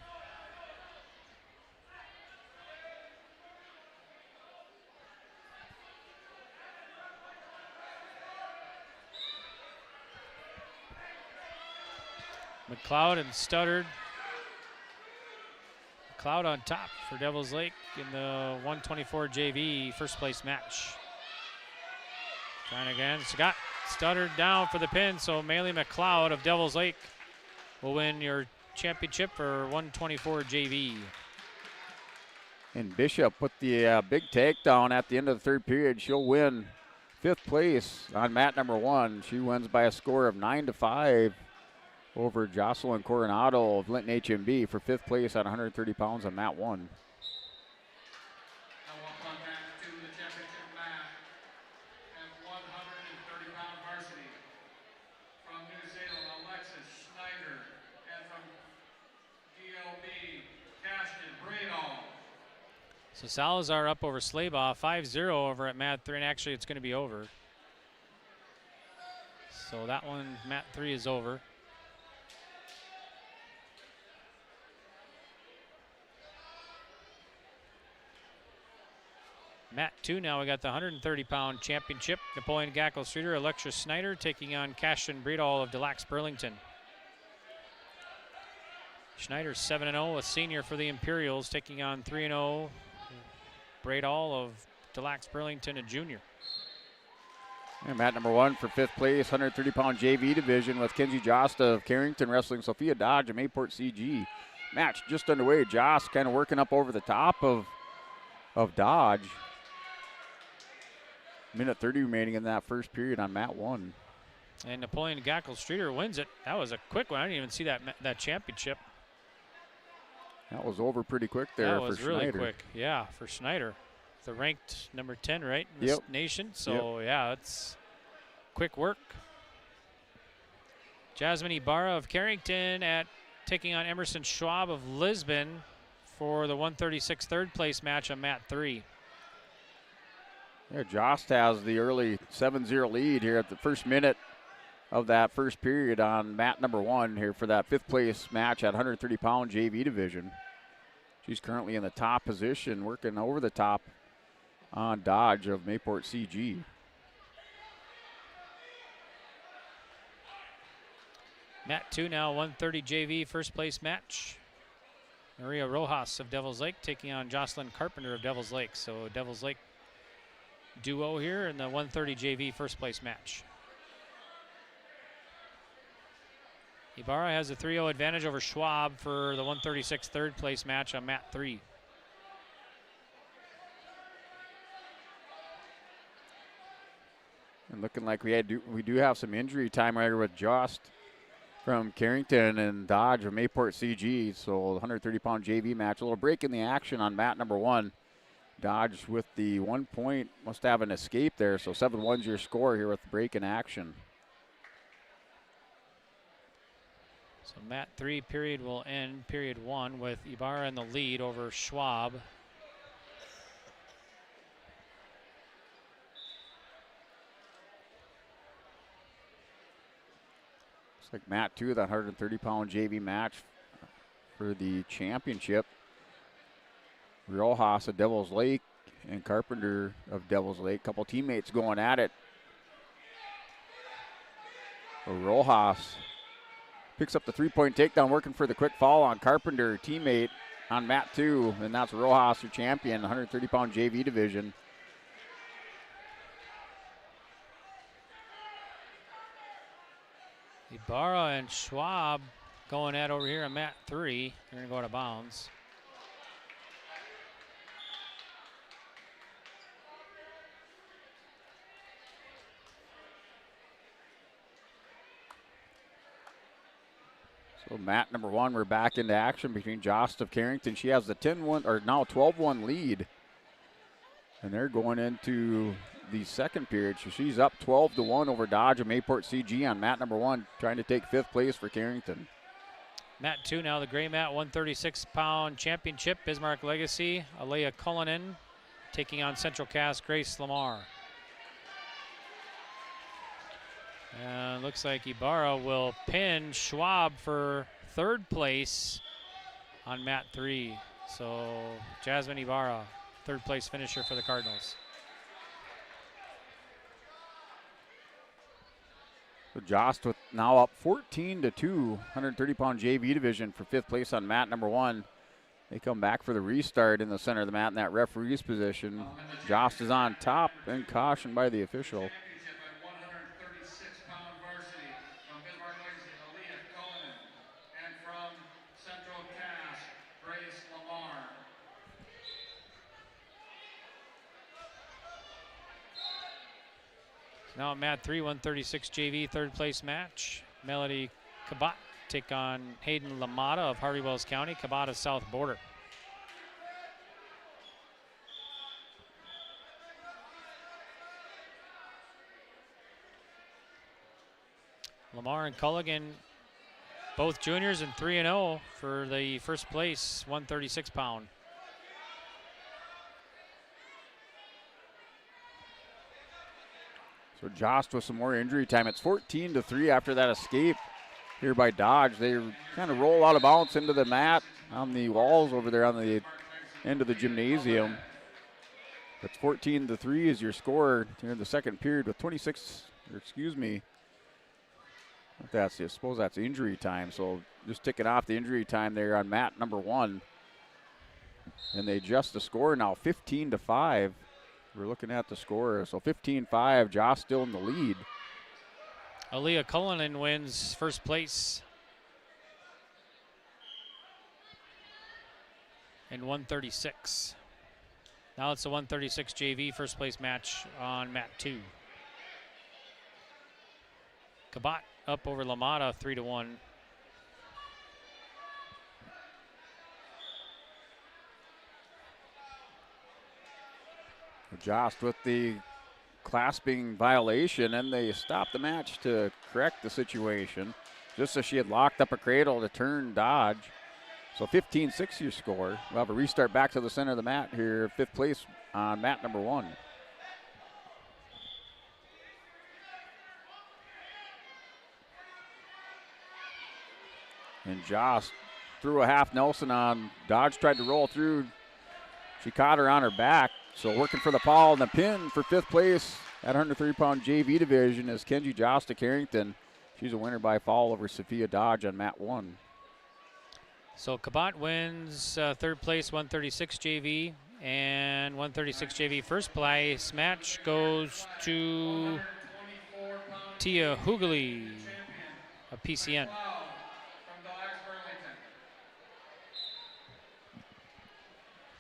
Speaker 20: McLeod and Studdard. McLeod on top for Devil's Lake in the 124 JV first place match. Trying again, Scott Studdard down for the pin, so Maylee McLeod of Devil's Lake will win your championship for 124 JV.
Speaker 17: And Bishop with the big takedown at the end of the third period. She'll win 5th place on mat number 1. She wins by a score of 9-5 over Jocelyn Coronado of Linton HMB for 5th place at 130 pounds on mat 1.
Speaker 20: So Salazar up over Slaybaugh, 5-0 over at mat 3, and actually it's going to be over. So that one, mat 3 is over. Mat 2 now, we got the 130-pound championship. Napoleon Gackle Streeter, Alexia Snyder taking on Cashton Breedall of Des Lacs Burlington. Schneider 7-0, a senior for the Imperials, taking on 3-0 Breedall of Des Lacs Burlington, a junior.
Speaker 17: And mat number 1 for 5th place, 130-pound JV division with Kenzie Jost of Carrington wrestling Sophia Dodge of Mayport CG. Match just underway. Jost kind of working up over the top of Dodge. Minute 30 remaining in that first period on mat 1.
Speaker 20: And Napoleon Gackle Streeter wins it. That was a quick one. I didn't even see that championship.
Speaker 17: That was over pretty quick there for Schneider.
Speaker 20: That was really quick, yeah, for Schneider. The ranked number 10, right, in this nation. So, yeah, it's quick work. Jasmine Ibarra of Carrington taking on Emerson Schwab of Lisbon for the 136 third place match on mat 3.
Speaker 17: Yeah, Jost has the early 7-0 lead here at the first minute of that first period on mat number 1 here for that 5th place match at 130-pound JV division. She's currently in the top position, working over the top on Dodge of Mayport CG.
Speaker 20: Mat 2 now, 130 JV first place match. Maria Rojas of Devils Lake taking on Jocelyn Carpenter of Devils Lake. So Devils Lake duo here in the 130 JV first place match. Ibarra has a 3-0 advantage over Schwab for the 136 third place match on mat 3.
Speaker 17: And looking like we do have some injury time right here with Just from Carrington and Dodge of Mayport CG. So 130-pound JV match. A little break in the action on mat number 1. Dodge with the 1 point. Must have an escape there. So 7-1's your score here with the break in action.
Speaker 20: So mat 3 period will end period 1 with Ibarra in the lead over Schwab.
Speaker 17: Looks like mat 2, the 130-pound JV match for the championship. Rojas of Devils Lake and Carpenter of Devils Lake. Couple teammates going at it. Rojas picks up the 3-point takedown, working for the quick fall on Carpenter, teammate on mat 2, and that's Rojas, your champion, 130-pound JV division.
Speaker 20: Ibarra and Schwab going at over here on mat 3. They're going to go out of bounds.
Speaker 17: So mat number 1, we're back into action between Jost of Carrington. She has the 10-1 or now 12-1 lead. And they're going into the second period. So she's up 12-1 over Dodge of Mayport CG on mat number 1, trying to take 5th place for Carrington.
Speaker 20: Mat 2 now, the gray mat, 136-pound championship, Bismarck Legacy. Alea Cullinan taking on Central Cass Grace Lamar. And looks like Ibarra will pin Schwab for 3rd place on mat 3. So Jasmine Ibarra, 3rd place finisher for the Cardinals.
Speaker 17: So Jost with now up 14-2, 130-pound JV division for 5th place on mat number 1. They come back for the restart in the center of the mat in that referee's position. Jost is on top and cautioned by the official.
Speaker 20: Now at mat 3, 136 JV, 3rd place match. Melody Kabat take on Hayden Lamada of Harvey Wells County. Kabata's south border. Lamar and Culligan, both juniors, and 3-0 for the 1st place 136-pound.
Speaker 17: So Jost with some more injury time. It's 14-3 after that escape here by Dodge. They kind of roll out of bounds into the mat on the walls over there on the end of the gymnasium. It's 14-3 is your score here in the second period with 26, or excuse me, I suppose that's injury time. So just ticking off the injury time there on mat number 1. And they adjust the score now 15-5. We're looking at the score. So 15-5, Jost still in the lead.
Speaker 20: Aaliyah Cullinan wins 1st place in 136. Now it's the 136 JV 1st place match on mat 2. Kabat up over Lamada 3-1.
Speaker 17: Jost with the clasping violation, and they stopped the match to correct the situation just as she had locked up a cradle to turn Dodge. So 15-6 your score. We'll have a restart back to the center of the mat here, 5th place on mat number 1. And Joss threw a half Nelson on. Dodge tried to roll through. She caught her on her back. So working for the foul and the pin for 5th place at 130-pound JV division is Kenji Joss to Carrington. She's a winner by foul over Sophia Dodge on mat 1.
Speaker 20: So Cabot wins 3rd place, 136 JV, and 136 JV first place match goes to Tia Hughley of PCN.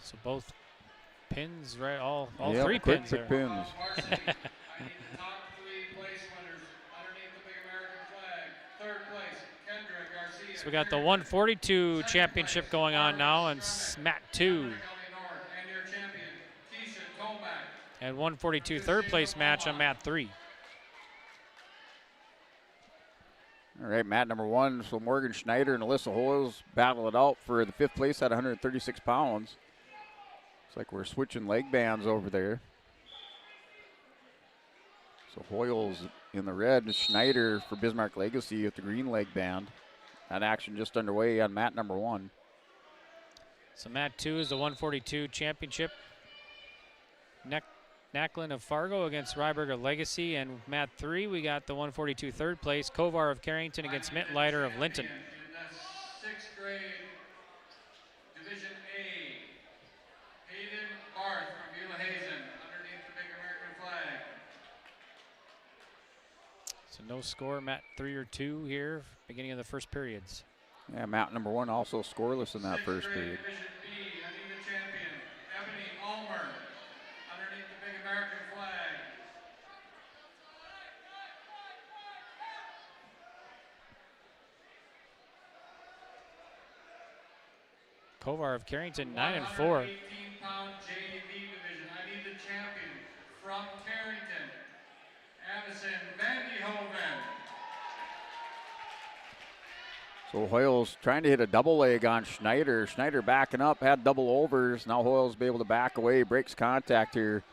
Speaker 20: So both pins, right? All
Speaker 17: yep,
Speaker 20: 3 pins there.
Speaker 17: pins.
Speaker 20: So we got the 142 championship going on now, and mat 2. And 142 third place match on mat 3.
Speaker 17: All right, mat number 1. So Morgan Schneider and Alyssa Hoyles battle it out for the 5th place at 136 pounds. It's like we're switching leg bands over there. So Hoyles in the red, Schneider for Bismarck Legacy with the green leg band. That action just underway on mat number 1.
Speaker 20: So mat 2 is the 142 championship. Nacklin of Fargo against Ryberg of Legacy, and mat 3 we got the 142 third place, Kovar of Carrington against Mittleiter of Linton.
Speaker 5: In the 6th grade Division A, Hayden Barth from Beulah Hazen underneath the big American flag.
Speaker 20: So no score, mat 3 or 2 here, beginning of the first periods.
Speaker 17: Yeah, mat number 1 also scoreless in that first period.
Speaker 5: Division B, Anita champion, Ebony Ulmer underneath the big American flag.
Speaker 20: Kovar of Carrington, 9 and 4.
Speaker 5: 118-pound JV division. I need the champion from Carrington, Addison Vandehoven.
Speaker 17: So Hoyles trying to hit a double leg on Schneider. Schneider backing up, had double overs. Now Hoyles be able to back away, breaks contact here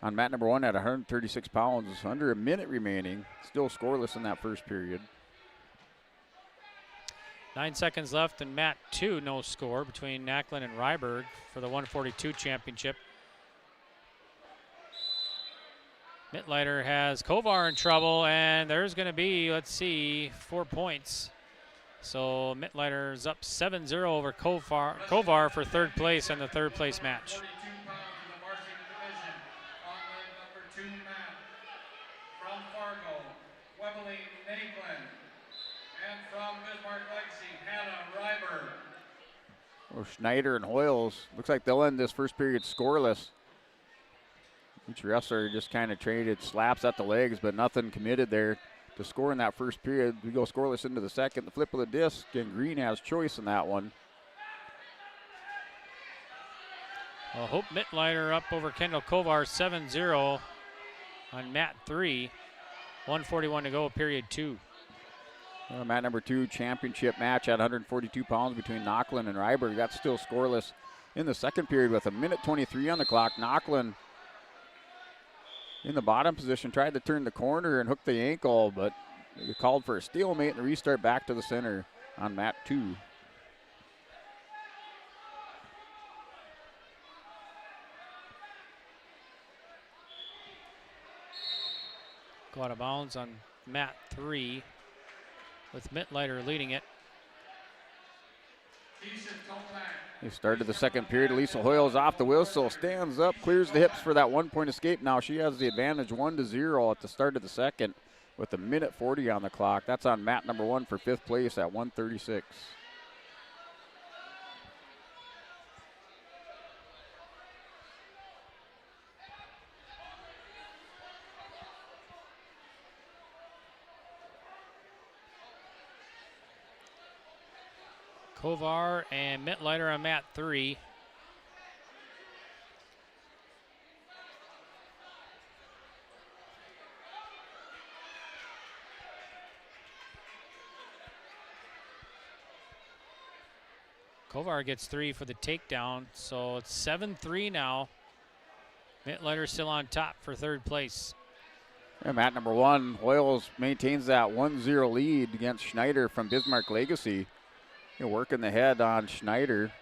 Speaker 17: on mat number 1 at 136 pounds. Under a minute remaining. Still scoreless in that first period.
Speaker 20: 9 seconds left in mat 2, no score between Nacklin and Ryberg for the 142 championship. Mittleiter has Kovar in trouble, and there's going to be, let's see, 4 points. So Mittleiter's up 7-0 over Kovar for 3rd place in the 3rd place match.
Speaker 5: 42 pounds in the varsity division on the number 2 mat from Fargo, Webley Nacklin. And from Bismarck Legacy, Hannah Ryberg.
Speaker 17: Oh, Schneider and Hoyles. Looks like they'll end this first period scoreless. Each wrestler just kind of traded slaps at the legs, but nothing committed there to score in that first period. We go scoreless into the second. The flip of the disc, and Green has choice in that one.
Speaker 20: Well, Hope Mittleiter up over Kendall Kovar 7-0 on mat 3. 141 to go, period 2.
Speaker 17: Mat number 2 championship match at 142 pounds between Nacklin and Ryberg. That's still scoreless in the second period with 1:23 on the clock. Nacklin in the bottom position tried to turn the corner and hook the ankle, but it called for a stalemate and a restart back to the center on mat 2.
Speaker 20: Go out of bounds on mat 3 with Mittleiter leading it.
Speaker 17: They started the second period. Lisa Hoyles off the whistle, stands up, clears the hips for that 1-point escape. Now she has the advantage 1-0 at the start of the second with 1:40 on the clock. That's on mat number 1 for 5th place at 136.
Speaker 20: Kovar and Mittleiter on mat 3. Kovar gets 3 for the takedown, so it's 7-3 now. Mittleiter still on top for 3rd place.
Speaker 17: And mat number 1, Hoyles maintains that 1-0 lead against Schneider from Bismarck Legacy. You're working the head on Schneider.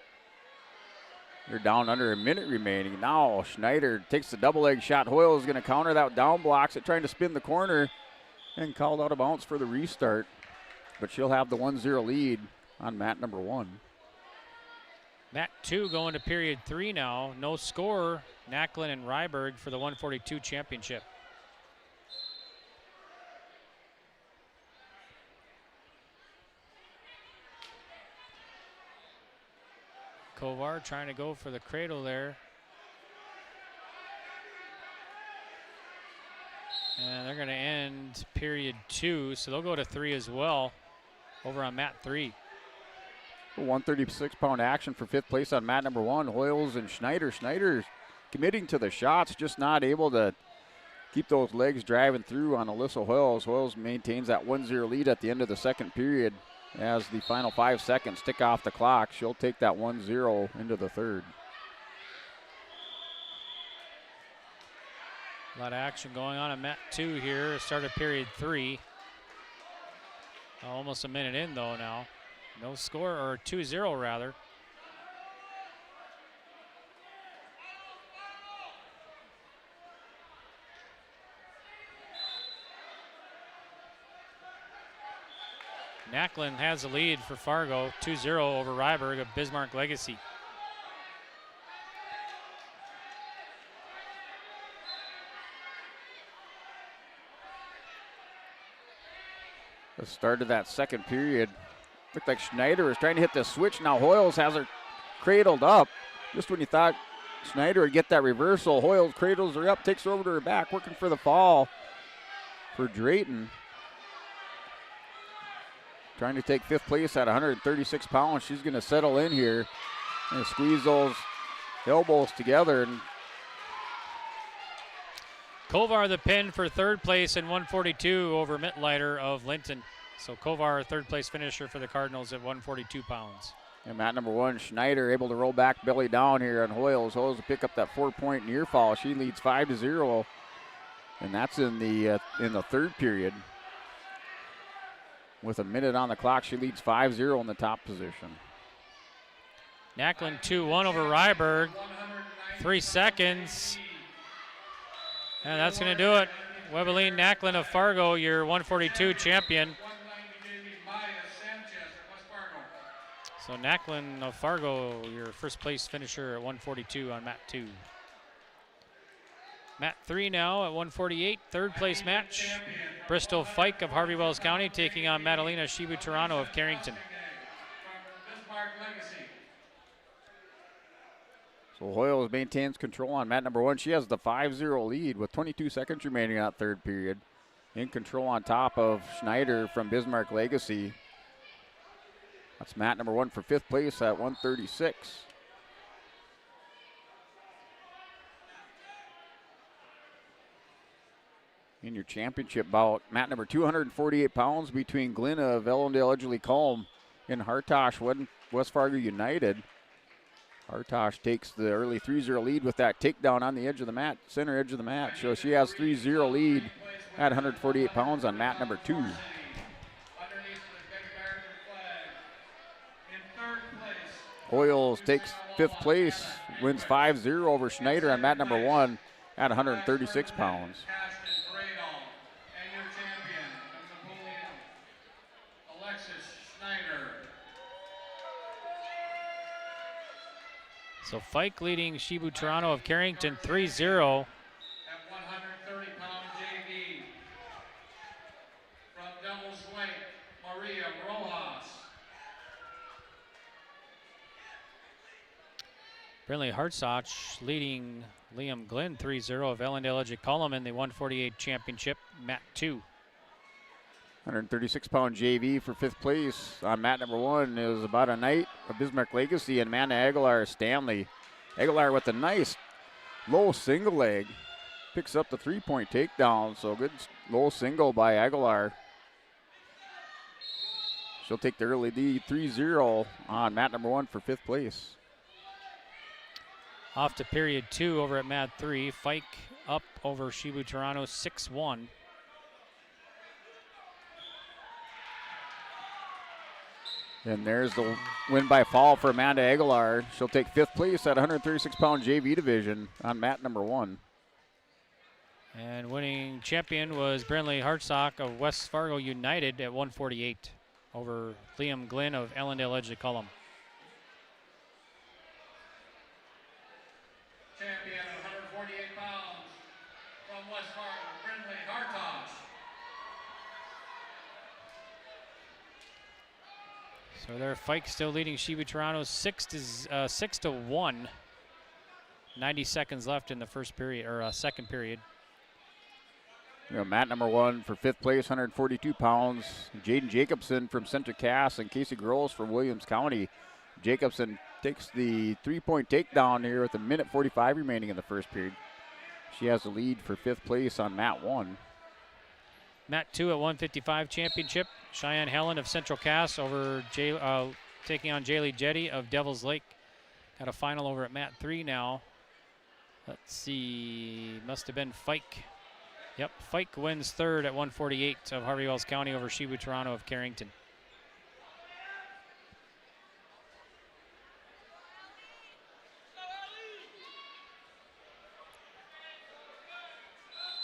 Speaker 17: They're down under a minute remaining. Now Schneider takes the double leg shot. Hoyles is going to counter that, down blocks it, trying to spin the corner, and called out of bounds for the restart. But she'll have the 1-0 lead on mat number 1.
Speaker 20: Mat 2 going to period 3 now. No score, Nacklin and Ryberg for the 142 championship. Kovar trying to go for the cradle there. And they're going to end period 2, so they'll go to 3 as well over on mat 3.
Speaker 17: 136-pound action for 5th place on mat number 1. Hoyles and Schneider. Schneider's committing to the shots, just not able to keep those legs driving through on Alyssa Hoyles. Hoyles maintains that 1-0 lead at the end of the second period. As the final 5 seconds tick off the clock, she'll take that 1-0 into the third.
Speaker 20: A lot of action going on in mat 2 here. Start of period 3. Almost a minute in though now. No score, or 2-0 rather. Nacklin has the lead for Fargo, 2-0 over Ryberg of Bismarck Legacy.
Speaker 17: The start of that second period. Looked like Schneider was trying to hit the switch. Now Hoyles has her cradled up. Just when you thought Schneider would get that reversal, Hoyles cradles her up, takes her over to her back, working for the fall for Drayton. Trying to take 5th place at 136 pounds. She's going to settle in here and squeeze those elbows together. And
Speaker 20: Kovar the pin for 3rd place in 142 over Mittleiter of Linton. So Kovar, 3rd place finisher for the Cardinals at 142 pounds.
Speaker 17: And mat number 1, Schneider able to roll back belly down here on Hoyles. Hoyles will pick up that 4-point near fall. She leads 5-0, and that's in the third period. With a minute on the clock, she leads 5-0 in the top position.
Speaker 20: Nacklin 2-1 over Ryberg. 3 seconds. And that's going to do it. Webeline Nacklin of Fargo, your 142 champion. So Nacklin of Fargo, your 1st place finisher at 142 on mat 2. Mat 3 now at 148, 3rd place match. Bristol Fike of Harvey Wells County taking on Madalena Shibu-Toronto of Carrington.
Speaker 17: So Hoyles maintains control on mat number 1. She has the 5-0 lead with 22 seconds remaining in that third period. In control on top of Schneider from Bismarck Legacy. That's mat number 1 for 5th place at 136. In your championship bout, mat number 248 pounds between Glenna of Ellendale Edgerly Culm and Hartosh West Fargo United. Hartosh takes the early 3-0 lead with that takedown on the edge of the mat, center edge of the mat. So she has 3-0 lead at 148 pounds on mat number 2. Hoyles takes 5th place, wins 5-0 over Schneider on mat number 1 at 136 pounds.
Speaker 20: So Fike leading Shibu-Toronto of Carrington 3-0.
Speaker 5: At 130-pound JV. From Devil's Lake, Maria Rojas.
Speaker 20: Brinley Hartsoch leading Liam Glenn 3-0 of Ellendale Edgerly Culm in the 148 championship, mat 2.
Speaker 17: 136-pound JV for 5th place on mat number 1 is about a night of Bismarck Legacy and Amanda Aguilar Stanley. Aguilar with a nice low single leg. Picks up the 3-point takedown, so good low single by Aguilar. She'll take the early lead 3-0 on mat number 1 for 5th place.
Speaker 20: Off to period 2 over at mat 3. Fike up over Shibu-Toronto 6-1.
Speaker 17: And there's the win by fall for Amanda Aguilar. She'll take 5th place at 136-pound JV division on mat number 1.
Speaker 20: And winning champion was Brinley Hartsock of West Fargo United at 148 over Liam Glenn of Ellendale Edgeley Cullum.
Speaker 5: Champion at 148 pounds from West Fargo, Brinley Hartosh.
Speaker 20: So their Fike still leading Shibu Toronto 6-1. 90 seconds left in the first period or second period.
Speaker 17: Mat number 1 for 5th place, 142 pounds. Jaden Jacobson from Central Cass and Casey Gross from Williams County. Jacobson takes the 3-point takedown here with 1:45 remaining in the first period. She has the lead for 5th place on mat 1.
Speaker 20: Mat 2 at 155 championship. Cheyenne Helen of Central Cass over taking on Jaylee Jetty of Devil's Lake. Got a final over at mat 3 now. Let's see, must have been Fike. Yep, Fike wins 3rd at 148 of Harvey Wells County over Shibu Toronto of Carrington.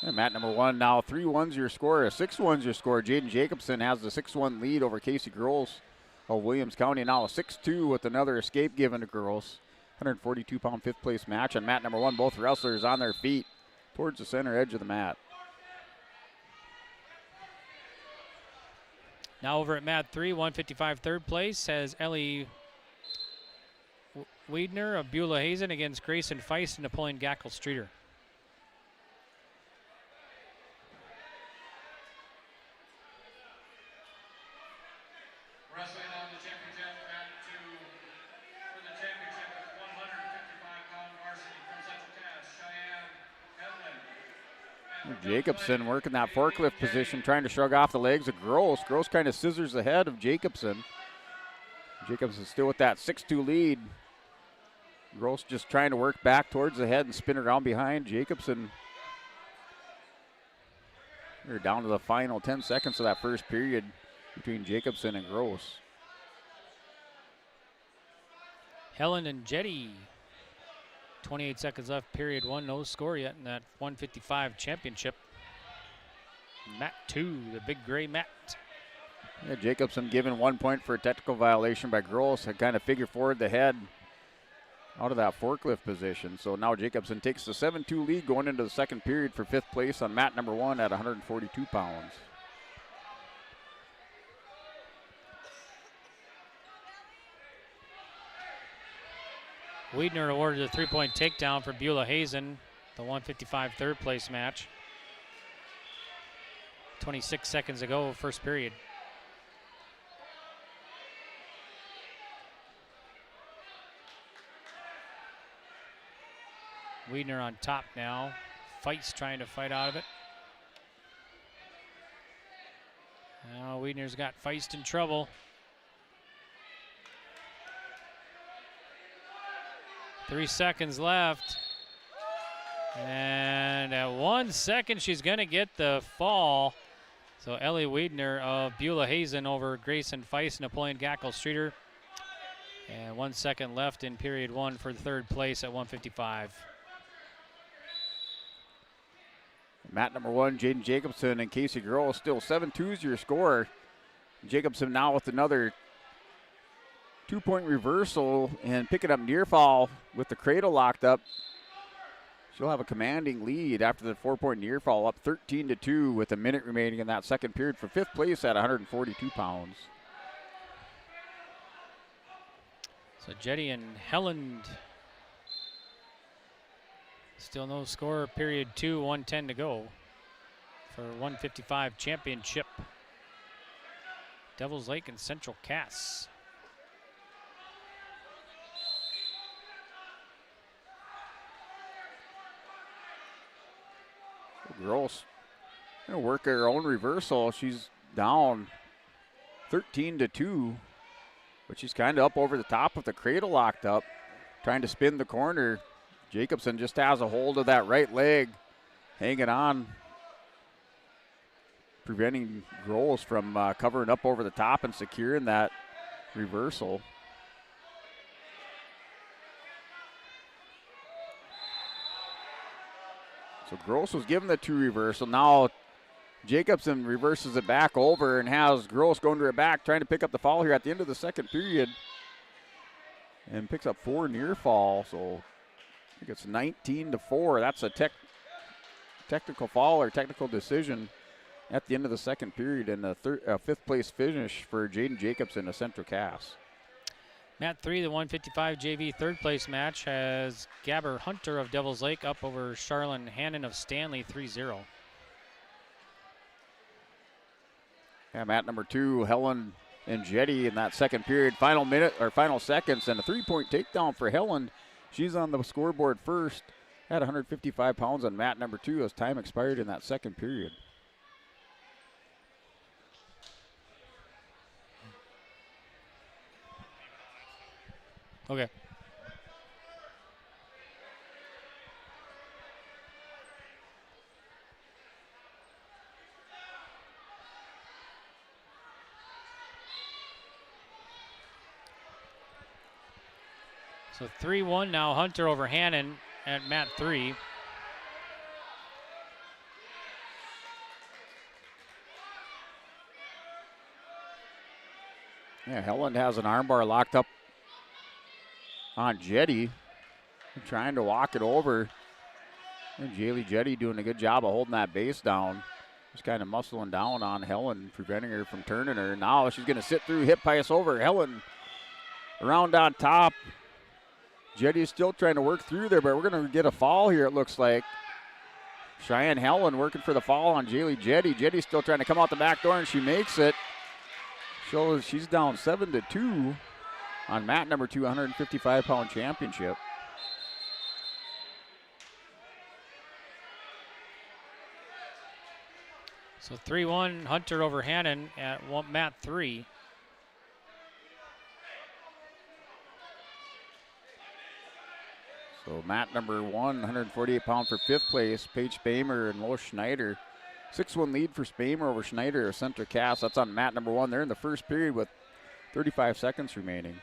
Speaker 17: And mat number 1 now 3-1's your score, a 6-1's your score. Jaden Jacobson has the 6-1 lead over Casey Gross of Williams County. Now a 6-2 with another escape given to Gross. 142-pound 5th place match on mat number 1. Both wrestlers on their feet towards the center edge of the mat.
Speaker 20: Now over at mat 3, 155 3rd place has Ellie Wiedner of Beulah Hazen against Grayson Feist and Napoleon Gackle Streeter.
Speaker 5: Wrestling on the championship mat 2 for the championship is 155-pound varsity from Central Cass, Cheyenne Hedlund.
Speaker 17: Jacobson working that forklift position, trying to shrug off the legs of Gross. Gross kind of scissors ahead of Jacobson. Jacobson still with that 6-2 lead. Gross just trying to work back towards the head and spin around behind Jacobson. We're down to the final 10 seconds of that first period between Jacobson and Gross.
Speaker 20: Helen and Jetty. 28 seconds left, period 1. No score yet in that 155 championship. Mat 2, the big gray mat.
Speaker 17: Yeah, Jacobson given 1 point for a technical violation by Gross. Had kind of figured forward the head out of that forklift position. So now Jacobson takes the 7-2 lead going into the second period for 5th place on mat number 1 at 142 pounds.
Speaker 20: Wiedner awarded a 3-point takedown for Beulah Hazen, the 155 3rd place match. 26 seconds ago, first period. Wiedner on top now. Feist trying to fight out of it. Now Wiedner's got Feist in trouble. 3 seconds left. And at 1 second, she's going to get the fall. So Ellie Wiedner of Beulah Hazen over Grayson Feist, Napoleon Gackle Streeter. And 1 second left in period 1 for the 3rd place at 155.
Speaker 17: Mat number 1, Jaden Jacobson and Casey Gross, still 7-2's your score. Jacobson now with another 2-point reversal and picking up near fall with the cradle locked up. She'll have a commanding lead after the 4-point near fall, up 13-2 with a minute remaining in that second period for 5th place at 142 pounds.
Speaker 20: So Jetty and Helland. Still no score, period 2, 1:10 to go for 155 championship. Devils Lake and Central Cass.
Speaker 17: Gross gonna work her own reversal. She's down 13-2, but she's kind of up over the top with the cradle locked up, trying to spin the corner. Jacobson just has a hold of that right leg, hanging on, preventing Gross from covering up over the top and securing that reversal. So Gross was given the 2 reversal. Now Jacobson reverses it back over and has Gross going to her back, trying to pick up the foul here at the end of the second period. And picks up 4 near fall. So I think it's 19-4. That's a technical foul or technical decision at the end of the second period, and a 5th place finish for Jaden Jacobson of Central Cass.
Speaker 20: Mat 3, the 155 JV third place match has Gabber Hunter of Devils Lake up over Charlene Hannon of Stanley 3-0.
Speaker 17: Yeah, mat number 2, Helen and Jetty in that second period. Final minute or final seconds, and a 3-point takedown for Helen. She's on the scoreboard first at 155 pounds on mat number 2 as time expired in that second period.
Speaker 20: Okay. So 3-1 now, Hunter over Hannon at mat 3.
Speaker 17: Yeah, Helen has an armbar locked up on Jetty, trying to walk it over. And Jaylee Jetty doing a good job of holding that base down. Just kind of muscling down on Helen, preventing her from turning her. Now she's going to sit through, hip pass over. Helen around on top. Jetty's still trying to work through there, but we're going to get a foul here, it looks like. Cheyenne Helen working for the foul on Jaylee Jetty. Jetty's still trying to come out the back door, and she makes it. Shows she's down 7-2 on mat number 2, 155-pound championship.
Speaker 20: So 3-1 Hunter over Hannon at mat 3.
Speaker 17: So mat number 1, 148-pound for 5th place, Paige Spamer and Lois Schneider. 6-1 lead for Spamer over Schneider of Central Cass. That's on mat number 1. They're in the first period with 35 seconds remaining.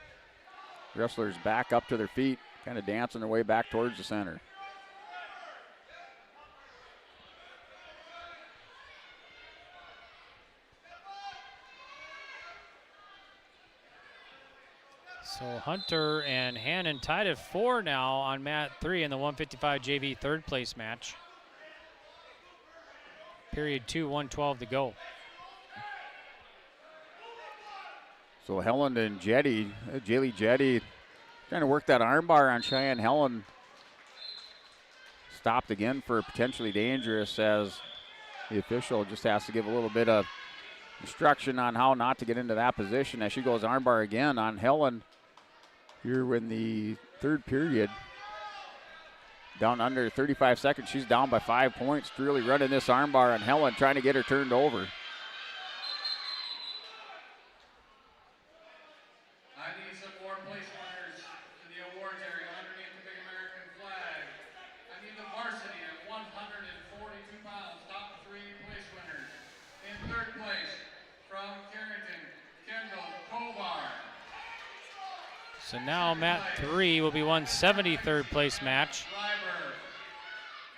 Speaker 17: Wrestlers back up to their feet, kind of dancing their way back towards the center.
Speaker 20: So Hunter and Hannon tied at 4 now on mat 3 in the 155 JV third place match. Period 2, 1:12 to go.
Speaker 17: So Helen and Jetty, Jaylee Jetty, trying to work that armbar on Cheyenne Helen. Stopped again for potentially dangerous, as the official just has to give a little bit of instruction on how not to get into that position as she goes armbar again on Helen here in the third period. Down under 35 seconds, she's down by 5 points. Really running this armbar on Helen, trying to get her turned over.
Speaker 5: I need some more place winners in the awards area underneath the big American flag. I need the varsity at 142 pounds, top 3 place winners. In third place, from Carrington, Kendall Kovar.
Speaker 20: So now mat 3 will be 170 third place match.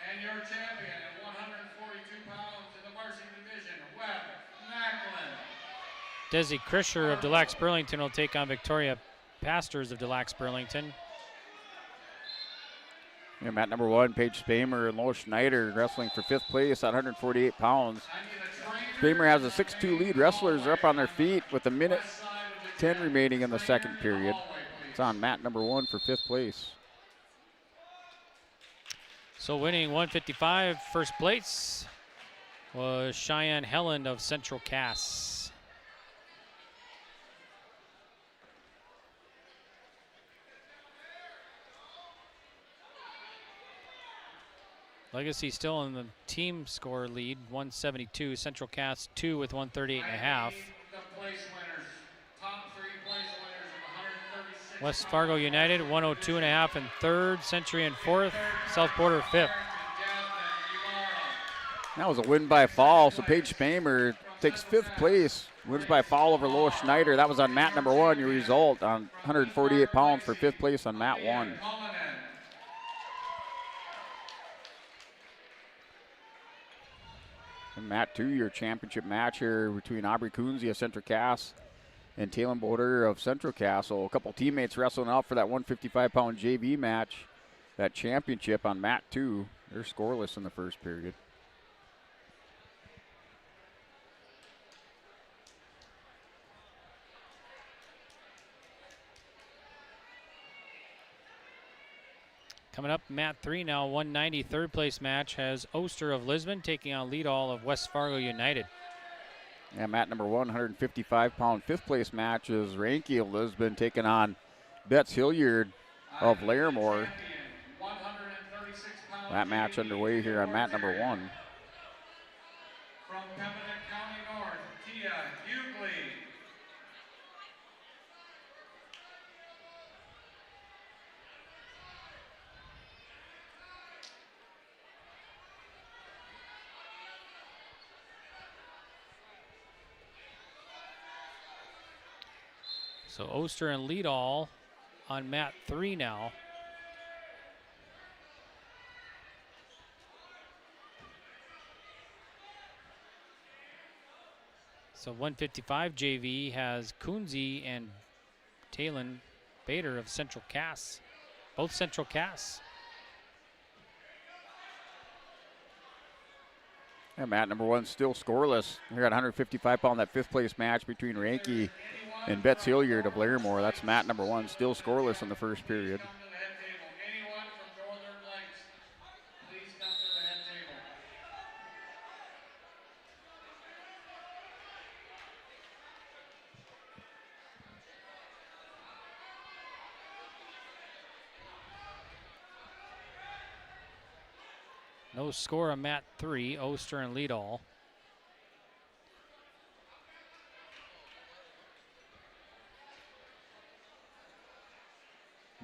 Speaker 5: And your champion at 142 pounds in the varsity division, Webb Macklin.
Speaker 20: Desi Krischer of Delax Burlington will take on Victoria Pastors of Delax Burlington.
Speaker 17: Yeah, mat number 1, Paige Spamer and Lois Schneider wrestling for 5th place at 148 pounds. Spamer has a 6-2 lead. Wrestlers are up on their feet with a minute 10 remaining in the second period. It's on mat number 1 for 5th place.
Speaker 20: So winning 155 first place was Cheyenne Helen of Central Cass. Legacy still in the team score lead, 172. Central Cass 2 with 138.5.
Speaker 5: The place winners, top 3 place winners of 136.
Speaker 20: West Fargo United 102.5 in third, Century in fourth, South Border fifth.
Speaker 17: That was a win by fall, so Paige Spamer takes 5th place, wins by foul over Lois Schneider. That was on mat number 1. Your result on 148 pounds for 5th place on mat 1. And mat 2, your championship match here between Aubrey Kunze of Central Cass and Talon Boder of Central Cass. So a couple teammates wrestling out for that 155-pound JV match, that championship on mat 2. They're scoreless in the first period.
Speaker 20: Coming up, mat 3 now, 190 third place match has Oster of Lisbon taking on Leadall of West Fargo United.
Speaker 17: Yeah, mat number 1, 155-pound 5th place match is Ranke of Lisbon taking on Betts Hilliard of Larimore. That match underway here on mat number 1.
Speaker 5: From Pembina County North, Tia Hughley.
Speaker 20: So Oster and Leadall on mat 3 now. So 155 JV has Kunze and Talon Bader of Central Cass, both Central Cass.
Speaker 17: And mat number 1 still scoreless. Here at 155-pound, that 5th place match between Ranke and Betts Hilliard of Larimore. That's mat number 1, still scoreless in the first period.
Speaker 5: Anyone from Northern Lights, please come to the head table.
Speaker 20: No score on mat 3, Oster and Leadall.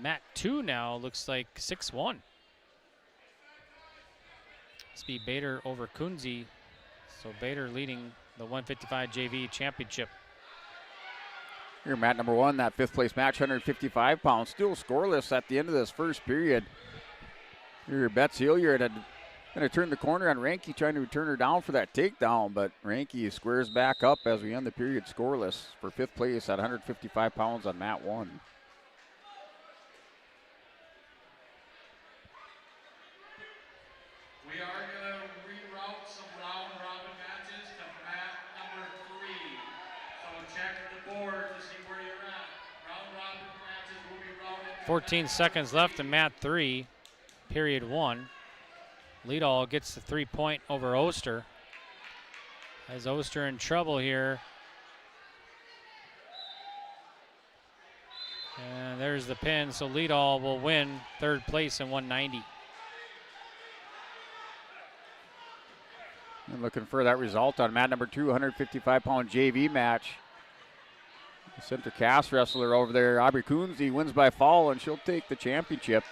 Speaker 20: Mat 2 now looks like 6-1. Must be Bader over Kunze. So Bader leading the 155 JV championship.
Speaker 17: Here, mat number 1, that 5th place match, 155 pounds, still scoreless at the end of this first period. Here, Betts Hilliard had going to turn the corner on Ranke, trying to turn her down for that takedown, but Ranke squares back up as we end the period scoreless for 5th place at 155 pounds on mat 1.
Speaker 5: We are going to reroute some round-robin matches to mat number 3. So check the board to see where you're at. Round-robin matches will be routed.
Speaker 20: 14 seconds left in mat 3, period 1. Leadall gets the 3-point over Oster. Has Oster in trouble here. And there's the pin, so Leadall will win 3rd place in 190.
Speaker 17: And looking for that result on mat number 2, 155-pound JV match. The Central Cass wrestler over there, Aubrey Kunze, wins by fall, and she'll take the championship,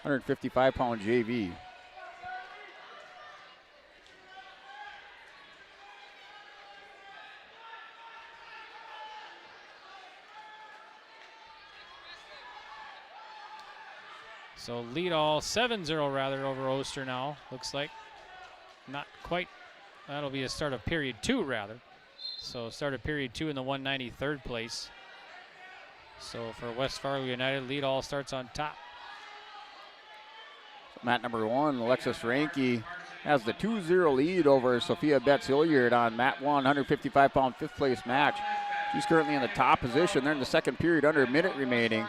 Speaker 17: 155-pound JV.
Speaker 20: So Leadall 7-0 rather over Oster now, looks like. Not quite. That'll be a start of period 2 rather. So start of period 2 in the 190 3rd place. So for West Fargo United, Leadall starts on top.
Speaker 17: So mat number 1, Alexis Ranke has the 2-0 lead over Sophia Betts Hilliard on mat 1, 155-pound 5th place match. She's currently in the top position. They're in the second period, under a minute remaining,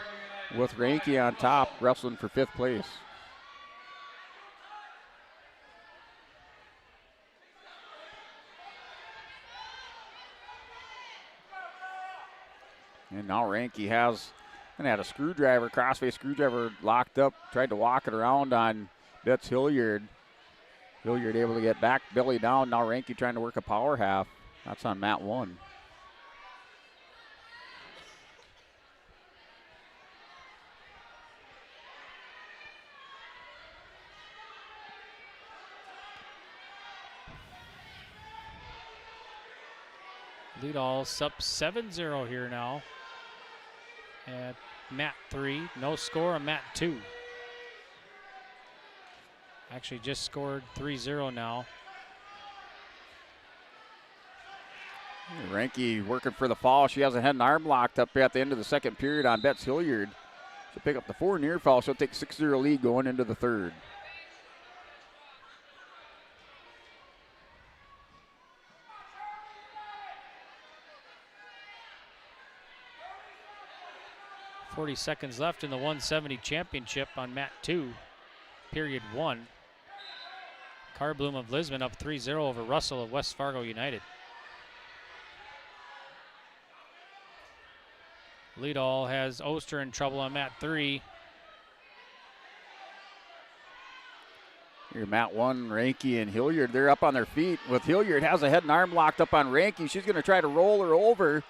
Speaker 17: with Ranke on top, wrestling for 5th place. And now Ranke has had a screwdriver, crossface screwdriver locked up, tried to walk it around on Betts Hilliard. Hilliard able to get back, belly down. Now Ranke trying to work a power half. That's on mat 1.
Speaker 20: Lead all sub 7-0 here now at mat 3. No score on mat 2. Actually just scored 3-0 now.
Speaker 17: Ranke working for the fall. She has a head and arm locked up at the end of the second period on Betts Hilliard. She'll pick up the 4 near fall. She'll take 6-0 lead going into the third.
Speaker 20: .40 seconds left in the 170 championship on mat 2, period 1. Carbloom of Lisbon up 3-0 over Russell of West Fargo United. Lead all has Oster in trouble on mat 3.
Speaker 17: Here, mat 1, Ranke and Hilliard, they're up on their feet. With Hilliard has a head and arm locked up on Ranke. She's going to try to roll her over.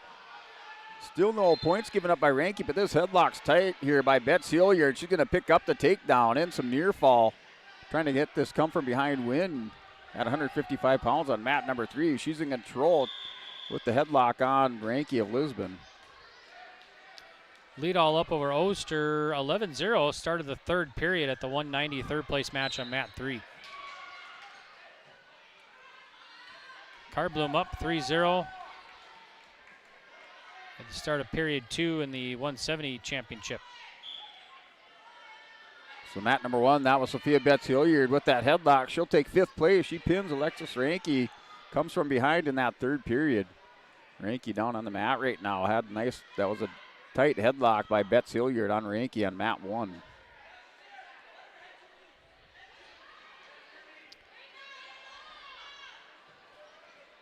Speaker 17: Still no points given up by Ranke, but this headlock's tight here by Betts Hilliard. She's going to pick up the takedown and some near fall. Trying to get this come from behind win at 155 pounds on mat number 3. She's in control with the headlock on Ranke of Lisbon.
Speaker 20: Lead all up over Oster, 11-0. Started the third period at the 190 third place match on mat 3. Carbloom up 3-0. At the start of period 2 in the 170 championship.
Speaker 17: So mat number 1, that was Sophia Betts Hilliard with that headlock. She'll take 5th place. She pins Alexis Ranke. Comes from behind in that third period. Ranke down on the mat right now. That was a tight headlock by Betts Hilliard on Ranke on mat 1.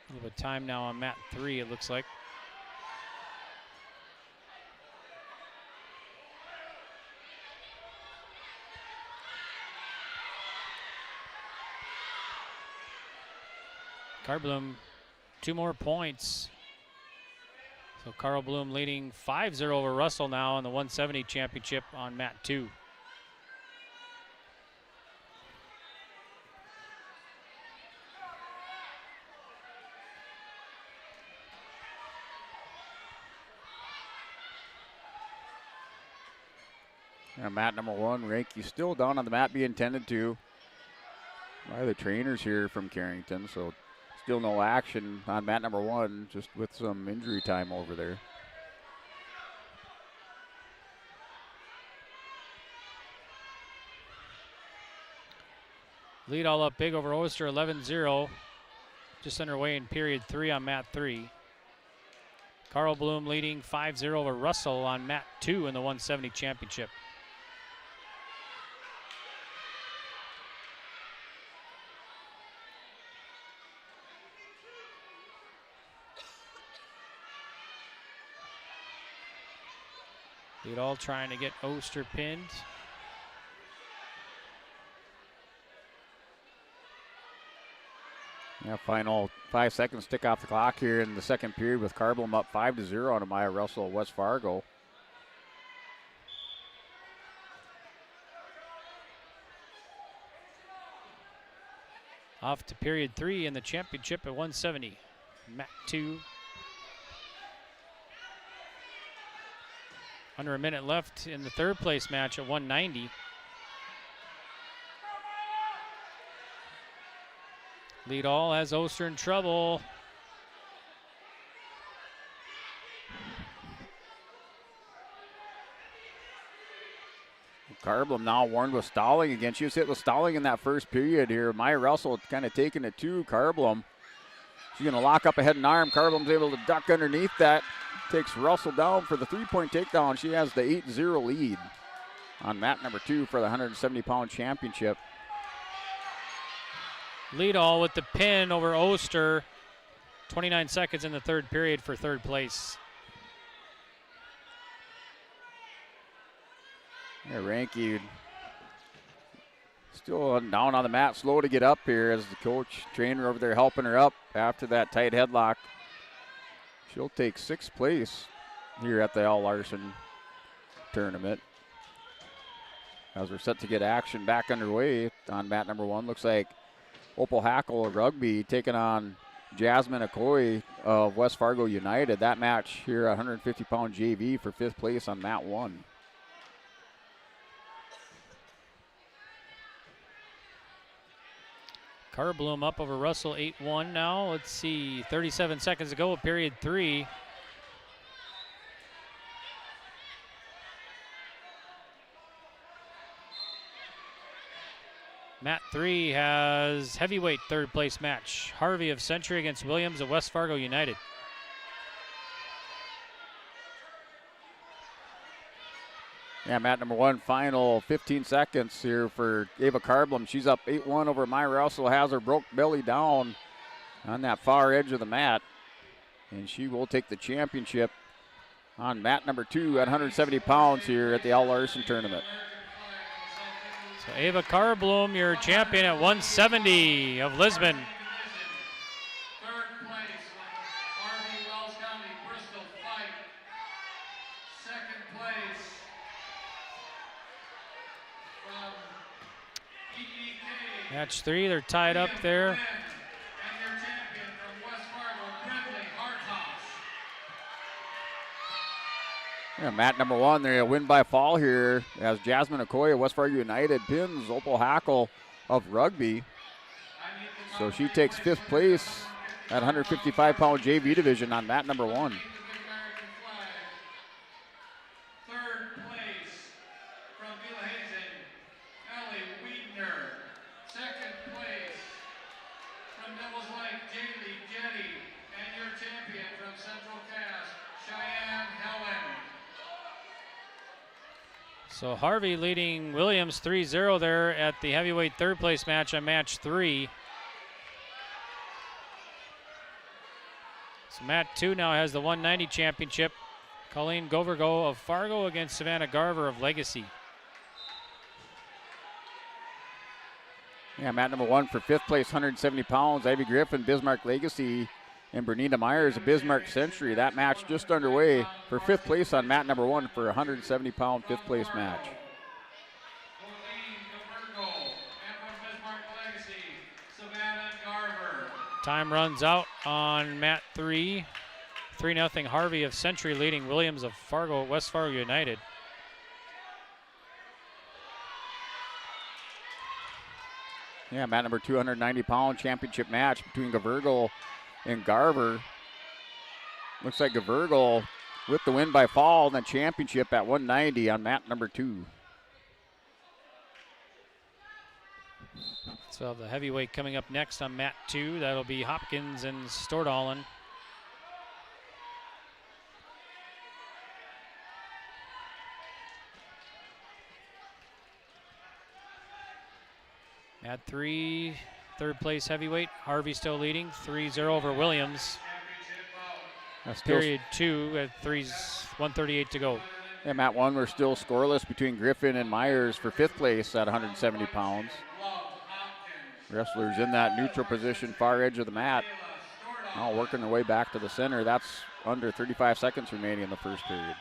Speaker 20: A little bit of time now on mat 3, it looks like. Carbloom, 2 more points. So Carl Bloom leading 5-0 over Russell now in the 170 championship on mat 2.
Speaker 17: And mat number 1, Ranke still down on the mat being tended to by the trainers here from Carrington. So still no action on mat number 1, just with some injury time over there.
Speaker 20: Lead all up big over Oster, 11-0. Just underway in period 3 on mat 3. Carl Bloom leading 5-0 over Russell on mat 2 in the 170 championship. Lead all trying to get Oster pinned.
Speaker 17: Yeah, final 5 seconds tick off the clock here in the second period with Carbloom up 5-0 on Amaya Russell of West Fargo.
Speaker 20: Off to period 3 in the championship at 170. Mat 2. Under a minute left in the third place match at 190. Lead all has Oster in trouble.
Speaker 17: Carbloom now warned with stalling again. She was hit with stalling in that first period here. Maya Russell kind of taking it to Carbloom. She's going to lock up a head and arm. Carbloom's able to duck underneath that. Takes Russell down for the 3-point takedown. She has the 8-0 lead on mat number 2 for the 170-pound championship.
Speaker 20: Lead all with the pin over Oster. 29 seconds in the third period for third place.
Speaker 17: Yeah, Ranke still down on the mat, slow to get up here as the coach, trainer over there helping her up after that tight headlock. She'll take 6th place here at the Al Larson tournament. As we're set to get action back underway on mat number 1, looks like Opal Hackle of Rugby taking on Jasmine Okoye of West Fargo United. That match here, 150-pound JV for 5th place on mat 1.
Speaker 20: Carbloom up over Russell 8-1 now. Let's see, 37 seconds to go, period 3. Mat 3 has heavyweight 3rd place match. Harvey of Century against Williams of West Fargo United.
Speaker 17: Yeah, mat number 1, final 15 seconds here for Ava Carbloom. She's up 8-1 over Myra Russell, has her broke belly down on that far edge of the mat. And she will take the championship on mat number 2 at 170 pounds here at the Al Larson tournament.
Speaker 20: So Ava Carbloom, your champion at 170 of Lisbon.
Speaker 5: Third place, Harvey, Wells County, Bristol, fight. Second place from EEK.
Speaker 20: Match 3, they're tied up there.
Speaker 5: And your champion from West Fargo, Brindley Hartosh.
Speaker 17: Yeah, mat number 1, they're a win by fall here as Jasmine Okoye, West Fargo United, pins Opal Hackle of Rugby. So she takes 5th place at 155-pound JV division on mat number 1.
Speaker 5: Third place from Bealahazen, Ellie Wiedner. Second place from Devil's Lake, Jaylee Jetty. And your champion from Central Cass, Cheyenne Helen.
Speaker 20: So Harvey leading Williams 3-0 there at the heavyweight 3rd place match on match 3. So mat 2 now has the 190 championship. Colleen Govergo of Fargo against Savannah Garver of Legacy.
Speaker 17: Yeah, mat number 1 for 5th place, 170 pounds. Ivy Griffin, Bismarck Legacy, and Bernita Myers of Bismarck Century. That match just underway for 5th place on mat number 1 for a 170-pound 5th place match.
Speaker 20: Time runs out on mat 3. 3-0 Harvey of Century leading Williams of Fargo, West Fargo United.
Speaker 17: Yeah, mat number 290-pound championship match between Gavergal and Garver. Looks like Gavergal with the win by fall in the championship at 190 on mat number 2.
Speaker 20: So the heavyweight coming up next on mat 2. That'll be Hopkins and Stordalen. Mat 3, 3rd place heavyweight. Harvey still leading, 3-0 over Williams. Period 2 at 138 to go.
Speaker 17: Yeah, mat 1, we're still scoreless between Griffin and Myers for 5th place at 170 pounds. Wrestlers in that neutral position, far edge of the mat. Now working their way back to the center. That's under 35 seconds remaining in the first period.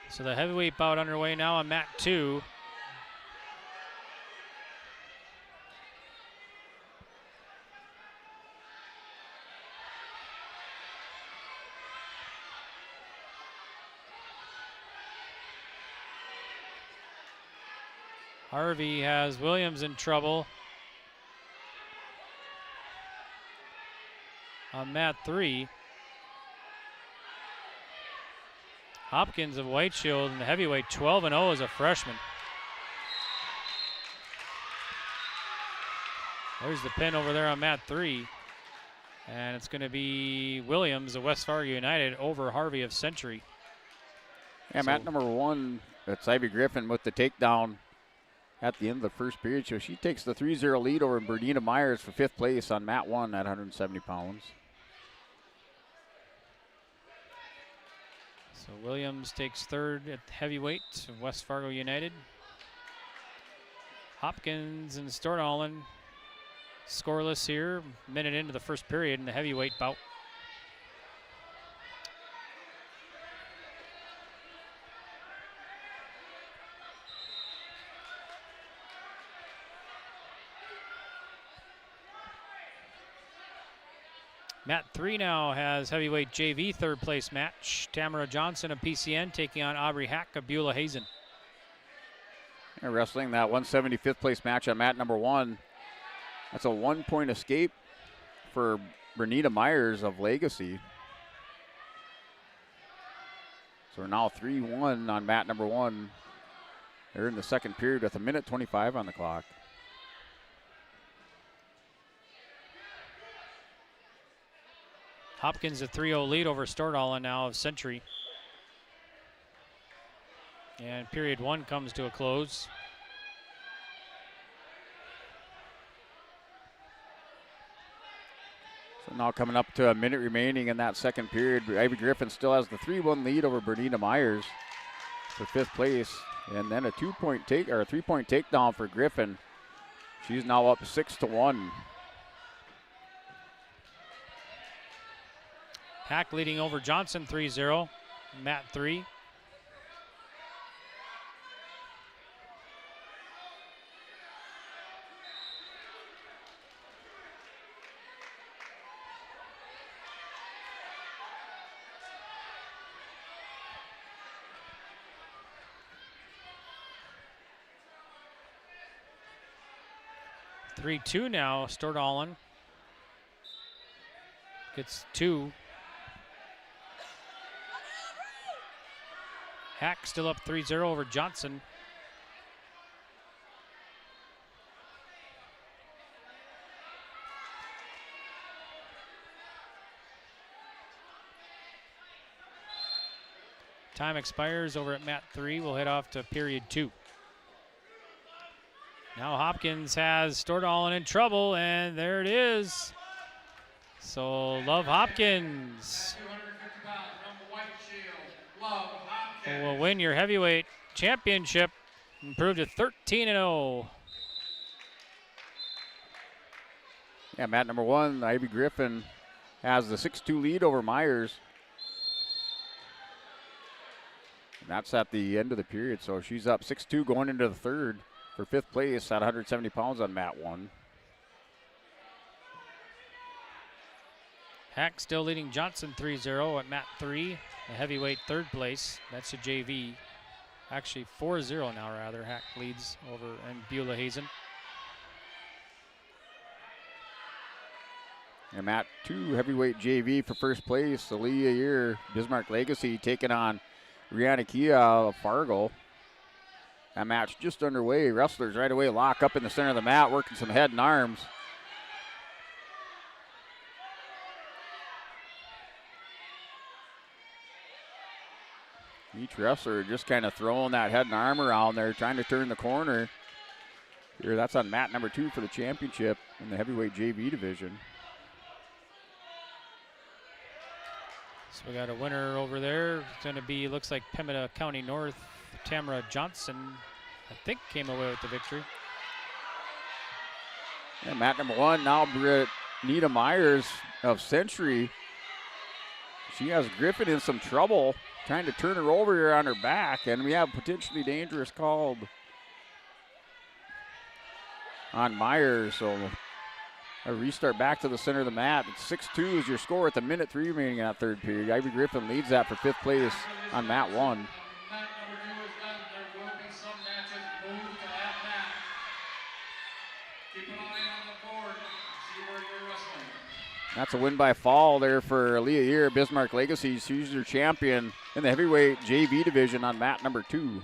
Speaker 20: So the heavyweight bout underway now on mat 2. Harvey has Williams in trouble on mat 3. Hopkins of White Shield in the heavyweight, 12-0 as a freshman. There's the pin over there on mat 3. And it's going to be Williams of West Fargo United over Harvey of Century.
Speaker 17: Yeah, mat number 1, it's Ivy Griffin with the takedown at the end of the first period. So she takes the 3-0 lead over Bernina Myers for 5th place on mat 1 at 170 pounds.
Speaker 20: So Williams takes 3rd at heavyweight of West Fargo United. Hopkins and Stordalen scoreless here, minute into the first period in the heavyweight bout. Mat 3 now has heavyweight JV third place match. Tamara Johnson of PCN taking on Aubrey Hack of Beulah Hazen.
Speaker 17: And wrestling that 175th place match on mat number 1. That's a 1-point escape for Bernita Myers of Legacy. So we're now 3-1 on mat number 1. They're in the second period with 1:25 on the clock.
Speaker 20: Hopkins a 3-0 lead over Stordalen now of Century. And period 1 comes to a close.
Speaker 17: So now coming up to a minute remaining in that second period. Ivy Griffin still has the 3-1 lead over Bernita Myers for 5th place. And then a 2-point take or a 3-point takedown for Griffin. She's now up 6-1.
Speaker 20: Hack leading over Johnson 3-0. Mat 3. Three-two now. Stordalen gets 2. Hack still up 3-0 over Johnson. Time expires over at mat 3. We'll head off to period 2. Now Hopkins has Stordalen in trouble, and there it is. So Love Hopkins will win your heavyweight championship, improved to 13-0.
Speaker 17: Yeah, mat number 1, Ivy Griffin has the 6-2 lead over Myers. And that's at the end of the period, so she's up 6-2 going into the third for 5th place at 170 pounds on mat 1.
Speaker 20: Hack still leading Johnson 3-0 at mat 3, the heavyweight third place. That's a JV. Actually 4-0 now, rather. Hack leads over and Beulah Hazen.
Speaker 17: And mat 2, heavyweight JV for 1st place. Aaliyah Year, Bismarck Legacy taking on Rihanna Kia of Fargo. That match just underway. Wrestlers right away lock up in the center of the mat, working some head and arms. Each wrestler just kind of throwing that head and arm around there, trying to turn the corner. Here, that's on mat number 2 for the championship in the heavyweight JV division.
Speaker 20: So we got a winner over there. It's going to be, looks like Pembina County North. Tamara Johnson, I think, came away with the victory.
Speaker 17: And mat number 1, now Bernita Myers of Century. She has Griffin in some trouble, trying to turn her over here on her back, and we have potentially dangerous called on Myers, so a restart back to the center of the mat. It's 6-2 is your score at the minute 3 remaining in that third period. Ivy Griffin leads that for 5th place on mat 1. That's a win by fall there for Aaliyah Year, Bismarck Legacy. She's your champion in the heavyweight JV division on mat number 2.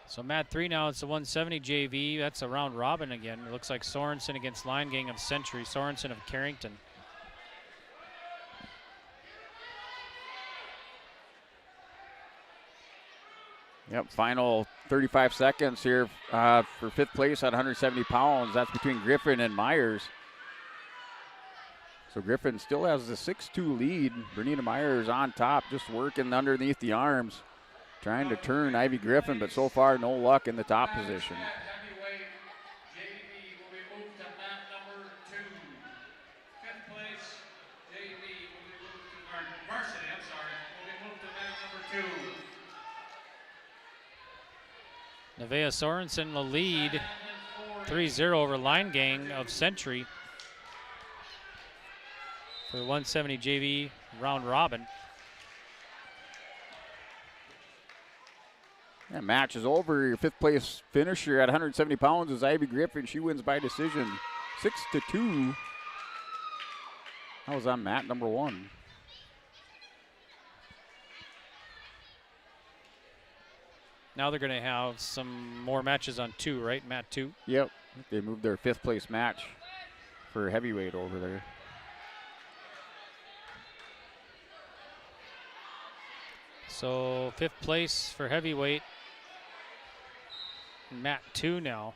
Speaker 20: So mat 3 now, it's the 170 JV. That's a round robin again. It looks like Sorensen against Line Gang of Century, Sorensen of Carrington.
Speaker 17: Yep, final 35 seconds here for 5th place at 170 pounds. That's between Griffin and Myers. So Griffin still has the 6-2 lead. Bernita Myers on top, just working underneath the arms, trying to turn Ivy Griffin, but so far no luck in the top position.
Speaker 5: Heavyweight JV will be moved to mat number 2. 5th place JV will be moved to, or varsity, I'm sorry, will be moved to mat number 2.
Speaker 20: Nevaeh Sorensen will lead 3-0 over Line Gang of Century. for 170 JV round robin.
Speaker 17: That match is over. Your 5th place finisher at 170 pounds is Ivy Griffin. She wins by decision 6-2. That was on mat number 1.
Speaker 20: Now they're going to have some more matches on 2, right? Mat 2.
Speaker 17: Yep. They moved their 5th place match for heavyweight over there.
Speaker 20: So 5th place for heavyweight. Mat 2 now.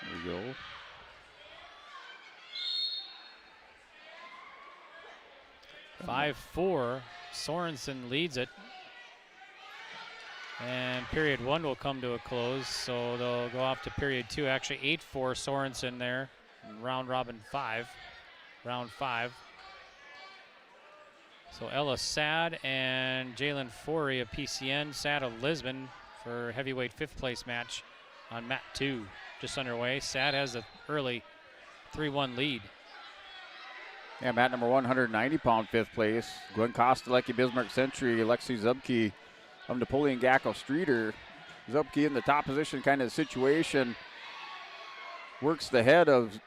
Speaker 17: There we go.
Speaker 20: Five, 4. Sorensen leads it. And period 1 will come to a close, so they'll go off to period 2. Actually, 8-4 Sorensen there. Round robin 5. Round 5. So Ella Sad and Jalen Forey of PCN. Sad of Lisbon for heavyweight 5th place match on mat 2. Just underway. Sad has an early 3-1 lead.
Speaker 17: Yeah, mat number 190-pound 5th place. Gwen Kostelecki, Bismarck Century, Alexi Zubke of Napoleon Gackel Streeter. Zubke in the top position kind of situation. Works the head of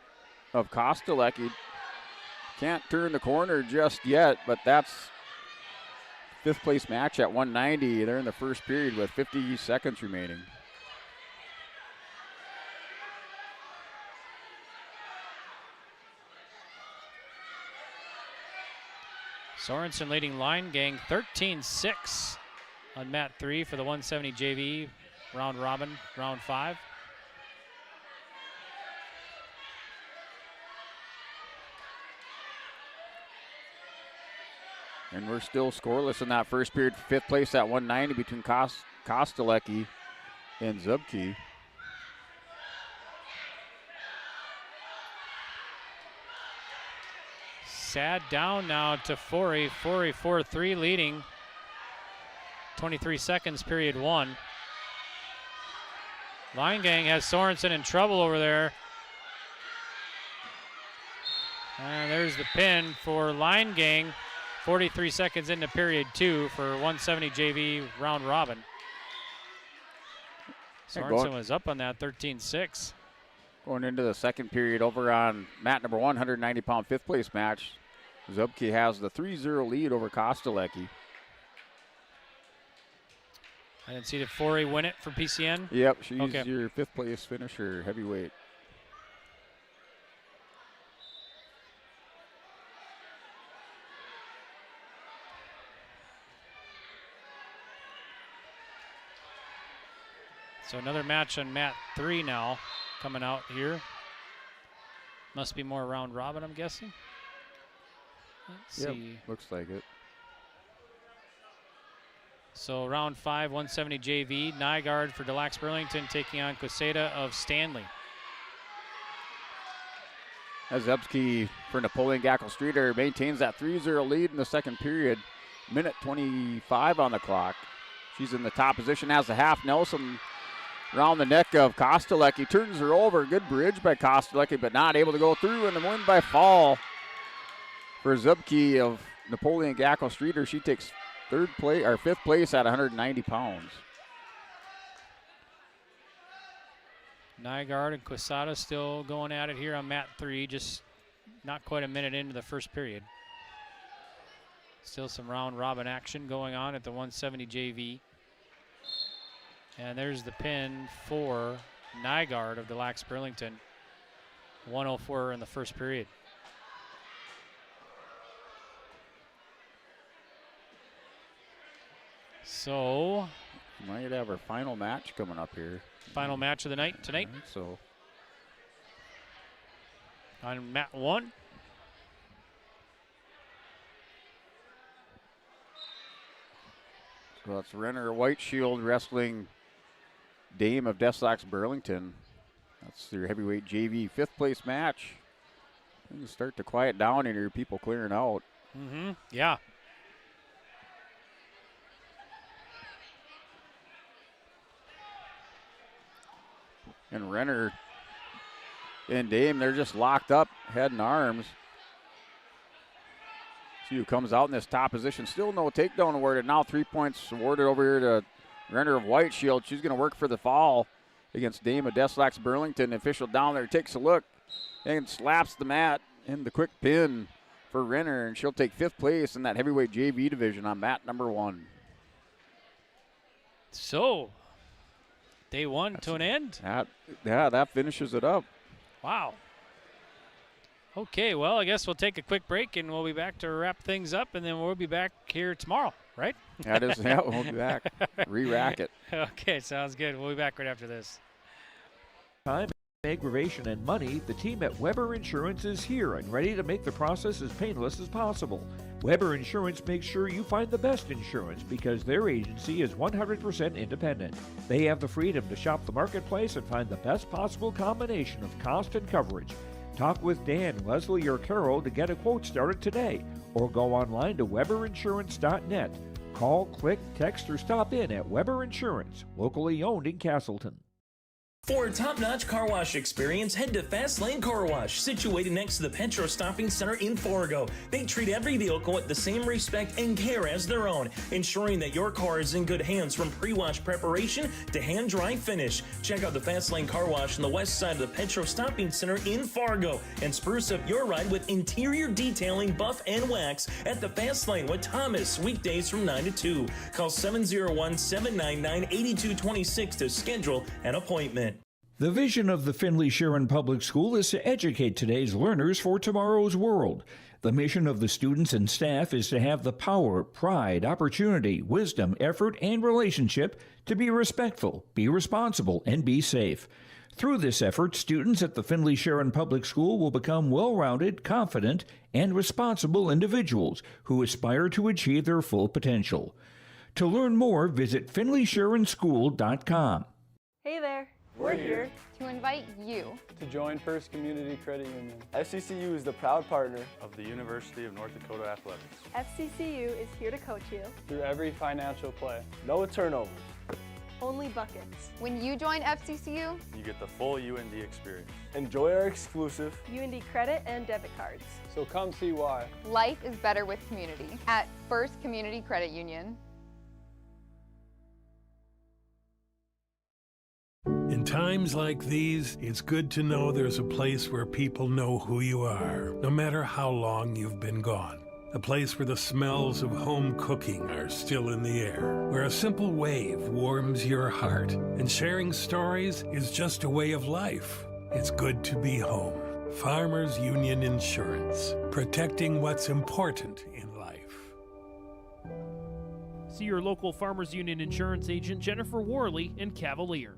Speaker 17: Kostelecki. Can't turn the corner just yet, but that's 5th place match at 190. They're in the first period with 50 seconds remaining.
Speaker 20: Sorensen leading line gang 13-6 on mat 3 for the 170 JV round robin, round 5.
Speaker 17: And we're still scoreless in that first period. 5th place at 190 between Kostelecki and Zubke.
Speaker 20: Sad down now to Forey. Forey 4-3 leading. 23 seconds, period 1. Line gang has Sorensen in trouble over there. And there's the pin for Line gang. 43 seconds into period 2 for 170 JV round robin. Sorensen was up on that 13-6.
Speaker 17: Going into the second period over on mat number 190-pound 5th place match. Zubke has the 3-0 lead over Kostelecki.
Speaker 20: I didn't see the Forey win it for PCN.
Speaker 17: Yep, she's your 5th place finisher, heavyweight.
Speaker 20: So another match on mat 3 now coming out here. Must be more round robin, I'm guessing. Let's see.
Speaker 17: Looks like it.
Speaker 20: So round 5, 170 JV. Nygaard for Delax Burlington taking on Quesada of Stanley.
Speaker 17: Zubke for Napoleon Gackel Streeter maintains that 3-0 lead in the second period. Minute 25 on the clock. She's in the top position, has the half Nelson around the neck of Kostelecki. Turns her over. Good bridge by Kostelecki, but not able to go through, and the win by fall for Zubke of Napoleon Gackel Streeter. She takes 5th place at 190 pounds.
Speaker 20: Nygaard and Quesada still going at it here on mat 3, just not quite a minute into the first period. Still some round robin action going on at the 170 JV. And there's the pin for Nygaard of Delax Burlington. 104 in the first period. So
Speaker 17: might have our final match coming up here.
Speaker 20: Final match of the night tonight.
Speaker 17: I think so.
Speaker 20: On mat 1.
Speaker 17: So that's Renner White Shield wrestling Dame of Deslax Burlington. That's your heavyweight JV 5th place match. Things start to quiet down in here, people clearing out.
Speaker 20: Yeah.
Speaker 17: And Renner and Dame, they're just locked up, head and arms. See who comes out in this top position. Still no takedown awarded. Now 3 points awarded over here to Renner of White Shield. She's going to work for the fall against Dame of Deslax Burlington. The official down there takes a look and slaps the mat in the quick pin for Renner, and she'll take 5th place in that heavyweight JV division on mat number 1.
Speaker 20: So, day 1 to an end.
Speaker 17: That finishes it up.
Speaker 20: Wow. Okay, well, I guess we'll take a quick break, and we'll be back to wrap things up, and then we'll be back here tomorrow, right?
Speaker 17: That is, yeah, we'll be back. Re-rack it.
Speaker 20: Okay, sounds good. We'll be back right after this.
Speaker 3: Time, aggravation, and money, the team at Weber Insurance is here and ready to make the process as painless as possible. Weber Insurance makes sure you find the best insurance because their agency is 100% independent. They have the freedom to shop the marketplace and find the best possible combination of cost and coverage. Talk with Dan, Leslie, or Carol to get a quote started today, or go online to weberinsurance.net. Call, click, text, or stop in at Weber Insurance, locally owned in Castleton.
Speaker 7: For a top-notch car wash experience, head to Fast Lane Car Wash, situated next to the Petro Stopping Center in Fargo. They treat every vehicle with the same respect and care as their own, ensuring that your car is in good hands from pre-wash preparation to hand-dry finish. Check out the Fast Lane Car Wash on the west side of the Petro Stopping Center in Fargo and spruce up your ride with interior detailing, buff, and wax at the Fast Lane with Thomas, weekdays from 9 to 2. Call 701-799-8226 to schedule an appointment.
Speaker 3: The vision of the Findlay Sharon Public School is to educate today's learners for tomorrow's world. The mission of the students and staff is to have the power, pride, opportunity, wisdom, effort, and relationship to be respectful, be responsible, and be safe. Through this effort, students at the Findlay Sharon Public School will become well-rounded, confident, and responsible individuals who aspire to achieve their full potential. To learn more, visit FindlaySharonSchool.com.
Speaker 8: Hey there.
Speaker 9: We're here
Speaker 8: to invite you
Speaker 9: to join First Community Credit Union.
Speaker 10: FCCU is the proud partner of the University of North Dakota Athletics.
Speaker 8: FCCU is here to coach you
Speaker 9: through every financial play.
Speaker 10: No turnovers.
Speaker 8: Only buckets. When you join FCCU,
Speaker 10: you get the full UND experience. Enjoy our exclusive
Speaker 8: UND credit and debit cards.
Speaker 9: So come see why.
Speaker 8: Life is better with community at First Community Credit Union.
Speaker 12: In times like these, it's good to know there's a place where people know who you are, no matter how long you've been gone. A place where the smells of home cooking are still in the air, where a simple wave warms your heart, and sharing stories is just a way of life. It's good to be home. Farmers Union Insurance, protecting what's important in life.
Speaker 6: See your local Farmers Union insurance agent, Jennifer Worley in Cavalier.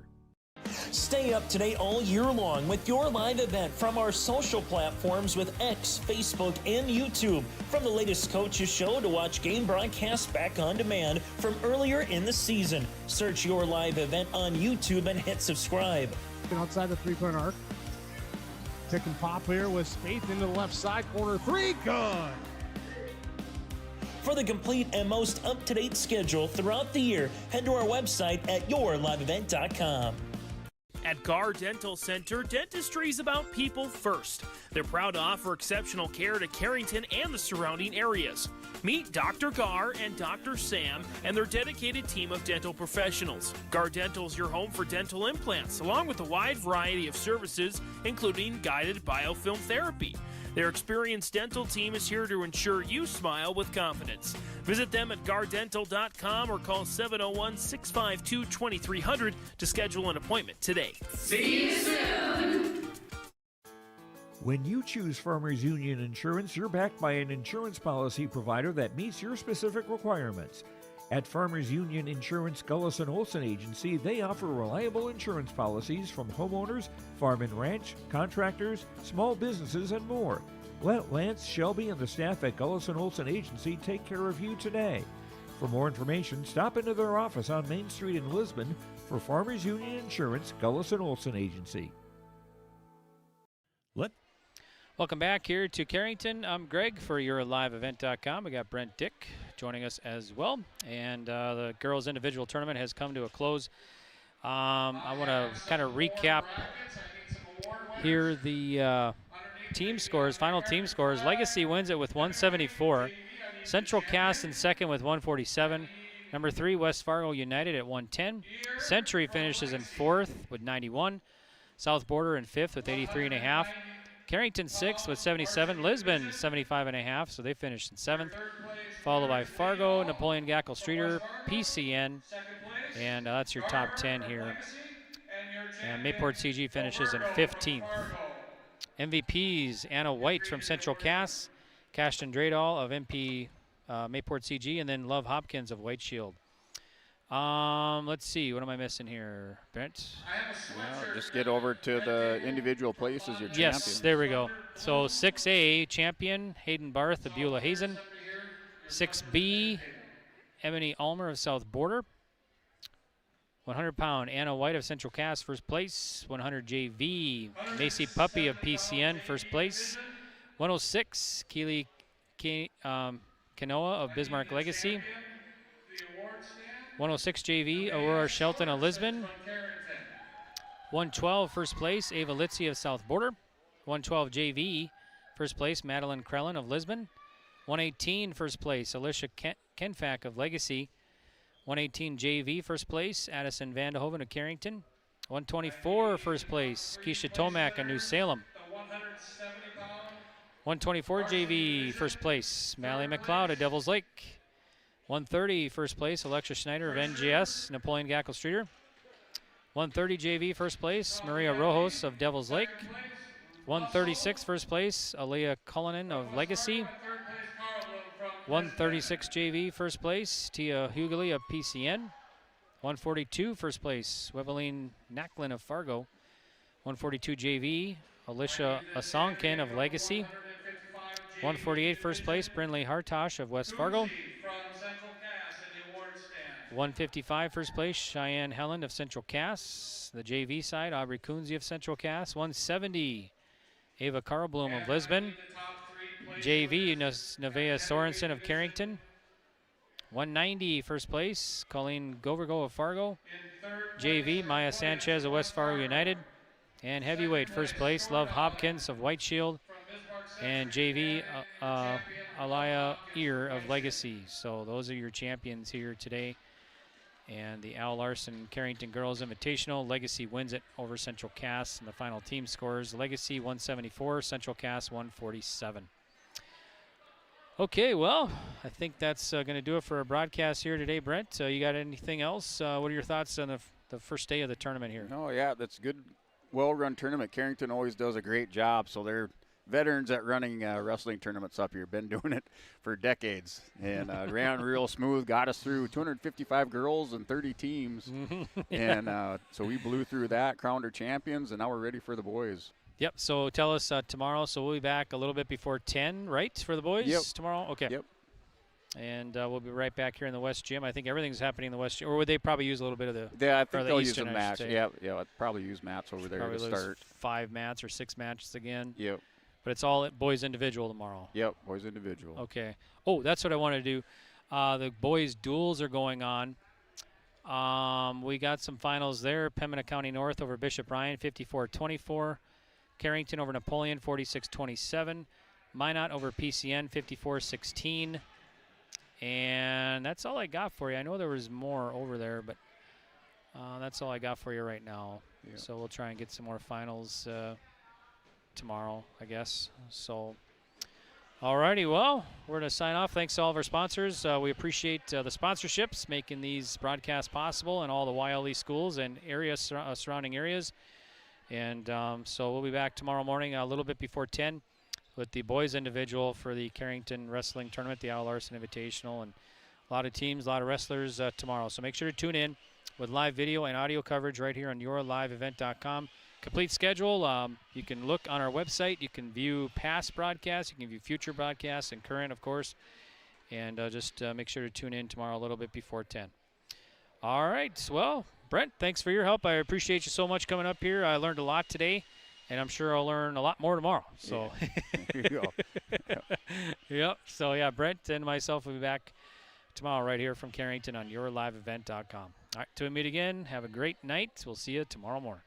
Speaker 7: Stay up to date all year long with your live event from our social platforms with X, Facebook, and YouTube. From the latest coaches show to watch game broadcasts back on demand from earlier in the season. Search your live event on YouTube and hit subscribe.
Speaker 4: Outside the three-point arc. Tick and pop here with Spaeth into the left side corner. Three, good.
Speaker 7: For the complete and most up-to-date schedule throughout the year, head to our website at yourliveevent.com.
Speaker 6: At Gar Dental Center, dentistry is about people first. They're proud to offer exceptional care to Carrington and the surrounding areas. Meet Dr. Gar and Dr. Sam and their dedicated team of dental professionals. Gar Dental is your home for dental implants, along with a wide variety of services, including guided biofilm therapy. Their experienced dental team is here to ensure you smile with confidence. Visit them at gardental.com or call 701-652-2300 to schedule an appointment today.
Speaker 15: See you soon!
Speaker 3: When you choose Farmers Union Insurance, you're backed by an insurance policy provider that meets your specific requirements. At Farmers Union Insurance Gullison Olson Agency, they offer reliable insurance policies from homeowners, farm and ranch, contractors, small businesses, and more. Let Lance, Shelby, and the staff at Gullison Olson Agency take care of you today. For more information, stop into their office on Main Street in Lisbon for Farmers Union Insurance Gullison Olson Agency.
Speaker 20: Welcome back here to Carrington. I'm Greg for YourLiveEvent.com. We got Brent Dick joining us as well. And the girls' individual tournament has come to a close I want to kind of recap here the team scores, final team scores. Legacy wins it with 174. Central Cass in second with 147. Number 3, West Fargo United at 110. Century finishes in fourth with 91. South Border in fifth with 83.5. Carrington sixth with 77. Lisbon 75.5, so they finished in seventh. Followed by Fargo, Napoleon Gackle Streeter, PCN, and that's your top 10 here. And Mayport CG finishes in 15th. MVPs, Anna White from Central Cass, Cashton Dradall of MP Mayport CG, and then Love Hopkins of White Shield. Let's see, what am I missing here, Brent?
Speaker 17: Well, just get over to the individual places, your champions.
Speaker 20: Yes, there we go. So 6A champion, Hayden Barth of Beulah Hazen. 6B, Emily Ulmer of South Border. 100-pound, Anna White of Central Cass, first place. 100 JV, Macy Puppy of PCN, first place. 106, Keely Kanoa of Bismarck Legacy. 106 JV, Aurora Shelton of Lisbon. 112, first place, Ava Litzy of South Border. 112 JV, first place, Madeline Krellin of Lisbon. 118, first place, Alicia Kenfack of Legacy. 118 JV, first place, Addison Vandehoven of Carrington. 124, first place, Keisha Tomac of New Salem. 124 JV, first place, Mallie McLeod of Devil's Lake. 130, first place, Alexa Schneider of NGS, Napoleon Gackle Streeter. 130 JV, first place, Maria Rojos of Devil's Lake. 136, first place, Aaliyah Cullinan of Legacy. 136 JV, first place, Tia Hughley of PCN. 142, first place, Webeline Nacklin of Fargo. 142 JV, Alicia Asonkin of Legacy. 148, first place, Brinley Hartosh of West Fargo. 155, first place, Cheyenne Helen of Central Cass. The JV side, Aubrey Coonsey of Central Cass. 170, Ava Carlblum of Lisbon. JV, Nevaeh Sorensen of Carrington. 190, first place, Colleen Govergo of Fargo. JV, Maya Sanchez of West Fargo United. And heavyweight, first place, Love Hopkins of White Shield. And JV, Alaya Ear of Legacy. So those are your champions here today. And the Al Larson Carrington Girls Invitational. Legacy wins it over Central Cass. And the final team scores, Legacy 174, Central Cass 147. Okay, well, I think that's going to do it for our broadcast here today, Brent. You got anything else? What are your thoughts on the first day of the tournament here?
Speaker 17: Oh, yeah, that's good, well-run tournament. Carrington always does a great job, so they're veterans at running wrestling tournaments up here. Been doing it for decades, and ran real smooth, got us through 255 girls and 30 teams. And so we blew through that, crowned our champions, and now we're ready for the boys.
Speaker 20: Yep, so tell us tomorrow. So we'll be back a little bit before 10, right, for the boys tomorrow? Okay.
Speaker 17: Yep.
Speaker 20: And we'll be right back here in the West Gym. I think everything's happening in the West Gym. Or would they probably use a little bit of the
Speaker 17: Yeah, I think they'll use
Speaker 20: Eastern,
Speaker 17: some mats. Yeah, I'd probably use mats over there
Speaker 20: probably
Speaker 17: to start.
Speaker 20: 5 mats or 6 matches again.
Speaker 17: Yep.
Speaker 20: But it's all boys individual tomorrow.
Speaker 17: Yep, boys individual.
Speaker 20: Okay. Oh, that's what I want to do. The boys duels are going on. We got some finals there. Pembina County North over Bishop Ryan, 54-24. Carrington over Napoleon, 46-27. Minot over PCN, 54-16. And that's all I got for you. I know there was more over there, but that's all I got for you right now.
Speaker 17: Yeah.
Speaker 20: So we'll try and get some more finals tomorrow, I guess. So, alrighty, well, we're going to sign off. Thanks to all of our sponsors. We appreciate the sponsorships making these broadcasts possible and all the YLE schools and surrounding areas. And so we'll be back tomorrow morning a little bit before 10 with the boys individual for the Carrington Wrestling Tournament, the Al Larson Invitational, and a lot of teams, a lot of wrestlers tomorrow. So make sure to tune in with live video and audio coverage right here on yourliveevent.com. Complete schedule. You can look on our website. You can view past broadcasts. You can view future broadcasts and current, of course. And just make sure to tune in tomorrow a little bit before 10. All right. Well, Brent, thanks for your help. I appreciate you so much coming up here. I learned a lot today, and I'm sure I'll learn a lot more tomorrow. So,
Speaker 17: Here you go.
Speaker 20: Yep. So, yeah, Brent and myself will be back tomorrow right here from Carrington on yourliveevent.com. All right, till we meet again, have a great night. We'll see you tomorrow morning.